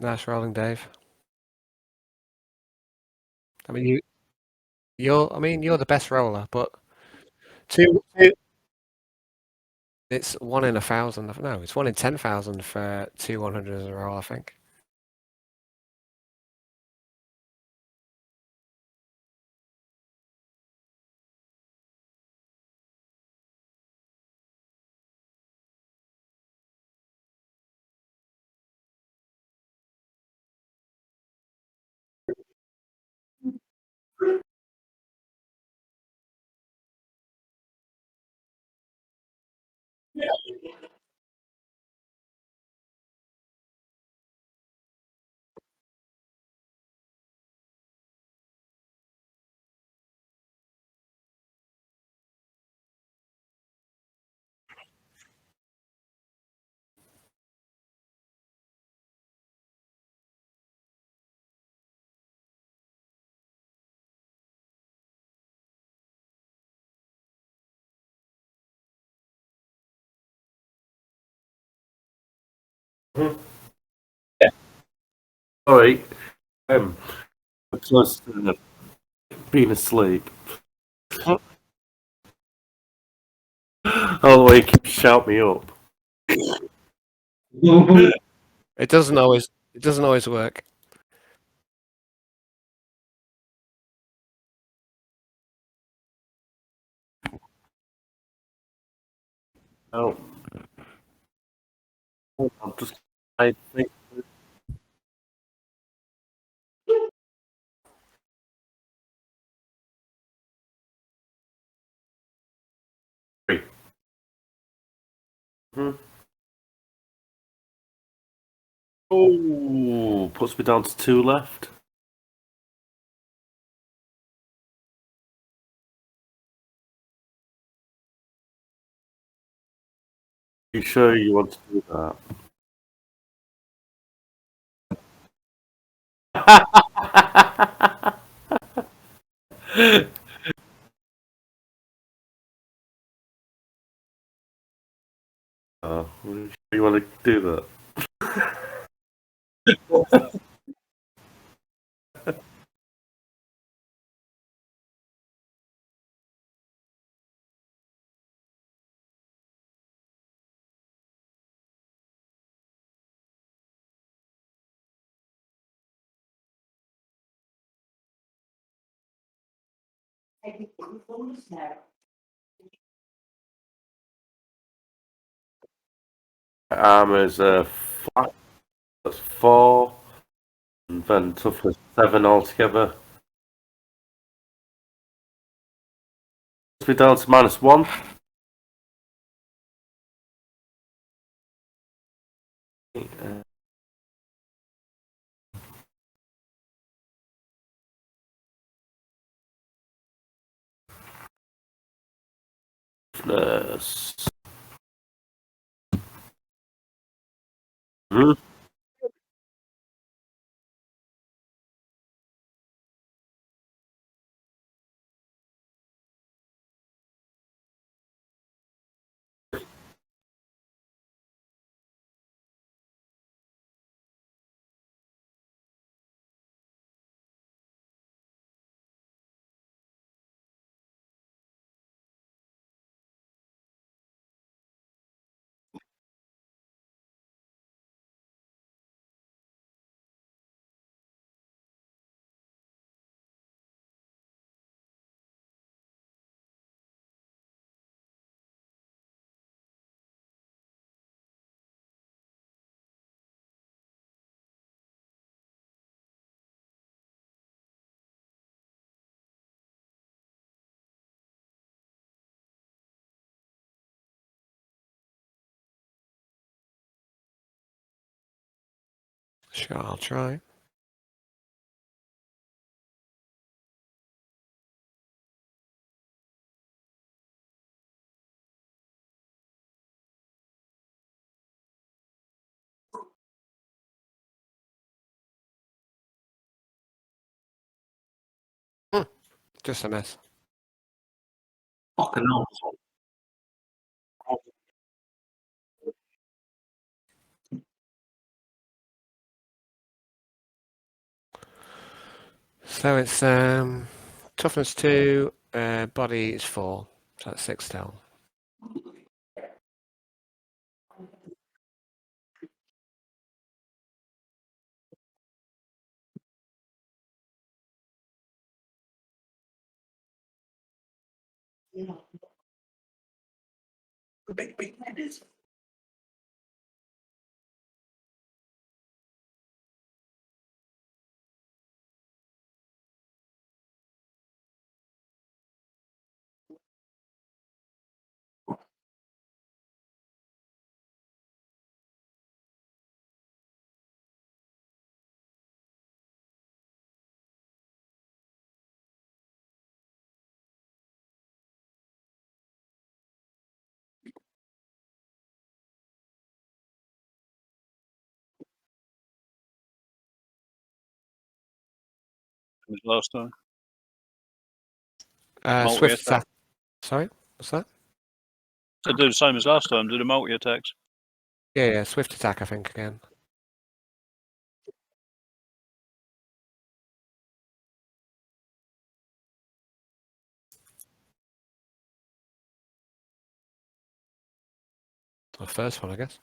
Nice rolling, Dave. I mean, you're the best roller, but Two. It's 1 in 1,000. No, it's 1 in 10,000 for 2 100s in a row, I think. Yeah. Sorry. I'm close to being asleep. All the way you keep shout me up. It doesn't always. It doesn't always work. Oh. I'm just. I think. Hmm. Oh, puts me down to 2 left. You sure you want to do that? You sure you want to do that? Armor's flat. That's 4. And then toughness 7 altogether. Puts me down to -1. Toughness. Hmm. Sure, I'll try. Just a miss. Fucking hell. So it's toughness 2, body is 4. So that's 6 still. As last time. Swift Multi-attack. attack. Sorry, what's that? So do the same as last time. Do the multi attacks. Yeah, swift attack, I think, again. The first one, I guess.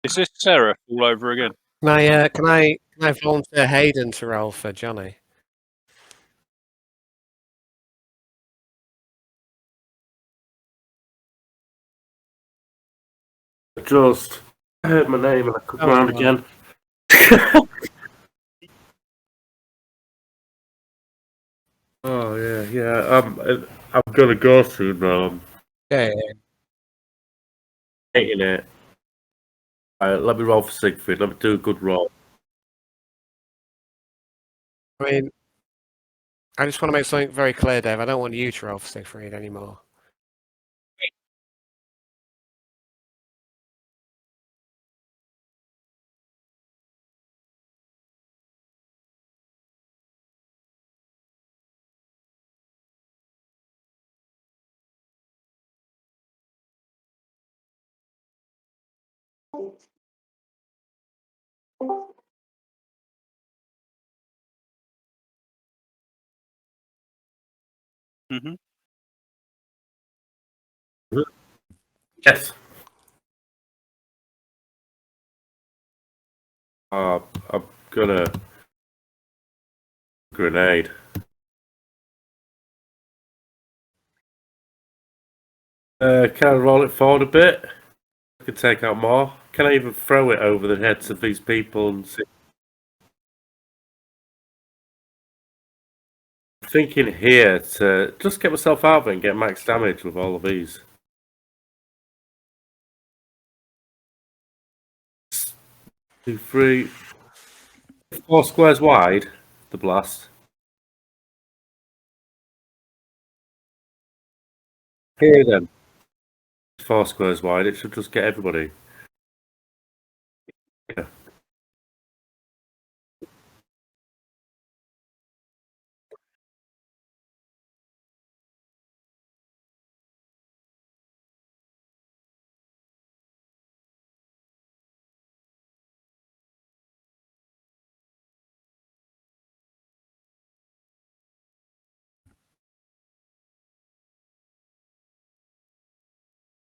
Is this Sarah all over again? Can I volunteer Hayden to roll for Johnny? I just heard my name and I come Oh, round wow. again. Oh yeah. I'm gonna go soon, bro. Yeah. Hating it. Let me roll for Siegfried. Let me do a good roll. I mean, I just want to make something very clear, Dave. I don't want you to roll for Siegfried anymore. Mm-hmm. Yes. I'm gonna grenade. Can I roll it forward a bit? I can take out more. Can I even throw it over the heads of these people and see? I'm thinking here to just get myself out of it and get max damage with all of these. 2, 3, 4 squares wide. The blast. Here then. 4 squares wide. It should just get everybody. Yeah.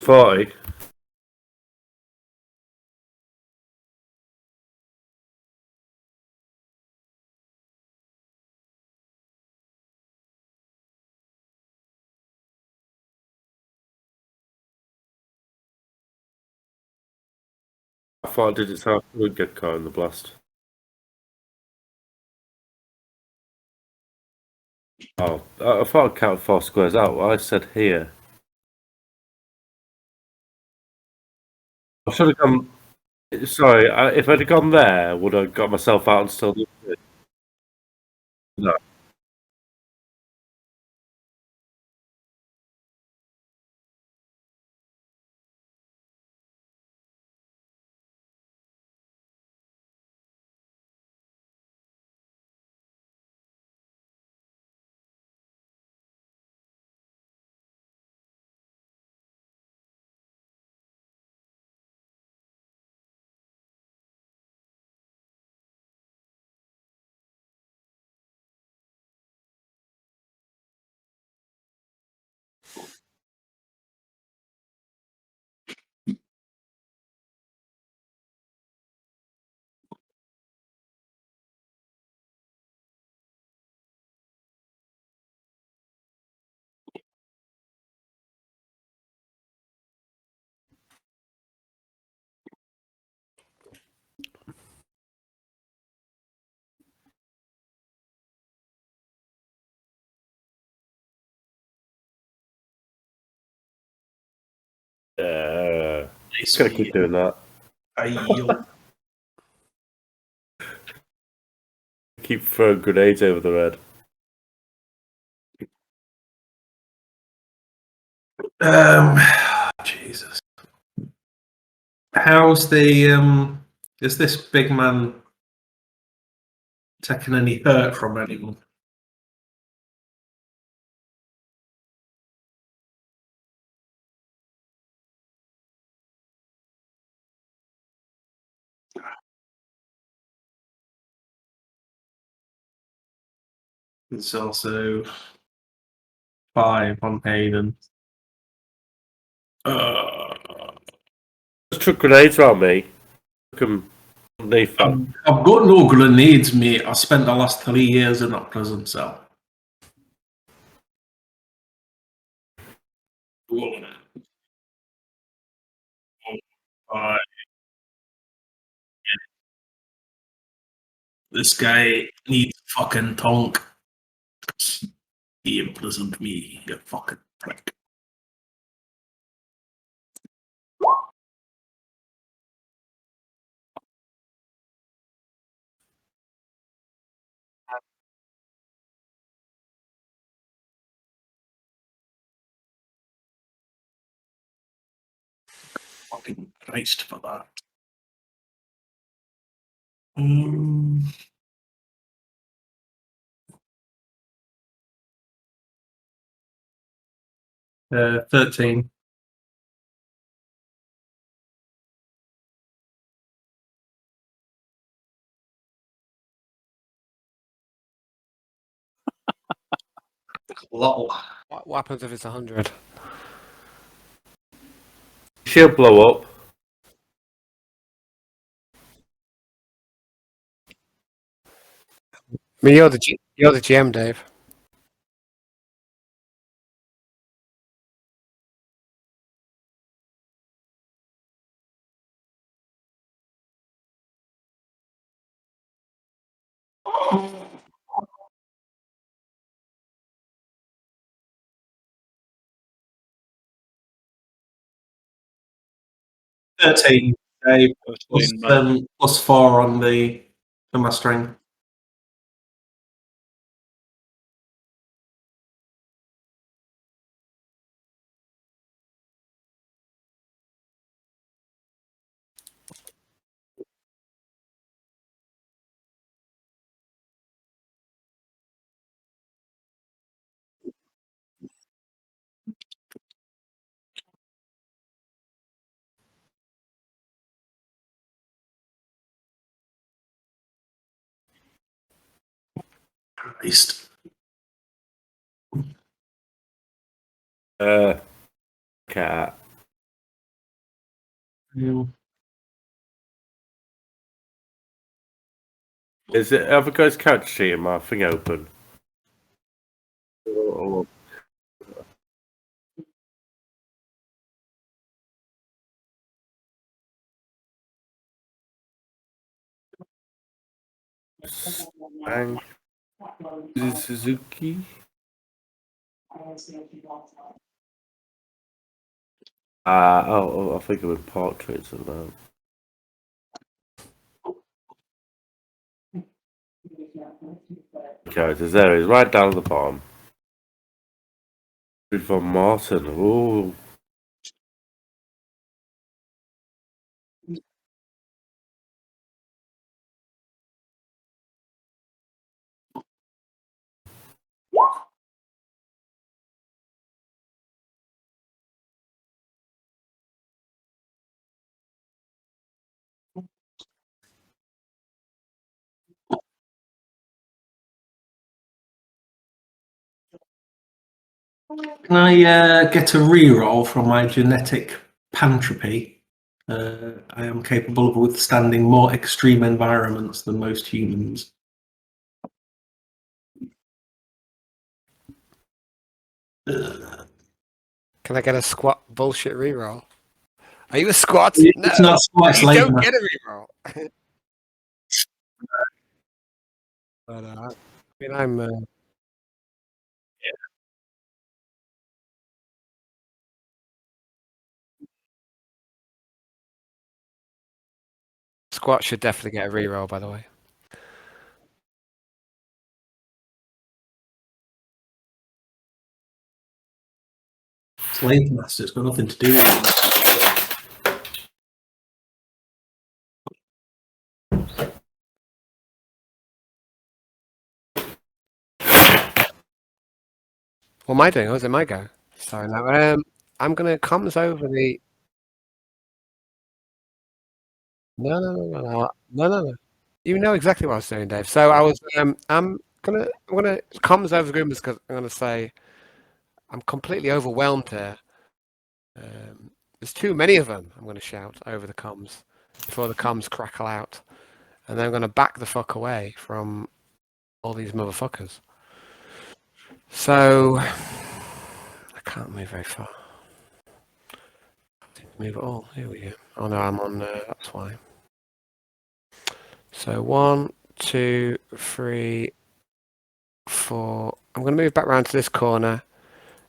$40. I thought did it so I would get caught in the blast. Oh, I thought I'd count 4 squares out. I said here. I should have gone. Sorry, if I'd have gone there, would I have got myself out and still do it? No. Just gonna keep doing that. Keep throwing grenades over the red. Jesus. How's the is this big man taking any hurt from anyone? It's also 5 on Hayden. Just took grenades around me. Took 'em underneath that. I've got no grenades, mate. I spent the last 3 years in a prison cell. This guy needs fucking tonk. He imprisoned me, you fucking prick. Fucking Christ for that. 13. Lol. What happens if it's 100? She'll blow up. I mean, you're the GM, Dave. Thirteen. Plus, 13, mate. plus 4 on the my strength. Christ. Cat. Is it other guy's couch sheet and my thing open? Oh. Bang. Is it Suzuki? I think it was portraits of that. Characters there is right down at the bottom. Von Martin. Ooh. Can I get a reroll from my genetic pantropy? I am capable of withstanding more extreme environments than most humans. Can I get a squat bullshit reroll? Are you a squat? It's not squat, it's you later. don't get a reroll. But I mean, I'm. Squat should definitely get a reroll, by the way. Slave Master's got nothing to do with it. What am I doing? Oh, is it my go? Sorry, no. I'm gonna comms over the. No. You know exactly what I was doing, Dave. So I was. I'm gonna comms over the group because I'm gonna say I'm completely overwhelmed here. There's too many of them. I'm gonna shout over the comms before the comms crackle out, and then I'm gonna back the fuck away from all these motherfuckers. So I can't move very far. Move it all. Here we go. Oh no, I'm on. That's why. So 1, 2, 3, 4. I'm going to move back round to this corner.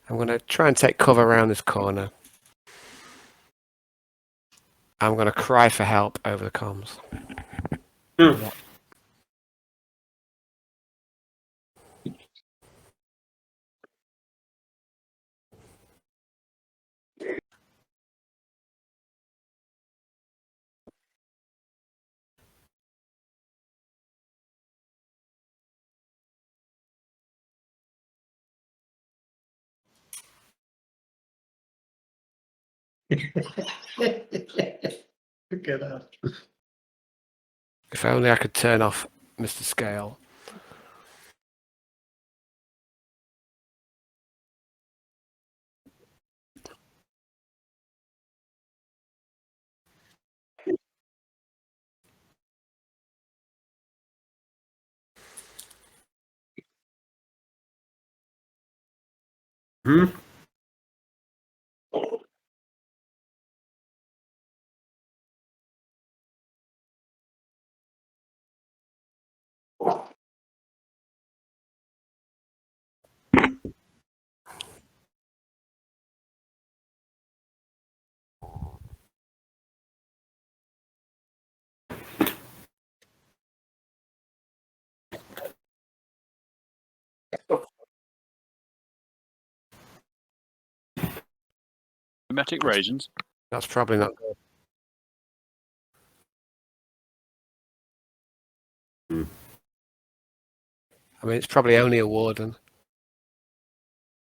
I'm going to try and take cover around this corner. I'm going to cry for help over the comms. Yeah. Look at that. If only I could turn off Mr. Scale. Hmm? Hermetic raisins. That's probably not good. I mean, it's probably only a warden.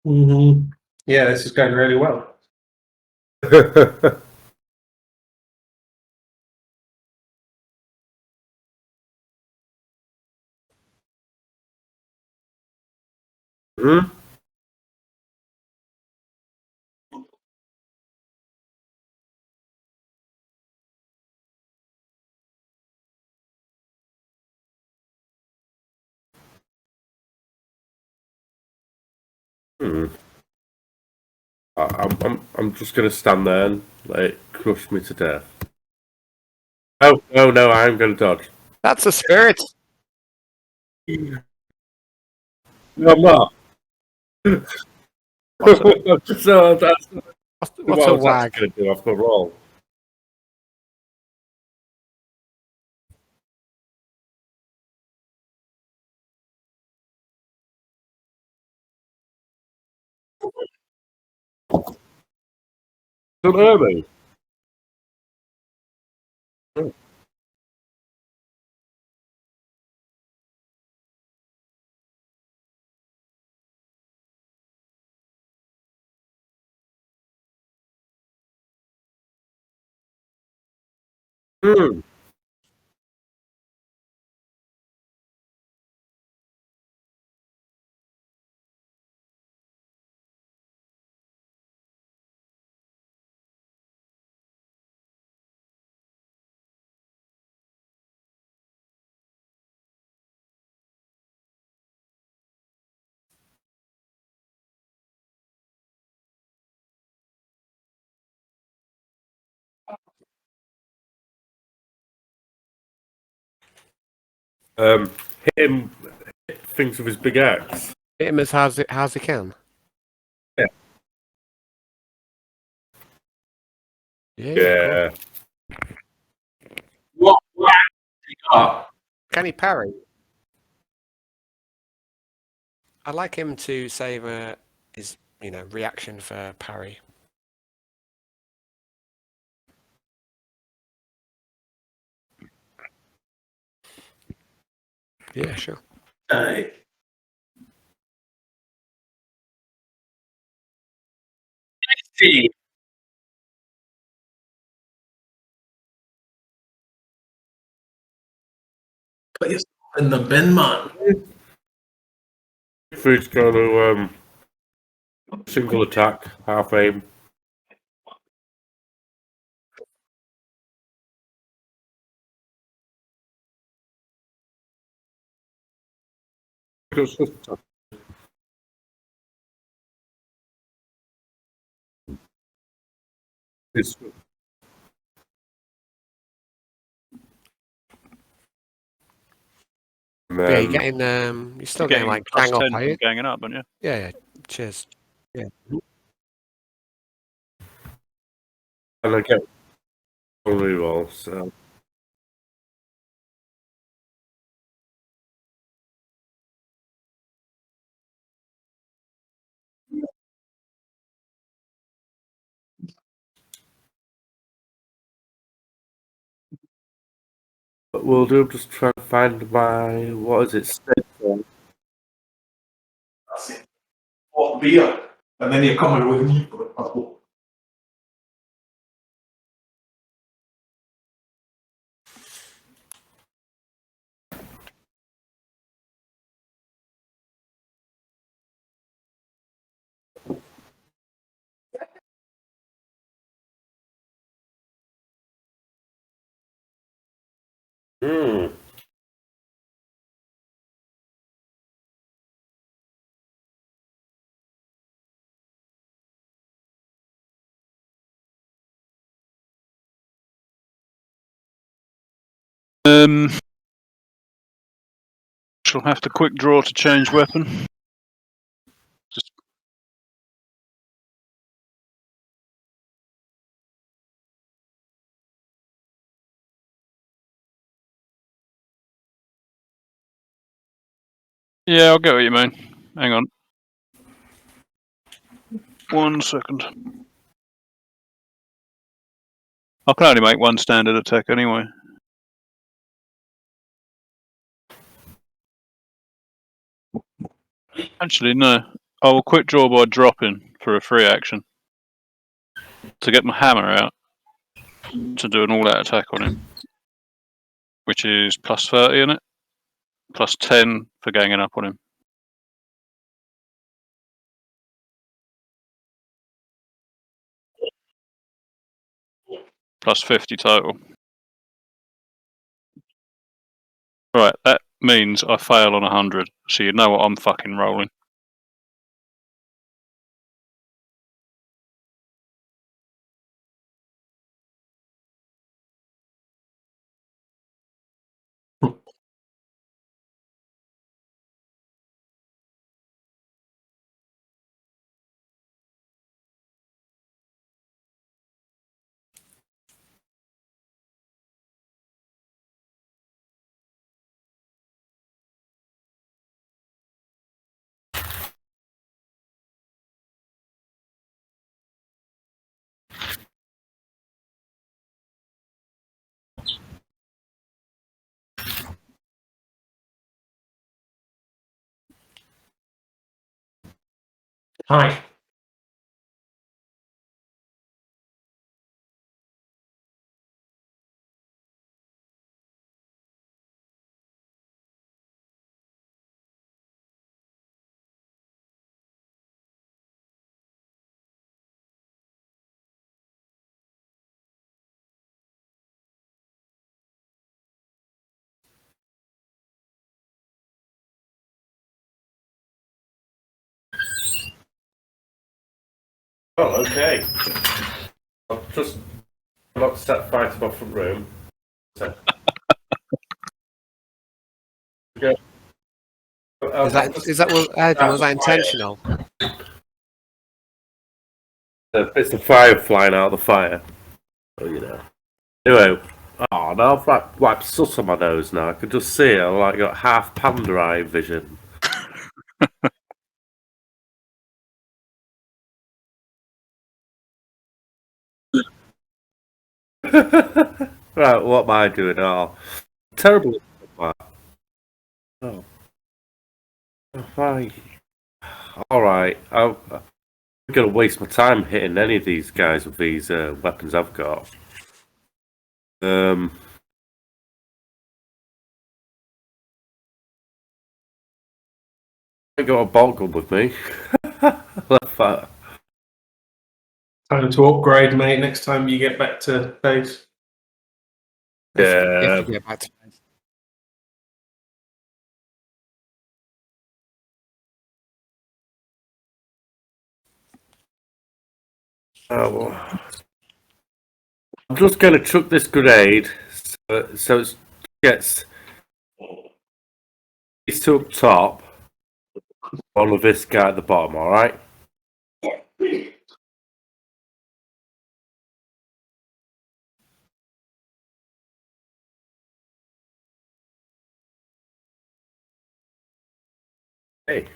Mm-hmm. Yeah, this is going really well. Hmm? Hmm. I'm just gonna stand there and let it crush me to death. Oh no! I'm gonna dodge. That's a spirit. No, I'm not. So that's What's what I a was wag? actually gonna do after all. Don't hurt me. Hmm. Hit him. Hit things with his big axe. Hit him as hard as he can. Yeah. Yeah. Yeah. Cool. Can he parry? I'd like him to save his, reaction for parry. Yeah, sure. Put yourself in the bin, man. Food's going to single attack, half aim. It's, Yeah, you're getting you're still getting like gang up, are you? Ganging up, aren't you? Yeah. Cheers. Yeah. and I get reroll, so. But we'll do. Just try to find my what is it? That's it. What beer? And then you're coming with me for the couple. Hmm. Shall have to quick draw to change weapon. Just yeah, I'll get what you mean. Hang on. 1 second. I can only make one standard attack anyway. Actually, no. I will quick draw by dropping for a free action to get my hammer out to do an all-out attack on him, which is plus 30 in it, plus 10 for ganging up on him. Plus 50 total. Right, that means I fail on 100, so you know what I'm fucking rolling. Hi. Oh, okay. I've just not set fire to my front room. So. Okay. Was that intentional? It's the fire flying out of the fire. Oh, you know. Anyway, Oh no, I've wiped soot on my nose now. I can just see it. I've like got half panda eye vision. Right, what am I doing? Oh, terrible. Oh, right. All right. I'm gonna waste my time hitting any of these guys with these weapons I've got. I got a bolt gun with me. Left that. Time to upgrade, mate. Next time you get back to base. Yeah. If you get back to base. Oh. I'm just gonna chuck this grenade so it gets these two up top, all of this guy at the bottom. All right. Hey.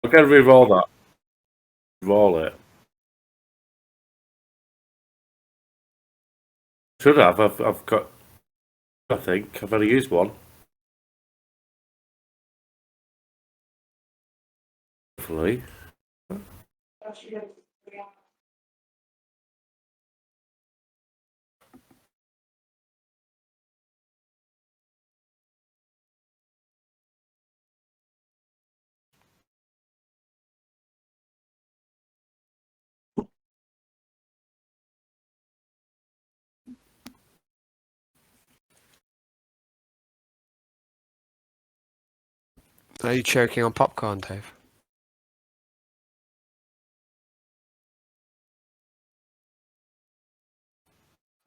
I'm gonna re-roll that. Roll it. Should have. I've got. I think I've only used one. Hopefully. Are you choking on popcorn, Dave?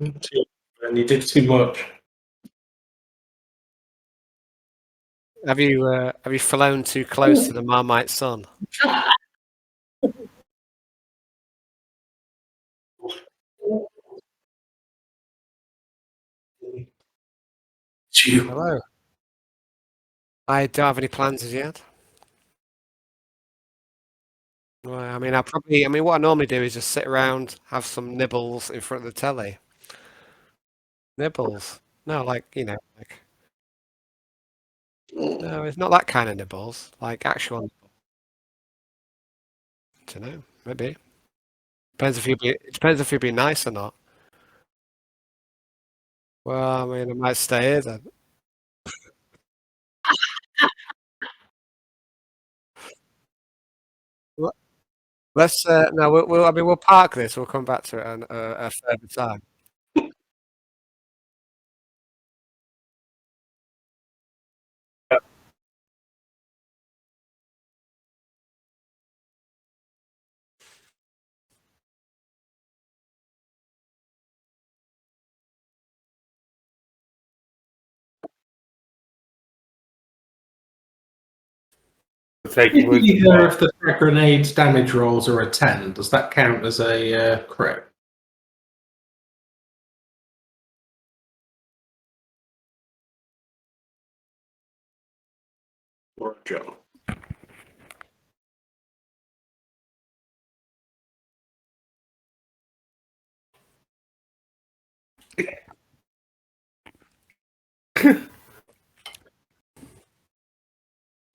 And you did too much. Have you flown too close to the Marmite sun? Hello. I don't have any plans as yet. Well, I mean, what I normally do is just sit around, have some nibbles in front of the telly. Nibbles? No, like, no, it's not that kind of nibbles. Like actual, I don't know, maybe. It depends if you'd be nice or not. Well, I mean, I might stay here then. Let's no, we'll park this. We'll come back to it a further time. Either if the frag grenade's damage rolls are a 10, does that count as a crit? Or a jump?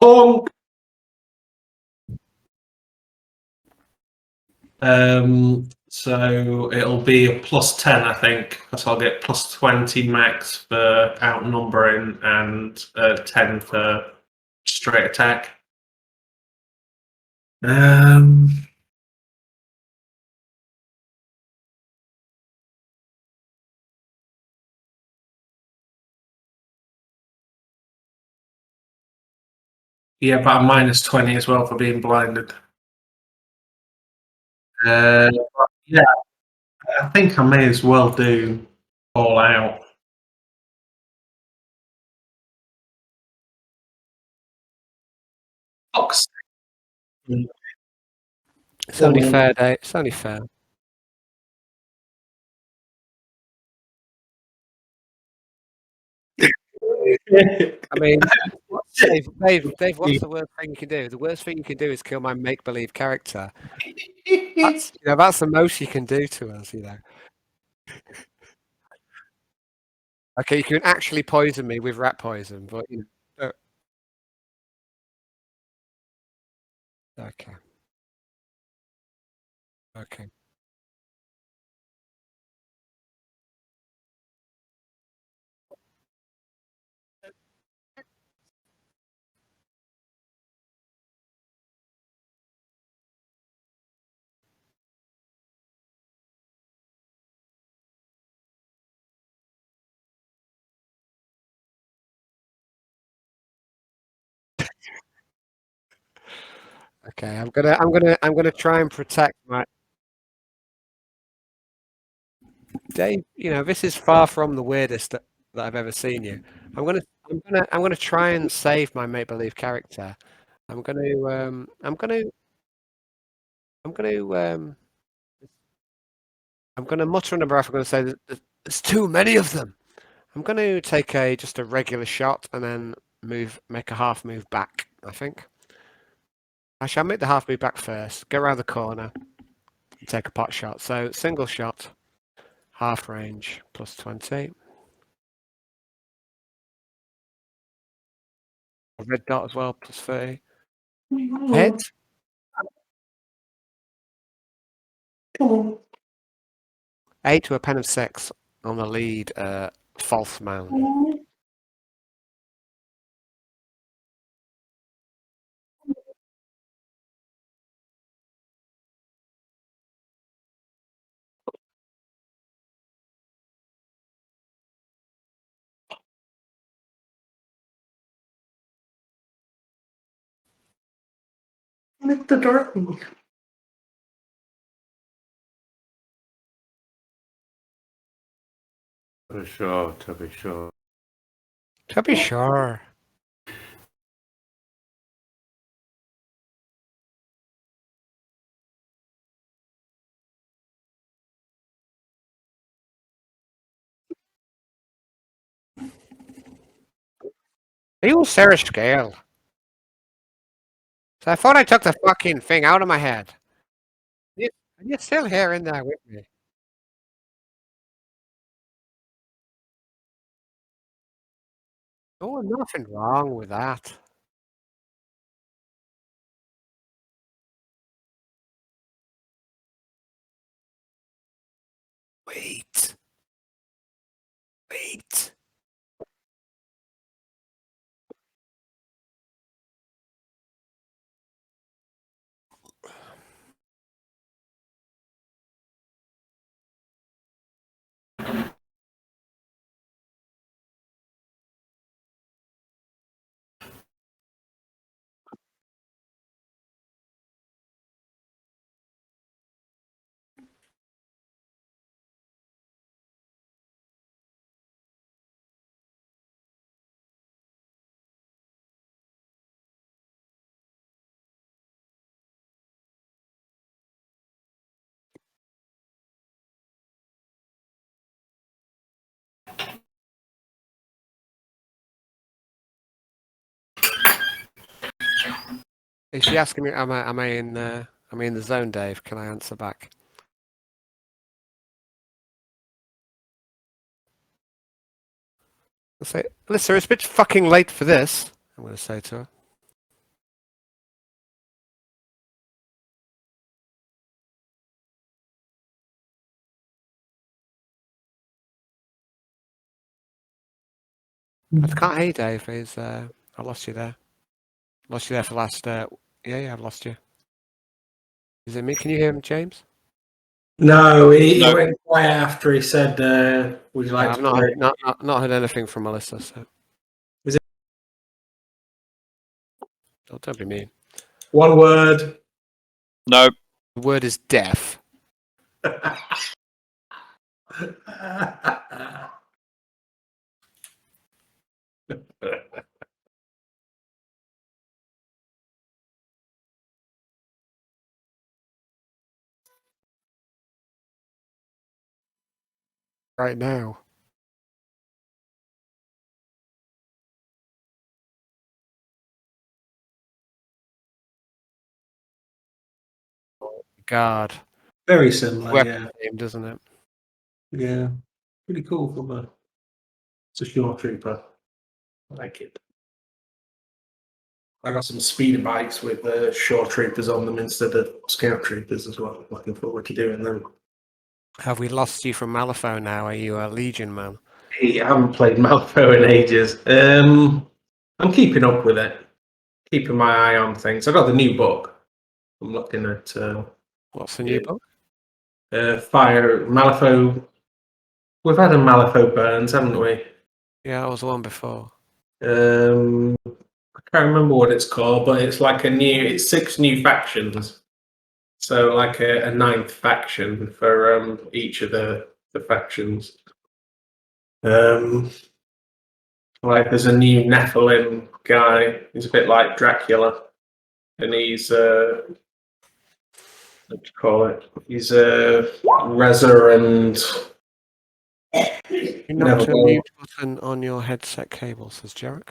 Honk! So it'll be a +10, I think, because I'll get +20 max for outnumbering and 10 for straight attack. Yeah, but I'm -20 as well for being blinded. Yeah, I think I may as well do all out. Fox. It's only fair, Dave. It's only fair. I mean, Dave, what's the worst thing you can do? The worst thing you can do is kill my make-believe character. That's the most you can do to us, Okay, you can actually poison me with rat poison, but okay. Okay. Okay, I'm gonna try and protect my Dave. This is far from the weirdest that I've ever seen you. I'm gonna try and save my make believe character. I'm gonna I'm gonna I'm gonna I'm gonna mutter under breath. I'm gonna say there's too many of them. I'm gonna take just a regular shot and then make a half move back. I think. Actually, I'll make the half move back first. Go around the corner. Take a pot shot. So single shot, half range, plus 20. A red dot as well, plus 30. Hit. Come on. 8 to a pen of 6 on the lead, false mound. With the dark. To be sure, to be sure. To be sure. You Sarah Scale. So I thought I took the fucking thing out of my head. You're still here in there with me. Oh, nothing wrong with that. Wait. Wait. Is she asking me, am I in the zone, Dave? Can I answer back? I'll say, Alyssa, it's a bit fucking late for this. I'm going to say to her. I can't hear you, Dave. I lost you there. Lost you there for the last. Yeah, I've lost you. Is it me? Can you hear him, James? No, he went quiet after he said, "Would you like I've to not play?" not heard anything from Melissa. So. Was it Don't be mean. one word? No. The word is deaf. right now. God. Very similar, Weapon yeah. name, doesn't it? Yeah. Pretty cool from a. It's a short trooper. I like it. I got some speeder bikes with short troopers on them instead of scout troopers as well. Looking forward to doing them. Have we lost you from Malifaux now? Are you a Legion man? Hey, I haven't played Malifaux in ages. I'm keeping up with it. Keeping my eye on things. I got the new book. I'm looking at What's the new book? Fire Malifaux. We've had a Malifaux Burns, haven't we? Yeah, that was the one before. I can't remember what it's called, but it's like it's 6 new factions. So like a 9th faction for each of the factions. Like there's a new Nephilim guy. He's a bit like Dracula, and he's what do you call it? He's a Reza and. You knocked the mute button on your headset cable, says Jarek.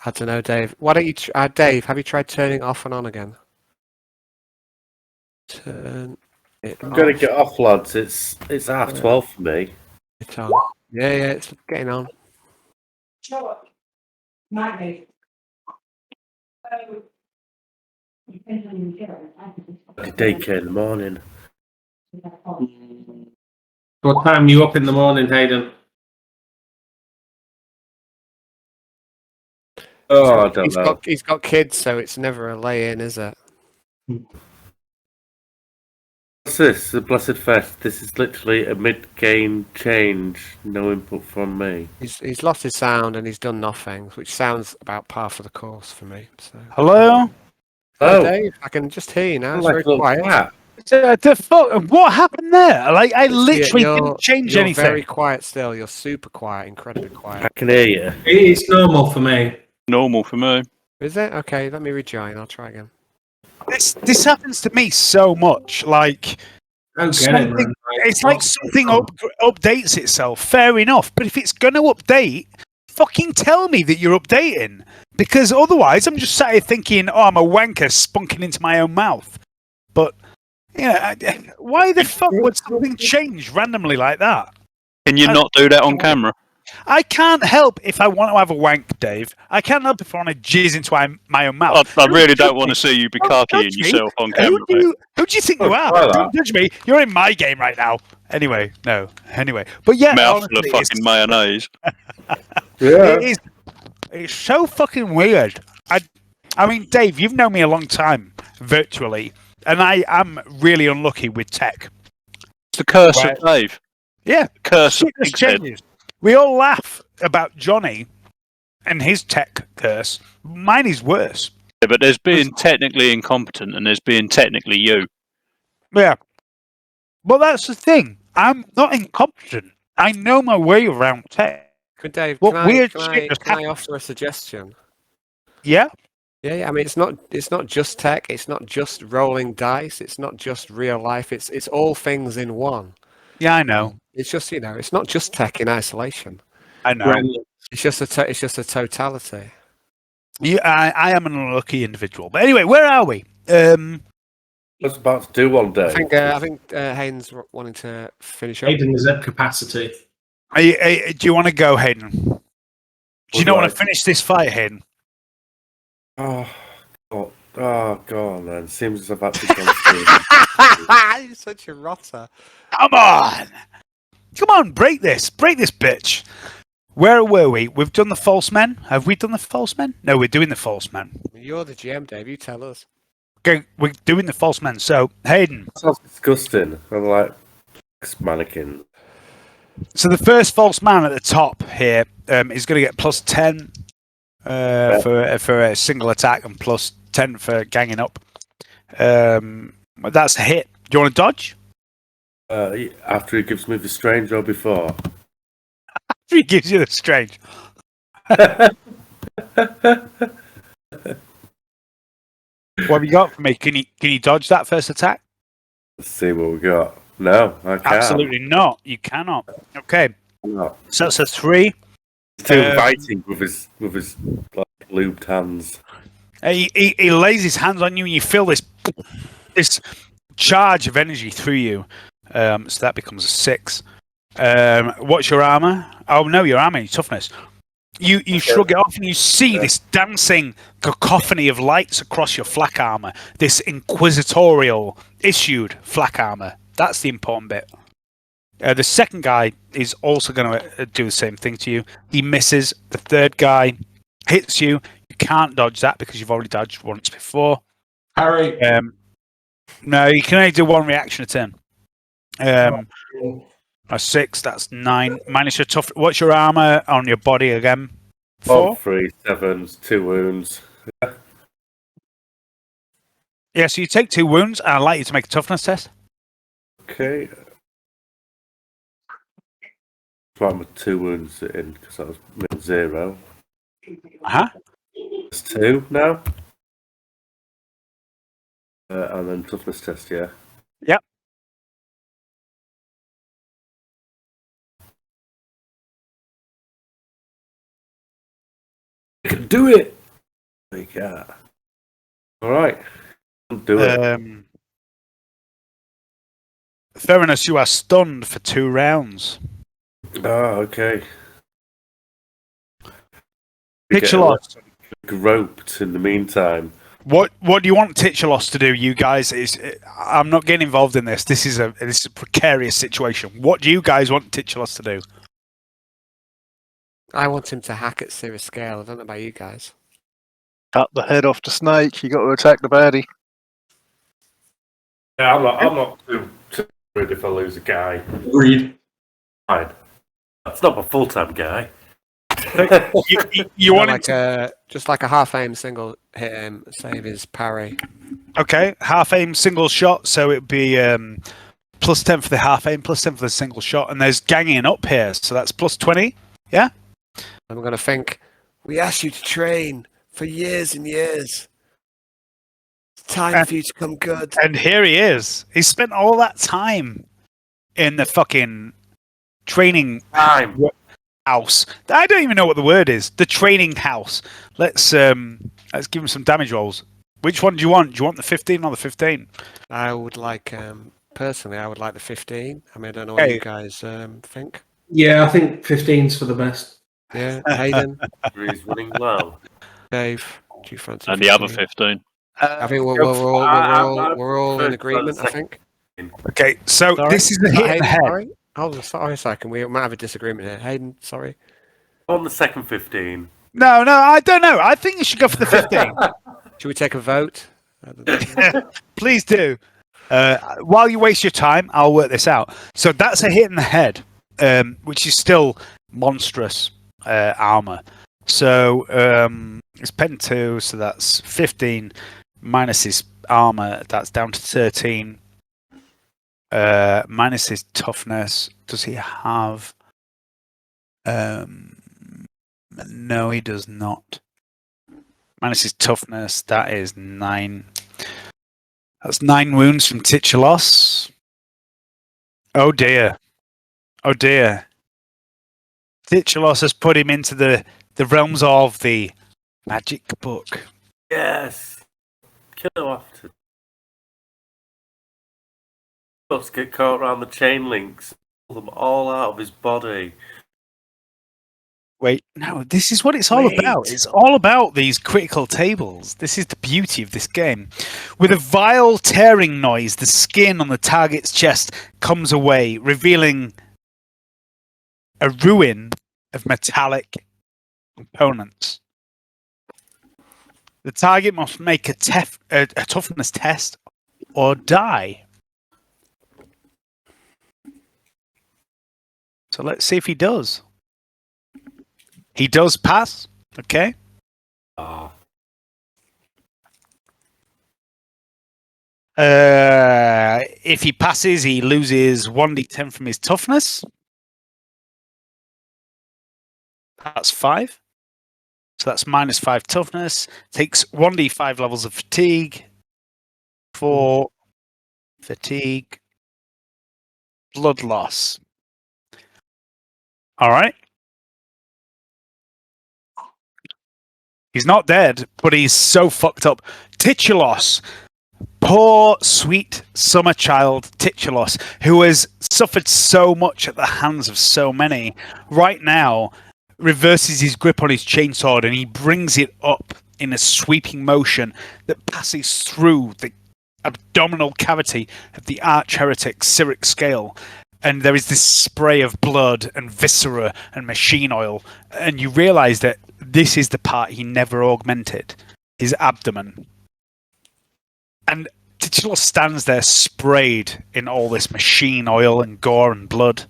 I don't know, Dave. Why don't you, Dave? Have you tried turning off and on again? Turn it. I'm gonna get off, lads. It's 12:30 for me. It's on. Yeah, it's getting on. Sure. Maggie. Daycare in the morning. What time are you up in the morning, Hayden? Oh, I don't know. He's got kids, so it's never a lay-in, is it? What's this? The Blessed Fest. This is literally a mid-game change. No input from me. He's lost his sound and he's done nothing, which sounds about par for the course for me. So. Hello? Oh, Dave, I can just hear you now. It's very quiet. What happened there? Like, I literally didn't change anything. You're very quiet still. You're super quiet, incredibly quiet. I can hear you. It's normal for me. Normal for me. Is it? Okay, let me rejoin. I'll try again. This happens to me so much. Like, it's like something updates itself. Fair enough, but if it's going to update, fucking tell me that you're updating, because otherwise I'm just sat here thinking, "Oh, I'm a wanker spunking into my own mouth." But yeah, why the fuck would something change randomly like that? Can you not do that on camera? I can't help if I want to have a wank, Dave. I can't help if I want to jizz into my own mouth. I really don't want to see you bukkake yourself on camera. Who do you think you are? Don't judge me. You're in my game right now. Anyway, no. Anyway, but yeah, mouthful of fucking mayonnaise. Yeah, it's so fucking weird. I mean, Dave, you've known me a long time, virtually, and I am really unlucky with tech. It's the curse of Dave. Yeah, curse of changes. We all laugh about Johnny and his tech curse. Mine is worse. Yeah, but there's being technically incompetent and there's being technically you. Yeah. Well, that's the thing. I'm not incompetent. I know my way around tech. Good, Dave. What can weird I, shit can I offer a suggestion? Yeah? Yeah. I mean, it's not just tech. It's not just rolling dice. It's not just real life. It's all things in one. Yeah, I know. It's just it's not just tech in isolation. I know. It's just a totality. Yeah, I am an unlucky individual. But anyway, where are we? I was about to do one day. I think Hayden's wanting to finish up. Hayden is at capacity. Do you want to go, Hayden? Do you not want to finish this fight, Hayden? Oh, go on, then. Seems as I've actually gone through. You're such a rotter. Come on, break this bitch. Where were we? We've done the false men. Have we done the false men? No, we're doing the false men. You're the GM, Dave. You tell us. Okay, we're doing the false men. So, Hayden. That sounds disgusting. I'm like, mannequin. So the first false man at the top here is going to get plus 10 for a single attack and plus 10 for ganging up. That's a hit. Do you want to dodge? After he gives me the strange or before? After he gives you the strange. What have you got for me? Can you dodge that first attack? Let's see what we got. No, I can't. Absolutely not. You cannot. Okay. No. So that's a 3. He's too inviting with his like, lubed hands. He lays his hands on you, and you feel this charge of energy through you. So that becomes a 6. What's your armor? Oh no, your armor, your toughness. You shrug it off, and you see this dancing cacophony of lights across your flak armor. This inquisitorial issued flak armor. That's the important bit. The second guy is also going to do the same thing to you. He misses. The third guy hits you. You can't dodge that because you've already dodged once before. Harry. No, you can only do one reaction a turn. A 6, that's 9. Minus your tough. What's your armor on your body again? 4? 3 7s, 2 wounds. Yeah, so you take 2 wounds, and I'd like you to make a toughness test. Okay. I'm with 2 wounds in because that was 0. It's 2 now. And then toughness test, yeah. Yep. I can do it! Yeah. Alright. Do it. Theranos, you are stunned for 2 rounds. Okay. Titulos. Groped in the meantime. What do you want Titulos to do, you guys? I'm not getting involved in this. This is a precarious situation. What do you guys want Titulos to do? I want him to hack at serious scale. I don't know about you guys. Cut the head off the snake. You got to attack the baddie. Yeah, I'm not too worried if I lose a guy. Agreed. Fine. That's not a full-time guy. You want like just like a half aim single hit him, save his parry. Okay, half aim single shot, so it'd be plus 10 for the half aim, plus 10 for the single shot, and there's ganging up here, so that's plus 20. Yeah. I'm going to think, we asked you to train for years and years. It's time for you to come good. And here he is. He spent all that time in the fucking training house. I don't even know what the word is. The training house. Let's give him some damage rolls. Which one do you want? Do you want the 15 or the 15? I would like, personally, I would like the 15. I mean, I don't know what you guys think. Yeah, I think 15's for the best. Yeah, Hayden. He's running low. Dave, do you fancy? And the other 15. I think we're all in agreement. I think. Okay, so this is the hit in the head. Sorry? Oh, sorry a second. We might have a disagreement here. Hayden, sorry. On the second 15. No, I don't know. I think you should go for the 15. Should we take a vote? Please do. While you waste your time, I'll work this out. So that's a hit in the head, which is still monstrous armor. So it's pen 2, so that's 15 minus his armor. That's down to 13. Minus his toughness. Does he have? No, he does not. Minus his toughness, that is 9. That's 9 wounds from Titulos. Oh dear. Oh dear. Titulos has put him into the realms of the magic book. Yes. Kill off. Let's get caught around the chain links. Pull them all out of his body. Wait, no, this is what it's all about. It's all about these critical tables. This is the beauty of this game. With a vile tearing noise, the skin on the target's chest comes away, revealing a ruin of metallic components. The target must make a toughness test or die. So let's see if he does. He does pass. Okay. If he passes, he loses 1d10 from his toughness. That's 5. So that's minus 5 toughness. Takes 1d5 levels of fatigue. 4 fatigue. blood loss. All right. He's not dead, but he's so fucked up. Titulos, poor, sweet summer child Titulos, who has suffered so much at the hands of so many, right now reverses his grip on his chainsword and he brings it up in a sweeping motion that passes through the abdominal cavity of the arch-heretic Cyric Scale. And there is this spray of blood and viscera and machine oil. And you realise that this is the part he never augmented, his abdomen. And Titulos stands there sprayed in all this machine oil and gore and blood.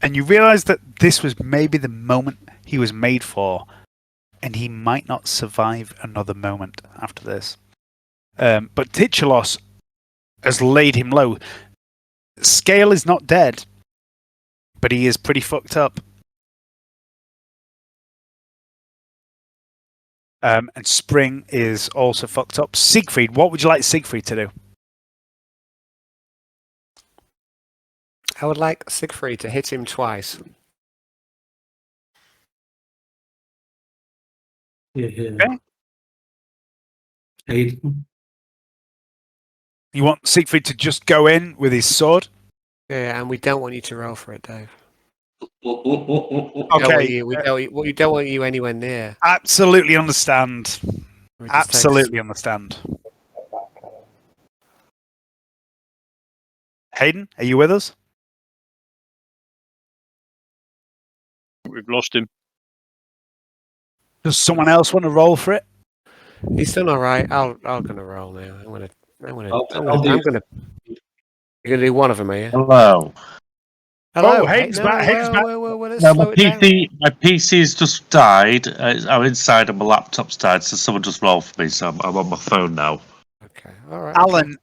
And you realise that this was maybe the moment he was made for. And he might not survive another moment after this. But Titulos has laid him low. Scale is not dead, but he is pretty fucked up. And Spring is also fucked up. Siegfried, what would you like Siegfried to do? I would like Siegfried to hit him twice. Yeah. Okay. You want Siegfried to just go in with his sword? Yeah, and we don't want you to roll for it, Dave. Okay. We don't want you anywhere near. Absolutely understand. Absolutely understand. Hayden, are you with us? We've lost him. Does someone else want to roll for it? He's done all right. I'm gonna roll now. You're gonna do one of them, are you? Hello. Hello. Oh, Hayden's back. Hayden's back. Let's No, slow my it down. PC's just died. I'm inside and my laptop's died, so someone just rolled for me. So I'm on my phone now. Okay. All right. Alan,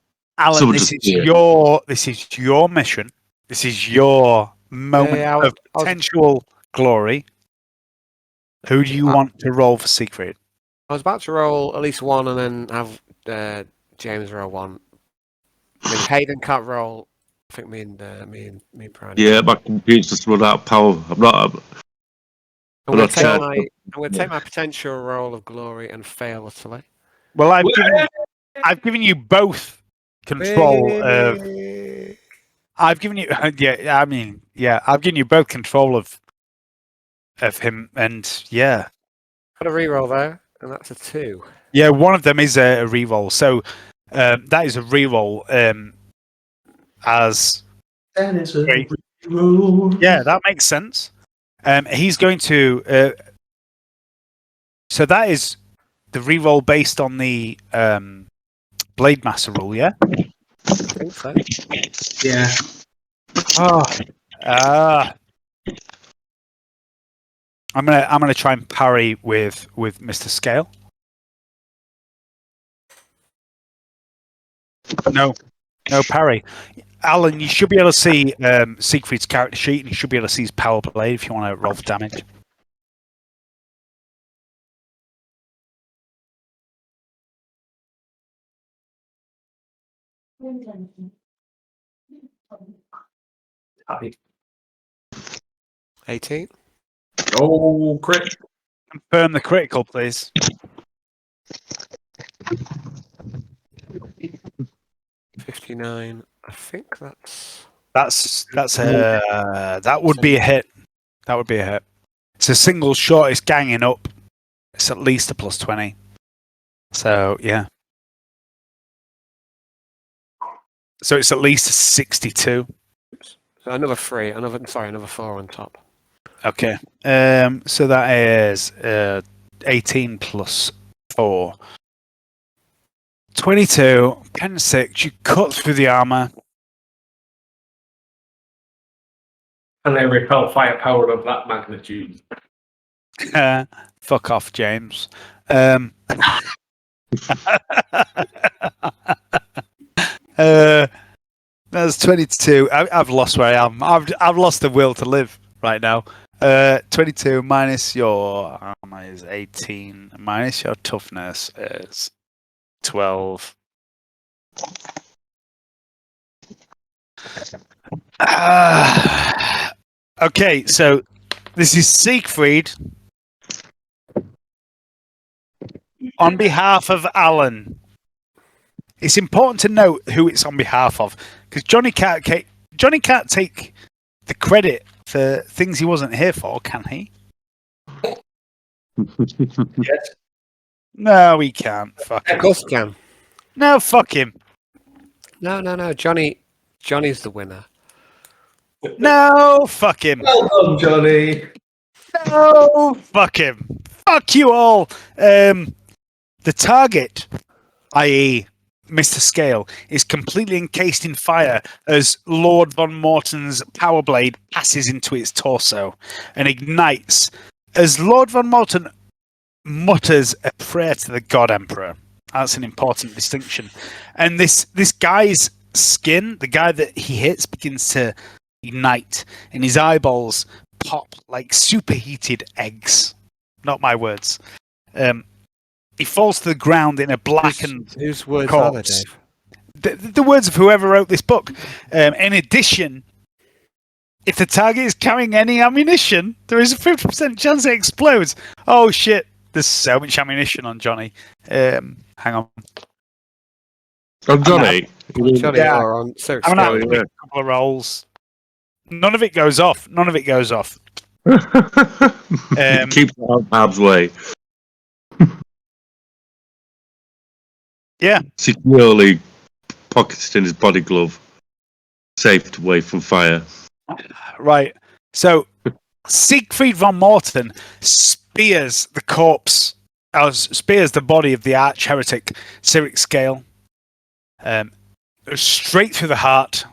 Someone this just- is your mission. This is your moment of potential glory. Who do you want to roll for Siegfried? I was about to roll at least one and then have James roll one. I mean, if Hayden can't roll, I think me and Brian. Yeah, my computer's just run out of power. I'm going to take my potential roll of glory and fail utterly. Well, I've given you both control of. I've given you I've given you both control of him, and yeah. Got a reroll there, and that's a 2. Yeah, one of them is a reroll. So that is a reroll. As yeah, that makes sense. He's going to. So that is the reroll based on the Blade Master rule, yeah. I think so. Yeah. I'm gonna try and parry with Mr. Scale. No parry. Alan, you should be able to see Siegfried's character sheet, and you should be able to see his power blade if you want to roll for damage. Happy. 18. Oh, crit. Confirm the critical, please. 59. I think that's that would be a hit. That would be a hit. It's a single shot. It's ganging up. It's at least a +20. So yeah. So it's at least a 62. so another 3. Another 4 on top. Okay. So that is 18 plus 4. 22, pen 6. You cut through the armor. And they repel firepower of that magnitude. Fuck off, James. That's 22. I've lost where I am. I've lost the will to live right now. 22 minus your armor is 18. Minus your toughness is 12. Okay, so this is Siegfried on behalf of Alan. It's important to note who it's on behalf of, because Johnny can't take the credit for things he wasn't here for, can he? Yes. No, he can't. Fuck Of him. course, he can. No, fuck him. No. Johnny's the winner. No, fuck him. Well done, Johnny. No, fuck him. Fuck you all. The target, i.e., Mr. Scale, is completely encased in fire as Lord Von Morton's power blade passes into its torso and ignites as Lord Von Morton mutters a prayer to the God Emperor. That's an important distinction. And this guy's skin, the guy that he hits, begins to ignite, and his eyeballs pop like superheated eggs. Not my words. He falls to the ground in a blackened Whose words corpse. are they, Dave? The words of whoever wrote this book. In addition, if the target is carrying any ammunition, there is a 50% chance it explodes. Oh shit! There's so much ammunition on Johnny. Hang on. Oh, Johnny. Johnny Yeah. or on Sir I'm gonna have Scale. to make a couple of rolls. None of it goes off. Keep it out of harm's way. Yeah. Securely pocketed in his body glove, saved away from fire. Right. So Siegfried von Morton spears the corpse, spears the body of the arch heretic Cyrix Scale, straight through the heart,